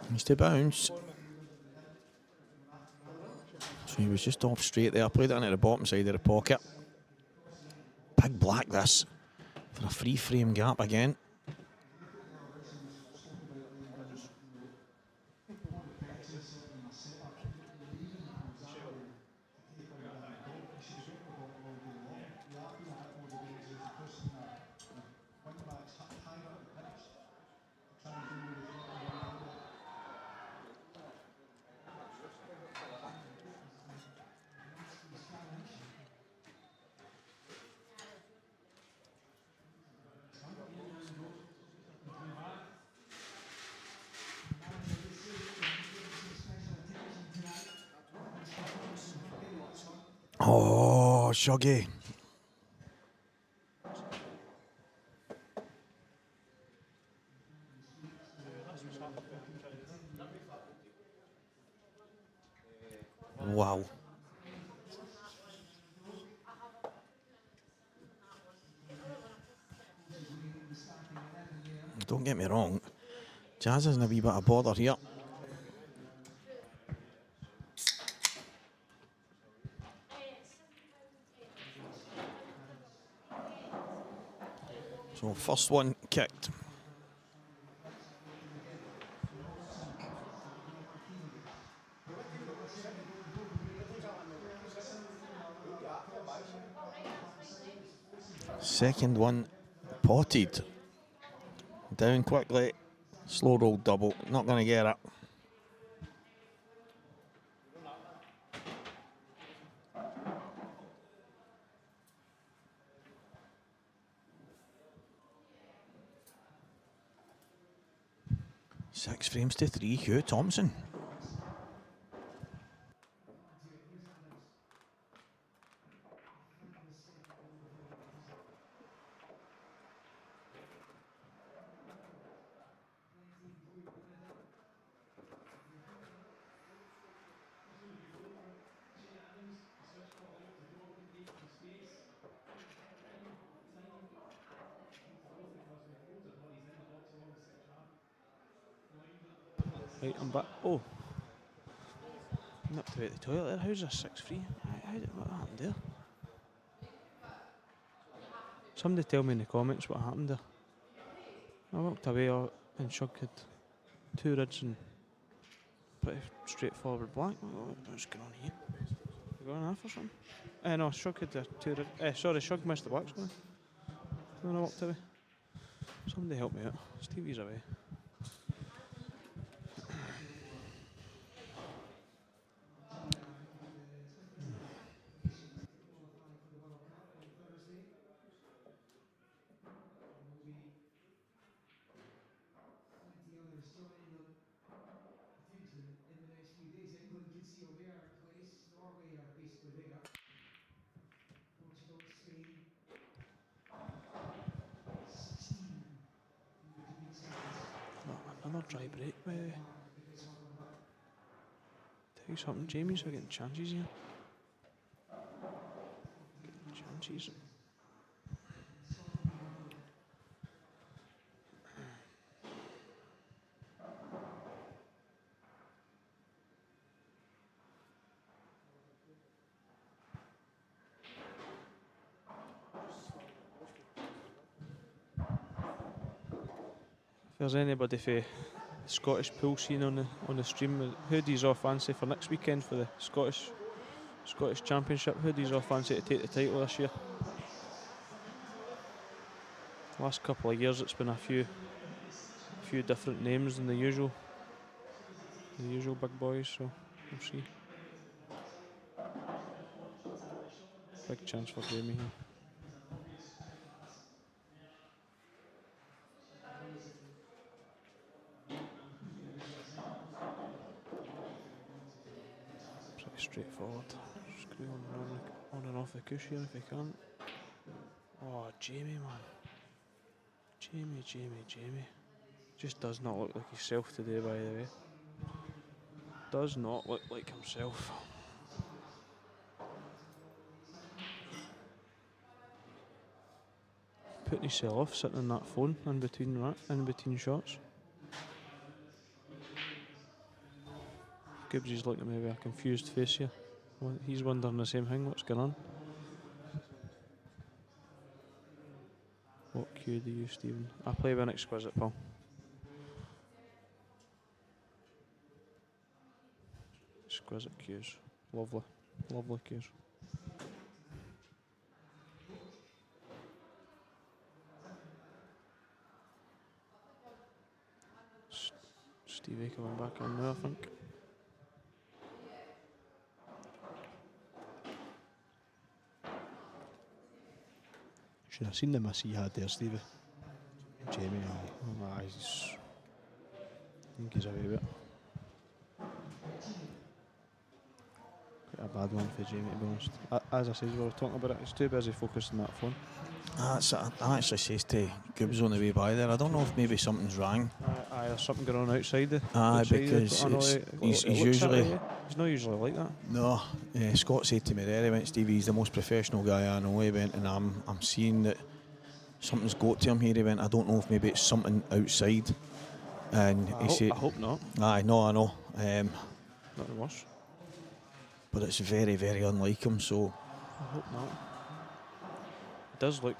Needs to bounce. So he was just off straight there. Played it into the bottom side of the pocket. Big black this. For a free frame gap again. Oh, Shuggy. Wow. Don't get me wrong, Jazz is in a wee bit of bother here. So first one kicked. Second one potted. Down quickly. Slow roll double. Not going to get it. Six frames to 3, Hugh Thompson. Right, I'm back. Oh. Nipped out the toilet there. How's this 6-3? What happened there? Somebody tell me in the comments what happened there. I walked away and Shug had 2 reds and pretty straightforward black. What's going on here? You going off or something? No, Shug had 2 reds. Sorry, Shug missed the black screen. When I walked away. Somebody help me out. Stevie's away. Another dry break, by the way. Tell you something, Jamie's are getting chances here. Getting chances. If there's anybody for the Scottish pool scene on the stream, who do you all fancy for next weekend for the Scottish Championship? Who do you all fancy to take the title this year? Last couple of years, it's been a few different names than the usual big boys. So we'll see. Big chance for Jamie here. Pretty straightforward. Screw on and off the cush here if he can. Oh, Jamie, man. Jamie. Just does not look like himself today, by the way. Does not look like himself. Putting himself off, sitting on that phone in between shots. Gibbsy's looking at me with a confused face here. Well, he's wondering the same thing. What's going on? What cue do you, Stephen? I play with an exquisite, pal. Exquisite cues. Lovely cues. Stevie coming back on now, I think. Should have seen the miss he had there, Stevie. Jamie, I think he's away with it. Quite a bad one for Jamie, to be honest. As I said, we were talking about it, he's too busy focused on that phone. I actually says to Gibbs on the way by there, I don't know if maybe something's wrong. There's something going on outside the. Because he's usually. He's not usually like that. No, Scott said to me there, he went, Stevie, he's the most professional guy I know. He went, and I'm seeing that something's got to him here. He went, I don't know if maybe it's something outside. And he said, I hope not. I know. Not the worst. But it's very, very unlike him. So I hope not.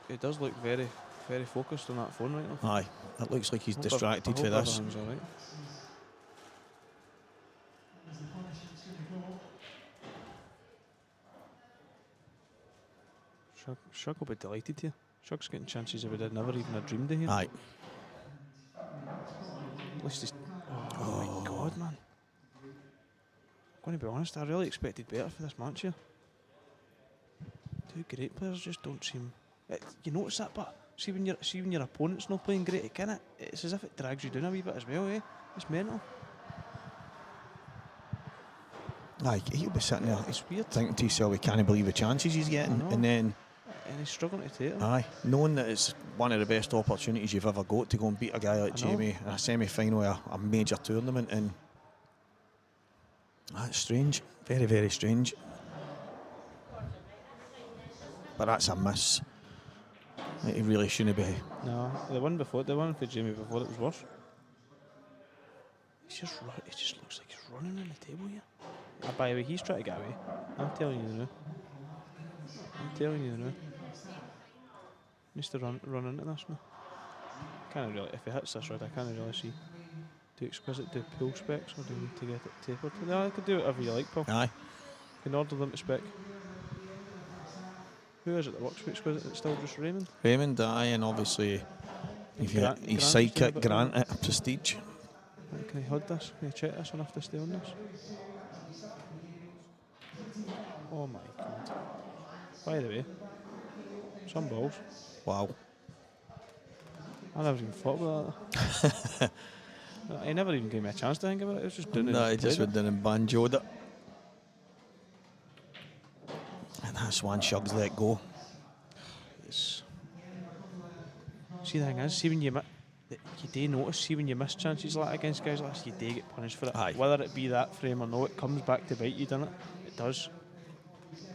It does look very, very focused on that phone right now. Aye, it looks like he's distracted for this. Everything's all right. Shug will be delighted here. Shug's getting chances that we did never even have dreamed of here. Aye. At least he's. Oh my God, man. I'm going to be honest, I really expected better for this match here. Two great players just don't seem. You notice that, but see when your opponent's not playing great, it's as if it drags you down a wee bit as well, eh? It's mental. Aye, he'll be sitting there. It's weird. Thinking to himself, he can't believe the chances he's getting, and then. And he's struggling to take them. Aye, knowing that it's one of the best opportunities you've ever got to go and beat a guy like Jamie in a semi-final of a major tournament, and that's strange, very, very strange. But that's a miss. He really shouldn't be. No, the one for Jamie before, it was worse. It just looks like he's running on the table here. By the way, he's trying to get away. I'm telling you now. Needs to run into this now. Can't really. If he hits this right, I can't really see. Too exquisite to pull specs, or do you need to get it tapered? No, I could do whatever you like, Paul. Aye. You can order them to spec. Who is it that works for exquisite? It's still just Raymond? Raymond, aye, and obviously his sidekick Grant at Prestige. Right, can I hold this? Can I check this enough to stay on this? Oh my God. By the way, some balls. Wow. I never even thought about that. He never even gave me a chance to think about it. It was just doing it. No, he just went down and banjoed it. And that's one Shug's let go. See, the thing is, see when you do notice, see when you miss chances like that against guys like this, you do get punished for it. Aye. Whether it be that frame or no, it comes back to bite you, doesn't it? It does.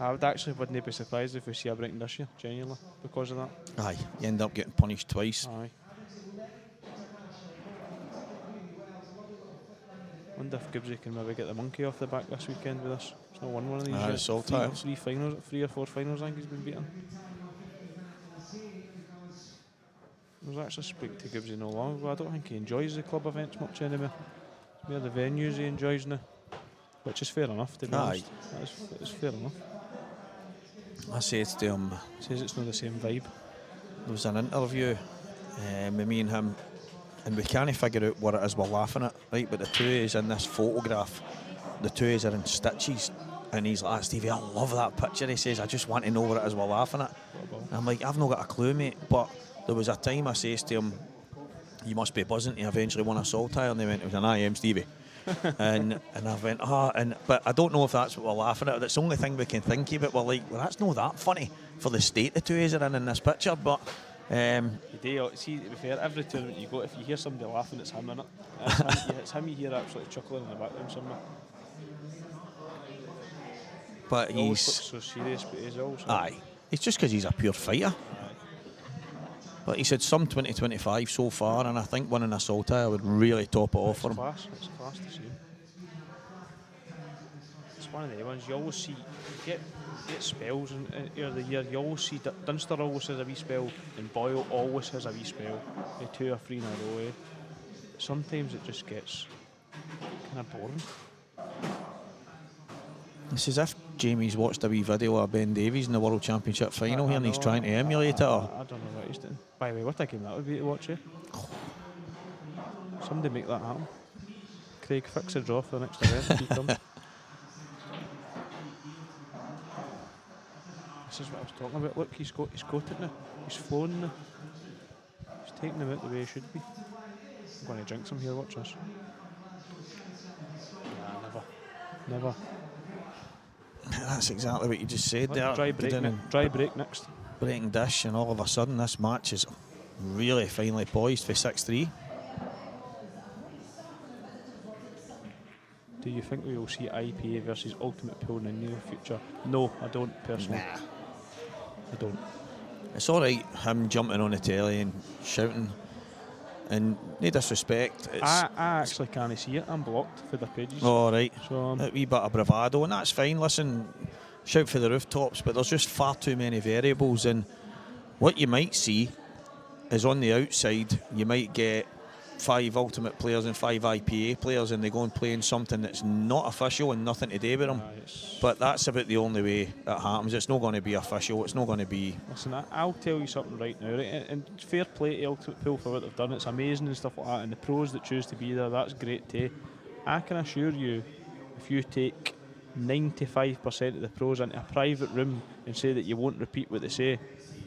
I wouldn't be surprised if we see a breaking this year, genuinely, because of that. Aye, you end up getting punished twice. Aye. Wonder if Gibbsy can maybe get the monkey off the back this weekend with us. It's not won one of these yet. Saltire. Three or four finals I think he's been beaten. I was actually speaking to Gibbsy no long ago. I don't think he enjoys the club events much anymore. It's more the venues he enjoys now, which is fair enough, to be honest. It's fair enough. I said to him, Says it's not the same vibe. there was an interview with me and him, and we can't figure out what it is we're laughing at, right? But the two is in this photograph, the two is are in stitches, and he's like, Stevie, I love that picture. He says, I just want to know what it is we're laughing at. And I'm like, I've not got a clue, mate. But there was a time I says to him, you must be buzzing to eventually won a Saltire, and they went, it was an IM, Stevie. and I went, but I don't know if that's what we're laughing at. That's the only thing we can think of. But we're like, well, that's not that funny for the state the two is are in this picture. But see, to be fair, every tournament you go, if you hear somebody laughing, it's him in it. It's him you hear absolutely chuckling in the background somewhere. But He always he's looks so serious, but he's also aye. It's just because he's a pure fighter. But he said some 2025 so far, and I think winning a Saltire would really top it off for him. It's class to see. It's one of the ones you always see. Get spells in the year. You always see Dunster always has a wee spell, and Boyle always has a wee spell. 2 or 3 in a row. Sometimes it just gets kind of boring. It's as if Jamie's watched a wee video of Ben Davies in the World Championship final here, and he's trying to emulate it. Or I don't know what he's doing. By the way, what a game that would be to watch, eh? Somebody make that happen. Craig, fix a draw for the next event. He comes. This is what I was talking about. Look, he's got it now. He's flown now. He's taking them out the way he should be. I'm going to drink some here, watch this. Nah, never. that's exactly what you just said there. Dry break next. Breaking dish, and all of a sudden this match is really finally poised for 6-3. Do you think we will see IPA versus Ultimate Pool in the near future? No, I don't personally. Nah. I don't. It's alright him jumping on the telly and shouting, and no disrespect. I actually can't see it. I'm blocked for the pages. All right. So A wee bit of bravado, and that's fine. Listen, shout for the rooftops, but there's just far too many variables, and what you might see is on the outside you might get 5 Ultimate players and 5 IPA players, and they go and play in something that's not official and nothing to do with them. But that's about the only way that happens. It's not going to be official. It's not going to be. Listen, I'll tell you something right now, right? And fair play to Ultimate Pool for what they've done. It's amazing and stuff like that. And the pros that choose to be there, that's great too. I can assure you, if you take 95% of the pros into a private room and say that you won't repeat what they say,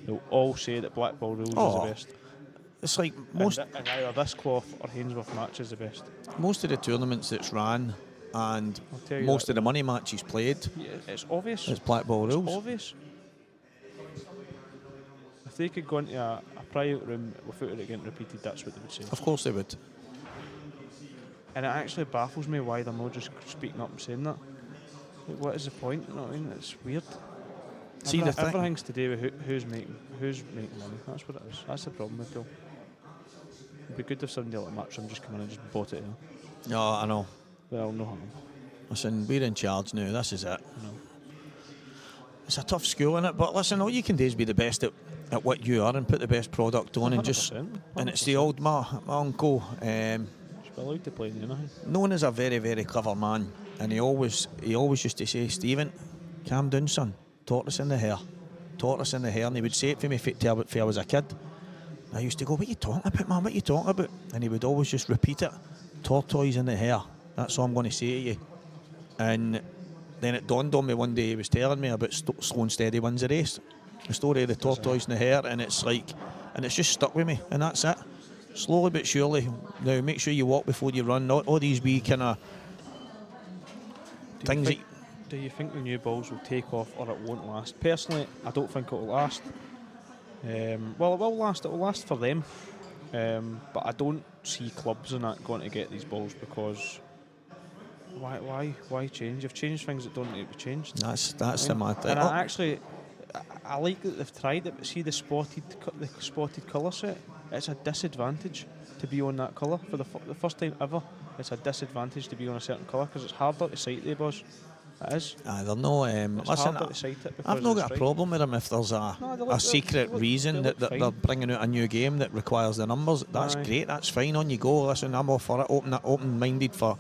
they'll all say that Black Ball Rules is the best. It's like most. And either this cloth or Hainsworth match is the best. Most of the tournaments that's ran and most of the money matches played, yeah, it's obvious. It's Black Ball Rules. It's obvious. If they could go into a private room without it getting repeated, that's what they would say. Of course they would. And it actually baffles me why they're not just speaking up and saying that. Like, what is the point? You know what I mean? It's weird. See, the thing. Everything's to do with who's making money. That's what it is. That's the problem with it. It'd be good if somebody like Matchroom just come in and just bought it. No, I know. Well, no harm. Listen, we're in charge now. This is it. It's a tough school, innit? But listen, all you can do is be the best at what you are and put the best product on, and just 100%. and it's the old my uncle. Just be allowed to play in anything. Known as a very, very clever man, and he always used to say, Stephen, calm down, son. Tortoise in the hair, and he would say it for me till I was a kid. I used to go, what are you talking about, man? What are you talking about? And he would always just repeat it. Tortoise in the hair. That's all I'm going to say to you. And then it dawned on me one day, he was telling me about slow and steady wins a race. The story of the tortoise in the hair, and it's just stuck with me, and that's it. Slowly but surely. Now, make sure you walk before you run. Not all these wee kind of things that. Do you think the new balls will take off or it won't last? Personally, I don't think it will last. Well, it will last. It will last for them. But I don't see clubs and that going to get these balls, because why change? You've changed things that don't need to be changed. That's the mad thing. And I like that they've tried it, but see the spotted colour set. It's a disadvantage to be on that colour for the first time ever. It's a disadvantage to be on a certain colour because it's harder to sight the balls. It is. I don't know. Listen, I've not got a problem with them if there's a secret reason that they're bringing out a new game that requires the numbers. That's great. That's fine. On you go. Listen, I'm all for it. Open-minded for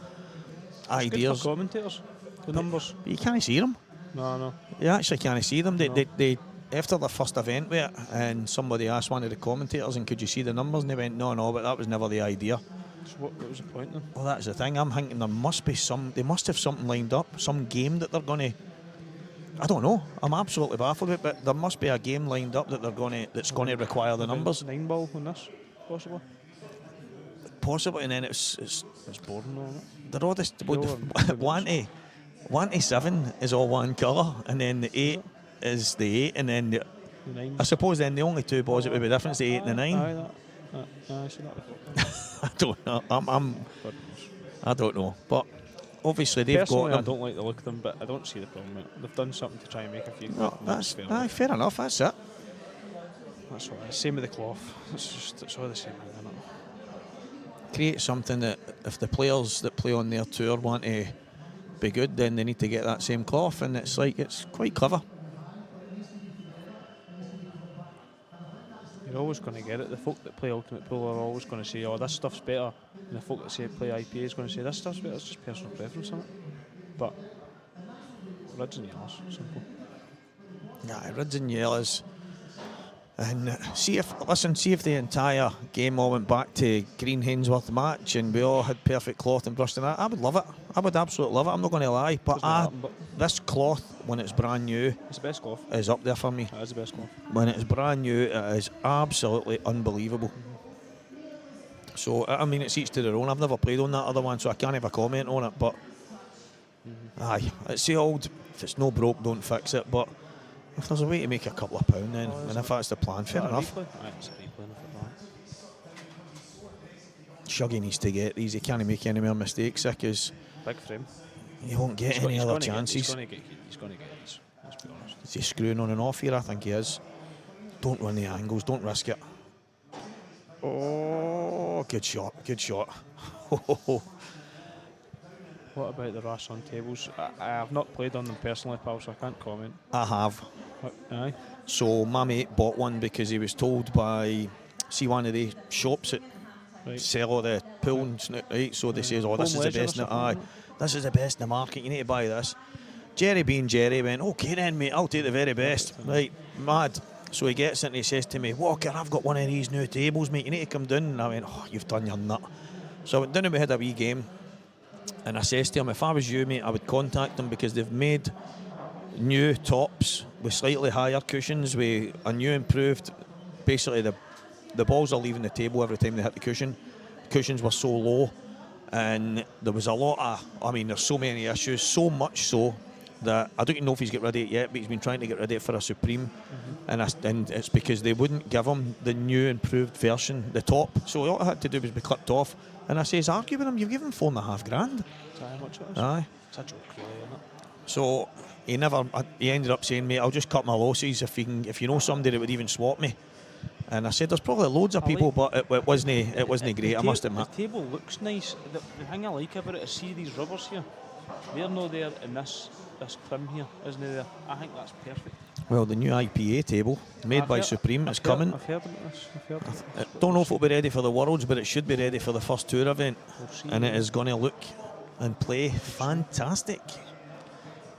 ideas. Good for commentators. The numbers. But you can't see them. No. You actually can't see them. They after the first event with it, and somebody asked one of the commentators, and could you see the numbers? And they went, no, but that was never the idea. So what was the point then? Well, that's the thing. I'm thinking they must have something lined up, some game that they're going to. I don't know. I'm absolutely baffled with it, but there must be a game lined up that that's going to require the numbers. 9 ball on this, possibly. Possibly, and then it's boring, all they're all this. 1 to 7 is all one colour, and then the 8 is the 8, and then I suppose then the only two balls that would be different is the 8 and the 9. I see that. I don't know. I don't know, but obviously they've Personally, got them. I don't like the look of them, but I don't see the problem with it. They've done something to try and make a few. No, that's fair enough. That's it. That's what it is. Same with the cloth. It's all the same, isn't it? Create something that if the players that play on their tour want to be good, then they need to get that same cloth, and it's quite clever. You're always going to get it. The folk that play Ultimate Pool are always going to say, oh, this stuff's better. And the folk that say play IPA is going to say, this stuff's better. It's just personal preference, isn't it? But reds and yellows, simple. Yeah, reds and yellows. And see if the entire game all went back to Green Hainsworth match and we all had perfect cloth and brushed and that, I would love it. I would absolutely love it. I'm not going to lie. But this cloth, when it's brand new, it's the best cloth. Is up there for me. That is the best cloth. When it's brand new, it is absolutely unbelievable. So, I mean, it's each to their own. I've never played on that other one, so I can't have a comment on it. But, aye, it's the old, if it's no broke, don't fix it. But if there's a way to make a couple of pound, then, and if that's the plan, fair enough. It's a replay, Shuggy needs to get these. He can't make any more mistakes because big frame. He won't get any other chances. He's going to get these, let's be honest. Is he screwing on and off here? I think he is. Don't run the angles, don't risk it. Oh, good shot, good shot. What about the Rass on tables? I have not played on them personally, pal, so I can't comment. I have. Aye. So my mate bought one because he was told by, one of the shops that sell all the pool and snook, right? So they says, oh, this is the best. This is the best in the market. You need to buy this. Jerry being Jerry went, okay then, mate, I'll take the very best. Right, mad. So he gets it and he says to me, Walker, I've got one of these new tables, mate. You need to come down. And I went, oh, you've done your nut. So I went down and we had a wee game. And I says to him, if I was you, mate, I would contact them because they've made new tops with slightly higher cushions, with a new improved, basically the balls are leaving the table every time they hit the cushion. Cushions were so low and there was a lot of, there's so many issues, so much so that I don't even know if he's got rid of it yet, but he's been trying to get rid of it for a Supreme. And it's because they wouldn't give him the new improved version, the top. So all I had to do was be clipped off. And I says, argue with him, you've given $4.5 grand. Is that how much it is? Aye. It's a joke, really, isn't it? So he ended up saying, mate, I'll just cut my losses if you know somebody that would even swap me. And I said, there's probably loads of people, but it wasn't great, I must admit. The table looks nice. The thing I like about it is, see these rubbers here? They're not there in this trim here, isn't it there? I think that's perfect. Well, the new IPA table, made by Supreme, is coming. I've heard about this. I don't know if it'll be ready for the Worlds, but it should be ready for the first tour event. We'll see. And it is going to look and play fantastic.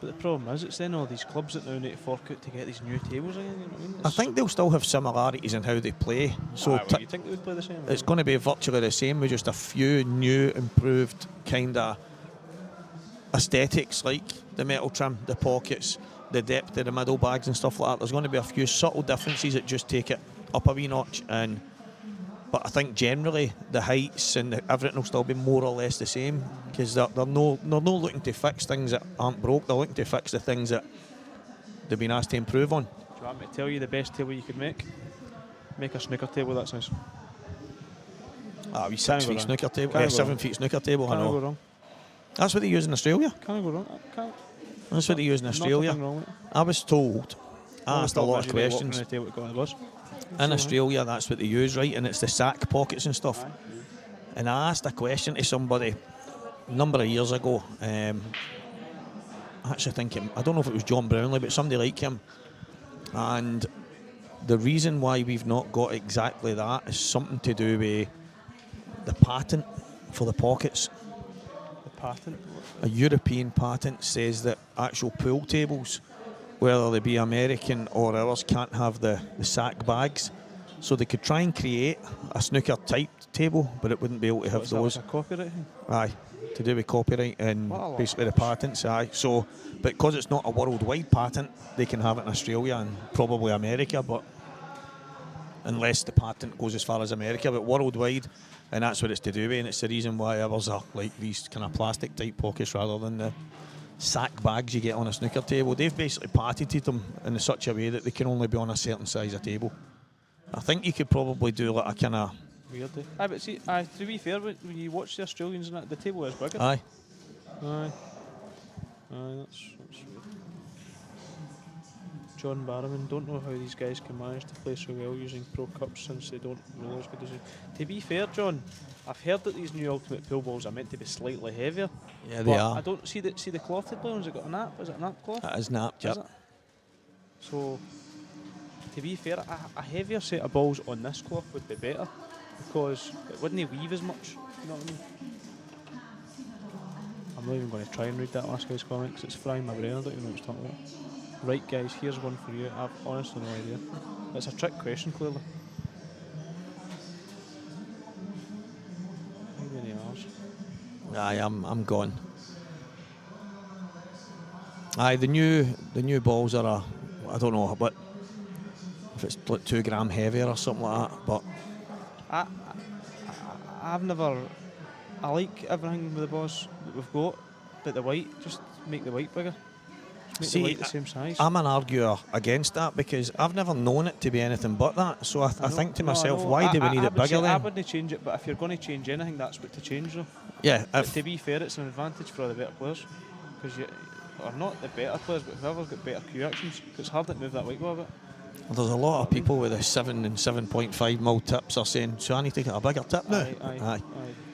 But the problem is, it's then all these clubs that now need to fork out to get these new tables again. You know what I mean? I think they'll still have similarities in how they play. So you think they would play the same? It's going to be virtually the same with just a few new, improved kind of aesthetics, like the metal trim, the pockets, the depth of the middle bags and stuff like that. There's going to be a few subtle differences that just take it up a wee notch. But I think generally the heights and everything will still be more or less the same, because they're not looking to fix things that aren't broke. They're looking to fix the things that they've been asked to improve on. Do you want me to tell you the best table you could make? Make a snooker table that size. A wee 6 feet snooker table, 7 feet snooker table. I Can't know. go wrong. That's what they use in Australia. Can't go wrong. That's what they use in Australia. Nothing wrong with it. I was told, I asked a lot of questions. In Australia, that's what they use, right? And it's the sack pockets and stuff. And I asked a question to somebody a number of years ago. I actually think I don't know if it was John Brownlee, but somebody like him. And the reason why we've not got exactly that is something to do with the patent for the pockets. The patent? A European patent says that actual pool tables whether they be American or ours, can't have the sack bags. So they could try and create a snooker type table, but it wouldn't be able to have Is that those. like a copyright thing? Aye, to do with copyright and What a lot. basically the patents. Aye, so but because it's not a worldwide patent, they can have it in Australia and probably America, but unless the patent goes as far as America, but worldwide, and that's what it's to do with, and it's the reason why ours are like these kind of plastic type pockets rather than the sack bags you get on a snooker table. They've basically patented them in such a way that they can only be on a certain size of table. I think you could probably do like a kind of Weird. Aye, but see, to be fair, when you watch the Australians and that, the table is bigger. aye. Aye. Aye, that's weird. John Barrowman, don't know how these guys can manage to play so well using Pro Cups since they don't roll as good as you. To be fair, John, I've heard that these new Ultimate Pool balls are meant to be slightly heavier. Yeah, they but are. I don't see the clothed one. Has it got a nap? Is it a nap cloth? That is napped, Is yep. it? So, to be fair, a heavier set of balls on this cloth would be better because it wouldn't weave as much. You know what I mean? I'm not even going to try and read that last guy's comment because it's frying my brain. I don't even know what he's talking about. Right, guys, here's one for you. I've honestly no idea. It's a trick question, clearly. How many hours? Aye, I'm gone. Aye, the new balls are I don't know, but if it's like 2 gram heavier or something like that. But I've never. I like everything with the balls that we've got, but the white, just make the white bigger. Just make the white the same size. I'm an arguer against that because I've never known it to be anything but that. So I think to myself, why do we need it bigger then? I wouldn't change it, but if you're going to change anything, that's what to change though. Yeah. But to be fair, it's an advantage for the better players because or not the better players, but whoever's got better cue actions. It's hard to move that white ball a bit. There's a lot of people with the 7 and 7.5 mil tips are saying, so I need to get a bigger tip now. Aye.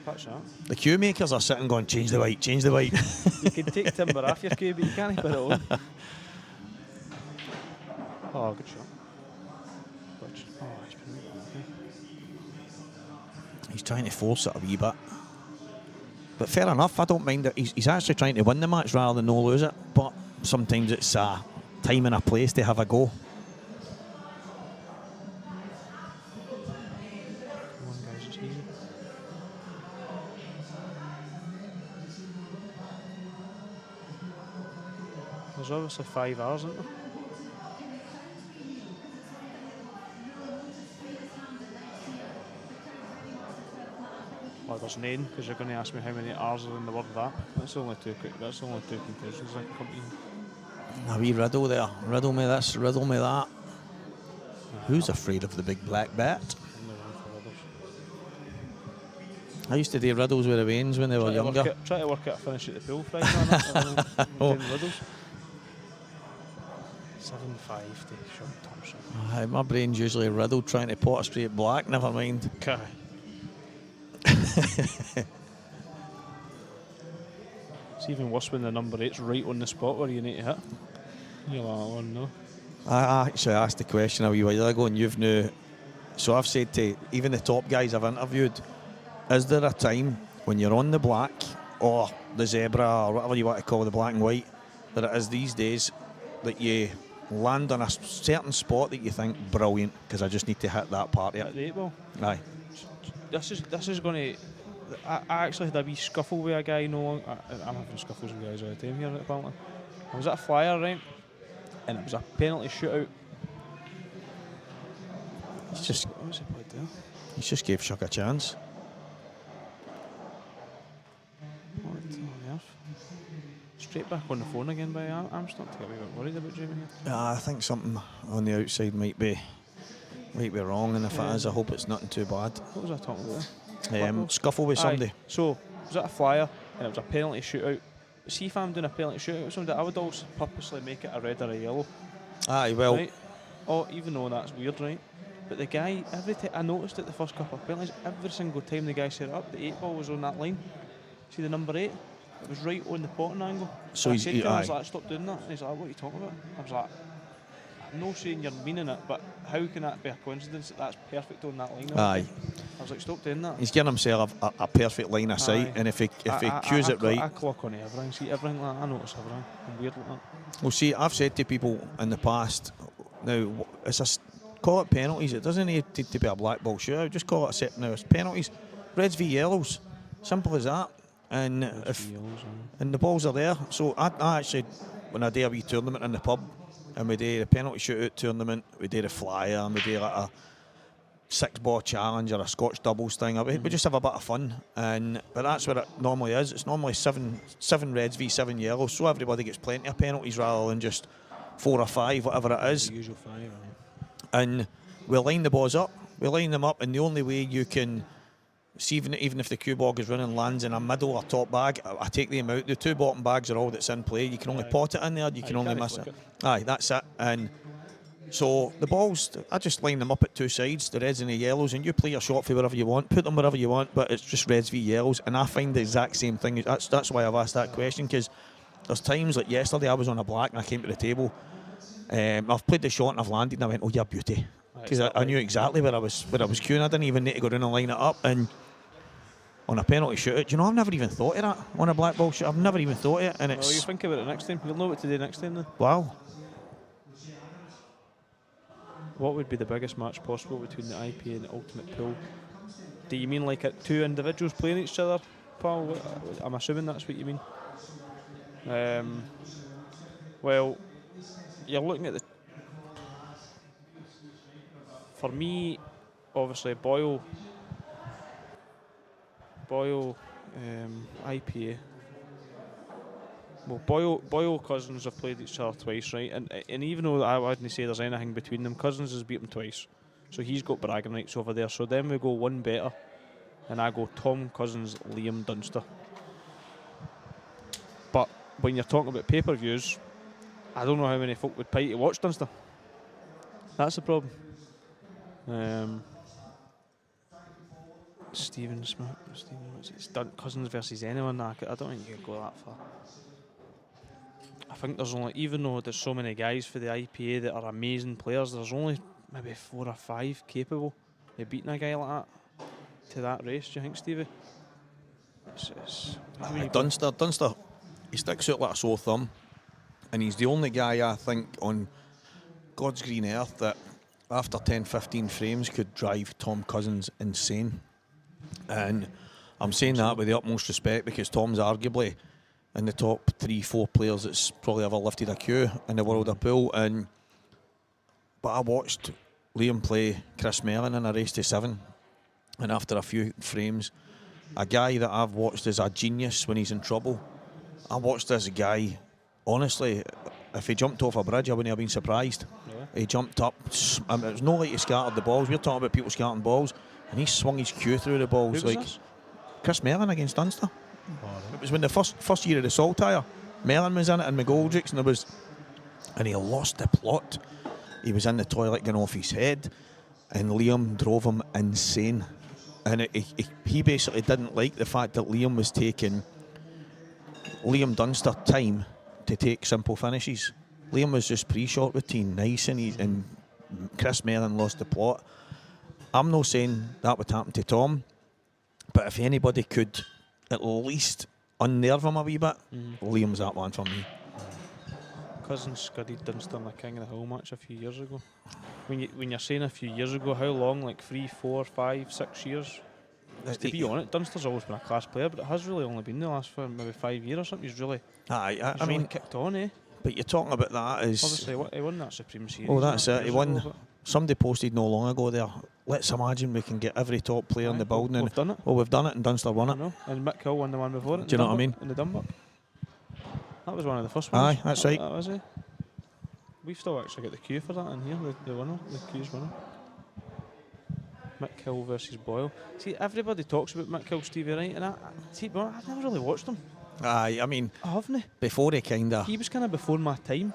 Patch that. The cue makers are sitting going, change the white, change the white. You can take timber off your cue, but you can't put it on. Oh, good shot. He's trying to force it a wee bit. But fair enough, I don't mind that. He's actually trying to win the match rather than no lose it. But sometimes it's a time and a place to have a go. Come on, guys, it's easy. There's obviously 5 hours, isn't there? Well, there's none, because you're going to ask me how many R's are in the word that. That's only two conclusions that can come to. A wee riddle there. Riddle me this, riddle me that. Who's afraid of the big black bat? Only one for riddles. I used to do riddles with the Waynes when they were younger. Try to work out a finish at the pool Friday night. Riddles. 7-5 to Sean Thompson. Aye, my brain's usually riddled trying to pot a straight black, never mind. Okay. It's even worse when the number 8's right on the spot where you need to hit. You're like, oh no. I actually asked the question a wee while ago and you've knew. So I've said to even the top guys I've interviewed, is there a time when you're on the black or the zebra or whatever you want to call the black and white that it is these days that you land on a certain spot that you think, brilliant, because I just need to hit that part of At it? the 8 ball. Aye. This is going to. I actually had a wee scuffle with a guy. I'm having scuffles with guys all the time here at Balmain. I was at a flyer, right, and it was a penalty shootout. He's just, What was he played there? he's just gave Shuck a chance. What on earth? Straight back on the phone again by I'm starting to get a wee bit worried about Jamie here. I think something on the outside might be wrong, and if it is, I hope it's nothing too bad. What was I talking about there? Scuffle with somebody. So, I was at a flyer and it was a penalty shootout. See if I'm doing a penalty shootout with somebody, I would also purposely make it a red or a yellow. Aye, well, Right? Oh, even though that's weird, right? But the guy, every time I noticed it the first couple of penalties, every single time the guy set it up, the 8 ball was on that line. See the number 8? It was right on the potting angle. So I he's- said to him, I was aye. like, stop doing that. And he's like, what are you talking about? I was like, I'm not saying you're meaning it, but how can that be a coincidence that that's perfect on that line? aye. I was like, stop doing that. He's getting himself a perfect line of sight, Aye. and if he cues it right. I clock on everything. See everything like that. I notice everything. I'm weird like that. Well, see, I've said to people in the past, now call it penalties. It doesn't need to be a black ball shootout. Just call it a set. Now it's penalties, reds v yellows, simple as that. And and the balls are there. So I actually, when I do a wee tournament in the pub, and we do the penalty shootout tournament, we do the flyer, and we do like a 6-ball challenge or a Scotch doubles thing. We just have a bit of fun, but that's what it normally is. It's normally seven reds v 7 yellows, so everybody gets plenty of penalties rather than just 4 or 5, whatever it is. The usual 5. And we line the balls up. We line them up, and the only way you can see, even if the cue ball is running, lands in a middle or top bag, I take them out. The 2 bottom bags are all that's in play. You can only pot it in there. You can only miss it. Aye, that's it. And so the balls, I just line them up at 2 sides, the reds and the yellows, and you play your shot for wherever you want, put them wherever you want, but it's just reds v yellows. And I find the exact same thing. That's why I've asked that question, because there's times like yesterday I was on a black and I came to the table. I've played the shot and I've landed and I went, oh yeah, beauty, because I knew exactly where I was queuing. I didn't even need to go down and line it up. And on a penalty shootout, you know, I've never even thought of that on a black ball shoot. I've never even thought of it. And it's, well, you think about it next time. You'll know what to do next time then. Wow. What would be the biggest match possible between the IPA and the Ultimate Pool? Do you mean like 2 individuals playing each other, pal? I'm assuming that's what you mean. Well, you're looking at the... For me, obviously, Boyle, IPA. Well, Boyle Cousins have played each other twice, right? And even though I wouldn't say there's anything between them, Cousins has beat him twice. So he's got bragging rights over there. So then we go one better, and I go Tom Cousins, Liam Dunster. But when you're talking about pay-per-views, I don't know how many folk would pay to watch Dunster. That's the problem. Stephen Smith, it's Cousins versus anyone. I don't think you could go that far. I think there's only, even though there's so many guys for the IPA that are amazing players, there's only maybe 4 or 5 capable of beating a guy like that to that race. Do you think, Stevie? Dunster, he sticks out like a sore thumb, and he's the only guy I think on God's green earth that after 10-15 frames could drive Tom Cousins insane. And I'm saying that with the utmost respect, because Tom's arguably in the top 3-4 players that's probably ever lifted a cue in the world of pool. But I watched Liam play Chris Mellon in a race to 7, and after a few frames, a guy that I've watched as a genius when he's in trouble, I watched this guy, honestly, if he jumped off a bridge I wouldn't have been surprised. Yeah. He jumped up, it was no like he scattered the balls. We're talking about people scattering balls, and he swung his cue through the balls. Who was this? Chris Mellon against Dunster. It was when the first year of the Saltire, Mellon was in it and McGoldrick, and he lost the plot. He was in the toilet getting off his head, and Liam drove him insane. And he basically didn't like the fact that Liam was taking Liam Dunster time to take simple finishes. Liam was just pre-shot routine, nice, and Chris Mellon lost the plot. I'm not saying that would happen to Tom, but if anybody could at least unnerve him a wee bit, Liam's that one for me. Cousins scudded Dunster in the King of the Hill match a few years ago. When you're saying a few years ago, how long? Like 3, 4, 5, 6 years? To be honest, Dunster's always been a class player, but it has really only been the last maybe 5 years or something. He's really, I mean, kicked on, eh? But you're talking about that as... Obviously, he won that Supreme Series. Oh, that's it. He won. Somebody posted no long ago there, let's imagine we can get every top player in the building. We've done it. Well, we've done it, and Dunster won it. And Mick Hill won the one before it. Do you know what I mean? In the Dunbuck. That was one of the first ones. Aye, that's right. That was it. We've still actually got the cue for that in here, the winner, the cue's winner. Mick Hill versus Boyle. See, everybody talks about Mick Hill, Stevie, right? And I've never really watched him. Aye, I mean, haven't he? Before he kind of... He was kind of before my time,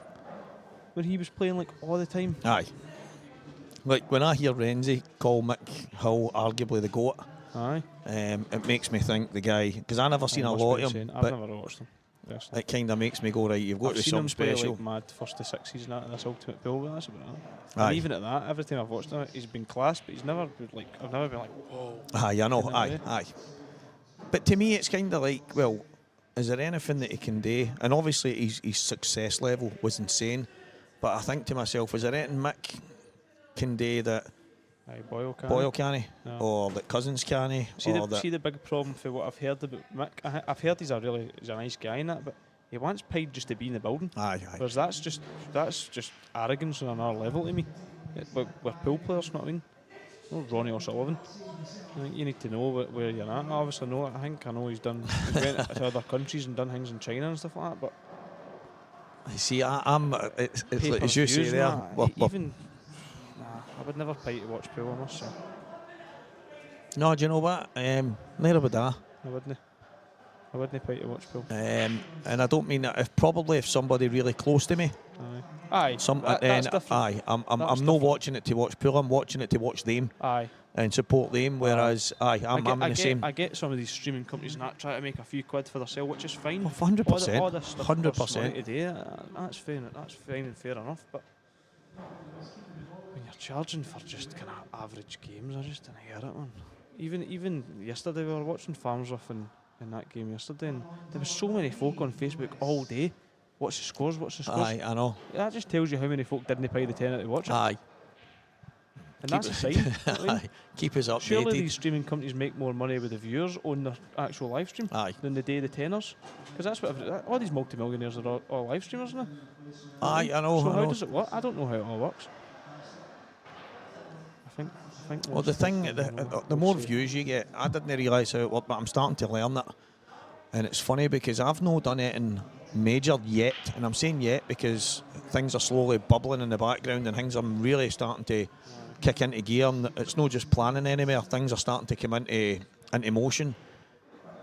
where he was playing like all the time. Aye. Like when I hear Renzi call Mick Hill arguably the GOAT, aye, it makes me think the guy, because I never seen a lot of him. I've never watched him. personally. it kind of makes me go, right, you've got I've to do seen him something play special. like mad first to 6 season out of this Ultimate Pool, but that's about it. Aye. And even at that, every time I've watched him, he's been class, but he's never been like, I've never been like, whoa. Aye, I know, Kinda aye, way. aye. But to me, it's kind of like, well, is there anything that he can do? And obviously, his success level was insane. But I think to myself, is there anything Mick can do that Aye, Boyle can't, No. or that Cousins can't, or that? See the big problem for what I've heard about Mick. I've heard he's a nice guy in that, but he wants paid just to be in the building. Aye, aye. Whereas that's just arrogance on another level to me. We're pool players, you know what I mean? No Ronnie O'Sullivan. I think you need to know where you're at. Obviously, I know he's went to other countries and done things in China and stuff like that. But I see, I'm. It's like as you say pay-per-views there. and that, I would never pay to watch pool, I must say. No, do you know what? Neither would I. I wouldn't pay to watch pool. And I don't mean that. If somebody really close to me, Aye, that's different. aye, I'm That's not different. watching it to watch pool. I'm watching it to watch them Aye. and support them. Whereas, I'm in the same. I get some of these streaming companies and that try to make a few quid for their sale, which is fine. 100%, All this stuff 100%. costs money to do. That's fine. That's fine and fair enough. But when you're charging for just kind of average games, I just didn't hear it, man. Even yesterday we were watching Farmsworth in that game yesterday, and there was so many folk on Facebook all day. What's the scores? What's the scores? Aye, I know. That just tells you how many folk didn't pay the tenner to watch it. Aye, And that's a sign. You know what I mean? aye. Keep us updated. Surely these streaming companies make more money with the viewers on their actual live stream Aye. than the day the tenors. Because that's what all these multimillionaires are all live streamers now. Aye, I know. So I how know. does it work? I don't know how it all works. I think. Well, the thing, the more views you get, I didn't realise how it worked, but I'm starting to learn it. And it's funny because I've not done it in major yet, and I'm saying yet because things are slowly bubbling in the background and things are really starting to kick into gear. And it's not just planning anymore; things are starting to come into motion.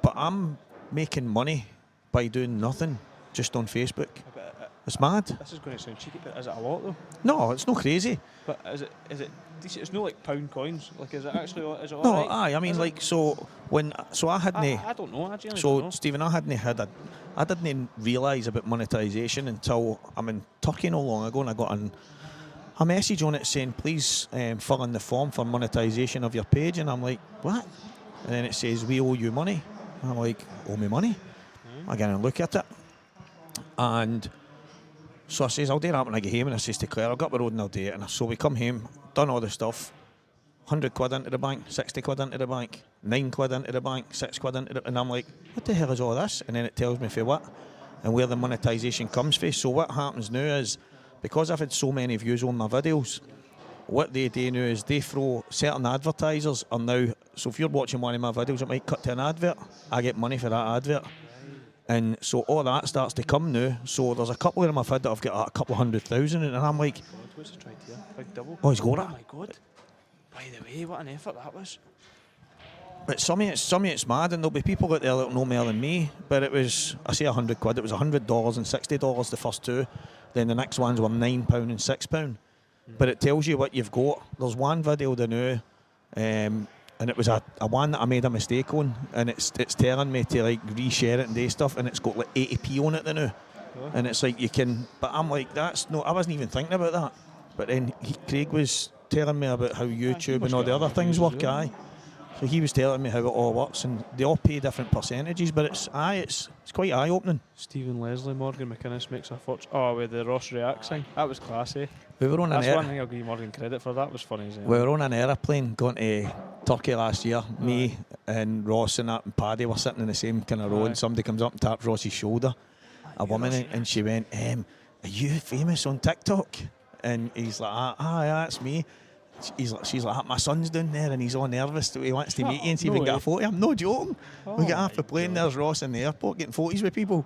But I'm making money by doing nothing, just on Facebook. It's mad. This is going to sound cheeky, but is it a lot though? No, it's not crazy. But is it decent? It's not like pound coins. Like, is it actually? Is it all No, right? aye. I mean, Is it? like, I hadn't. I don't know. I genuinely So, don't know. Stephen, I didn't realise about monetisation until I'm in Turkey not long ago, and I got a message on it saying, please fill in the form for monetisation of your page, and I'm like, what? And then it says, we owe you money. And I'm like, owe me money? I get and look at it, and so I says, I'll do that when I get home, and I says to Claire, I'll go up the road and I'll do it. And so we come home, done all the stuff, 100 quid into the bank, 60 quid into the bank, 9 quid into the bank, 6 quid into the... And I'm like, what the hell is all this? And then it tells me for what and where the monetisation comes from. So what happens now is, because I've had so many views on my videos, what they do now is they throw certain advertisers are now... So if you're watching one of my videos, it might cut to an advert. I get money for that advert. And so all that starts to come now. So there's a couple of them I've had that I've got a couple of 100,000 in, and I'm like, What's the try here? Big double. oh, he's got Oh it. my god. By the way, what an effort that was. But some of it's mad, and there'll be people out there that know more than me. But it was, I say 100 quid, it was $100 and $60 the first two. Then the next ones were £9 and £6. But it tells you what you've got. There's one video there now, and it was a one that I made a mistake on, and it's telling me to like reshare it and do stuff, and it's got like 80p on it there now. Oh. And it's like you can, but I'm like, that's no, I wasn't even thinking about that. But then Craig was telling me about how YouTube and all the other things work, aye. So he was telling me how it all works, and they all pay different percentages, but it's quite eye-opening. Stephen Leslie, Morgan McInnes makes a fortune. Oh, with the Ross Reacts thing. That was classy. We were on That's an one thing I'll give Morgan credit for. That was funny as hell. We were on an aeroplane going to Turkey last year. Me and Ross and that and Paddy were sitting in the same kind of row, Aye. and somebody comes up and taps Ross's shoulder, a woman, and she went, "Are you famous on TikTok?" And he's like, "Ah, that's me." She's like, "My son's down there and he's all nervous. He wants to meet you and see if we can get a photo." I'm not joking. We get off the plane. There's Ross in the airport getting photos with people.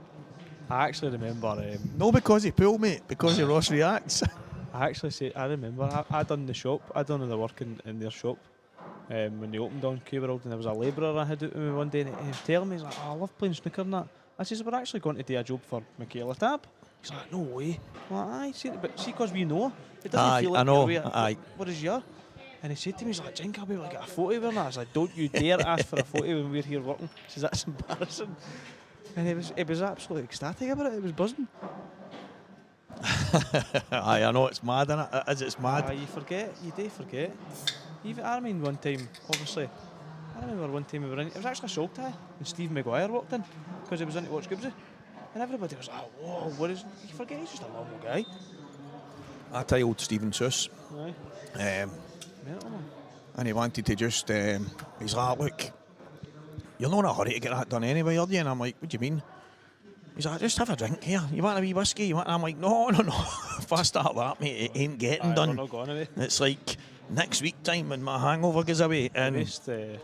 I actually remember. No, because he pulled me, because of Ross Reacts. I remember. I done the shop. I done the work in their shop when they opened on Cuesports, and there was a labourer I had out with me one day, and he was telling me, he's like, "Oh, I love playing snooker and that." I says, "We're actually going to do a job for Michaela Tab." He's like, "No way." I'm like, "Aye, see, but see, because we know, it doesn't Aye, feel like I know. you're Aye. What is your?" And he said to me, he's like, "Jink, I'll be able to get a photo with her." I was like, "Don't you dare ask for a photo when we're here working." He says, "That's embarrassing." And he was absolutely ecstatic about it. It was buzzing. Aye, I know it's mad, innit? It's mad. You do forget. Even I mean, one time, obviously, I remember one time we were in. It was actually a Saltire, and Steve Maguire walked in because he was in to watch Gillespie, and everybody was like, "Whoa, what is?" You forget he's just a normal guy. I tell old Stephen Seuss, Aye. Mental, man. and he wanted to just, he's like, look, you're not in a hurry to get that done anyway, are you? And I'm like, what do you mean? He's like, just have a drink here. You want a wee whiskey? You want? I'm like, no. If I start that, mate, it ain't getting done. We're not going away. It's like next week time when my hangover goes away. And The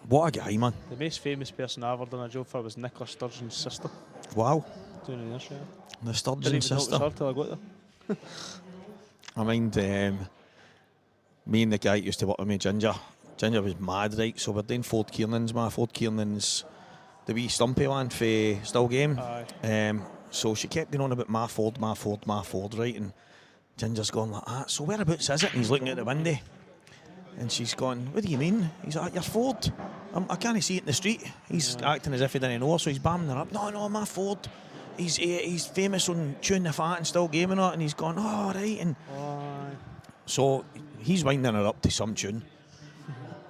what a guy, man. most famous person I ever done a job for was Nicola Sturgeon's sister. Wow. Doing a nursery. The Sturgeon Didn't even know it was sister. her till I got there. I mind me and the guy that used to work with me, Ginger. Ginger was mad, right? So we're doing Ford Kiernan's, Ford Kiernan's, the wee stumpy one for Still Game. Aye. So she kept going on about my Ford, right? And Ginger's going like that. So whereabouts is it? And he's looking at the window. And she's going, what do you mean? He's like, your Ford. I can't see it in the street. He's acting as if he didn't know her, so he's bamming her up. No, my Ford. He's famous on Chewing the Fat and Still Gaming it. And he's going, oh, right. And so he's winding her up to some tune.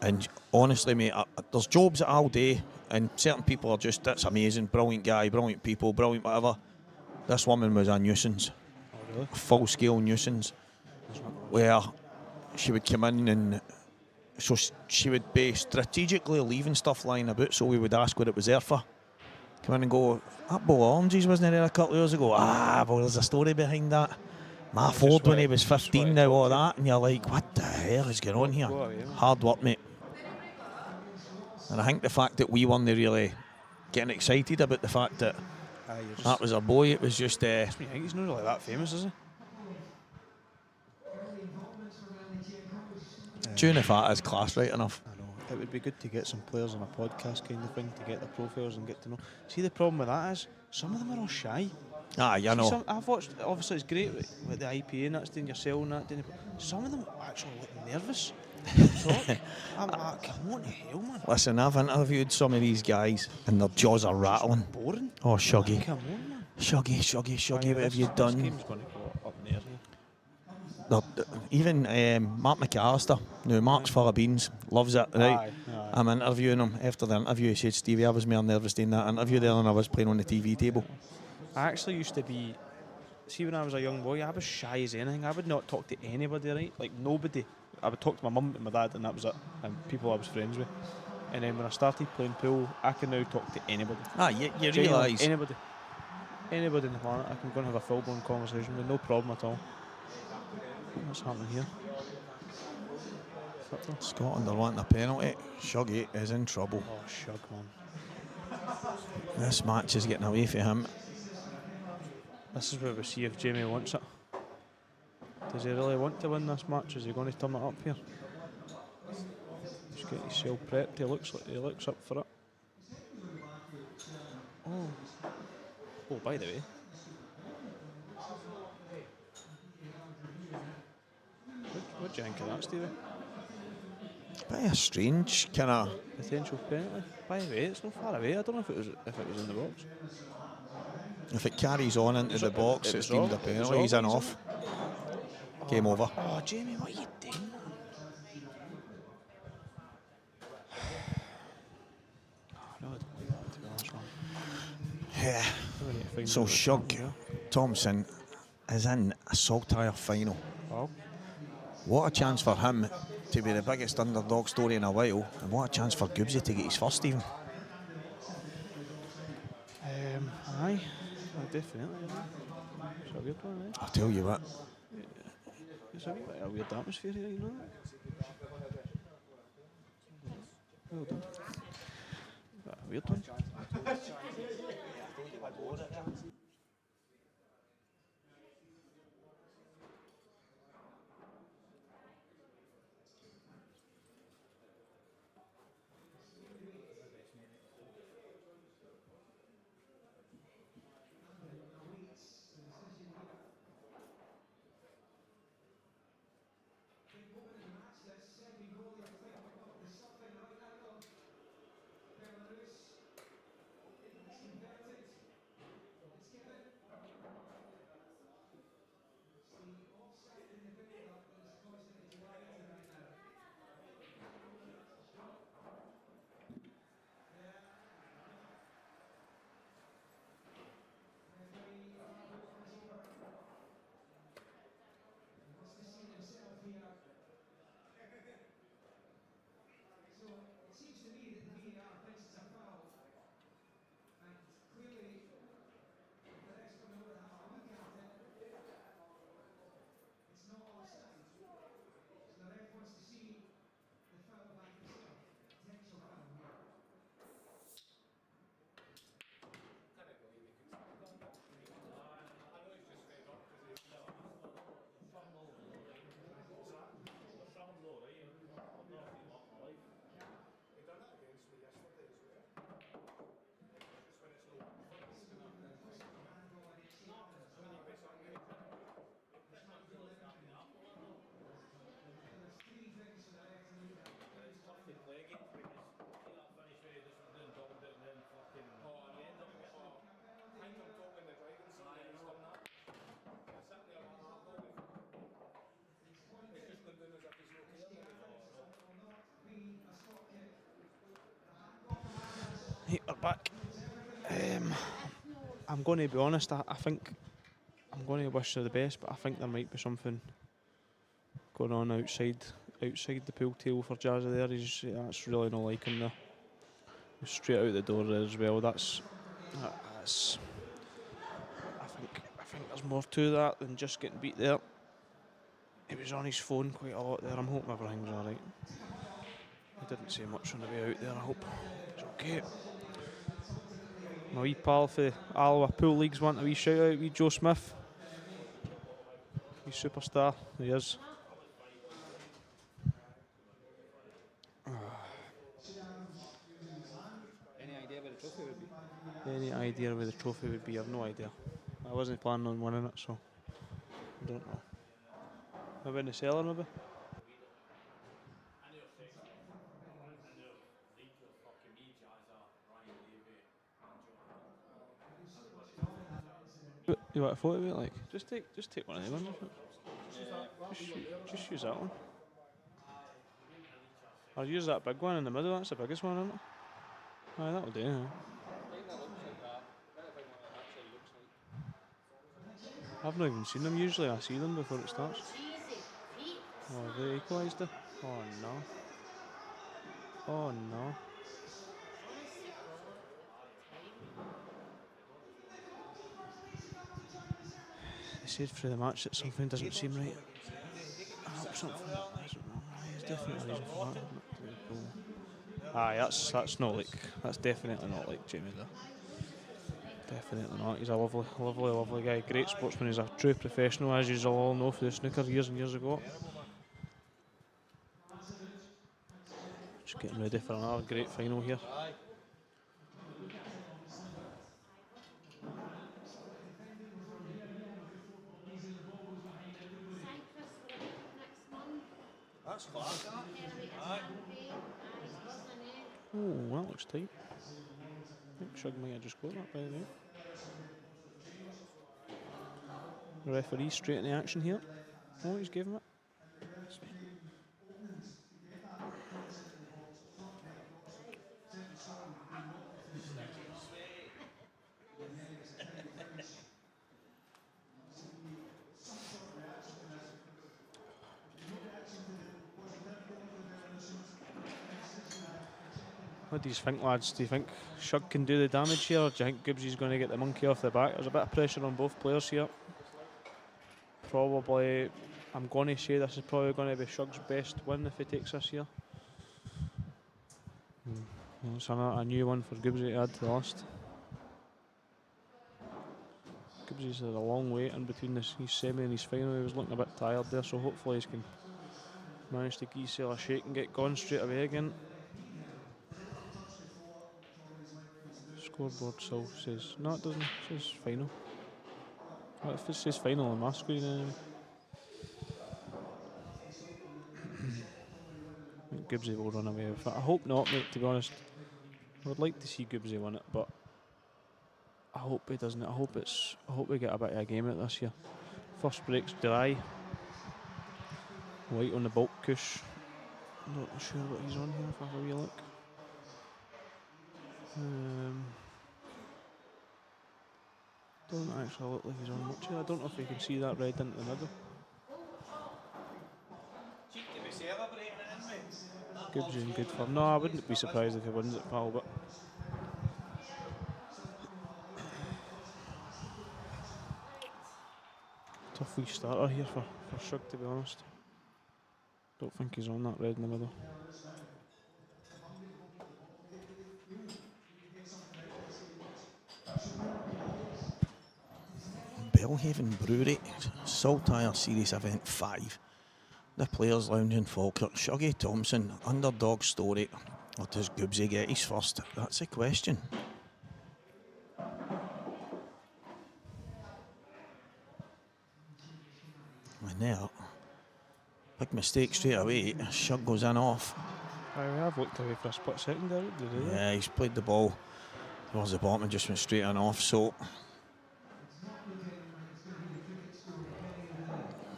And honestly, mate, there's jobs that I'll do, and certain people are just, that's amazing, brilliant guy, brilliant people, brilliant whatever. This woman was a nuisance. Oh, really? A full-scale nuisance. Where she would come in and so she would be strategically leaving stuff lying about, so we would ask what it was there for. Come in and go, that bowl of oranges wasn't there a couple of years ago? Well, there's a story behind that. My Ford when he was 15 now, all that, and you're like, what the hell is going on here? Hard work, mate. And I think the fact that we weren't really getting excited about the fact that that was our boy, it was just... I think he's not really that famous, is he? Chewing the Fat is class, right enough. I know. It would be good to get some players on a podcast kind of thing, to get their profiles and get to know. See, the problem with that is, some of them are all shy. You know. I've watched, obviously it's great with the IPA and that's doing your cell and that, some of them actually look nervous. I'm like, come on to hell, man. Listen, I've interviewed some of these guys and their jaws are rattling. Boring. Oh, Shuggy. Come on, man. Shuggy, what have you done? This game's going to go up in the air here. Even Mark McAllister, now Mark's full of beans, loves it, right? Aye. I'm interviewing him. After the interview, he said, Stevie, I was more nervous doing that interview there than I was playing on the TV table. I actually used to be, see, when I was a young boy, I was shy as anything. I would not talk to anybody, right? Like nobody. I would talk to my mum and my dad, and that was it. And people I was friends with. And then when I started playing pool, I can now talk to anybody. You realise. Anybody in the planet, I can go and have a full-blown conversation with no problem at all. What's happening here? Scotland are wanting a penalty. Shuggy is in trouble. Oh, Shug, man. This match is getting away from him. This is where we see if Jamie wants it. Does he really want to win this match? Is he going to turn it up here? Just get himself prepped. He looks up for it. Oh, by the way. What do you think of that, Stevie? Bit of a strange kind of Potential penalty. By the way, it's not far away. I don't know if it was in the box. If it carries on into the box, it's deemed a penalty. He's in off. Game over. Oh, Jamie, what are you doing, man? No, I don't like that, to be honest, man. Yeah. So Shug Thompson is in a Saltire final. Wow. What a chance for him to be the biggest underdog story in a while, and what a chance for Gibbsy to get his first even. Aye, definitely. It's a weird one, eh? I'll tell you what. It's a wee bit of a weird atmosphere here, you know that? Well done. A weird one. back. I'm going to be honest. I think I'm going to wish her the best, but I think there might be something going on outside the pool table for Jazza there. That's really not like him there. He's straight out the door there as well. That's I think there's more to that than just getting beat there. He was on his phone quite a lot there. I'm hoping everything's alright. He didn't say much on the way out there. I hope it's okay. My wee pal for Alloa Pool Leagues want a wee shout out, wee Joe Smith. Wee superstar, he is. Any idea where the trophy would be? Any idea where the trophy would be? I've no idea. I wasn't planning on winning it, so I don't know. Maybe in the cellar, maybe? You want a photo of it? Like, just take one of them. Just use that one. I'll use that big one in the middle. That's the biggest one, isn't it? Aye, that'll do. Yeah. I've not even seen them. Usually I see them before it starts. Oh, they equalised it. Oh no. Oh no. They said through the match that something doesn't seem right. I hope something. I don't know. There's definitely a reason for that. Aye, that's not like. That's definitely not like Jamie there. Definitely not. He's a lovely guy. Great sportsman. He's a true professional, as you all know for the snooker years and years ago. Just getting ready for another great final here. That's class. Aye. Oh, that looks tight. I think Shug might have just got that by the way. The referee straight in the action here. Oh, he's giving it. What do you think, lads? Do you think Shug can do the damage here, or do you think Gibbsy's going to get the monkey off the back? There's a bit of pressure on both players here. Probably, I'm going to say this is probably going to be Shug's best win if he takes this here. It's a new one for Gibbsy to add to the list. Gibbsy's had a long wait in between his semi and his final. He was looking a bit tired there, so hopefully he can manage to give himself a shake and get going straight away again. Scoreboard still says, no it doesn't, it says final. What if it says final on my screen anyway? I think Gibbsy will run away with it. I hope not, mate, to be honest. I would like to see Gibbsy win it, but I hope he doesn't. I hope we get a bit of a game at this year. First break's dry. White on the bulk cush. Not sure what he's on here if I have a wee look. Doesn't actually look like he's on much here. I don't know if you can see that red into the middle. Gibbsy in good form. No, I wouldn't be surprised if he wins it, pal, but tough wee starter here for Shug, to be honest. Don't think he's on that red in the middle. Belhaven Brewery, Saltire Series Event 5. The Players Lounge in Falkirk. Shuggy Thompson, underdog story. Or does Gibbsy get his first? That's the question. And there, big mistake straight away. Shug goes in off. I have looked away for a split second there. Yeah, he's played the ball towards the bottom and just went straight in off. So,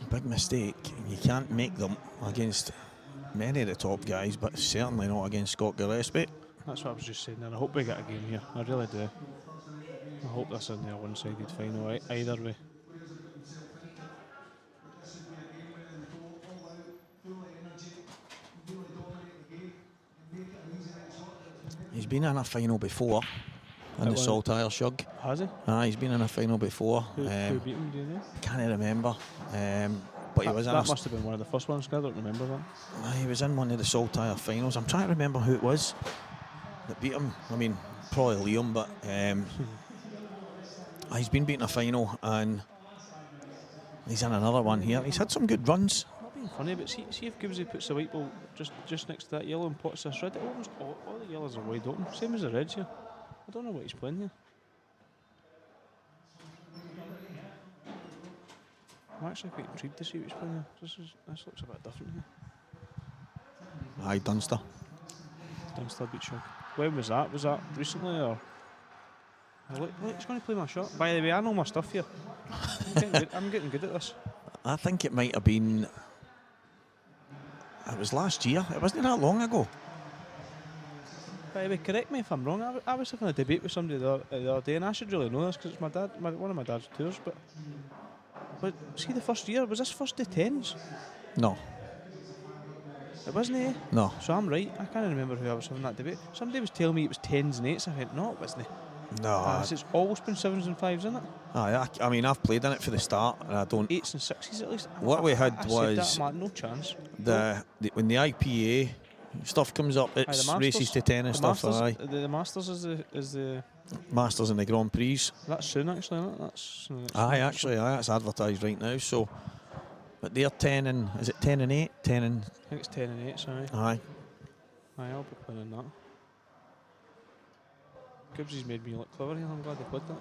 big mistake. You can't make them against many of the top guys, but certainly not against Scott Gillespie. That's what I was just saying there. I hope we get a game here. I really do. I hope this isn't a one-sided final either way. He's been in a final before in the Saltire Shug. Has he? He's been in a final before. Who beat him, do you know? Can't remember. But he was in that must have been one of the first ones, 'cause I don't remember that. He was in one of the Saltire finals. I'm trying to remember who it was that beat him. I mean, probably Liam, but he's been beaten a final and he's in another one here. He's had some good runs. Not being funny, but see if Gillespie puts the white ball just next to that yellow and pots this red. Almost all the yellows are wide open, same as the reds here. I don't know what he's playing here. I'm actually quite intrigued to see what he's playing here. This looks a bit different here. Aye, Dunster. Dunster beat Shug. When was that? Was that recently or? Look, he's going to play my shot. By the way, I know my stuff here. I'm getting good at this. I think it might have been. It was last year. It wasn't that long ago. By the way, correct me if I'm wrong. I was having a debate with somebody the other day, and I should really know this because it's my dad, one of my dad's tours. But see, the first year was this first to tens. No. It wasn't, eh? No. So I'm right. I can't remember who I was having that debate. Somebody was telling me it was tens and eights. I went, no, it wasn't. No. It's always been sevens and fives, isn't it? I mean, I've played in it for the start, and I don't. Eights and sixes at least. What we had I was said that, I'm like, no chance. When the IPA stuff comes up, it's races to 10 and stuff. Masters, the Masters is the Masters and the Grand Prix. That's soon, actually, isn't it? That's That's advertised right now. So, but they're 10 and is it 10 and 8? 10 and. I think it's 10 and 8. Sorry. Aye. I'll be playing in that. Gibbsy's made me look clever here. I'm glad they played that.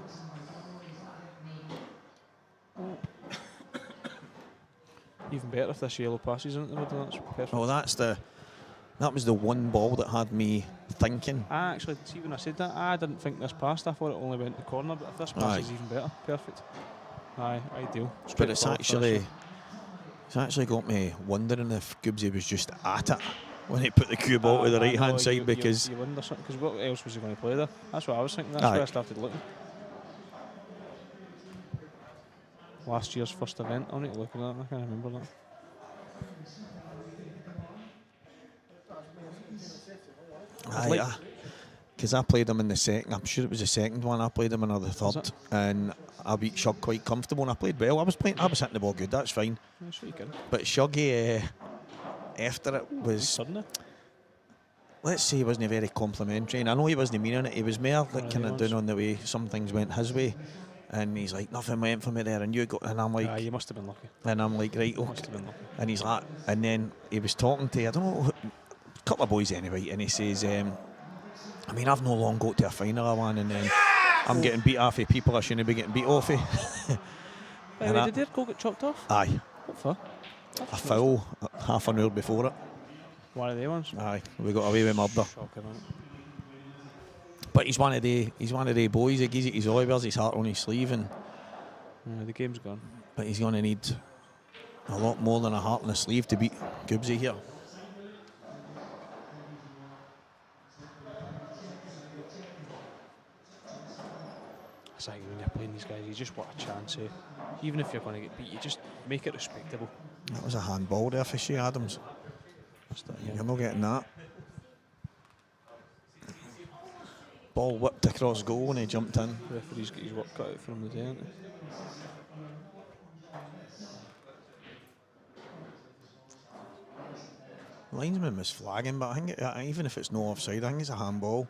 Even better if this yellow passes into the middle. That's perfect. Oh, that was the one ball that had me thinking. I actually, see when I said that, I didn't think this passed. I thought it only went to the corner, but if this passes, even better. Perfect. Aye, ideal. But it's actually got me wondering if Gibbsy was just at it when he put the cue ball to the right hand side because. You wonder something, because what else was he going to play there? That's what I was thinking. That's where I started looking. Last year's first event, I need to look at that. I can't remember that. Because I played him in the second. I'm sure it was the second one. I played him in the third, and I beat Shug quite comfortable. And I played well. I was hitting the ball good. That's fine. That's what you can. But Shuggy, after it was. Let's say he wasn't very complimentary, and I know he wasn't meaning it. He was more like kind of down on the way. Some things went his way. And he's like, nothing went for me there, and you got, and I'm like, you must have been lucky. And I'm like, right, okay. Must have been lucky. And he's like, and then he was talking to, I don't know, a couple of boys anyway, and he says, I mean, I've no long got to a final of one, and then I'm getting beat off of people I shouldn't be getting beat off of. Did their goal get chopped off? Aye. What for? A foul half an hour before it. One of the ones? Aye, we got away with murder. Shocking, isn't it? But he's one of the boys. He gives it his eye, wears his heart on his sleeve, and the game's gone. But he's going to need a lot more than a heart and a sleeve to beat Gibbsy here. It's like when you're playing these guys, you just want a chance. Even if you're going to get beat, you just make it respectable. That was a handball there for Shea Adams. You're not getting that. Ball whipped across goal and he jumped in. The referee's got his work cut out for him today, hasn't he? Linesman was flagging, but I think even if it's no offside, I think it's a handball.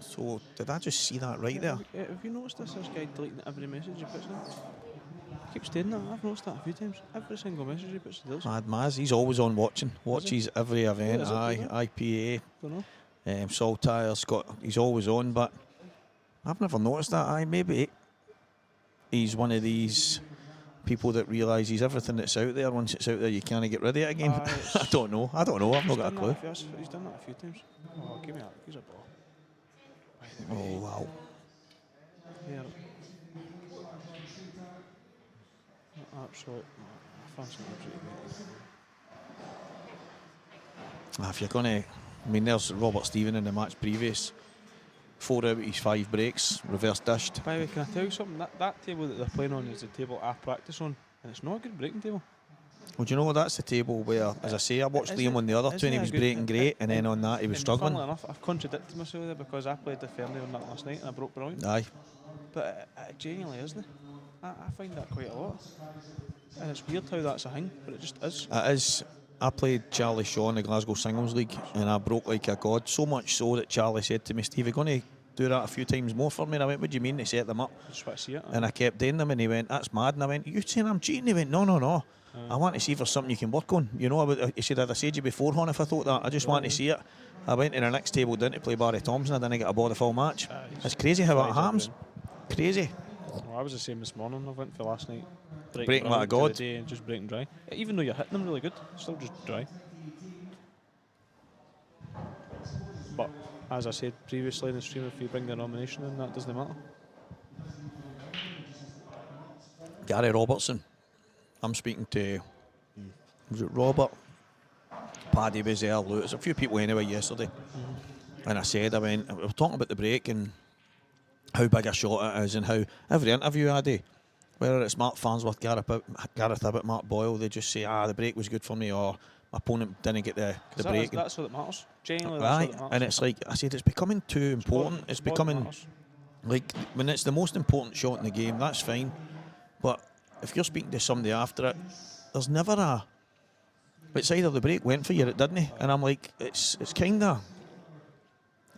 So, did I just see that right there? Have you noticed this guy deleting every message he puts in? He keeps doing that. I've noticed that a few times. Every single message he puts in. Mad Maz, he's always on watching. Watches every event. IPA, Saltire, he's always on, but I've never noticed that. Maybe he's one of these people that realises everything that's out there, once it's out there, you can't get rid of it again. I don't know. I've not got a clue. He's done that a few times. Oh, give me that. He's a ball. Oh, wow. Yeah. Absolute. I fancy him absolutely great. If you're going to, I mean, there's Robert Stephen in the match previous. 4 out of his 5 breaks, reverse dished. By the way, can I tell you something? That table that they're playing on is the table I practice on, and it's not a good breaking table. Well, do you know what? That's the table where, as I say, I watched Liam on the other two and he was breaking great, and then on that he was struggling. Funnily enough, I've contradicted myself there because I played the Fernie on that last night and I broke brilliant. Aye. But it genuinely isn't. I find that quite a lot. And it's weird how that's a thing, but it just is. It is. I played Charlie Shaw in the Glasgow Singles League and I broke like a god. So much so that Charlie said to me, Steve, you're going to do that a few times more for me. And I went, what do you mean to set them up? Just want to see it. And I kept doing them and he went, that's mad. And I went, you saying I'm cheating? He went, no. I want to see if there's something you can work on. You know, he said, I'd have said you before, Hon, if I thought that. I just want to see it. I went to the next table, didn't play Barry Thompson. I didn't get a ball the full match. It's crazy how it happens. Crazy. Well, I was the same this morning. I went for last night. Breaking like a god. And just breaking dry. Even though you're hitting them really good, still just dry. But as I said previously in the stream, if you bring the nomination in, that doesn't matter. Gary Robertson. I'm speaking to, was it Robert? Paddy was there, Lewis, a few people anyway yesterday. And I went, we were talking about the break and how big a shot it is and how every interview I do, whether it's Mark Farnsworth, Gareth Ibbott, Mark Boyle, they just say, the break was good for me, or my opponent didn't get the break. That's what matters. Genuinely, Right, that's what matters. and it's like, I said, it's becoming too important. It's becoming, like, when it's the most important shot in the game, that's fine. But if you're speaking to somebody after it, there's never a, it's either the break went for you, it didn't. And I'm like, it's kind of,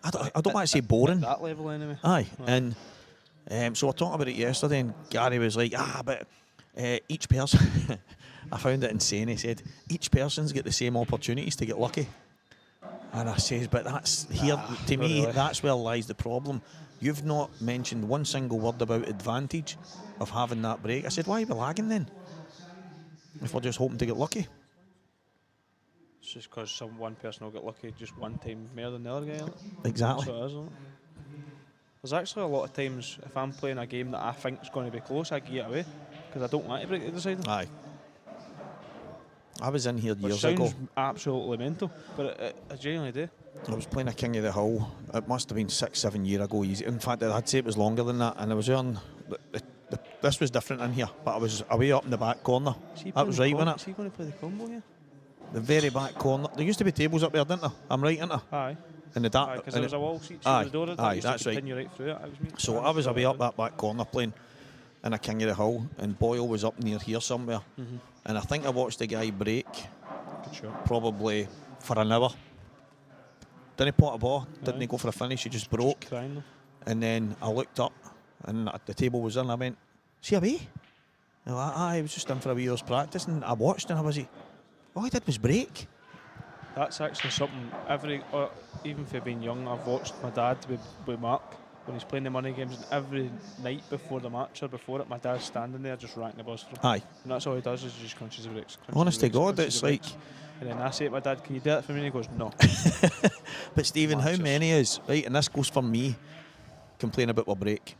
I don't want to say boring. At that level anyway. Aye, and so we were talking about it yesterday and Gary was like, but each person, I found it insane, he said, each person's get the same opportunities to get lucky. And I says, but that's here, to me, really. That's where lies the problem. You've not mentioned one single word about advantage of having that break. I said, why are we lagging then? If we're just hoping to get lucky. It's just because one person will get lucky just one time more than the other guy. Isn't it? Exactly. That's what it is, isn't it? There's actually a lot of times if I'm playing a game that I think is going to be close, I give it away because I don't want to break the decider. Aye. I was in here Which years sounds ago. absolutely mental, but I genuinely do. I was playing a King of the Hill. It must have been 6-7 years ago. Easy. In fact, I'd say it was longer than that. And I was on. This was different in here, but I was away up in the back corner. That was right, wasn't it? Is he going to play the combo here? The very back corner. There used to be tables up there, didn't there? I'm right, isn't there? Aye. In the dark. Because there was a wall seat aye, the door. aye, that's right. Continue right through it. So I was away up that back corner playing in a King of the Hill, and Boyle was up near here somewhere. And I think I watched the guy break. Good shot. Probably for an hour. Didn't pot a ball, didn't go for a finish, he just broke. Just crying, And then I looked up and the table was in, I went, is he away? And I was just in for a wee hour's practice and I watched and I was like, all I did was break. That's actually something even for being young, I've watched my dad with Mark when he's playing the money games, and every night before the match or before it, my dad's standing there just ranking the balls for him. Aye. And that's all he does is he just crunches the breaks. Honest to God, it's like... And then I say to my dad, can you do that for me? And he goes, no. But Stephen, how many is, right, and this goes for me, complain about my break?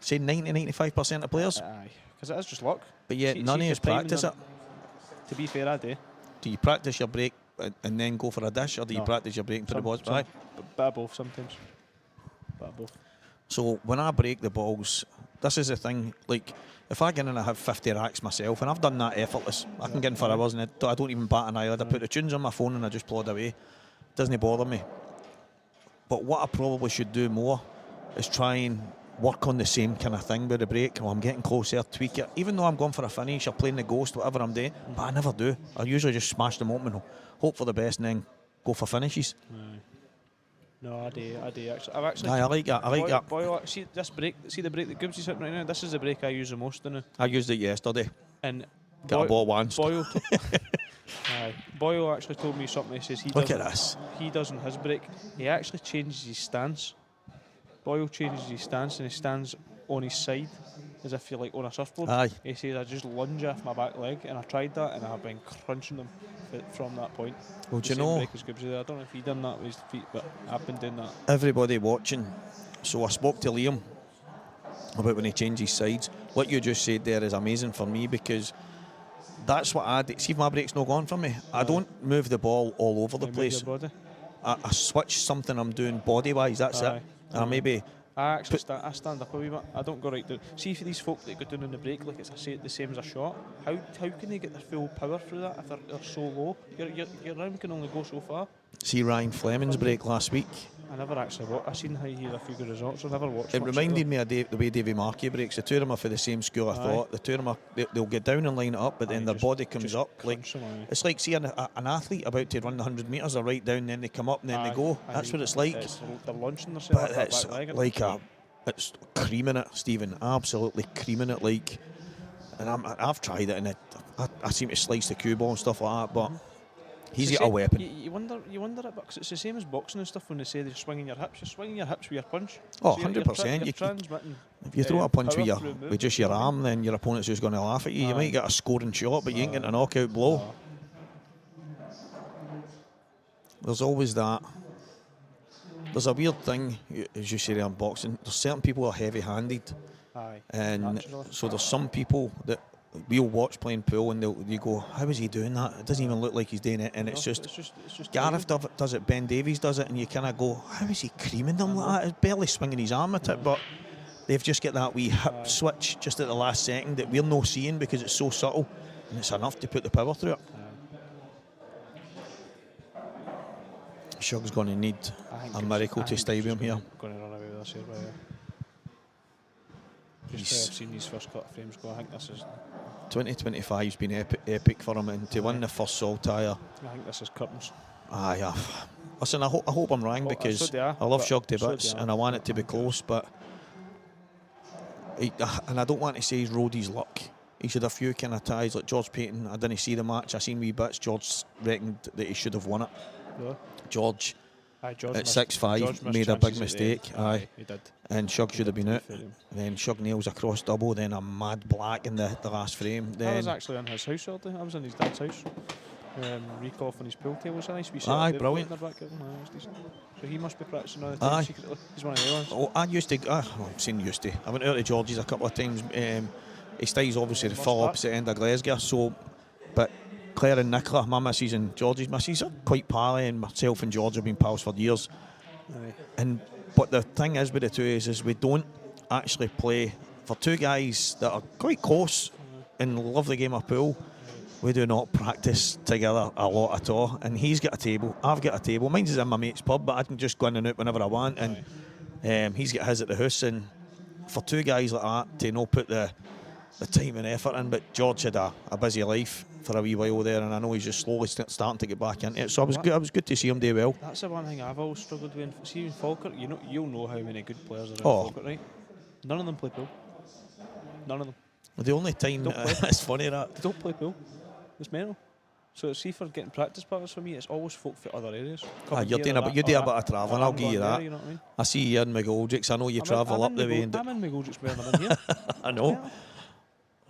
Say 90-95% of players? Aye, because it is just luck. But yet none of us practice it. To be fair, I do. Do you practice your break and then go for a dish, or do you practice your break and put the balls? Aye. Bit of both sometimes. Bit of both. So when I break the balls, this is the thing, like, if I get in and I have 50 racks myself, and I've done that effortless, I can get in for hours and I don't even bat an eyelid. I put the tunes on my phone and I just plod away. Doesn't bother me. But what I probably should do more is try and work on the same kind of thing with the break. Well, I'm getting closer, tweak it. Even though I'm going for a finish or playing the ghost, whatever I'm doing, but I never do. I usually just smash them open, hope for the best and then go for finishes. No, I do actually. I've actually. Aye, I like that. Boy, see this break. See the break that Gibbs is hitting right now. This is the break I use the most in it. I used it yesterday. And got a ball once. Boyle actually told me something. He says look at this. He does in his break. He actually changes his stance. Boyle changes his stance and he stands on his side as if you're like on a surfboard. Aye. He says I just lunge off my back leg, and I tried that and I've been crunching them from that point. Well, do you same know? break as Gibbs there. I don't know if he done that with his feet, but I've been doing that. Everybody watching. So I spoke to Liam about when he changed his sides. what you just said there is amazing for me, because that's what I do. See if my break's not gone for me. I don't move the ball all over the Move place. your body. I switch something I'm doing body-wise, that's Aye. it. And I maybe... I actually I stand up a wee bit. I don't go right down. See, for these folk that go down in the break, like it's the same as a shot, how can they get their full power through that if they're so low? Your round can only go so far. See Ryan Fleming's break last week. I never actually watched. I seen how he had a few good results. I never watched. It much reminded me of the way Davy Markey breaks. The two of them are for the same school, I thought. The two of them they'll get down and line it up, but then their body comes up. Like, it's like seeing an athlete about to run the 100 metres. They're right down, then they come up, and then they go. That's what it's like. They're launching themselves. But it's like it's creaming it, Stephen. Absolutely creaming it. Like, and I've tried it, and I seem to slice the cue ball and stuff like that, but. He's got a weapon. You wonder it, because it's the same as boxing and stuff when they say they're swinging your hips. You're swinging your hips with your punch. Oh, so 100%. You're transmitting. If you throw a punch power with just your arm, then your opponent's just going to laugh at you. You might get a scoring shot, but you ain't getting a knockout blow. There's always that. There's a weird thing, as you say, in boxing. There's certain people who are heavy-handed. Aye. And Naturally. so there's some people that we'll watch playing pool and you go, how is he doing that? It doesn't even look like he's doing it. And it's just Gareth does it, Ben Davies does it, and you kind of go, how is he creaming them like that? He's barely swinging his arm at it, but they've just got that wee hip switch just at the last second that we're not seeing because it's so subtle, and it's enough to put the power through it. Shug's going to need a miracle to stave him here. Going to run away with this here, I've seen these first cut frames go. I think this is 2025's been epic for him, and to win the first Saltire. I think this is curtains. Aye, listen, I hope I'm wrong, because I love Shug to bits and I want it to be close, but and I don't want to say he's rode his luck. He's had a few kind of ties, like George Payton. I didn't see the match. I seen wee bits. George reckoned that he should have won it. Yeah. George at 6'5" made missed a big chances mistake. at the end. He did. And Shug should have been out. Fair him. Then Shug nails a cross double, then a mad black in the last frame. I Then was actually in his house all day. I was in his dad's house. Recall on his pool table was a nice wee set. Aye, brilliant. In the back garden. Aye, it was decent. So he must be practicing all the time secretly. He's one of the ones. Oh, I used to. I'm saying used to. I went out to George's a couple of times. He stays obviously the full opposite end of Glasgow. So, but Claire and Nicola, my missus and George's missus, are quite pally, and myself and George have been pals for years. Aye. But the thing is with the two is we don't actually play for two guys that are quite close and love the game of pool. We do not practice together a lot at all. And he's got a table, I've got a table. Mine's is in my mate's pub, but I can just go in and out whenever I want. And he's got his at the house. And for two guys like that to not put the time and effort in, but George had a busy life for a wee while there, and I know he's just slowly starting to get back into it. So I was good to see him do well. That's the one thing I've always struggled with. See in Falkirk, you'll know how many good players are in Falkirk, right? None of them play pool. None of them. The only time it's funny that they don't play pool. It's mental. So see, for getting practice partners for me, it's always folk for other areas. You do a bit of travelling, I'll give you that. You know what I mean? I see you in McGoldrick's. I know you travel up the way. I'm in McGoldrick's more than I'm in here. I know.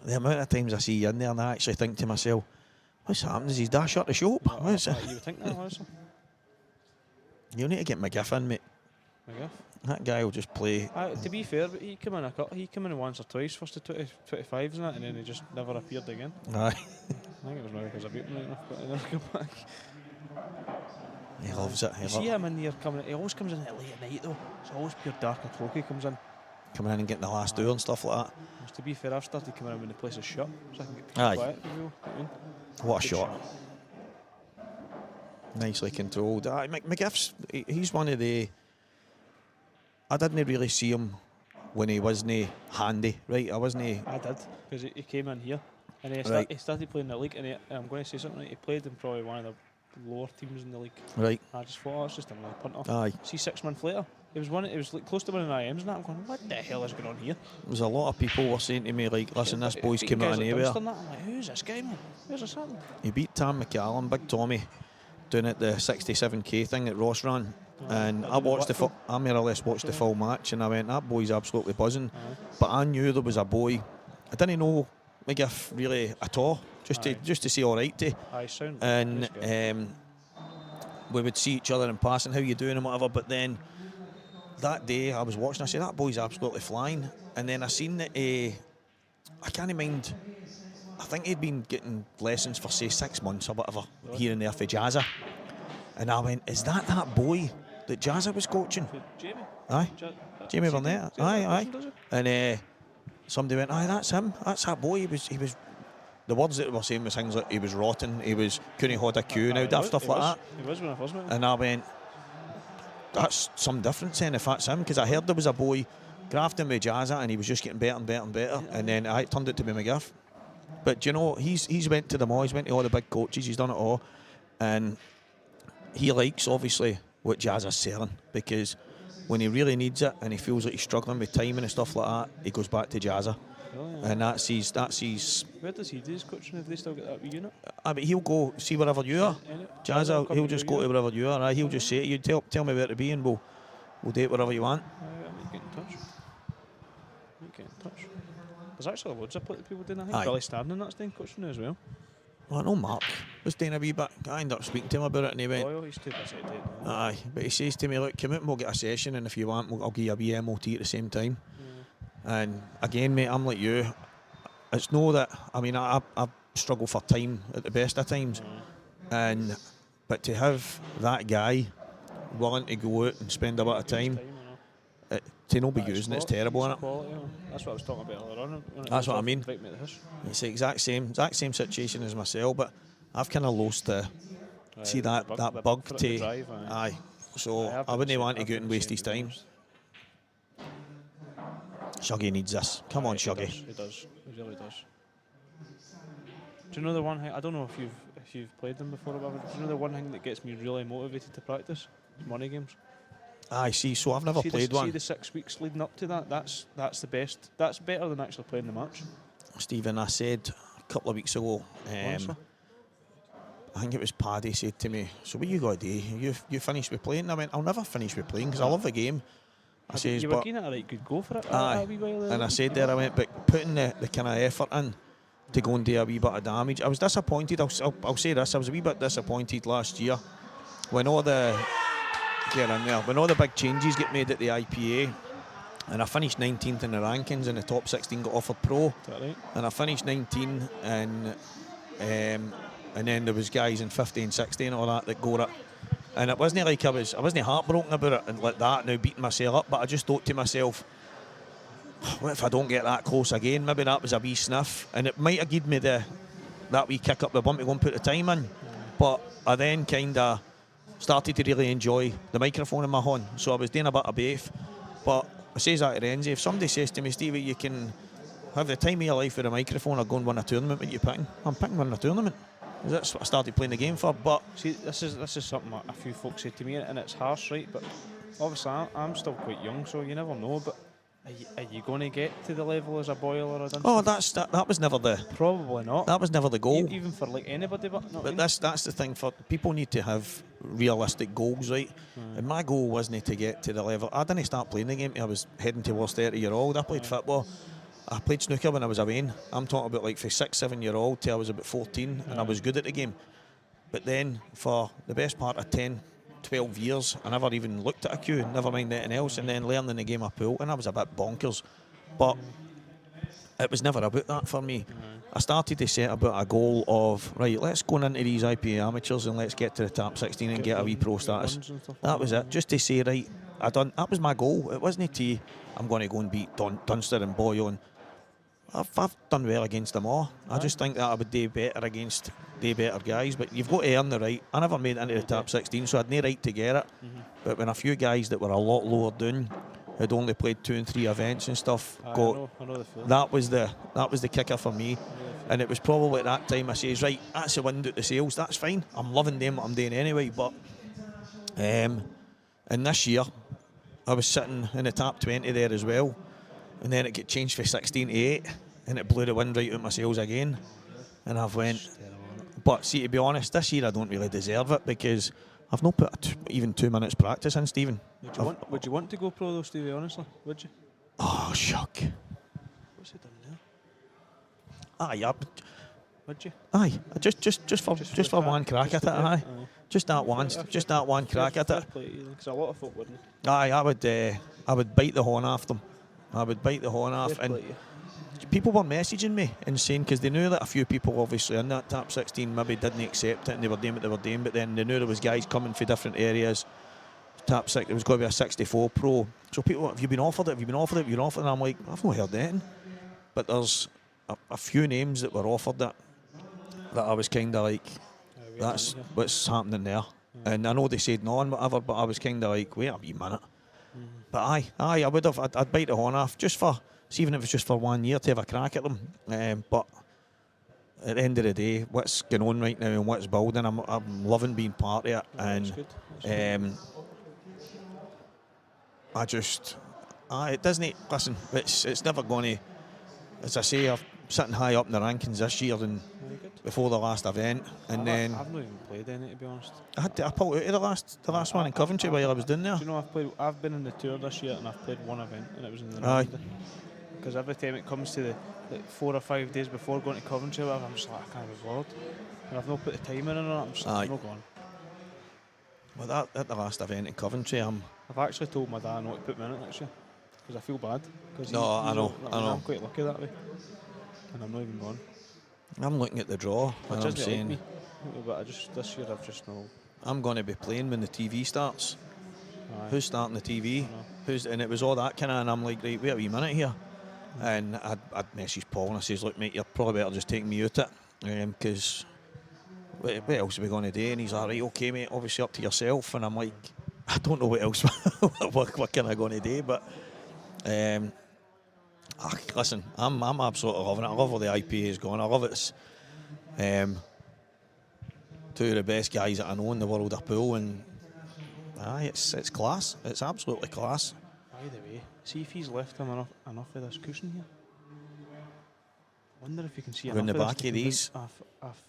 The amount of times I see you in there and I actually think to myself, what's happened? Is his dash shut the shop? What's it? You would think that, honestly. You need to get McGiff in, mate. McGiff? That guy will just play. To be fair, but he came in once or twice, first to 25s and that, and then he just never appeared again. Aye. I think it was maybe because I beat him right enough, but he never came back. He loves it. You see him in here coming. He always comes in at late at night though. It's always pure dark and cloaky comes in. Coming in and getting the last hour and stuff like that. To be fair, I've started coming in when the place is shut, so I can get quiet. What a shot. Nicely controlled. McGiff's, he's one of the... I didn't really see him when he wasn't handy, right? I did, because he came in here and he started playing the league, and I'm going to say something, he played in probably one of the lower teams in the league. Right. I just thought, it's just another punter. Aye. See, 6 months later, it was like close to winning IMs and that. I'm going, what the hell is going on here? There's a lot of people were saying to me, like, listen, this boy's came out of nowhere. I'm like, who's this guy, man? Where's this happening? He beat Tam McCallum, Big Tommy, doing it the 67k thing at Ross ran. And I more or less watched the full match, and I went, that boy's absolutely buzzing. But I knew there was a boy. I didn't know McGiff really at all, just to say all right to. And we would see each other in passing, how you doing and whatever. But then that day I was watching, I said, that boy's absolutely flying. And then I seen that I can't mind. I think he'd been getting lessons for say 6 months or whatever here and there for Jazza, and I went, "Is that boy that Jazza was coaching?" Jamie. Aye, Jamie Jamie Burnett. does Aye. it? And somebody went, "Aye, that's him. That's that boy." He was. The words that they were saying was things like he was rotten, he couldn't hold a cue, and daft stuff like that. He was when I first met him. And I went, that's some difference then if that's him, because I heard there was a boy grafting with Jazza and he was just getting better and better and better, and then it turned out to be McGiff. But do you know, he's went to them all, he's went to all the big coaches, he's done it all, and he likes obviously what Jazza's selling, because when he really needs it and he feels like he's struggling with timing and stuff like that, he goes back to Jazza. And that's his. Where does he do his coaching if they still get that wee unit? But he'll go see wherever you are. Jazza, he'll just go to wherever you are. He'll just say to you, tell me where to be, and we'll date wherever you want. Might get in touch. There's actually loads of people doing that. I think Aye. Billy Starden that's doing coaching now as well. Well, I know Mark was doing a wee bit. I ended up speaking to him about it, and he went, Oh, he's too busy to do it. aye. But he says to me, look, come out and we'll get a session, and if you want, I'll give you a wee MOT at the same time. And again, mate, I'm like you. It's no that, I mean, I struggle for time at the best of times, but to have that guy willing to go out and spend a bit of time, to not be using it's terrible, isn't it? That's what I was talking about earlier on. That's what I mean. Invite me to this. It's the exact same situation as myself, but I've kind of lost the see that bug for it to drive, aye. So I wouldn't want to go out and waste his time. Shuggy needs this. Come on, Shuggy. He does. He really does. Do you know the one thing? I don't know if you've played them before or whatever. Do you know the one thing that gets me really motivated to practice? It's money games. I see. So I've never played one. See the 6 weeks leading up to that. That's the best. That's better than actually playing the match. Stephen, I said a couple of weeks ago. I think it was Paddy said to me, "So what you got to do? You finished with playing?" And I went, "I'll never finish with playing because I love the game." I says, you were but getting a right good go for it. aye. A wee while there. And I said there, I went, but putting the kind of effort in to go and do a wee bit of damage. I was disappointed. I'll say this. I was a wee bit disappointed last year when all the big changes get made at the IPA, and I finished 19th in the rankings, and the top 16 got offered pro. Is that right? And I finished 19, and then there was guys in 50 and 60 and all that got it. And it wasn't like I wasn't heartbroken about it and like that, now beating myself up, but I just thought to myself, what if I don't get that close again? Maybe that was a wee sniff, and it might have given me that wee kick up the bum to go and put the time in. But I then kind of started to really enjoy the microphone in my hand, so I was doing a bit of both. But I says that to Renzi, if somebody says to me, Stevie, you can have the time of your life with a microphone or go and win a tournament, what are you picking? I'm picking winning a tournament. That's what I started playing the game for. But see, this is something a few folks say to me, and it's harsh, right? But obviously, I'm still quite young, so you never know. But are you going to get to the level as a Boyle or a Dunstone? oh, that was never the Probably not. that was never the goal. Even for like anybody, but not. But that's the thing, for people need to have realistic goals, right? And my goal wasn't to get to the level. I didn't start playing the game till I was heading towards 30-year-old. I played football. I played snooker when I was a wean. I'm talking about like for 6-7-year-old till I was about 14, and I was good at the game. But then for the best part of 10, 12 years, I never even looked at a cue, never mind anything else, and then learning the game of pool, and I was a bit bonkers. But it was never about that for me. I started to set about a goal of, right, let's go into these IPA amateurs and let's get to the top 16 and get a wee pro status. That was it, just to say, right, that was my goal. It wasn't to, I'm going to go and beat Dunster and Boyle, and I've done well against them all. I just think that I would do better against better guys, but you've got to earn the right. I never made it into the top 16, so I had no right to get it. But when a few guys that were a lot lower down had only played 2 and 3 events and stuff, I know the feeling. that was the kicker for me. And it was probably at that time I says, right, that's the wind out the sails, that's fine. I'm loving them what I'm doing anyway. But and this year I was sitting in the top 20 there as well, and then it got changed for 16 to 8, and it blew the wind right out my sails again. And I've went, but see, to be honest, this year I don't really deserve it because I've not put even 2 minutes practice in, Stephen. Would you want to go pro though, Stevie, honestly? Would you? Oh, shuck. What's he done now? Aye, Would you? aye. Just for one crack at it, aye. Just that one crack at it. Because a lot of folk wouldn't. Aye, I would bite the horn off them. I would bite the horn off. And people were messaging me and saying, because they knew that a few people obviously in that top 16 maybe didn't accept it and they were doing what they were doing, but then they knew there was guys coming from different areas. Top 6, it was going to be a 64 pro. So people, have you been offered it? Have you been offered it? Have you been offered it? And I'm like, I've not heard anything. But there's a few names that were offered that I was kind of like, that's what's happening there. And I know they said no and whatever, but I was kind of like, wait a wee minute. But aye, I would have, I'd bite the horn off just for, see, even if it's just for 1 year to have a crack at them. But at the end of the day, what's going on right now and what's building, I'm loving being part of it. And it doesn't, listen, it's never going to, as I say, I'm sitting high up in the rankings this year and before the last event, and then I've not even played any, to be honest. I pulled out of the last one in Coventry while I was doing there. Do you know, I've been in the tour this year and I've played one event and it was in the Normandy. Because every time it comes to the 4 or 5 days before going to Coventry, or whatever, I'm just like, I can't be bothered. And I've not put the time in, and I'm just like, I'm not going. Well, that at the last event in Coventry, I've actually told my dad not to put me in it next year because I feel bad. I know. I'm quite lucky that way, and I'm not even going. I'm looking at the draw, and I'm saying, me, but this year I've just no. I'm going to be playing when the TV starts. Aye. Who's starting the TV? And it was all that kind of, and I'm like, right, wait a wee minute here. And I'd message Paul and I says, look, mate, you're probably better just taking me out it, because what else are we going to do? And he's like, right, okay, mate, obviously up to yourself. And I'm like, I don't know what else, what can I going to do? But listen, I'm absolutely loving it. I love where the IPA is going. I love it. Two of the best guys that I know in the world of pool, and it's class. It's absolutely class. By the way, see if he's left him enough of this cushion here. Wonder if you can see around the enough back of these. A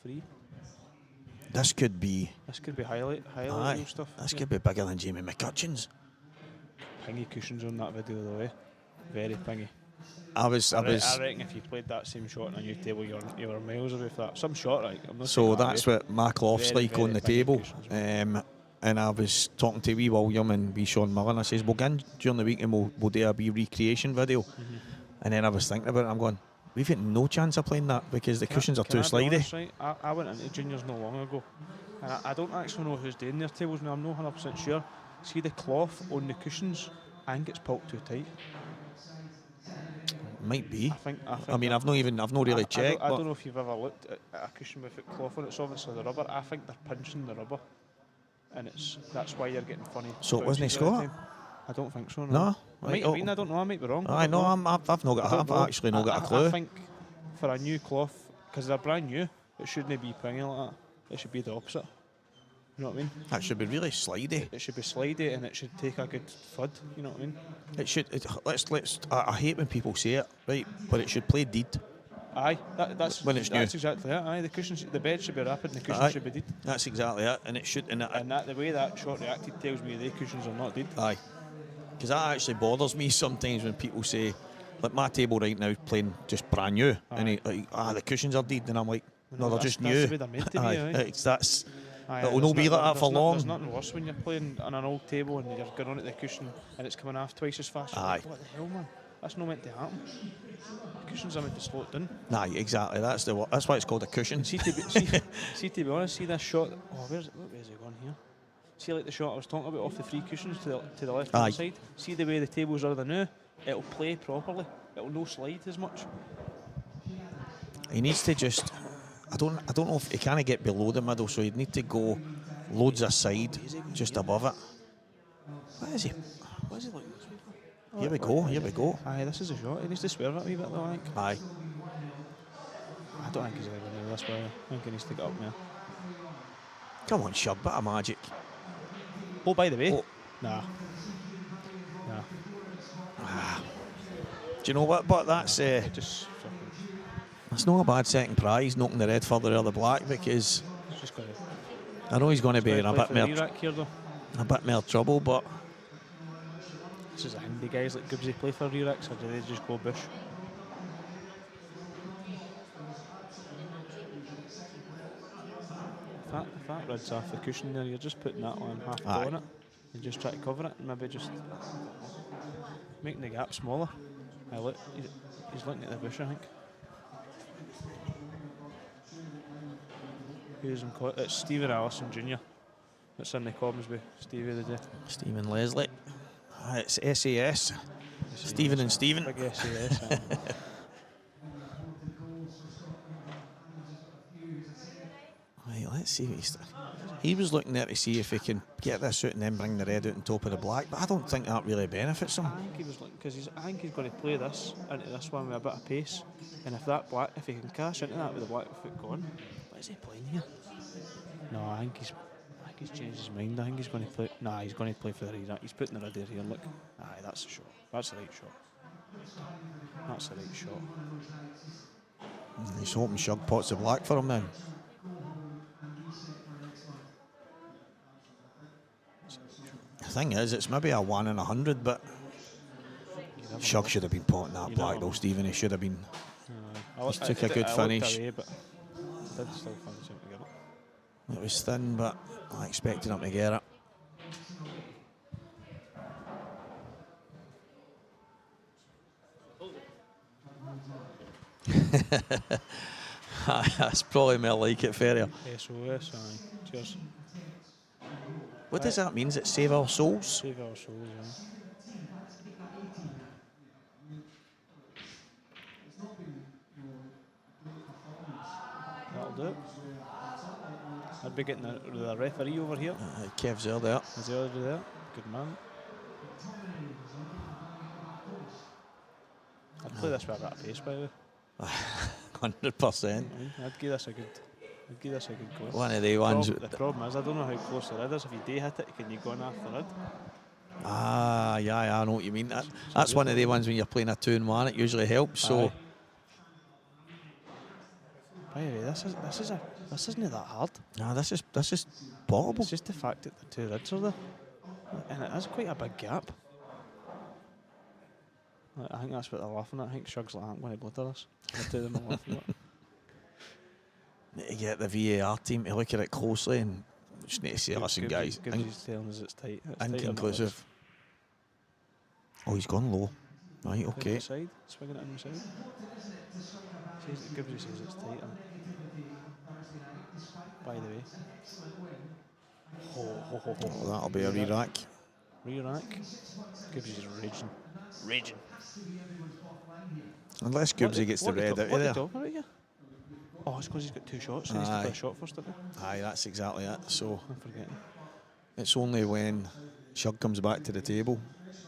free. This could be highlight stuff. This could be bigger than Jamie McCutcheon's. Pingy cushions on that video, the way. Very pingy. I reckon if you played that same shot on a new table, you were miles away from that. Some shot, right? So that's what my cloth's like on the table. And I was talking to wee William and wee Sean Mullen. I says, we'll go in during the week and we'll do a wee recreation video. And then I was thinking about it. I'm going, we've got no chance of playing that because the cushions are too slidey. Right? I went into juniors not long ago, and I don't actually know who's doing their tables now. I'm not 100% sure. See the cloth on the cushions, I think it's pulled too tight. Might be. I mean, I've not really checked. I don't know if you've ever looked at a cushion with cloth on it. It's obviously the rubber. I think they're pinching the rubber, and that's why you're getting funny. So it wasn't Scott? I don't think so. No. I don't know. I might be wrong. I know. I've actually not got a clue. I think for a new cloth, because they're brand new, it shouldn't be pingy like that. It should be the opposite. You know what I mean? That should be really slidey. It should be slidey, and it should take a good thud. You know what I mean? It should. I hate when people say it, right? But it should play deed. Aye, that's when it's new. That's exactly it. Aye, the bed should be rapid, and the cushions should be deed. That's exactly it, and it should. And the way that shot reacted tells me the cushions are not deed. Aye, because that actually bothers me sometimes when people say, like my table right now playing just brand new, and the cushions are deed, and I'm like, no, they're just new. That's the way they're meant to be. It'll not be like that for long. There's nothing worse when you're playing on an old table and you're going on at the cushion and it's coming off twice as fast. Aye. What the hell, man? That's not meant to happen. The cushions are meant to slow it down. Nah, exactly. That's why it's called a cushion. See, to be honest, see this shot. Oh, where's it gone here? See, like the shot I was talking about off the free cushions to the left hand side. See the way the tables are now. It'll play properly. It'll no slide as much. He needs to just. I don't know if he can't get below the middle, so he'd need to go loads aside, just above it. What is he like? Here we go. Aye, this is a shot. He needs to swerve it a wee bit though, I think. Aye. I don't think he's ever going to do this, but I think he needs to get up now. Come on, Shub, bit of magic. Oh, by the way. Nah. Do you know what? But that's that's not a bad second prize, knocking the red further out of the black, because I know he's going to be in a bit more trouble, but this is a handy guys like Gibbsy play for Rerex, or do they just go bush? If that rids off the cushion there, you're just putting that on half on it and just try to cover it and maybe just making the gap smaller. He's looking at the bush, I think. It's Stephen Allison Jr. That's in the comms with Stevie the day. Stephen Leslie. It's SAS. Stephen and Stephen. Big SAS. Right, let's see what he was looking there to see if he can get this out and then bring the red out on top of the black, but I don't think that really benefits him. I think he was looking because I think he's going to play this into this one with a bit of pace, and if he can cash into that with the black foot going, what is he playing here? No, I think he's changed his mind. I think he's going to play. Nah, he's going to play for the red. He's putting the red here. Look, aye, that's the shot. That's the right shot. That's the right shot. He's hoping Shug pots the black for him then. The thing is, it's maybe a 1 in 100, but Shug should have been potting that black though, Stephen. He should have been. He took a good finish. Away, but did still finish him to get it. It was thin, but I expected him to get it. That's probably more like it, Ferrier. SOS, aye. Cheers. What does that mean? Is it save our souls? Save our souls, yeah. That'll do it. I'd be getting the referee over here. Kev's there. Is he already there? Good man. I'd play this with a bit of pace, by the way. 100%. I'd give this a good go. One of the ones. The problem is, I don't know how close the red is. If you do hit it, can you go in after the red? Yeah, I know what you mean. That's one of the ones when you're playing a 2-in-1, it usually helps. So, by the way, this isn't that hard. no, this is potable. It's just the fact that the two reds are there, and it is quite a big gap. I think that's what they're laughing at. I think Shug's like, I'm going to blitter this. The two of them are laughing at it. Need to get the VAR team to look at it closely and just need to say, listen, guys, Gibbsy's telling us it's tight. It's tighter than it inconclusive. Oh, he's gone low. Right, is. okay. Inside, swinging it inside. Gibbsy says it's tighter. By the way. Oh, that'll be a re-rack. Re-rack. Gibbsy's raging. Unless Gibbsy gets the red out of there. About here? Oh, it's because he's got two shots. He needs to play a shot first, doesn't he? Aye, that's exactly it. So I'm forgetting. it's only when Shug comes back to the table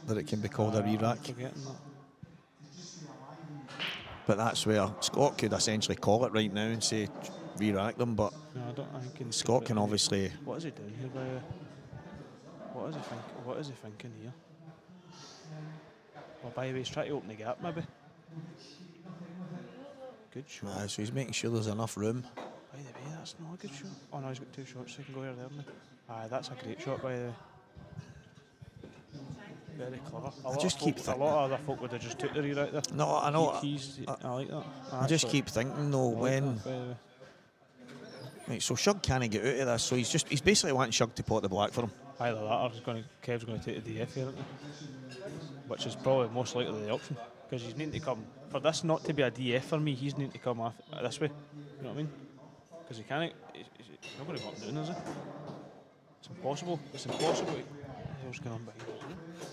that it can be called a re-rack. I'm forgetting that. But that's where Scott could essentially call it right now and say re-rack them, but No, I think Scott can obviously. What is he doing here, by the way? What is he thinking here? Well, by the way, he's trying to open the gap, maybe. Good shot. So he's making sure there's enough room. By the way, that's not a good shot. Oh no, he's got two shots, so he can go here there. Aye, that's a great shot, by the way. Very clever. A lot of other folk would have just took the rear out there. No, I know. I like that. I just keep thinking though, when. By the way. Right, so Shug can't get out of this, so he's basically wanting Shug to pot the black for him. Either that or Kev's going to take the DF here, isn't he? Which is probably most likely the option. Because he's needing to come, for this not to be a DF for me, he's needing to come off this way. You know what I mean? Because he can't, he's not going to go up and down, is he? It's impossible. It's impossible. What's going on behind us?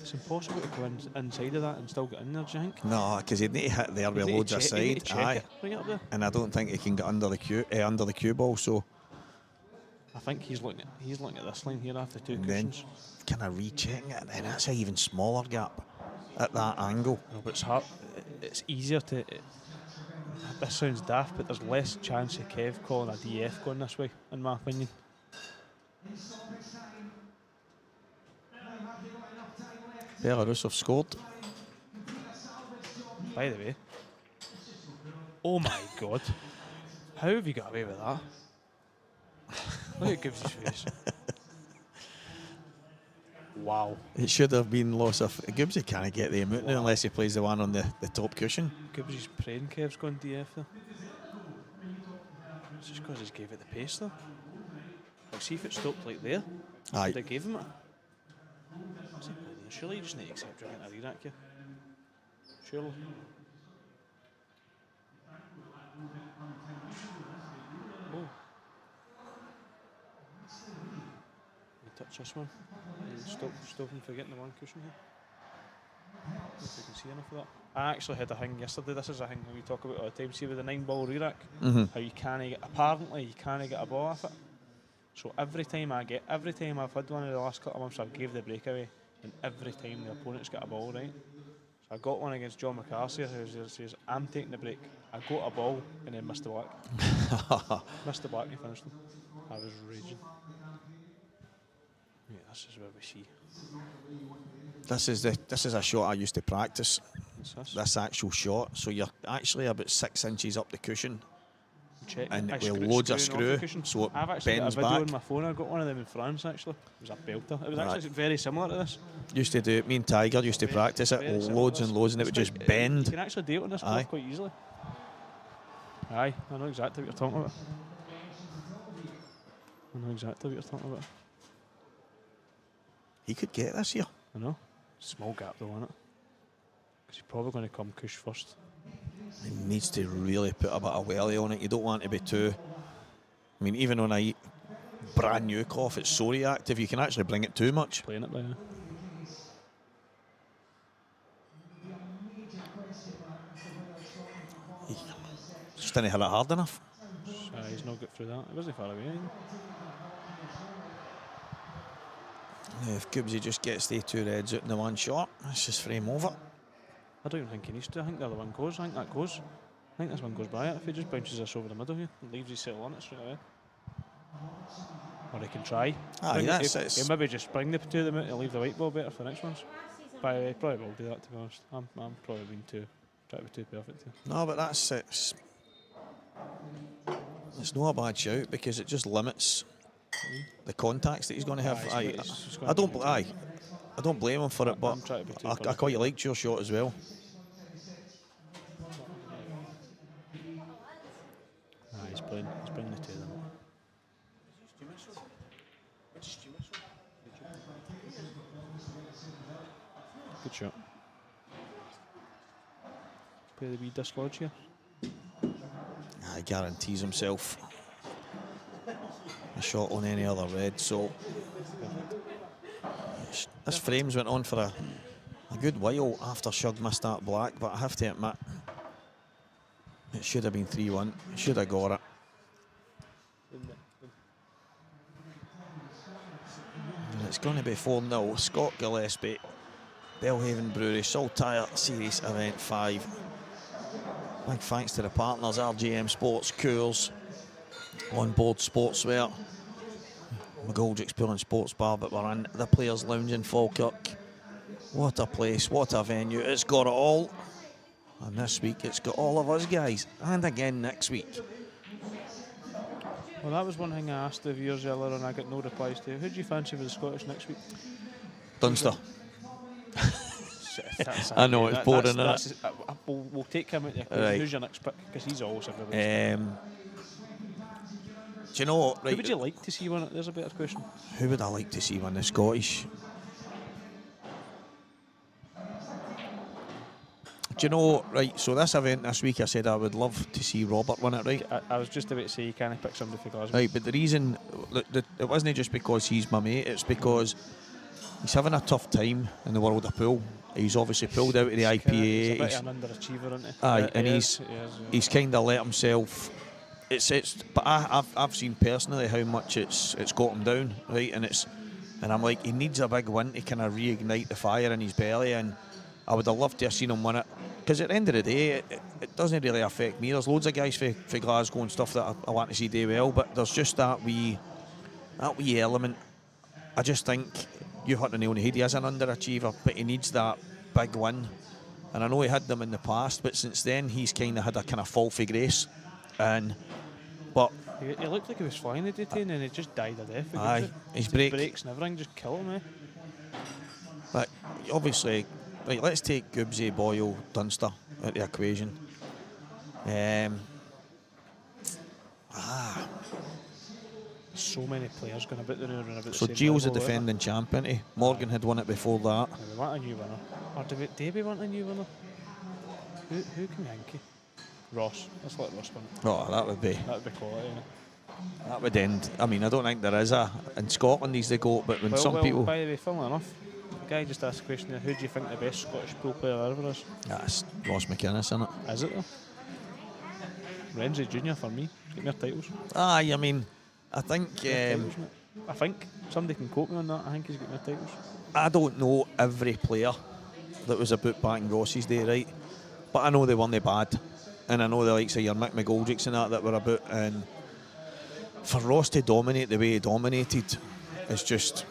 It's impossible to go inside of that and still get in there, do you think? No, because he'd need to hit there with loads of side. Aye. Bring it up there. And I don't think he can get under the cue ball, so. I think he's looking at this line here after two Then cushions. kind of rechecking it, and that's an even smaller gap at that angle. No, but it's hard. It's easier to. This sounds daft, but there's less chance of Kev calling a DF going this way, in my opinion. Belarus have scored. By the way, oh my God, how have you got away with that? Look at Gibbsy's face. Wow. It should have been loss of. Gibbsy can't get the amount now unless he plays the one on the top cushion. Gibbsy's praying Kev's going DF there. It's just because he's gave it the pace though. Like, see if it stopped like there. Aye. They gave him it. Surely you just need to accept you're getting a re-rack here. surely. Oh. You touch this one. Stop him from getting the one cushion here. If you can see enough of that. I actually had a thing yesterday. This is a thing we talk about all the time. See with the 9-ball re-rack, how you can't get, apparently you can't get a ball off it. So every time I've had one of the last couple of months, I've gave the breakaway, and every time the opponent's got a ball, right? So I got one against John McCarthy, who says, I'm taking the break. I got a ball and then missed the black. Missed the black and finished him. I was raging. Yeah, this is where we see. This is a shot I used to practice. What's This actual shot. So you're actually about 6 inches up the cushion. Check. And I with loads of screwing off screw, the cushion. so it I've actually bends got a video back. on my phone. I got one of them in France actually. It was a belter. It was Right. actually very similar to this. Used to do it. Me and Tiger used to practice it Very similar loads to and this. loads, and it would It's just quite- bend. You can actually do it on this Aye. cloth quite easily. Aye, I know exactly what you're talking about. He could get this here. I know. Small gap though, isn't it? Because he's probably going to come cush first. He needs to really put a bit of welly on it. You don't want to be too. I mean, even on a brand new cloth, it's so reactive. You can actually bring it too much. Playing it by now. Just didn't hit it hard enough. He's not got through that. It wasn't far away. If Gibbsy just gets the 2 reds out in the one shot, let's just frame over. I don't even think he needs to. I think the other one goes. I think that goes. I think this one goes by it. If he just bounces this over the middle here and leaves his sail on it straight away. Or he can try. Aye, that's He'll maybe just bring the 2 of them out and leave the white ball better for the next ones. By the way, he probably will do that, to be honest. I'm probably being trying to be too perfect here. No, but it's not a bad shout because it just limits the contacts that he's going to have. Aye, I don't blame him for it, but I'm trying to be too I perfect. quite liked your shot as well. He's bringing the 2 of them. Good shot. Play the wee dislodge here. He guarantees himself a shot on any other red. So this frames went on for a good while after Shug missed that black, but I have to admit it should have been 3-1. Should have got it. And it's going to be 4-0. Scott Gillespie, Belhaven Brewery, Saltire Series Event 5. Big thanks to the partners, RJM Sports, Coors, Onboard Sportswear, McGoldrick's Pool and Sports Bar, but we're in the Players' Lounge in Falkirk. What a place, what a venue. It's got it all. And this week it's got all of us guys. And again next week. Well, that was one thing I asked the viewers earlier and I got no replies to. Who do you fancy for the Scottish next week? Dunster. That's I know, it's boring, isn't it? We'll take him out there. Right. Who's your next pick? Because he's always everybody's pick. Do you know what? Right, Who would you like to see one? There's a better question. who would I like to see win the Scottish? Do you know, right, so this event this week I said I would love to see Robert win it, right? I was just about to say you can't pick somebody for Glasgow. Right, but the reason, it wasn't just because he's my mate, it's because he's having a tough time in the world of pool. He's obviously pulled out of the IPA. He's a bit of an underachiever, isn't he? Aye, and He he's is, yeah. he's kind of let himself. But I've seen personally how much it's got him down, right? And I'm like, he needs a big win to kind of reignite the fire in his belly, and I would have loved to have seen him win it. Because at the end of the day, it doesn't really affect me. There's loads of guys for Glasgow and stuff that I want to see do well, but there's just that wee element. I just think you hit the nail on the head. He is an underachiever, but he needs that big win. And I know he had them in the past, but since then he's kind of had a kind of fall for grace. But He looked like he was flying the day, and then he just died a death. Aye, his breaks and everything just kill him. but obviously, right, let's take Gibbsy, Boyle, Dunster out the equation. So many players going about the round and about So the same Gio's a level, defending champion. Morgan had won it before that. We want a new winner. Or do we want a new winner? Who can we think of? Ross. Let's let Ross win. Oh, that would be Quality. that would end. I mean, I don't think there is a in Scotland he's the GOAT, but when some people, By the way, funnily enough, the guy just asked a question there, who do you think the best Scottish pool player ever is? that's Ross McInnes, isn't it? Is it though? Renzi Jr. for me. He's got more titles. Aye, I mean, I think I think somebody can quote me on that. I think he's got more titles. I don't know every player that was about back in Ross's day, right? But I know they weren't bad, and I know the likes of your Mick McGoldricks and that were about. And for Ross to dominate the way he dominated, it's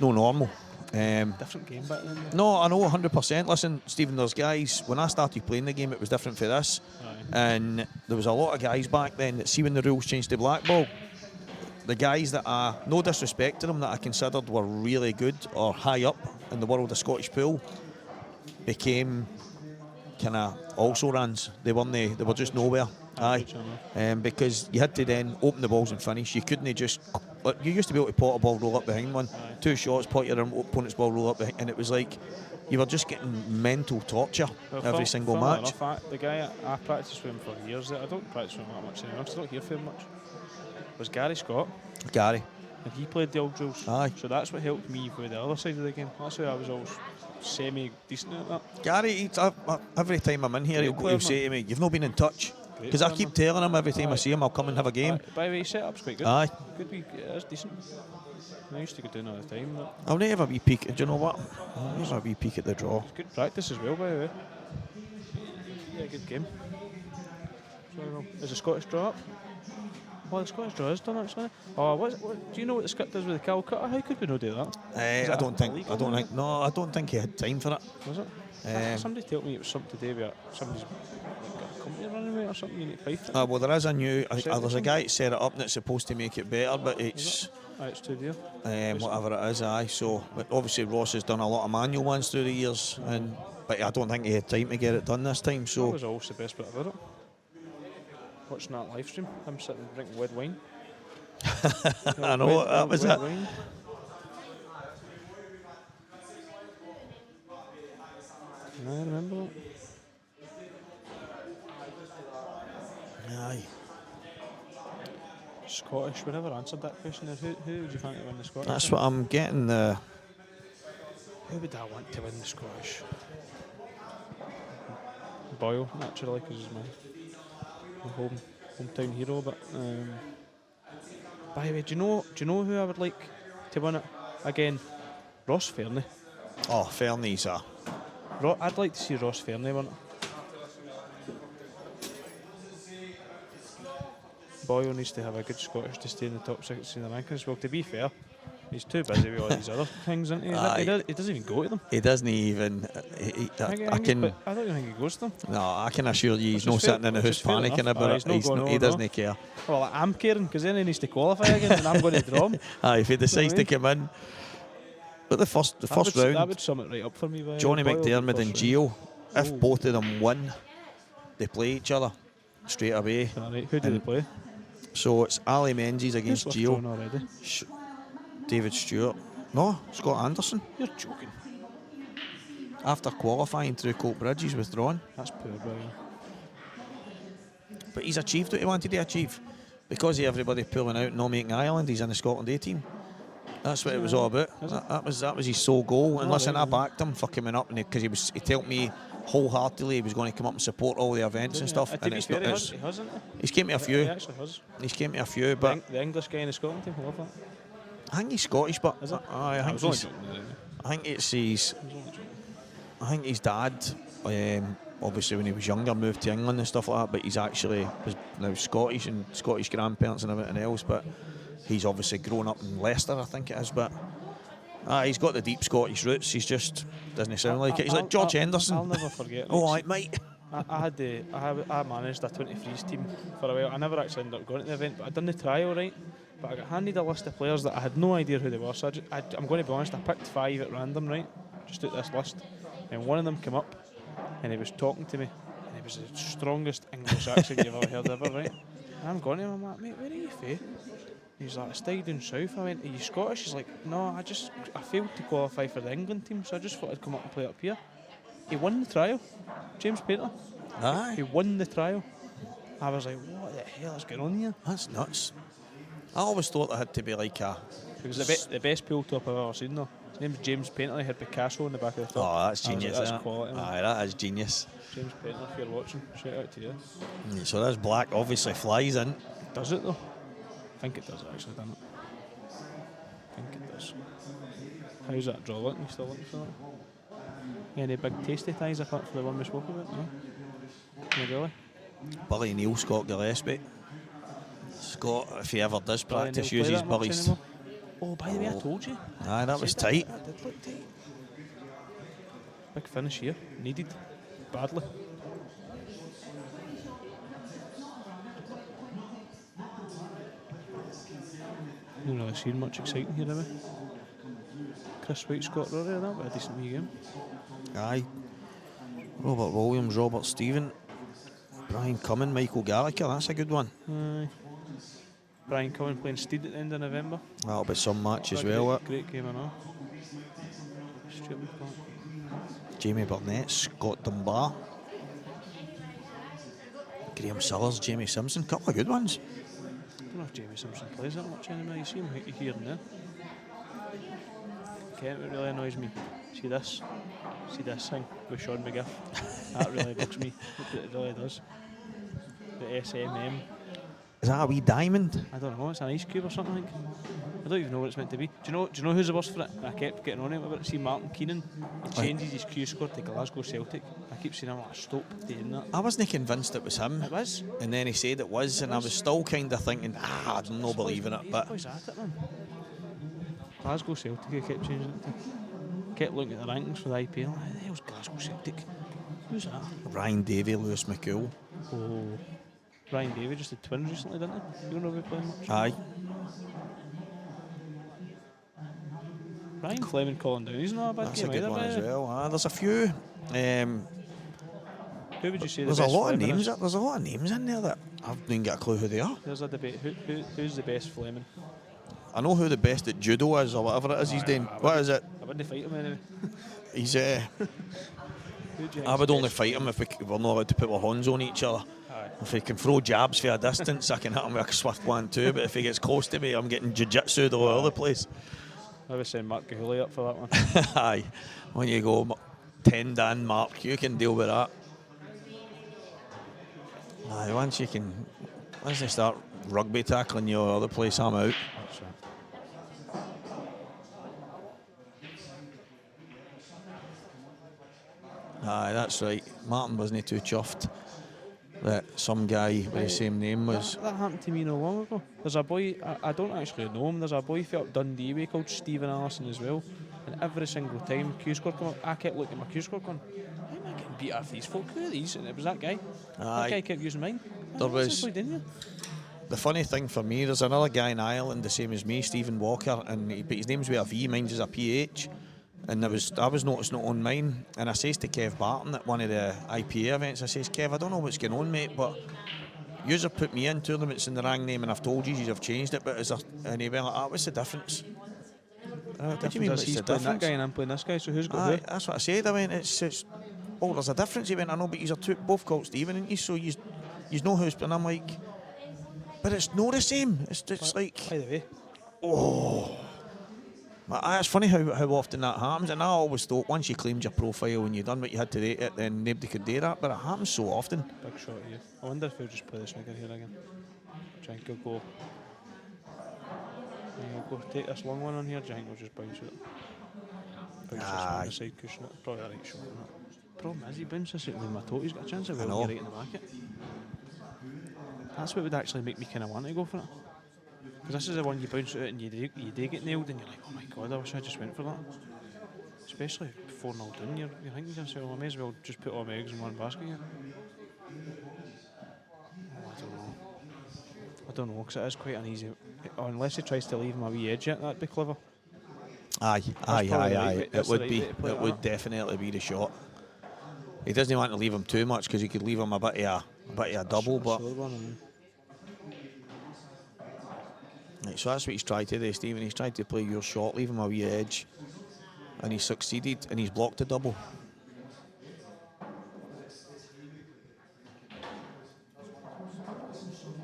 no normal. Different game back then. No, I know 100%. Listen, Stephen, there's guys, when I started playing the game, it was different for this. Aye. And there was a lot of guys back then that, see when the rules changed to black ball, the guys that no disrespect to them, that I considered were really good or high up in the world of Scottish pool, became kind of also runs. They were just nowhere. Aye. Because you had to then open the balls and finish. You couldn't just. You used to be able to pot a ball, roll up behind one, 2 shots, pot your opponent's ball, roll up behind, and it was like you were just getting mental torture every single match. The guy I practiced with him for years. I don't practice with him that much anymore. I don't hear from him much. Was Gary Scott, Gary. and he played the old drills. Aye. So that's what helped me with the other side of the game. That's why I was always semi-decent at that. Gary, every time I'm in here, Great player, he'll say to me, "You've not been in touch." Great Because I player, keep man. telling him every time I see him, I'll come and have a game. By the way, his setup's quite good. Aye. Could be, it is decent. I used to go down all the time. But I'll never have a wee peek. Do you know what? I'll never have a wee peek at the draw. it's good practice as well, by the way. Yeah, good game. So, is the Scottish draw up? Well, the Scottish draw is done actually. Oh, do you know what the script is with the Calcutta? How could we not do that? Is I it don't a think. league I don't or think. No, I don't think he had time for it. Was it? Somebody told me it was something to do with somebody's like, got a company running with it or something. You need to pay for it. Well, there is a new. Set There's a guy that set it up and it's supposed to make it better, but it's It's too dear. whatever it is. Aye. So, but obviously Ross has done a lot of manual ones through the years, but I don't think he had time to get it done this time. That So was always the best bit about it. Watching that live stream, him sitting and drinking red wine. I know that was it. Wine. I remember that. Aye. Scottish, we never answered that question. Who would you think to win the Scottish? That's what I'm getting. Who would I want to win the Scottish? Boyle, naturally, because he's my hometown hero. But by the way, do you know who I would like to win it again? Ross Fairney. Oh, Fernie's I'd like to see Ross Fairney win it. Boyle needs to have a good Scottish to stay in the top 6 in the rankings. Well, to be fair, he's too busy with all these other things, isn't he? He doesn't even go to them. He doesn't even. I don't even think he goes to them. No, I can assure you, he's Which not is fair- sitting in the which house is fair panicking enough. about Aye, it. he's not going He on, doesn't care. Well, I'm caring because then he needs to qualify again, and I'm going to draw him. Aye, if he decides to come in. But the first round, that would sum it right up for me. Johnny Boyle, McDermott first and Gio, if both of them win, they play each other straight away. round. Right, who do they play? So it's Ali Menzies against Who's Gio. withdrawn already? David Stewart. No, Scott Anderson. You're joking. After qualifying through Colt Bridge, he's withdrawn. That's poor, Boyle. But he's achieved what he wanted to achieve. Because of everybody pulling out and not making Ireland, he's in the Scotland A team. That's what it was all about. That was his sole goal. And listen, I backed him for coming up because he told me wholeheartedly he was going to come up and support all the events and stuff. To And be it's fair, not, he hasn't. he's came to a He few. actually has. He's came to a few, but The English guy in the Scotland team, I love that. I think he's Scottish. But Is it? I think was only he's, joking. I think it's his. I think his dad, obviously when he was younger, moved to England and stuff like that. But he's actually was now Scottish and Scottish grandparents and everything else. But he's obviously grown up in Leicester, I think it is. But he's got the deep Scottish roots. He's just doesn't sound like it. He's like George Henderson. I'll never forget. Oh, right, mate. I managed a 23s team for a while. I never actually ended up going to the event, but I done the trial, right? But I got handed a list of players that I had no idea who they were. So I'm going to be honest, I picked 5 at random, right? Just out this list. And one of them came up and he was talking to me. And he was the strongest English accent you've ever heard ever, right? And I'm going to him, I'm like, mate, where are you from? He's like, I stayed down south. I went, are you Scottish? He's like, no, I failed to qualify for the England team, so I just thought I'd come up and play up here. He won the trial. James Pater. Aye. He won the trial. I was like, what the hell is going on here? That's nuts. I always thought it had to be like a... It was the best pool top I've ever seen though. His name's James Painter, he had Picasso on the back of the top. Oh, that's I was genius, like, isn't that's it? quality, man. Aye, that is genius. James Painter, if you're watching, shout out to you. So this black obviously flies in. Does it though? I think it does actually, doesn't it? I think it does. How's that draw looking? You still looking for that? Any big tasty ties apart from the one we spoke about? No? Not really? Billy Neal, Scott Gillespie. Scott, if he ever does Billy practice, Neal play uses that much Billy's... anymore? Oh, by the way, I told you. Aye, that was Said tight. That did look tight. Big finish here, needed badly. Not really seen much exciting here, have we? Chris White, Scott Rory, that was a decent wee game. Aye. Robert Williams, Robert Stephen, Brian Cumming, Michael Gallagher, that's a good one. Aye. Brian Cohen playing Steed at the end of November. That'll be some match as What a well. Great game, I know. Straight with that. Jamie Burnett, Scott Dunbar, Graham Sellers, Jamie Simpson, couple of good ones. I don't know if Jamie Simpson plays that much anymore. You see him here and there. Kent, it really annoys me. See this thing with Sean McGiff. That really bugs me. It really does. The SMM. Is that a wee diamond? I don't know. It's an ice cube or something. I think. I don't even know what it's meant to be. Do you know who's the worst for it? I kept getting on him about it. See Martin Keenan. He changes his Q score to Glasgow Celtic. I keep saying, I'm like, stop doing that. I wasn't convinced it was him. It was. And then he said it was, and I was still kind of thinking, I'm not believing it. But What's at it, man? Glasgow Celtic, I kept changing it to. Kept looking at the rankings for the IPL. Who the hell's Glasgow Celtic? Who's that? Ryan Davey, Lewis McCool. Oh. Ryan Davey just had twins recently, didn't he? You don't know if he playing much? Aye. Ryan Fleming, Colin Down. He's not a bad That's game a good either, one by as the way. well. There's a few. Who would you say There's the a best lot of Fleming names. is? There's a lot of names in there that I didn't get a clue who they are. There's a debate. Who's the best Fleming? I know who the best at judo is or whatever it is he's doing. What is it? I wouldn't fight him anyway. He's. Who'd you I would think's only best? fight him if we're not allowed to put our hands on each other. Aye. If he can throw jabs for a distance, I can hit him with a swift 1-2. But if he gets close to me, I'm getting jiu-jitsu'd all over the place. I would send Mark Gahuli up for that one. Aye. When you go 10 Dan Mark, you can deal with that. Aye, once they start rugby tackling you all over the place, I'm out. That's right. Aye, that's right. Martin wasn't too chuffed that some guy with the same name was. That happened to me not long ago. There's a boy, I don't actually know him, there's a boy from up Dundee way called Stephen Allison as well. And every single time Q score come up, I kept looking at my Q score going, how am I getting beat off these folk? Who are these? And it was that guy. Aye. That guy kept using mine. There was- Didn't you? The funny thing for me, there's another guy in Ireland the same as me, Stephen Walker, but his name's with a V, mine's is a PH. And I was noticing it on mine, and I says to Kev Barton at one of the IPA events, I says, Kev, I don't know what's going on, mate, but yous have put me in tournaments in the wrong name, and I've told you you've changed it, but is there, and he went like, what's the difference? What do you mean, what's He's the playing that difference? guy and I'm playing this guy, so who's got Aye, who? that's what I said. I went, it's oh, there's a difference. He went, I know, but you're both called Stephen, and you so you know who's. And I'm like, but it's not the same. It's like, By the way, it's funny how often that happens. And I always thought once you claimed your profile and you done what you had to do, it, then nobody could do that. But it happens so often. big shot here. I wonder if he'll just play the snigger here again. Do you think he'll go? He'll go take this long one on here. Do you think he'll just bounce it? Bounce this on the side cushion. It. Probably a right shot on that. Problem is he bounces it with my toe. He's got a chance of I going know. right in the market. That's what would actually make me kind of want to go for it. Because this is the one you bounce it out and you do get nailed and you're like, oh my god, I wish I just went for that. Especially 4-0 down, you're thinking to yourself, I may as well just put all my eggs in one basket here. I don't know, because it is quite uneasy. Unless he tries to leave him a wee edge yet, that'd be clever. Aye. probably the right way- It that's would the right be. way to play It it, would that. definitely be the shot. He doesn't want to leave him too much because he could leave him a bit of a double, but. Right, so that's what he's tried to do, Stephen. He's tried to play your shot, leave him a wee edge, and he succeeded, and he's blocked a double.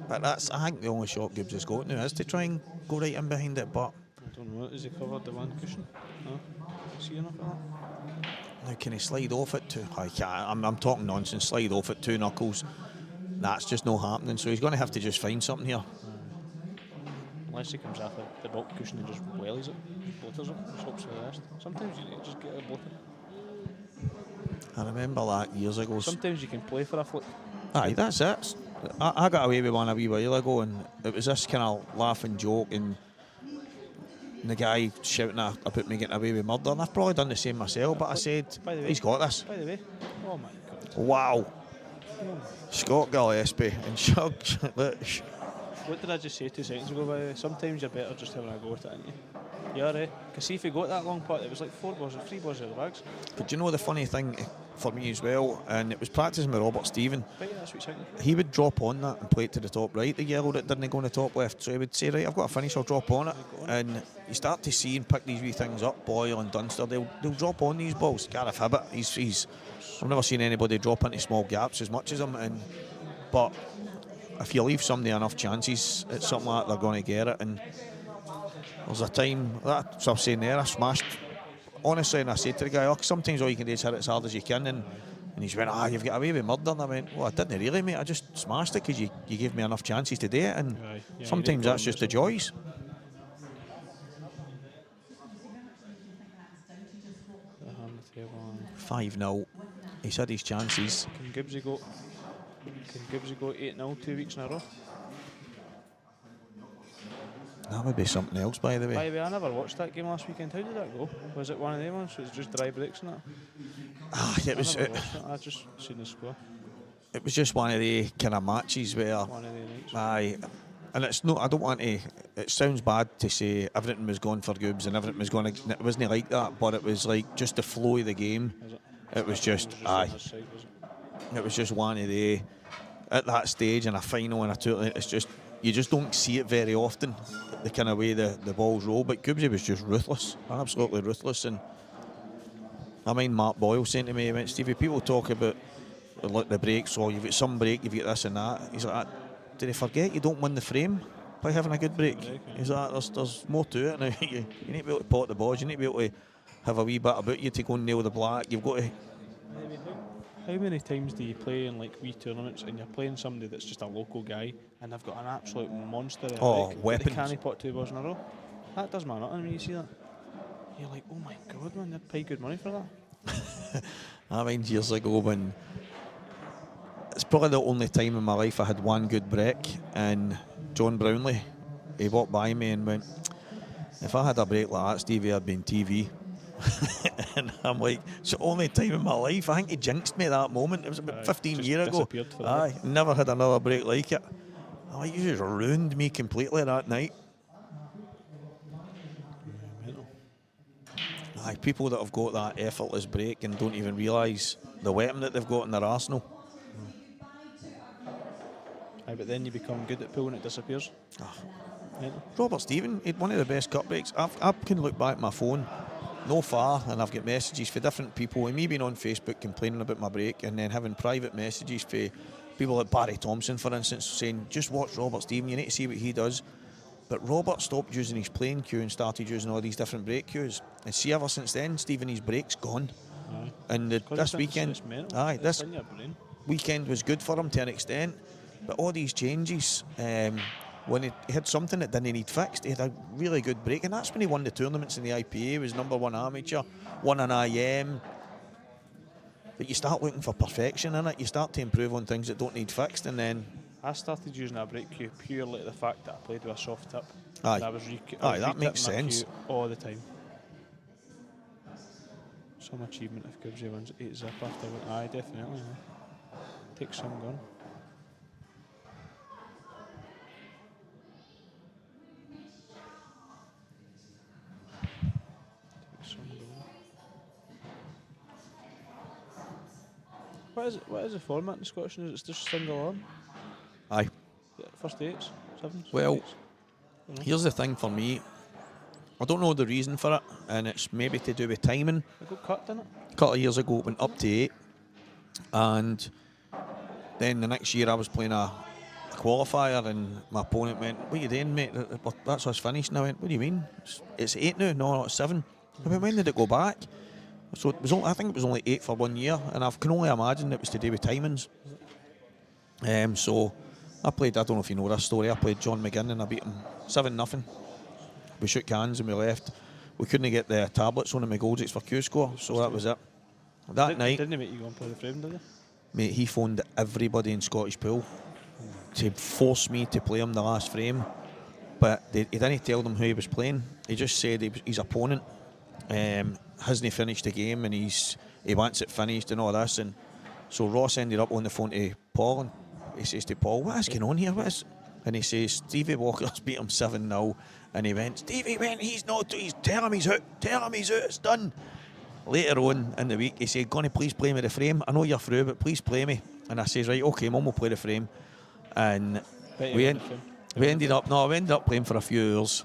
But that's, I think, the only shot Gibbs has got now is to try and go right in behind it. But I don't know. Is he covered the one cushion? No. See enough of that? now can he slide off it too? I can't. I'm talking nonsense. Slide off it 2 knuckles. That's just not happening. So he's going to have to just find something here. Unless he comes off the bulk cushion and just wellies it, blotters it, and hopes for the rest. Sometimes you just get a blotter. I remember that years ago. Sometimes you can play for a flick. Aye, that's it. I got away with one a wee while ago, and it was this kind of laughing joke, and the guy shouting about me getting away with murder, and I've probably done the same myself, but I said, By the way- he's got this. By the way, oh my God. Wow. Scott Gillespie and Shug. What did I just say 2 seconds ago, by the way? Sometimes you're better just having a go at it, aren't you? Yeah, right. Because see if he got that long putt, it was like 3 balls out of the bags. But you know the funny thing for me as well, and it was practicing with Robert Stephen, Right, that's what you're saying. he would drop on that and play it to the top right, the yellow that didn't go on the top left. So he would say, right, I've got a finish, I'll drop on it. And you start to see and pick these wee things up. Boyle and Dunster, they'll drop on these balls. Gareth Hibbett, he's I've never seen anybody drop into small gaps as much as him. But if you leave somebody enough chances, it's something like that, they're going to get it. And there's a time, that's what I'm saying there, I smashed, honestly, and I said to the guy, sometimes all you can do is hit it as hard as you can, and he's went, you've got away with murder, and I went, well, I didn't really, mate, I just smashed it because you gave me enough chances to do it, and sometimes that's just the joys. On the table and 5-0, he's had his chances. Can Gibbsy go 8-0 2 weeks in a row? That would be something else, by the By way. the way, I never watched that game last weekend. How did that go? Was it one of them ones? So it's just dry breaks and that? It was I never watched it. I just seen the score. it was just one of the kind of matches where, One of the nights. aye, and it's not, I don't want to, it sounds bad to say everything was gone for Goobs and everything was going to, it wasn't like that, but it was like just the flow of the game. Is it? It was just, on aye, his side, was it? it was just one of the, at that stage in a final and a tournament, it's just, you just don't see it very often, the kind of way the balls roll, but Goobsy was just ruthless, absolutely ruthless. And I mind Mark Boyle saying to me, he went, Stevie, people talk about like the breaks, or you've got some break, you've got this and that. He's like, did they forget you don't win the frame by having a good break? He's like, there's more to it now. You need to be able to pot the balls, you need to be able to have a wee bit about you to go and nail the black. You've got to. How many times do you play in like wee tournaments and you're playing somebody that's just a local guy and they've got an absolute monster of a break, but weapons. they can't pot 2 balls in a row? That does man nothing when you see that. You're like, oh my God, man, they'd pay good money for that. I mind years ago when it's probably the only time in my life I had one good break, and John Brownlee, he walked by me and went, if I had a break like that, Stevie, I'd be in TV. And I'm like, it's the only time in my life. I think he jinxed me that moment. It was about 15 just years ago. disappeared for Aye, never had another break like it. Oh, you just ruined me completely that night. Aye, people that have got that effortless break and don't even realise the weapon that they've got in their arsenal. Aye, but then you become good at pulling, it disappears. Robert Stephen, he had one of the best cut breaks. I can look back at my phone, no far, and I've got messages for different people, and me being on Facebook complaining about my break, and then having private messages for people like Barry Thompson, for instance, saying, just watch Robert Stephen, you need to see what he does. But Robert stopped using his playing cue and started using all these different break cues. And see, ever since then, Stephen, his break's gone. Aye. And this weekend, this weekend was good for him to an extent. But all these changes, when he had something that didn't need fixed, he had a really good break. And that's when he won the tournaments in the IPA. He was #1 amateur, won an IM. But you start looking for perfection in it. You start to improve on things that don't need fixed, and then I started using a break cue purely to the fact that I played with a soft tip. Aye. And I was Aye, that makes retipping my sense. cue all the time. Some achievement if Gibbsy wins 8-0 after win. Aye, definitely. Takes some gun. Takes some gun. What is the format in Scottish? Is it just single on? aye. Yeah, first 8s, 7s? Well, 8s? here's the thing for me. I don't know the reason for it, and it's maybe to do with timing. It got cut, didn't it? A couple of years ago, it went up to 8, and then the next year I was playing a qualifier, and my opponent went, "What are you doing, mate? That's us finished." And I went, "What do you mean? It's 8 now." "No, it's 7. I went, "When did it go back?" So it was only, I think it was only 8 for 1 year, and I can only imagine it was to do with timings. So I played, I don't know if you know this story, I played John McGinn and I beat him 7-0. We shook hands and we left. We couldn't get the tablets on the McGoldricks for Q-score, so that was it. That night, Didn't he make you go and play the frame, did he? mate, he phoned everybody in Scottish pool to force me to play him the last frame, but he didn't tell them who he was playing. He just said his opponent hasn't finished the game and he wants it finished and all this. And so Ross ended up on the phone to Paul, and he says to Paul, "What is going on here? What is?" And he says, "Stevie Walker's beat him 7-0. And he went, "Stevie went, tell him he's out, it's done." Later on in the week, he said, "Gonna please play me the frame. I know you're through, but please play me." And I says, "Right, okay, Mum will play the frame." And we ended up playing for a few hours,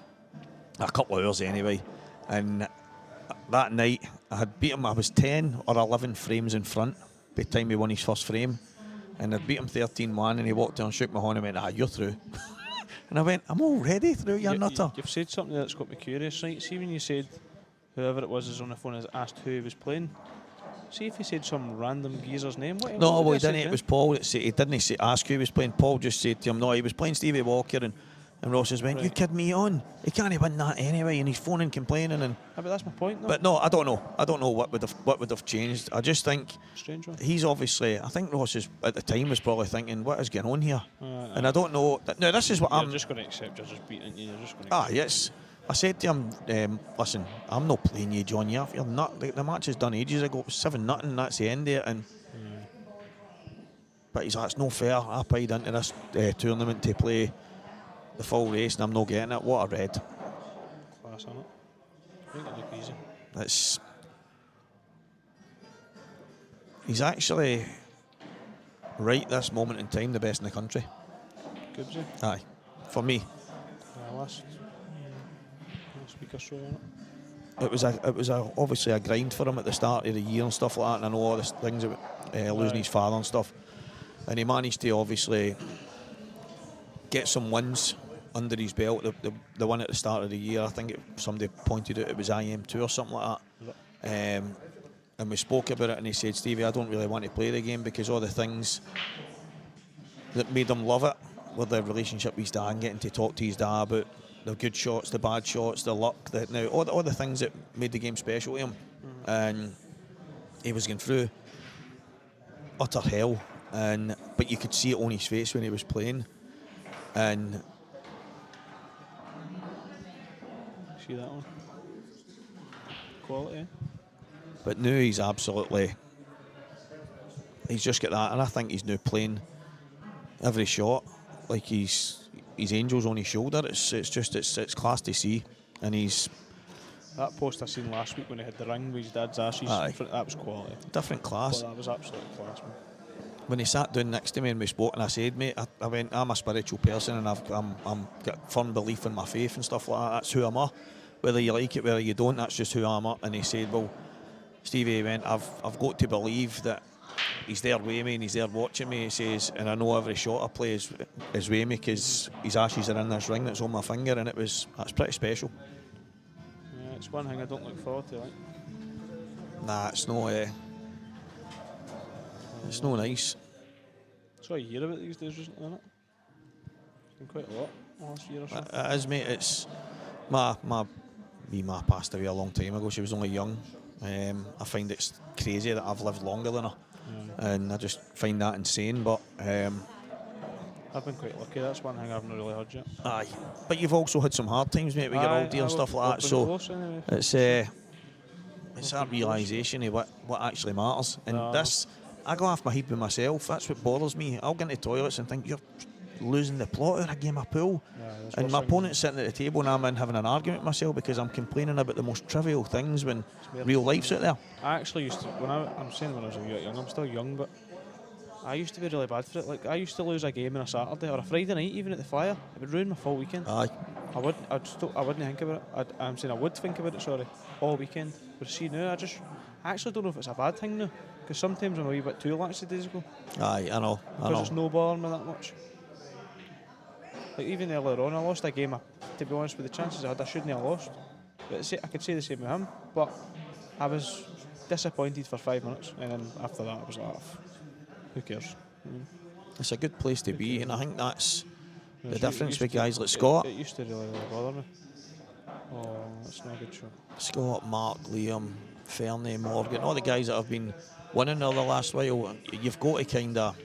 a couple of hours anyway. And that night, I had beat him, I was 10 or 11 frames in front by the time he won his first frame. And I'd beat him 13-1, and he walked down, shook my hand and went, "You're through." And I went, "I'm already through, you nutter." You've said something that's got me curious, right? See when you said whoever it was on the phone has asked who he was playing. See if he said some random geezer's name. No, well, he didn't. It was Paul that said, he didn't say, ask who he was playing. Paul just said to him, no, he was playing Stevie Walker, and Ross has went, "You kid me on. He can't win that anyway," and he's phoning complaining. And but that's my point, though. But no, I don't know what would have changed. I just think strange one. He's obviously, I think Ross at the time was probably thinking, what is going on here? And I don't know. No, this is what you're I'm just going to accept. You're just beating you. You're just going to. Yes. I said to him, "Listen, I'm not playing you, John. You're not. The match is done ages ago. It was 7-0. That's the end of it." And but he's like, "It's no fair. I paid into this tournament to play the full race, and I'm not getting it." What a red. Class on it. Make it look easy. He's actually right this moment in time the best in the country. Gibbsy. Aye, for me. Last week or so, wasn't it? It was obviously a grind for him at the start of the year and stuff like that, and I know all the things about losing his father and stuff, and he managed to obviously get some wins under his belt. The one at the start of the year, I think somebody pointed out it was IM2 or something like that. And we spoke about it, and he said, "Stevie, I don't really want to play the game because all the things that made him love it were the relationship with his dad and getting to talk to his dad about the good shots, the bad shots, the luck, all the things that made the game special to him." And he was going through utter hell, but you could see it on his face when he was playing. And see that one? Quality, eh? But now he's just got that, and I think he's now playing every shot like his angel's on his shoulder. It's class to see, and he's that post I seen last week when he had the ring with his dad's ashes. That was quality. Different class. That was absolute class, man. When he sat down next to me and we spoke, and I said, "Mate, I went, I'm a spiritual person, and I'm got firm belief in my faith and stuff like that. That's who I'm at. Whether you like it, whether you don't, that's just who I'm at." And he said, "Well, Stevie went, I've got to believe that he's there with me and he's there watching me," he says, "and I know every shot I play is with me because his ashes are in this ring that's on my finger," and that's pretty special. Yeah, it's one thing I don't look forward to, like. Nah, it's no it's no nice. That's what you hear about these days recently, isn't it? It's been quite a lot last year or so. It is, mate. It's my ma passed away a long time ago. She was only young. I find it's crazy that I've lived longer than her, and I just find that insane. But I've been quite lucky. That's one thing I've not really heard yet. Aye, but you've also had some hard times, mate, with your old dear and stuff like that. So close, anyway. It's that realisation of what actually matters. And this, I go off my head with myself. That's what bothers me. I'll get into toilets and think, you're losing the plot of a game of pool. And my opponent's sitting at the table and I'm in having an argument with myself because I'm complaining about the most trivial things when real life's out there. I actually used to, I'm saying when I was a bit young, I'm still young, but I used to be really bad for it. Like, I used to lose a game on a Saturday or a Friday night, even at the Flyer. It would ruin my full weekend. Aye. I wouldn't think about it. I'm saying I would think about it, sorry, all weekend. But see now, I actually don't know if it's a bad thing now, because sometimes I'm a wee bit too lax days ago. Aye, I know. Because it's no bothering me that much. Like even earlier on, I lost a game. To be honest, with the chances I had, I shouldn't have lost. But I could say the same with him. But I was disappointed for 5 minutes, and then after that, I was like, who cares? It's a good place to be, and I think that's the It difference used with to- guys like Scott. It used to really bother me. Oh, that's not a good show. Scott, Mark, Liam, Fernie, Morgan, all the guys that have been winning over the last while. You've got to kind of,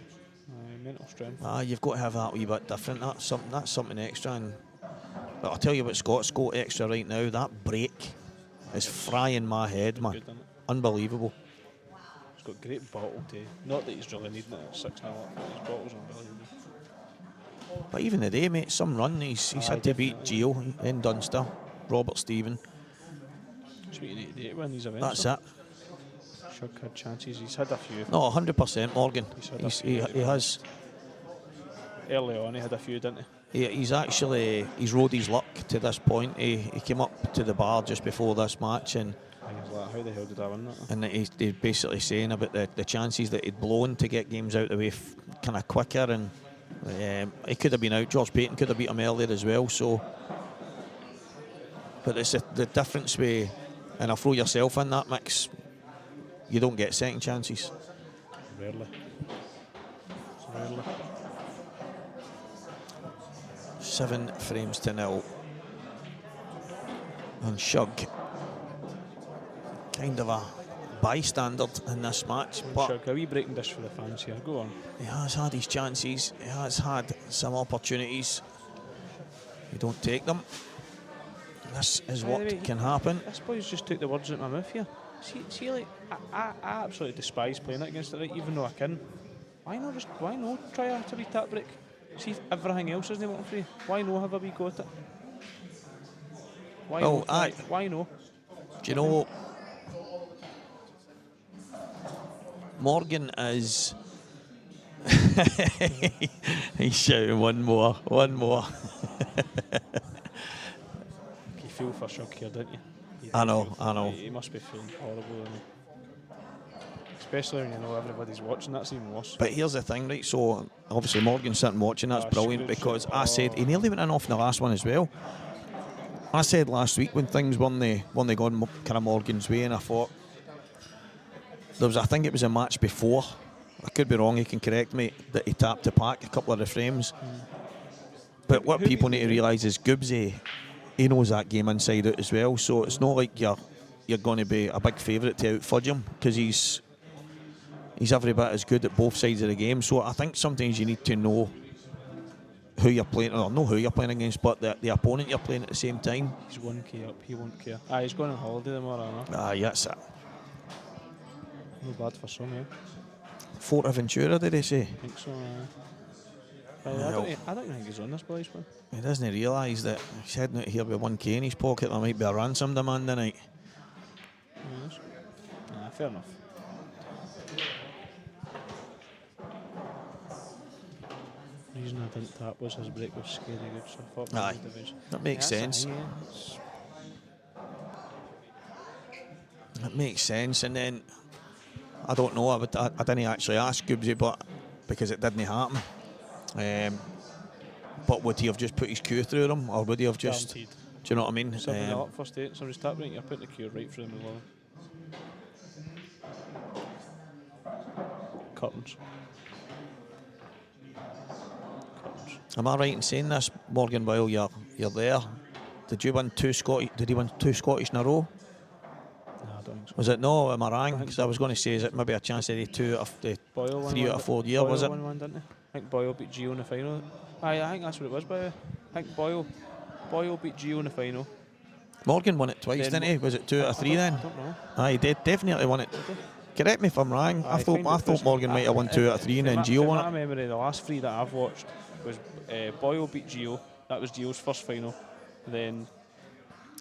Mental strength. you've got to have that wee bit different. That's something extra. But I'll tell you what, Scott's got extra right now. That break is frying my head, man. Good, isn't it? Unbelievable. He's got great bottle too. Not that he's really needing it at 6-0 up, but his bottle's unbelievable. But even today, mate, some run. He's had to beat Gio in Dunster, Robert Stephen. That's what you need to do to win these events. That's it. Shug had chances. He's had a few. No, 100% Morgan. He has. Early on, he had a few, didn't he? He's rode his luck to this point. He came up to the bar just before this match, and I was like, how the hell did I win that? and he's basically saying about the chances that he'd blown to get games out of the way kind of quicker, and he could have been out. George Payton could have beat him earlier as well. So, but it's the difference with, and I'll throw yourself in that mix. You don't get second chances. Rarely. Rarely. 7 frames to 0. And Shug, kind of a bystander in this match, but Shug, a wee breaking dish for the fans here. Go on. he has had his chances. He has had some opportunities. You don't take them. This is By the what way, can happen. This boy's just took the words out of my mouth here. See, like, I absolutely despise playing it against it, right, even though I can. Why not try to beat that break? See if everything else isn't working for you. Why not have a wee go at it? Why Well, not? aye. Why no? Do you know, Morgan is... He's shouting one more. You feel for Shug here, don't you? I know. He must be feeling horrible, isn't he? Especially when you know everybody's watching, that's even worse. But here's the thing, right? So obviously Morgan's sitting watching. That's brilliant, good because shot. I said he nearly went in off in the last one as well. I said last week when things weren't gone kind of Morgan's way, and I thought I think it was a match before. I could be wrong. He can correct me, that he tapped the pack a couple of the frames. But what people need to realise is Goobsy, he knows that game inside out as well. So it's not like you're going to be a big favourite to outfudge him, because he's every bit as good at both sides of the game. So I think sometimes you need to know who you're playing, or know who you're playing against, but the opponent you're playing at the same time. He's 1k up, he won't care. He's going on holiday tomorrow, no? That's it. No bad for some, yeah. Fortaventura, did he say? I think so, I don't even think he's on this boys one. He doesn't realise that he's heading out here with 1k in his pocket. There might be a ransom demand tonight. Yes. Fair enough. The reason I didn't tap was his break was scary good, so I thought Aye. maybe division. That makes sense. It makes sense. And then I don't know. I didn't actually ask Goobsy, but because it didn't happen. But would he have just put his cue through them, or would he have just? Guaranteed. Do you know what I mean? 7 up first 8. Somebody's tapping it. You're putting the cue right through them as well. Curtains. Am I right in saying this, Morgan? While you're there, did he win 2 Scottish in a row? No, I don't think so. Was it no? Am I wrong? Because I was going to say, is it maybe a chance that he 2 out of the Boyle won 3 one, out of 4 year? Was it? Boyle won one, didn't he? I think Boyle beat Gio in the final. I think that's what it was, by the way. I think Boyle beat Gio in the final. Morgan won it twice, Then didn't he? Was it 2 out of 3 then? I don't know. He definitely won it. Correct me if I'm wrong. I thought Morgan might have won 2 out of 3 and then Gio won My it. memory, the last 3 that I've watched was Boyle beat Gio. That was Gio's first final. Then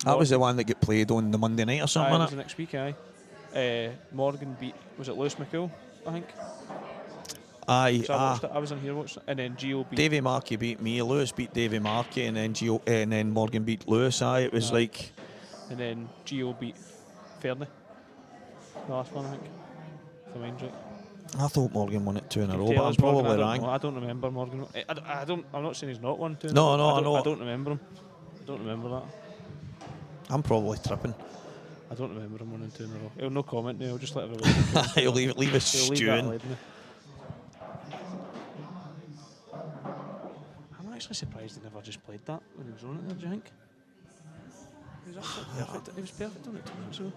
That was the one that got played on the Monday night or it something, was wasn't the next week, Morgan beat, was it Lewis McCool, I think? it? So I was in here watching it. And then Gio beat... Davy Markey beat me, Lewis beat Davy Markey, and then Morgan beat Lewis. It was like... And then Gio beat Fernie. The last one, I think. If I mind right. I thought Morgan won it 2 in a row, Taylor's but I'm probably Morgan, wrong. I don't remember Morgan. I don't. I'm not saying he's not won 2 in a No, row. no, I don't, know. I don't remember him. I don't remember that. I'm probably tripping. I don't remember him winning 2 in a row. He'll no comment now. I'll just let everybody. He'll leave us He'll leave that stewing. lead me. I'm actually surprised he never just played that when he was on it there, do you think? He was absolutely perfect. He was perfect on it 2 minutes ago.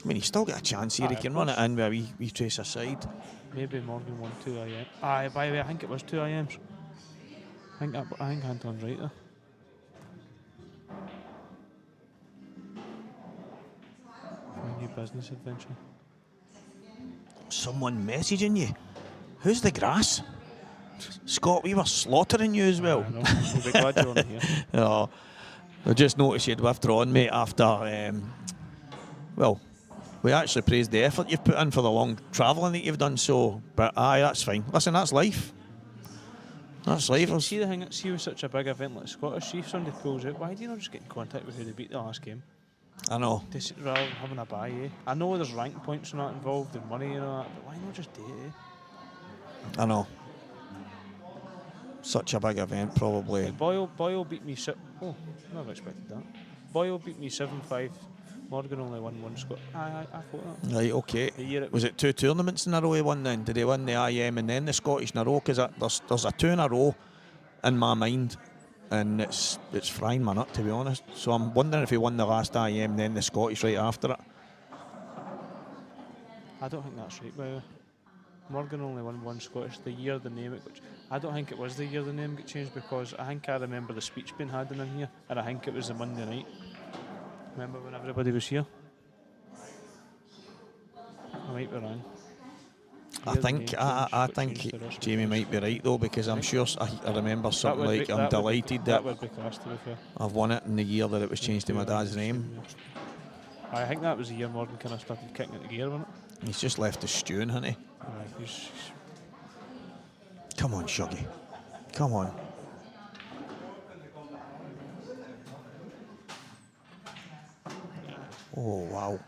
I mean, he's still got a chance here. Aye, He of can run it course. in with a wee trace aside. Maybe Morgan won 2 IM. Aye, by the way, I think it was 2 IMs. I think Anton's right there. My new business adventure. Someone messaging you. Who's the grass? Scott, we were slaughtering you as well. I know. We'll be glad you're on here. Oh, I just noticed you'd withdrawn, mate, after. Well, we actually praised the effort you've put in for the long travelling that you've done. So, but aye, that's fine. Listen, that's life. That's life. See the thing, see with such a big event like Scottish, see if somebody pulls out, why do you not just get in contact with who they beat the last game? I know. Rather than having a buy, eh? I know there's rank points and that involved and money and all that, but why not just do it, eh? I know. Such a big event, probably. Boyle beat me oh, never expected that. Boyle beat me 7-5. Morgan only won 1 Scott. I thought that. Right, okay. The year it Was it 2 tournaments in a row he won then? Did he win the IM and then the Scottish in a row? Because there's a 2 in a row in my mind, and it's frying my nut, to be honest. So I'm wondering if he won the last IM and then the Scottish right after it. I don't think that's right, by the way. Morgan only won 1 Scottish. The year the name it got I don't think it was the year the name got changed, because I think I remember the speech being had in here, and I think it was the Monday night. Remember when everybody was here? I might be wrong. I think Jamie might be right though, because I'm sure I remember something like I'm delighted that that would be class, to be fair. I've won it in the year that it was changed to my dad's name. I think that was the year Morgan kind of started kicking into gear, wasn't it? He's just left us stewing, hasn't he? Come on, Shuggy. Come on. Oh, wow.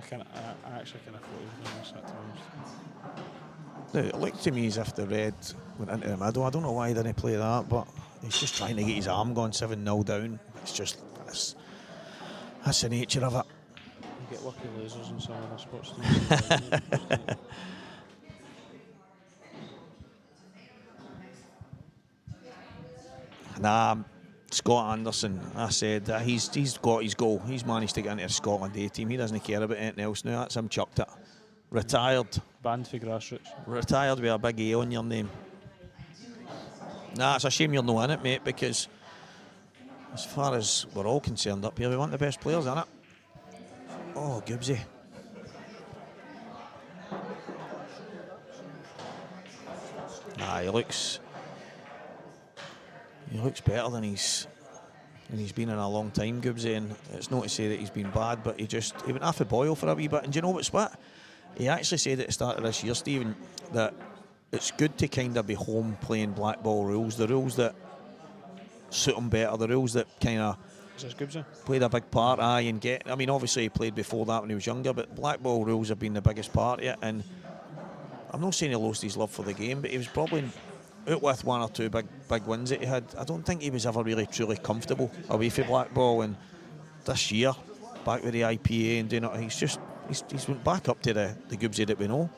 I actually kind of thought he was going to miss that time. Now, it looked to me as if the red went into the middle. I don't know why he didn't play that, but he's just trying to get his arm going 7-0 down. It's just, that's the nature of it. You get lucky losers in some of the sports teams. Nah, Scott Anderson, I said he's got his goal. He's managed to get into a Scotland A team. He doesn't care about anything else now. That's him chucked it. Retired. Banned for grassroots. Retired with a big A on your name. Nah, it's a shame you're not in it, mate, because as far as we're all concerned up here, we want the best players in it. Oh, Gibbsy. Nah, he looks better than he's been in a long time, Gibbsy, and it's not to say that he's been bad, but he went off a Boyle for a wee bit. And do you know what's what? He actually said at the start of this year, Stephen, that it's good to kind of be home playing black ball rules, the rules that suit him better, the rules that kind of played a big part. I mean, obviously he played before that when he was younger, but black ball rules have been the biggest part of it. And I'm not saying he lost his love for the game, but he was probably out with 1 or 2 big wins that he had. I don't think he was ever really truly comfortable away from black ball. And this year, back with the IPA and doing it, he's went back up to the Gibbsy that we know.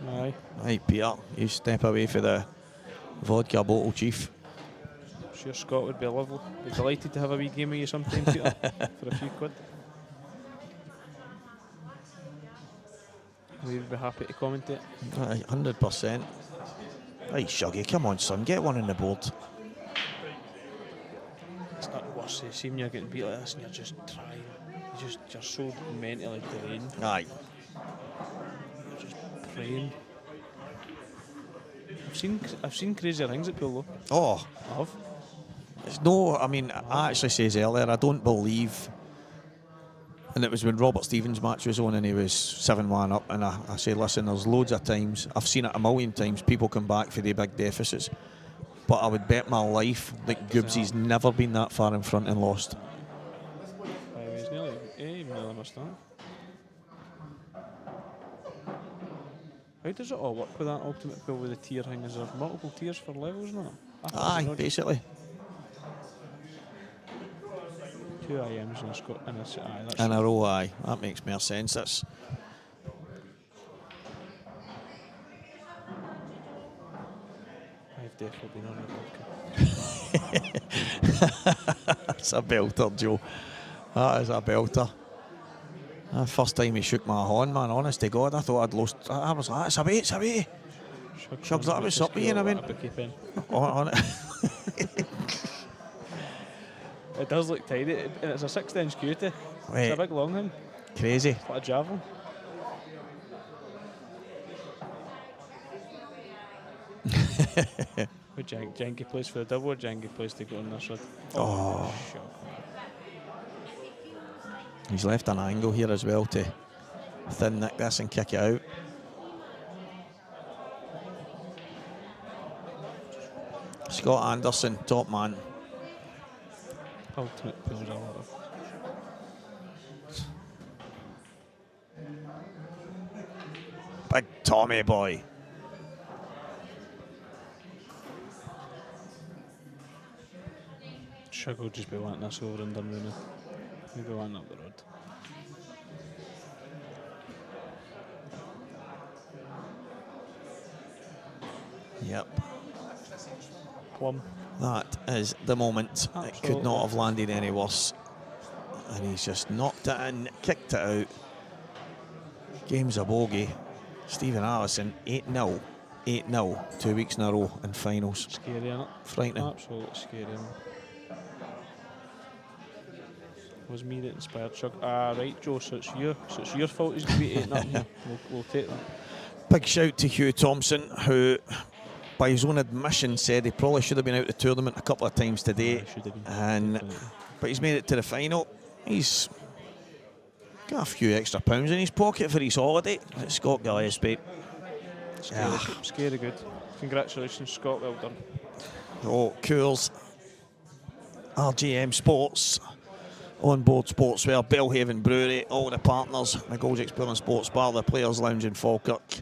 Aye. Right, Peter, you step away for the vodka bottle, Chief. I'm sure Scott would be delighted to have a wee game with you sometime, Peter, for a few quid. We'd be happy to commentate. 100%. Right, Shuggy, come on, son, get one on the board. It's not worse. Seeing you're getting beat like this and you're just trying. You're so mentally drained. Aye. You're just praying. I've seen crazier things at pool though. Oh, I have. it's no, I mean, I actually says earlier, I don't believe, and it was when Robert Stevens' match was on and he was 7-1 up, and I say, listen, there's loads of times, I've seen it a million times, people come back for the big deficits. but I would bet my life that Gibbsy's never been that far in front and lost. He's nearly missed that. How does it all work with that ultimate pool with the tier thing? Is there multiple tiers for levels now? Aye, basically. 2 IMs in a squad. Aye, that's In a row, aye. That makes more sense. That's I've definitely been on the podcast. That's a belter, Joe. That is a belter. First time he shook my hand, man, honest to God, I thought I'd lost. I was like, it's away, it's away. Shug's like, what's up with you? And I went, on it. It does look tidy, and it's a 6-inch cutie. Wait. It's a big long thing. Crazy. It's like a javelin. Janky plays for the double, or Janky plays to go on this one. Oh. Shug. He's left an angle here as well to thin nick this and kick it out. Scott Anderson, top man. Ultimate pulls a lot of. Big Tommy boy. Shug will just be wanting this over and done with now. He'll be wanting up the road. Yep. Plum. That is the moment. Absolutely. It could not have landed any worse. And he's just knocked it in, kicked it out. Game's a bogey. Stephen Allison, 8-0. 8-0, 2 weeks in a row in finals. Scary, innit? Frightening. Absolutely scary, innit? Was me that inspired Shug. Right, Joe, so it's your fault he's going to be 8-0 here. We'll take that. Big shout to Hugh Thompson, who, by his own admission, said he probably should have been out of the tournament a couple of times today. Should have been. But he's made it to the final. He's got a few extra pounds in his pocket for his holiday at Scott Gillespie. Scary good. Congratulations, Scott. Well done. Oh, Coors, RJM Sports, Onboard Sportswear, Belhaven Brewery, all the partners, McGoldrick and Sports Bar, the Players Lounge in Falkirk,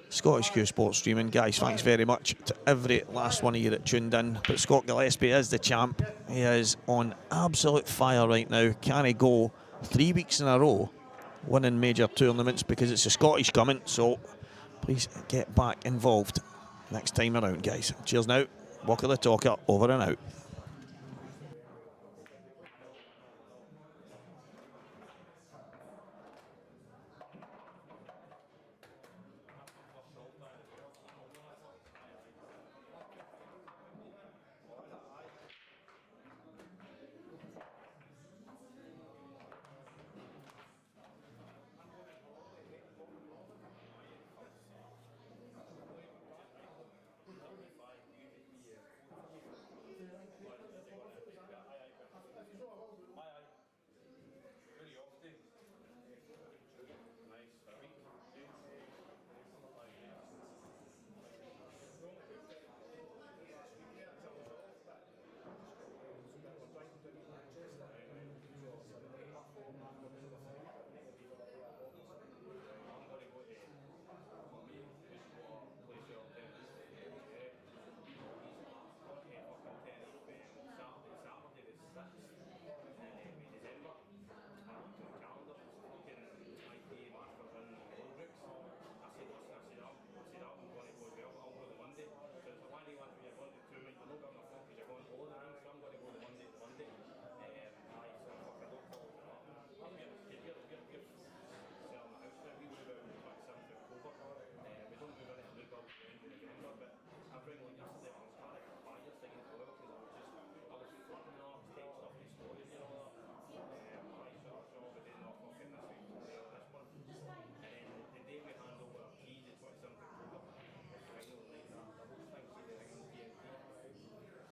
Scottish Cuesports streaming. Guys, thanks very much to every last one of you that tuned in. But Scott Gillespie is the champ. He is on absolute fire right now. Can he go 3 weeks in a row winning major tournaments, because it's the Scottish coming, so please get back involved next time around, guys. Cheers now. Walk of the Talker, over and out.